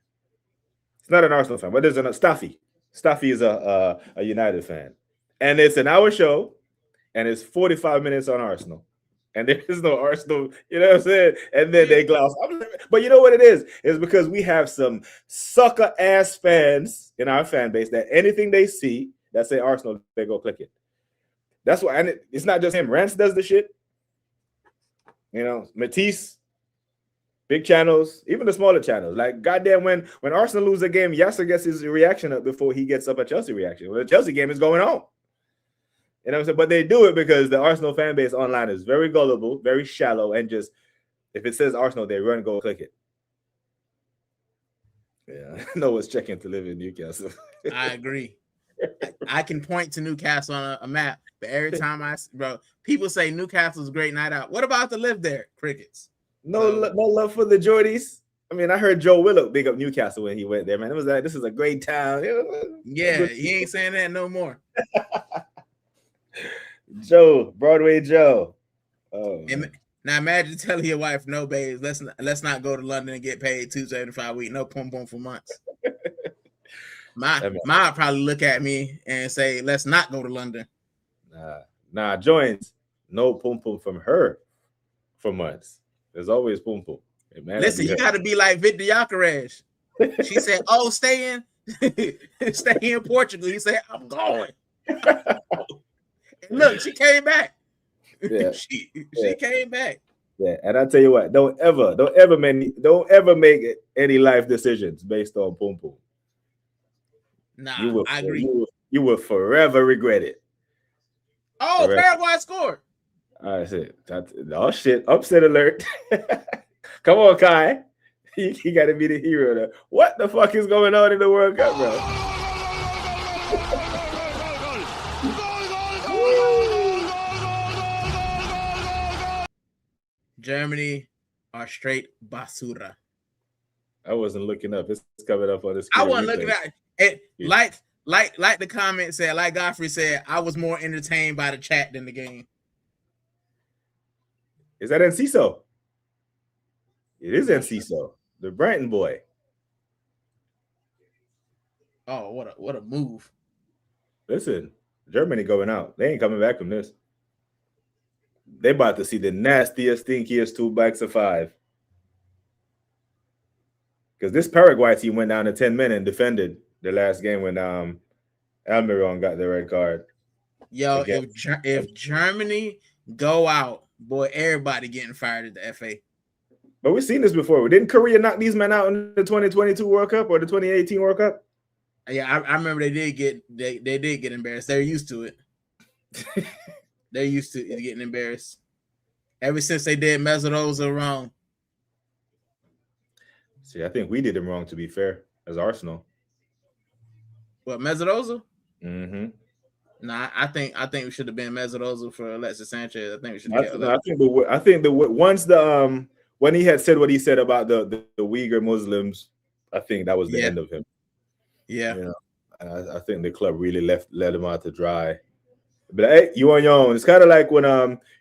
It's not an Arsenal fan, but there's Staffy. Staffy is a United fan. And it's an hour show, and it's 45 minutes on Arsenal. And there is no Arsenal, you know what I'm saying? And then they gloss. But you know what it is? It's because we have some sucker-ass fans in our fan base that anything they see that say Arsenal, they go click it. That's why, and it's not just him. Rance does the shit. Matisse, big channels, even the smaller channels. Like, goddamn, when Arsenal lose a game, Yasser gets his reaction up before he gets up a Chelsea reaction. Well, the Chelsea game is going on. You know what I'm saying? But they do it because the Arsenal fan base online is very gullible, very shallow, and just, if it says Arsenal, they run, go click it. Yeah, Noah's checking to live in Newcastle. I agree. I can point to Newcastle on a map, but every time people say Newcastle's a great night out. What about to live there? Crickets. No love for the Geordies. I mean, I heard Joe Willock big up Newcastle when he went there, man. It was like, this is a great town. Yeah, he ain't saying that no more. Joe, Broadway Joe. Oh, now imagine telling your wife, no, babe, let's not go to London and get paid $275 a week, no pom pom for months. Mom probably look at me and say, let's not go to London. Nah, joins. No pom pom from her for months. There's always pom pom. Hey, man, listen, you got to be like Victor Gyökeres. She said, "Oh, stay in Portugal." He said, "I'm going." Look, she came back. Yeah. she came back. Yeah, and I tell you what, don't ever make any life decisions based on pom pom. Nah, I agree. You will forever regret it. Oh, forever. Paraguay scored. I said, oh shit, upset alert. Come on, Kai. He got to be the hero there. What the fuck is going on in the World Cup, bro? Germany are straight basura. I wasn't looking up. It's coming up on the screen. I wasn't looking at it. Yeah. Like the comment said, like Godfrey said, I was more entertained by the chat than the game. Is that Enciso? It is Enciso, the Brighton boy. Oh, what a move! Listen, Germany going out. They ain't coming back from this. They about to see the nastiest, stinkiest 2 backs of 5. Because this Paraguay team went down to 10 men and defended the last game when Almiron got the red card. Yo, if Germany go out, boy, everybody getting fired at the FA. But we've seen this before. Didn't Korea knock these men out in the 2022 World Cup or the 2018 World Cup? Yeah, I remember they did get embarrassed. They're used to it. They're used to getting embarrassed. Ever since they did Mesut wrong. See, I think we did them wrong, to be fair, as Arsenal. What, Mesut Ozil? Mm-hmm. Nah, I think we should have been Mesut Ozil for Alexis Sanchez. I think we should. I think once when he had said what he said about the Uyghur Muslims, I think that was the end of him. Yeah. You know, I think the club really let him out to dry. But hey, you on your own. It's kind of like when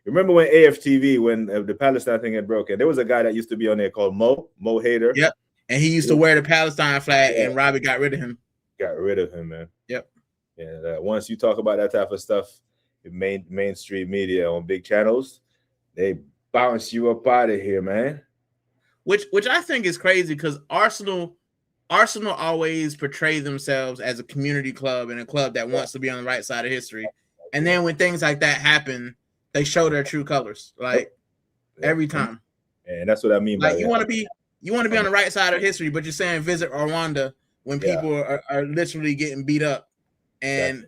remember when AFTV, when the Palestine thing had broken, there was a guy that used to be on there called Mo Hader. Yep. And he used to wear the Palestine flag, and Robbie got rid of him. Got rid of him, man. Yep. Yeah. Once you talk about that type of stuff in mainstream media on big channels, they bounce you up out of here, man. Which I think is crazy because Arsenal always portray themselves as a community club and a club that wants to be on the right side of history. And then when things like that happen, they show their true colors, like every time. And that's what I mean. Like you want to be on the right side of history, but you're saying visit Rwanda when people are literally getting beat up and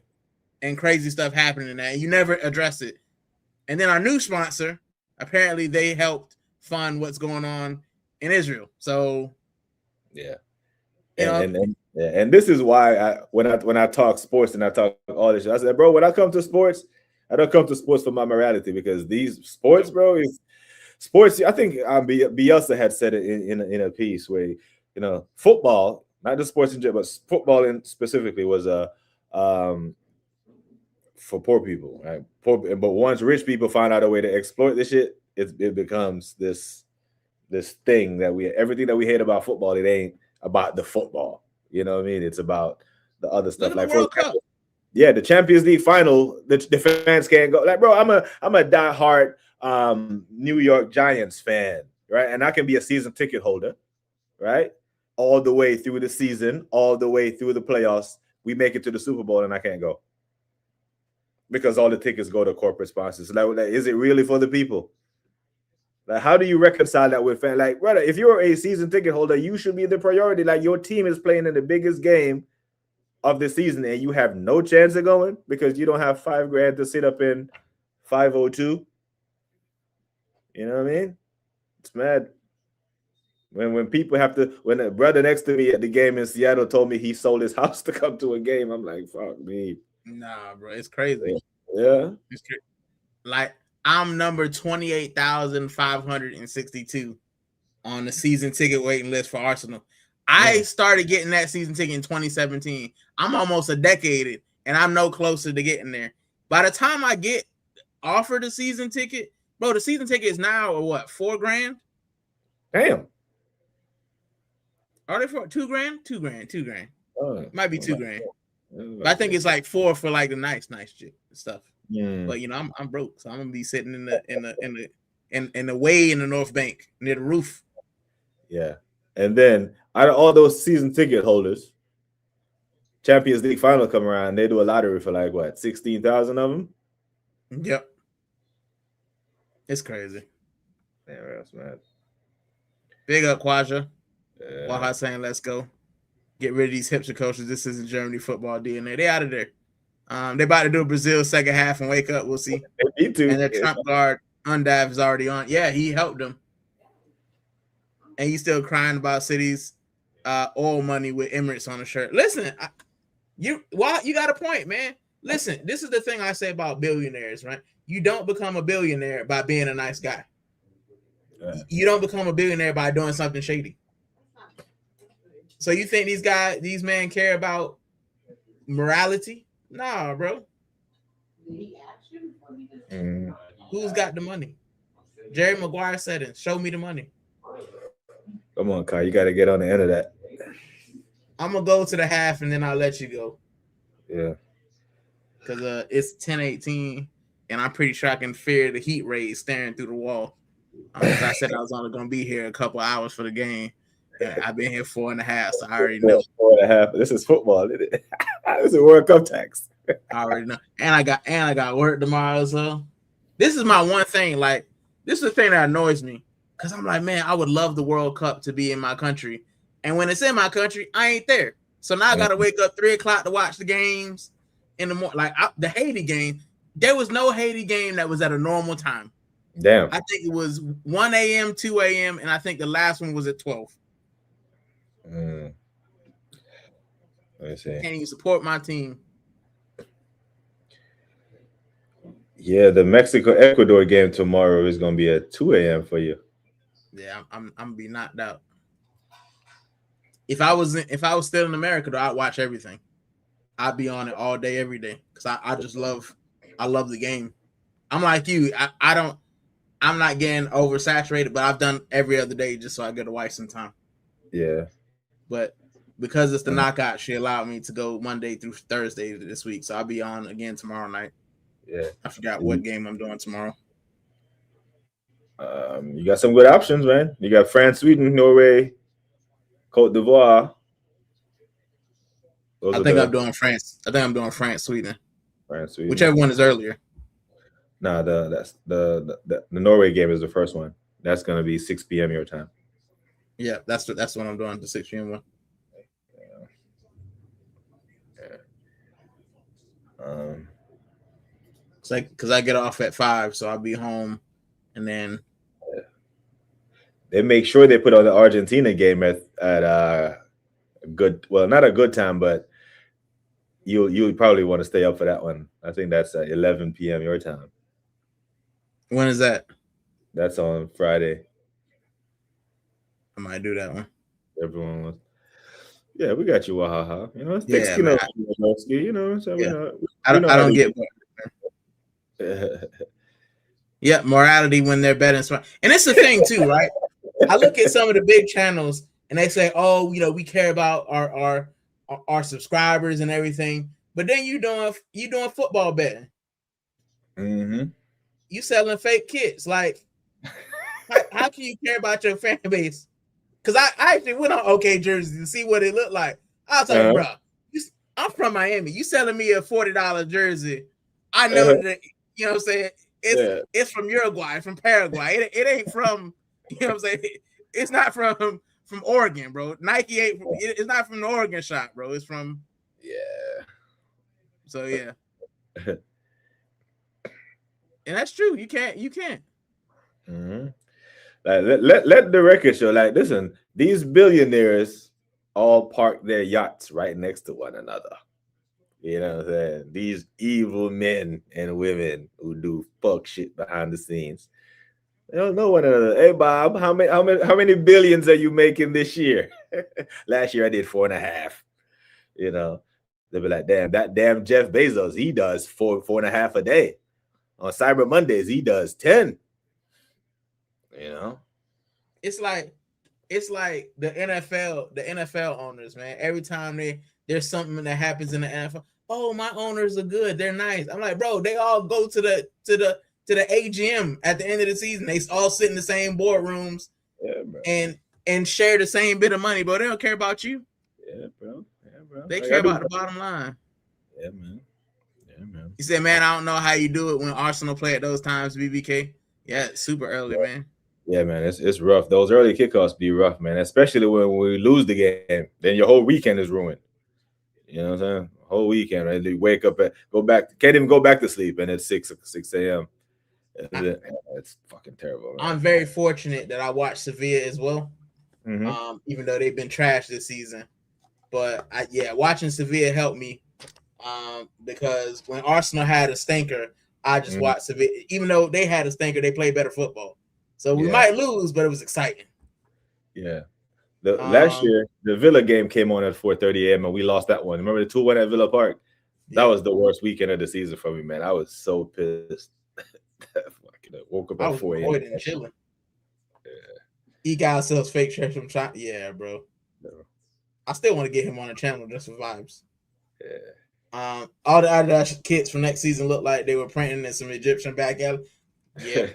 crazy stuff happening, and you never address it. And then our new sponsor, apparently they helped fund what's going on in Israel. So and this is why when I talk sports and I talk all this shit, I said, bro, when I come to sports, I don't come to sports for my morality, because these sports, bro, is sports. I think Bielsa had said it in a piece where, you know, football, not just sports in general, but football specifically was for poor people, right? But once rich people find out a way to exploit this shit, it becomes this thing that everything that we hate about football, it ain't about the football. You know what I mean? It's about the other stuff. Like, for example, the Champions League final, the fans can't go. Like, bro, I'm a diehard New York Giants fan, right? And I can be a season ticket holder, right? All the way through the season, all the way through the playoffs. We make it to the Super Bowl and I can't go because all the tickets go to corporate sponsors. Like, is it really for the people? Like, how do you reconcile that with fans? Like, brother, if you're a season ticket holder, you should be the priority. Like, your team is playing in the biggest game of the season and you have no chance of going because you don't have $5,000 to sit up in 502. You know what I mean? It's mad. When people have to, when a brother next to me at the game in Seattle told me he sold his house to come to a game, I'm like, fuck me. Nah, bro, it's crazy. Yeah. It's crazy. Like, I'm number 28,562 on the season ticket waiting list for Arsenal. I started getting that season ticket in 2017. I'm almost a decade in, and I'm no closer to getting there. By the time I get offered a season ticket, bro, the season ticket is now or what, $4,000? Damn. Are they for $2,000? $2,000. Might be $2,000. But I Like think it's like $4,000 for like the nice shit stuff. Mm. But you know, I'm broke, so I'm gonna be sitting in the way in the North Bank near the roof. Yeah. And then out of all those season ticket holders, Champions League final come around, they do a lottery for like what, 16,000 of them? Yep. It's crazy. Yeah, that's mad. Big up Quadra. Waha saying let's go. Get rid of these hipster coaches. This isn't Germany football DNA. They out of there. They about to do Brazil second half and wake up. We'll see. Me too. And their Trump guard Undav is already on. Yeah, he helped them. And he's still crying about City's oil money with Emirates on the shirt. Listen, you got a point, man. Listen, this is the thing I say about billionaires, right? You don't become a billionaire by being a nice guy. You don't become a billionaire by doing something shady. So you think these men care about morality? Nah, bro. Who's got the money? Jerry Maguire said it. Show me the money. Come on, Kai. You got to get on the end of that. I'm going to go to the half and then I'll let you go. Yeah. Because it's 10:18 and I'm pretty sure I can fear the heat rays staring through the wall. I said I was only going to be here a couple hours for the game. Yeah, I've been here 4.5, so I already know. 4.5. This is football, isn't it? This is World Cup tax. I already know. And I got work tomorrow as well. This is my one thing. Like, this is the thing that annoys me. Because I'm like, man, I would love the World Cup to be in my country. And when it's in my country, I ain't there. So now I got to wake up 3 o'clock to watch the games in the morning. Like, the Haiti game, there was no Haiti game that was at a normal time. Damn. I think it was 1 a.m., 2 a.m., and I think the last one was at 12. Let me see. Can't even support my team. Yeah, the Mexico-Ecuador game tomorrow is going to be at 2 a.m. for you. Yeah, I'm gonna be knocked out. If I was still in America, though, I'd watch everything. I'd be on it all day, every day, because I love the game. I'm like you. I'm not getting oversaturated, but I've done every other day just so I get to watch some time. Yeah. But because it's the knockout, she allowed me to go Monday through Thursday this week, so I'll be on again tomorrow night. Yeah. I forgot what game I'm doing tomorrow. You got some good options, man. You got France, Sweden, Norway, Cote d'Ivoire. I think I'm doing France. I think I'm doing France, Sweden. France, Sweden. Whichever one is earlier. Nah, the Norway game is the first one. That's gonna be 6 p.m. your time. Yeah, that's what I'm doing, the 6 p.m. one. It's like because I get off at 5, so I'll be home, and then they make sure they put on the Argentina game at a good, well, not a good time, but you would probably want to stay up for that one. I think that's at 11 p.m. your time. When is that? That's on Friday. I might do that one. Everyone was. Yeah, we got you, Wahaha. You know, it's yeah, you know, so yeah. I don't get. Yeah, morality when they're betting smart, and it's the thing too, right? I look at some of the big channels and they say, "Oh, you know, we care about our subscribers and everything," but then you doing football betting. Mm-hmm. You selling fake kits. Like, how can you care about your fan base? Because I actually went on OK Jersey to see what it looked like. I was like, bro, I'm from Miami. You selling me a $40 jersey? I know that, you know what I'm saying? It's from Uruguay, from Paraguay. It ain't from, you know what I'm saying? It's not from Oregon, bro. Nike ain't. It's not from the Oregon shop, bro. It's from. Yeah. So yeah. And that's true. You can't. Mm-hmm. Like let the record show. Like, listen, these billionaires all park their yachts right next to one another. You know what I'm saying? These evil men and women who do fuck shit behind the scenes. They don't know one another. Hey Bob, how many billions are you making this year? Last year I did 4.5. You know, they'll be like, damn, that damn Jeff Bezos, he does 4.5 a day. On Cyber Mondays, he does 10. You know, it's like the NFL owners, man. Every time there's something that happens in the NFL, oh, my owners are good, they're nice. I'm like, bro, they all go to the AGM at the end of the season. They all sit in the same boardrooms, and share the same bit of money, but they don't care about you. Yeah, bro. They care about the bottom line. Yeah, man. He said, man, I don't know how you do it when Arsenal play at those times, BBK. Yeah, super early, man. Yeah, man, it's rough. Those early kickoffs be rough, man. Especially when we lose the game, then your whole weekend is ruined. You know what I'm saying? Whole weekend, right? You wake up can't even go back to sleep, and it's 6 a.m. It's fucking terrible. Man. I'm very fortunate that I watched Sevilla as well, mm-hmm. Even though they've been trashed this season. But watching Sevilla helped me, because when Arsenal had a stinker, I just watched Sevilla. Even though they had a stinker, they played better football. So we might lose, but it was exciting. Yeah. Last year, the Villa game came on at 4:30 a.m. and we lost that one. Remember the 2-1 at Villa Park? That was the worst weekend of the season for me, man. I was so pissed. I woke up at 4 a.m. Chilling. Yeah. He got ourselves fake shirts from China. Yeah, bro. No. I still want to get him on the channel just for vibes. Yeah. All the Adidas kits for next season look like they were printing in some Egyptian back alley. Yeah.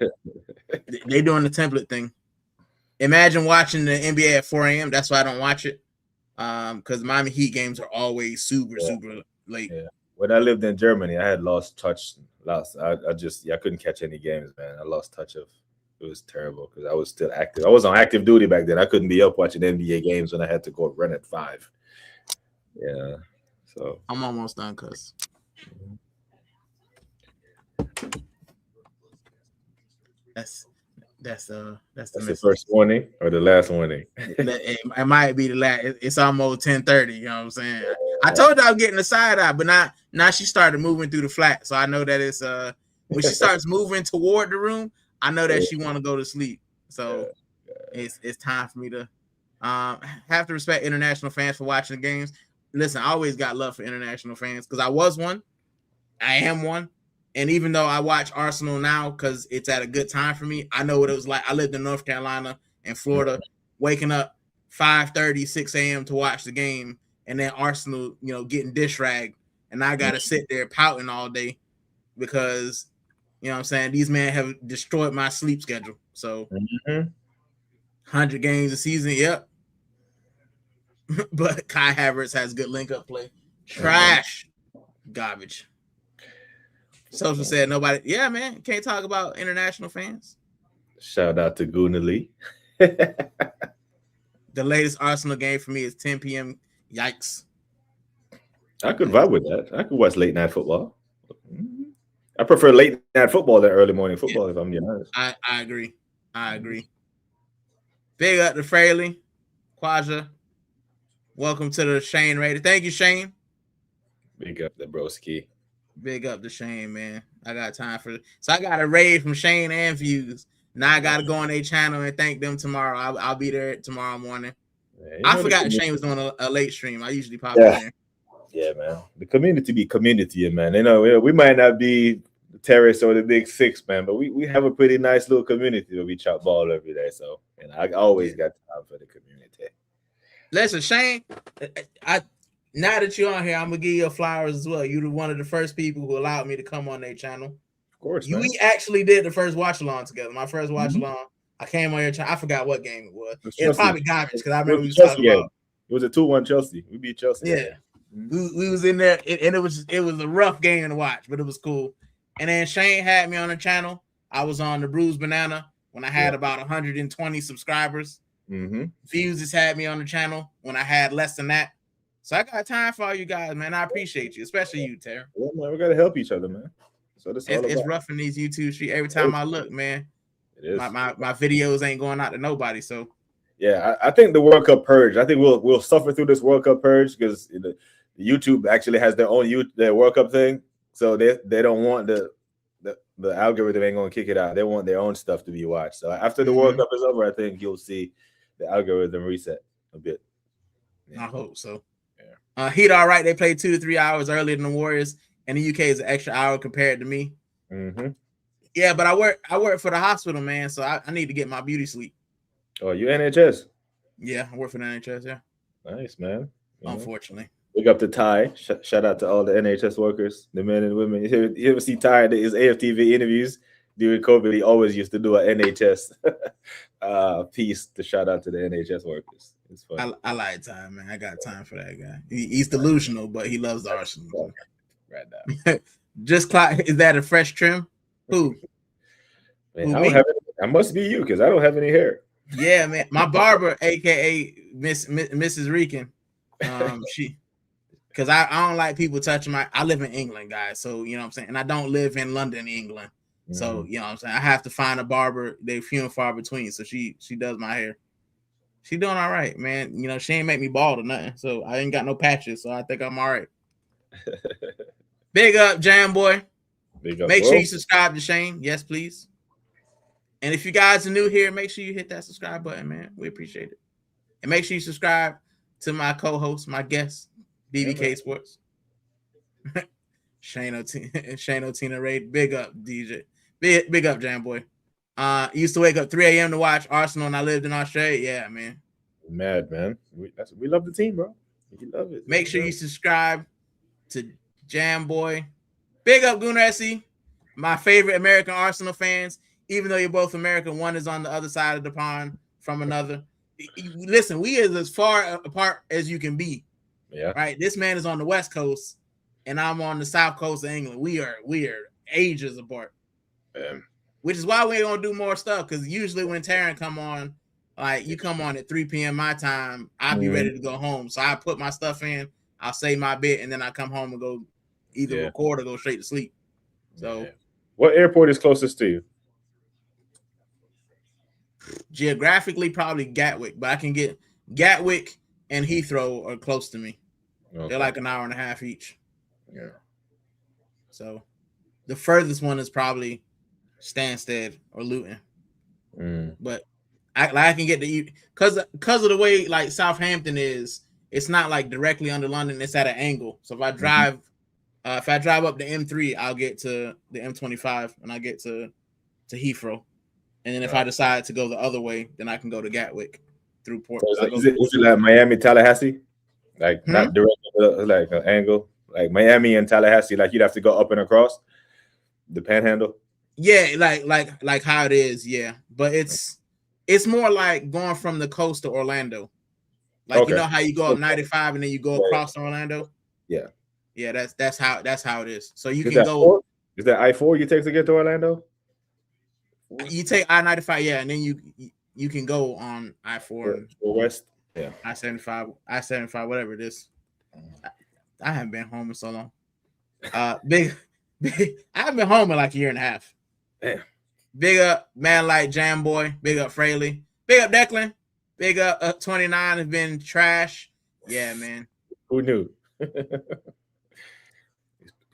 They doing the template thing. Imagine watching the NBA at 4 a.m. That's why I don't watch it. Because Miami Heat games are always super late. Yeah. When I lived in Germany, I had lost touch. I couldn't catch any games, man. I lost touch of. It was terrible because I was still active. I was on active duty back then. I couldn't be up watching NBA games when I had to go run at 5. Yeah. So I'm almost done, cuz. That's the first warning or the last warning. It might be the last. It's almost 10:30. You know what I'm saying? I told you I was getting the side eye, but now she started moving through the flat, so I know that it's when she starts moving toward the room, I know that she want to go to sleep. So it's time for me to have to respect international fans for watching the games. Listen, I always got love for international fans because I was one, I am one. And even though I watch Arsenal now because it's at a good time for me, I know what it was like. I lived in North Carolina and Florida, waking up 5:30, 6 a.m. to watch the game, and then Arsenal, getting dish ragged, and I got to sit there pouting all day because, you know what I'm saying, these men have destroyed my sleep schedule. So 100 games a season, yep. But Kai Havertz has good link-up play. Trash. Garbage. Social said nobody. Yeah, man. Can't talk about international fans. Shout out to Guna Lee. The latest Arsenal game for me is 10 p.m. Yikes. I could vibe with that. I could watch late night football. I prefer late night football than early morning football, if I'm being honest. I agree. Big up to Fraley. Quaja. Welcome to the Shane Raider. Thank you, Shane. Big up the broski. Big up to Shane, man. I got time for it. So I got a raid from Shane and Fuse. Now I got to go on their channel and thank them tomorrow. I'll be there tomorrow morning. Yeah, I forgot Shane was doing a late stream. I usually pop in there. Yeah, man. The community be community, man. We might not be the terrorists or the big six, man, but we have a pretty nice little community where we chop ball every day. So, I always got time for the community. Listen, Shane, now that you're on here, I'm gonna give you flowers as well. You're one of the first people who allowed me to come on their channel. Of course, we actually did the first watch along together. My first watch along. I came on your channel. I forgot what game it was. It's probably garbage because I remember we was talking about. It was a 2-1 Chelsea. We beat Chelsea. Yeah, we was in there, and it was a rough game to watch, but it was cool. And then Shane had me on the channel. I was on the Bruised Banana when I had about 120 subscribers. Fuses had me on the channel when I had less than that. So I got time for all you guys, man. I appreciate you, especially you, Tara. Yeah, man, we gotta help each other, man. So it's rough in these YouTube streets. Every time I look, man, It is. My videos ain't going out to nobody. So yeah, I think the World Cup purge. I think we'll suffer through this World Cup purge because YouTube actually has their own their World Cup thing, so they don't want the algorithm ain't gonna kick it out. They want their own stuff to be watched. So after the World Cup is over, I think you'll see the algorithm reset a bit. Yeah. I hope so. Yeah. Heat all right. They played 2 to 3 hours earlier than the Warriors, and the UK is an extra hour compared to me. Mm-hmm. Yeah, but I work for the hospital, man. So I need to get my beauty sleep. Oh, you NHS? Yeah, I work for the NHS. Yeah. Nice, man. Unfortunately. Big up to Ty. Shout out to all the NHS workers, the men and women. You ever see Ty in his AFTV interviews during COVID? He always used to do an NHS piece to shout out to the NHS workers. It's fun. I like Ty, man. I got time for that guy. He's delusional, but he loves the Arsenal. Right now. Just is that a fresh trim? Who? Man, I don't have any, I must be you because I don't have any hair. Yeah, man. My barber, aka Mrs. Rican, she. Because I don't like people touching I live in England, guys. So, you know what I'm saying? And I don't live in London, England. So, you know what I'm saying? I have to find a barber. They're few and far between. So she does my hair. She doing all right, man. You know, she ain't make me bald or nothing. So I ain't got no patches. So I think I'm all right. Big up, Jam Boy. Big up, make sure you subscribe to Shane. Yes, please. And if you guys are new here, make sure you hit that subscribe button, man. We appreciate it. And make sure you subscribe to my co-host, my guest, BBK Sports. Shane Otina Raid. Big up, DJ. Big up, Jam Boy. Used to wake up 3 a.m. to watch Arsenal and I lived in Australia. Yeah, man. Mad, man. We love the team, bro. We love it. Make sure you subscribe to Jam Boy. Big up, Gunnar, my favorite American Arsenal fans. Even though you're both American, one is on the other side of the pond from another. Listen, we is as far apart as you can be. Yeah. Right. This man is on the West Coast, and I'm on the South Coast of England. We are ages apart. Which is why we're gonna do more stuff. Because usually when Taryn come on, like you come on at 3 p.m. my time, I'll be ready to go home. So I put my stuff in, I'll say my bit, and then I come home and go either record or go straight to sleep. So, what airport is closest to you? Geographically, probably Gatwick, but I can get Gatwick and Heathrow are close to me. Okay. They're like an hour and a half each. Yeah. So the furthest one is probably Stansted or Luton. But I can get to because of the way like Southampton is. It's not like directly under London. It's at an angle. So if I drive, up the M3, I'll get to the M25 and I get to Heathrow. And then if I decide to go the other way, then I can go to Gatwick through Port. So is it like Miami, Tallahassee? Like not directly, like an angle, like Miami and Tallahassee. Like you'd have to go up and across the Panhandle. Yeah, like how it is. Yeah, but it's more like going from the coast to Orlando. Like you know how you go up 95 and then you go across to Orlando. Yeah, yeah. That's how it is. So you can go. 4? Is that I-4 you take to get to Orlando? You take I-95, yeah, and then you can go on I-4 or west, I-75, whatever it is. I haven't been home in so long. Big, I haven't been home in like a year and a half. Damn. Big up, man, like Jam Boy. Big up, Fraley. Big up, Declan. Big up, 29 has been trash. Yeah, man. Who knew?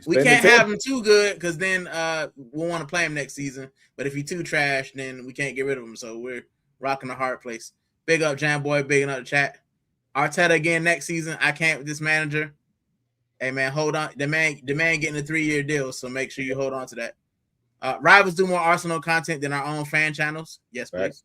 We can't have him too good because then we'll want to play him next season. But if he's too trash, then we can't get rid of him. So we're rocking a hard place. Big up, Jam Boy. Big up the chat. Arteta again next season. I can't with this manager. Hey, man, hold on. The man getting a 3-year deal, so make sure you hold on to that. Rivals do more Arsenal content than our own fan channels. Yes, please.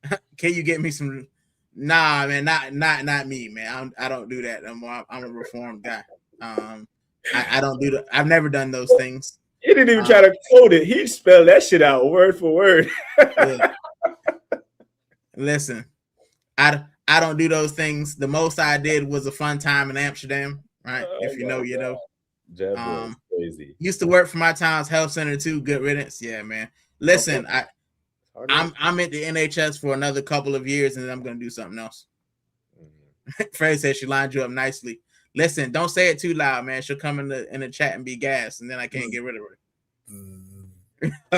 Right. Can you get me some? Nah, man, not me, man. I don't do that anymore. I'm a reformed guy. I don't do that. I've never done those things. He didn't even try to quote it. He spelled that shit out word for word. Listen, I don't do those things. The most I did was a fun time in Amsterdam, right? If you know, you know. Crazy. Used to work for my town's health center too. Good riddance. Yeah, man. Listen, I'm at the NHS for another couple of years, and then I'm gonna do something else. Fred said she lined you up nicely. Listen, don't say it too loud, man. She'll come in the chat and be gassed, and then I can't get rid of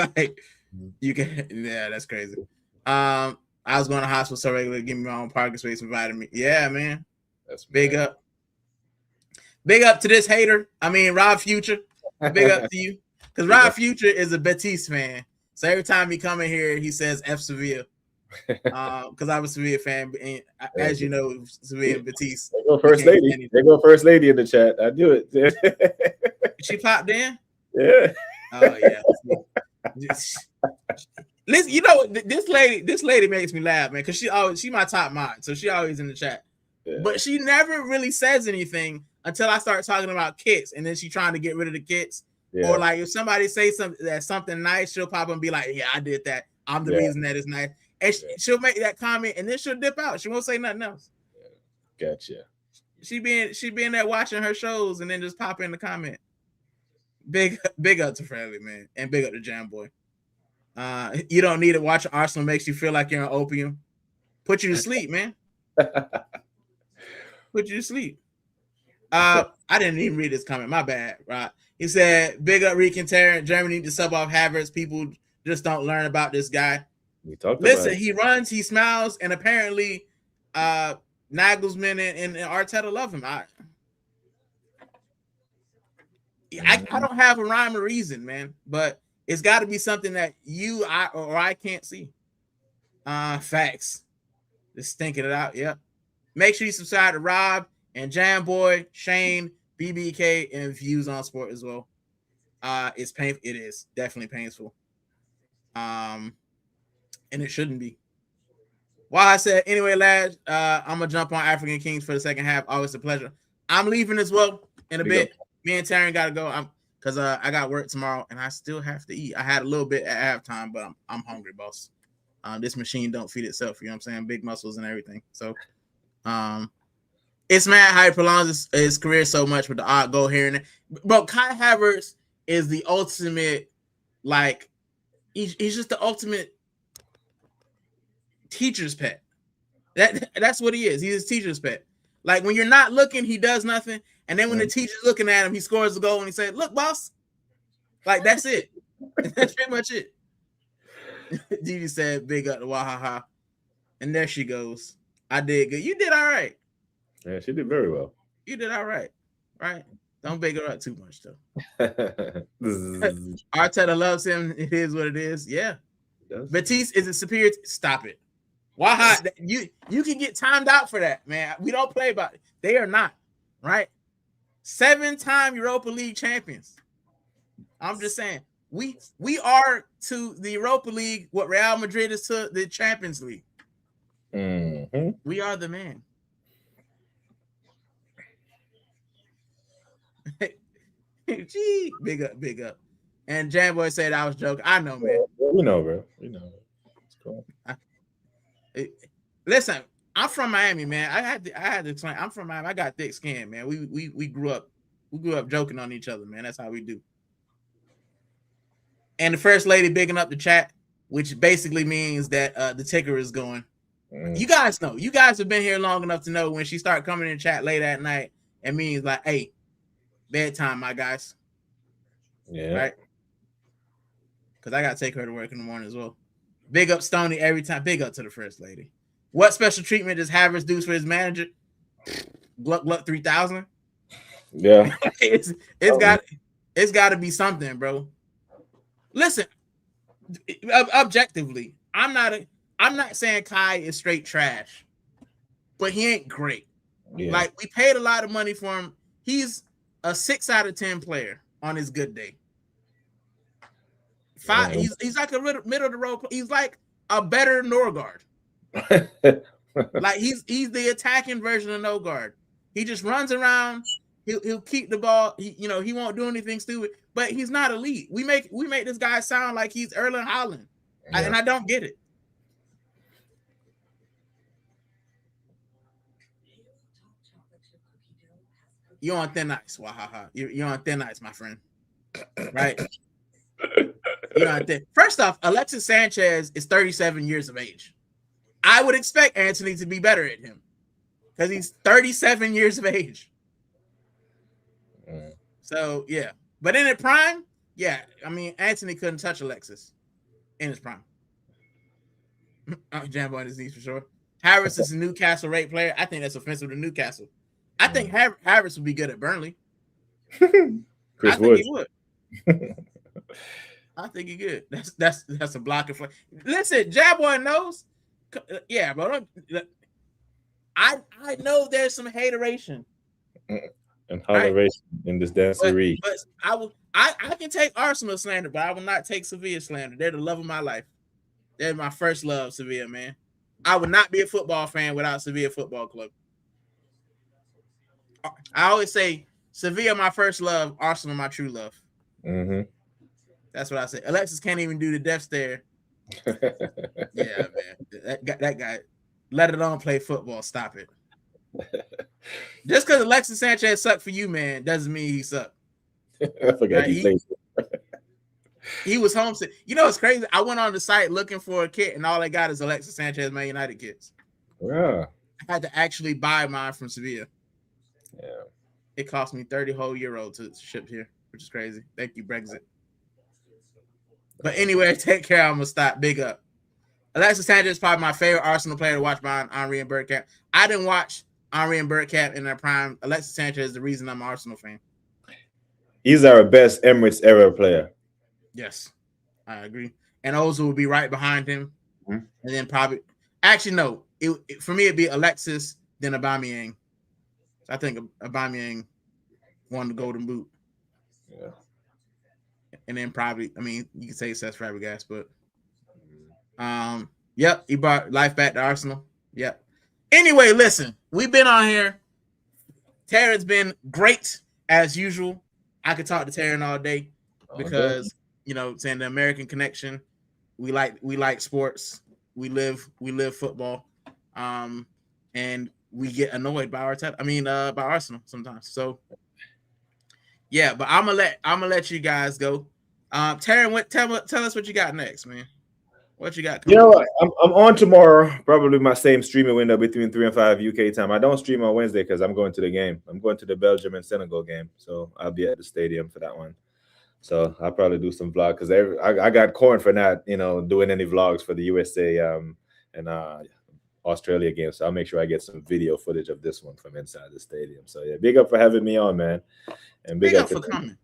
her. You can, yeah, that's crazy. I was going to hospital so regularly, give me my own parking space, invited me. Yeah, man. That's big up. Big up to this hater. I mean, Rob Future. Big up to you. Because Rob Future is a Batiste fan. So every time he come in here, he says F Sevilla. Because I'm a Sevilla fan. And as you know, Sevilla and Batiste. They go first lady. They go first lady in the chat. I do it. She popped in? Yeah. Oh, yeah. Listen, you know, this lady makes me laugh, man, because she my top mind, so she always in the chat. Yeah. But she never really says anything until I start talking about kits, and then she trying to get rid of the kits. Yeah. Or like if somebody says something nice, she'll pop up and be like, "Yeah, I did that. I'm the reason that it's nice." And she'll make that comment, and then she'll dip out. She won't say nothing else. Gotcha. She being there watching her shows, and then just pop in the comment. Big up to Friendly, man, and big up to Jam Boy. You don't need it. Watching Arsenal makes you feel like you're on opium. Put you to sleep, man. Put you to sleep. I didn't even read this comment. My bad, right? He said, big up Rican Tarrant. Germany need to sub off Havertz. People just don't learn about this guy. Listen, he runs, he smiles, and apparently Nagelsmann and Arteta love him. I don't have a rhyme or reason, man, but it's got to be something that I can't see. Facts. Just thinking it out. Yep. Make sure you subscribe to Rob and Jam Boy, Shane, BBK, and Views on Sport as well. It's painful. It is definitely painful. And it shouldn't be. While I said, anyway, lads, I'm gonna jump on African Kings for the second half. Always a pleasure. I'm leaving as well in a bit. Me and Taryn gotta go. Because I got work tomorrow and I still have to eat. I had a little bit at halftime, but I'm hungry, boss. This machine don't feed itself. You know what I'm saying? Big muscles and everything. So, it's mad how he prolongs his career so much with the odd goal here and there. Bro, Kai Havertz is the ultimate, like, he's just the ultimate teacher's pet. That's what he is. He's his teacher's pet. Like, when you're not looking, he does nothing. And then when the teacher's looking at him, he scores the goal and he said, "Look, boss." Like, that's it. That's pretty much it. Didi said, big up to Wahaha. And there she goes. I did good. You did all right. Yeah, she did very well. You did all right. Right? Don't big her up too much, though. Arteta loves him. It is what it is. Yeah. Batiste is a superior. Stop it. Waha, you can get timed out for that, man. We don't play about it. They are not. Right? 7-time Europa League champions. I'm just saying, we are to the Europa League what Real Madrid is to the Champions League. Mm-hmm. We are the man. Gee, big up. And Jamboy said I was joking. I know, man. We know, bro. We know. It's cool. Listen, I'm from Miami, man. I had to explain. I'm from Miami. I got thick skin, man. We grew up joking on each other, man. That's how we do. And the first lady bigging up the chat, which basically means that the ticker is going. You guys know. You guys have been here long enough to know when she start coming in chat late at night, it means like, hey, bedtime, my guys. Yeah. Right? Because I got to take her to work in the morning as well. Big up Stoney every time. Big up to the first lady. What special treatment does Havertz do for his manager? Gluck 3000. Yeah. it's got to be something, bro. Listen, objectively, I'm not saying Kai is straight trash, but he ain't great. Yeah. Like, we paid a lot of money for him. He's a 6 out of 10 player on his good day. He's like a middle of the road. He's like a better Norgard. Like he's the attacking version of Norgard. He just runs around. He'll keep the ball. He won't do anything stupid. But he's not elite. We make this guy sound like he's Erling Haaland, and I don't get it. You're on thin ice, Wahaha. You're on thin ice, my friend. Right? You're on thin. First off, Alexis Sanchez is 37 years of age. I would expect Anthony to be better at him because he's 37 years of age. So, yeah. But in the prime, yeah, I mean, Anthony couldn't touch Alexis. in his prime. Jambo on his knees for sure. Harris is a Newcastle rate player. I think that's offensive to Newcastle. I think Harris would be good at Burnley. Chris I think Wood. he would. I think he good. That's a blocking for. Listen, Jaboy knows. Yeah, bro. I know there's some hateration and holleration in this dancery. But I can take Arsenal slander, but I will not take Sevilla slander. They're the love of my life. They're my first love, Sevilla, man. I would not be a football fan without Sevilla Football Club. I always say Sevilla my first love, Arsenal my true love. Mm-hmm. That's what I say. Alexis can't even do the death stare. Yeah, man. That guy, let it on play football. Stop it. Just because Alexis Sanchez sucked for you, man, doesn't mean he sucked. I forgot he plays. He was homesick. You know, it's crazy. I went on the site looking for a kit, and all I got is Alexis Sanchez Man United kits. Yeah. I had to actually buy mine from Sevilla. Yeah. It cost me 30 whole euro to ship here, which is crazy. Thank you, Brexit. But anyway, take care. I'm going to stop. Big up. Alexis Sanchez is probably my favorite Arsenal player to watch behind Henry and Bergkamp. I didn't watch Henry and Bergkamp in their prime. Alexis Sanchez is the reason I'm an Arsenal fan. He's our best Emirates era player. Yes, I agree. And Ozil will be right behind him. And then probably – actually, no. For me, it'd be Alexis, then Aubameyang. I think Aubameyang won the Golden Boot. Yeah. And then probably, I mean, you could say Cesc Fabregas, but yep, he brought life back to Arsenal. Yep. Anyway, listen, we've been on here. Taryn's been great as usual. I could talk to Taryn all day because you know, saying the American connection. We like sports. We live football. And we get annoyed by by Arsenal sometimes. So yeah, but I'm gonna let you guys go. Taryn, tell us what you got next, man. What you got? You know what? I'm on tomorrow, probably my same streaming window between 3 and 5 UK time. I don't stream on Wednesday because I'm going to the game. I'm going to the Belgium and Senegal game, so I'll be at the stadium for that one. So I'll probably do some vlog because I got corn for not doing any vlogs for the USA and Australia game. So I'll make sure I get some video footage of this one from inside the stadium. So yeah, big up for having me on, man, and big up for coming.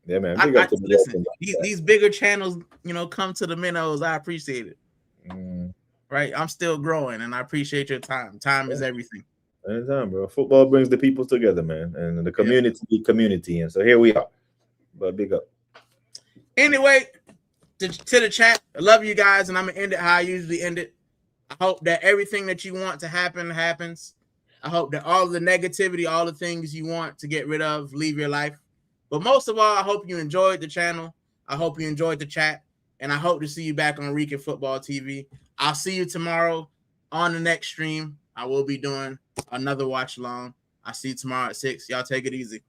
Yeah, man. Big up to listen, these bigger channels, come to the minnows. I appreciate it. Right, I'm still growing, and I appreciate your time. Time is everything. Anytime, bro. Football brings the people together, man, and the community, and so here we are. But big up. Anyway, to the chat, I love you guys, and I'm gonna end it how I usually end it. I hope that everything that you want to happen happens. I hope that all the negativity, all the things you want to get rid of, leave your life. But most of all, I hope you enjoyed the channel. I hope you enjoyed the chat. And I hope to see you back on Rican Futbol TV. I'll see you tomorrow on the next stream. I will be doing another watch along. I'll see you tomorrow at 6. Y'all take it easy.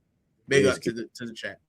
Big up to the chat.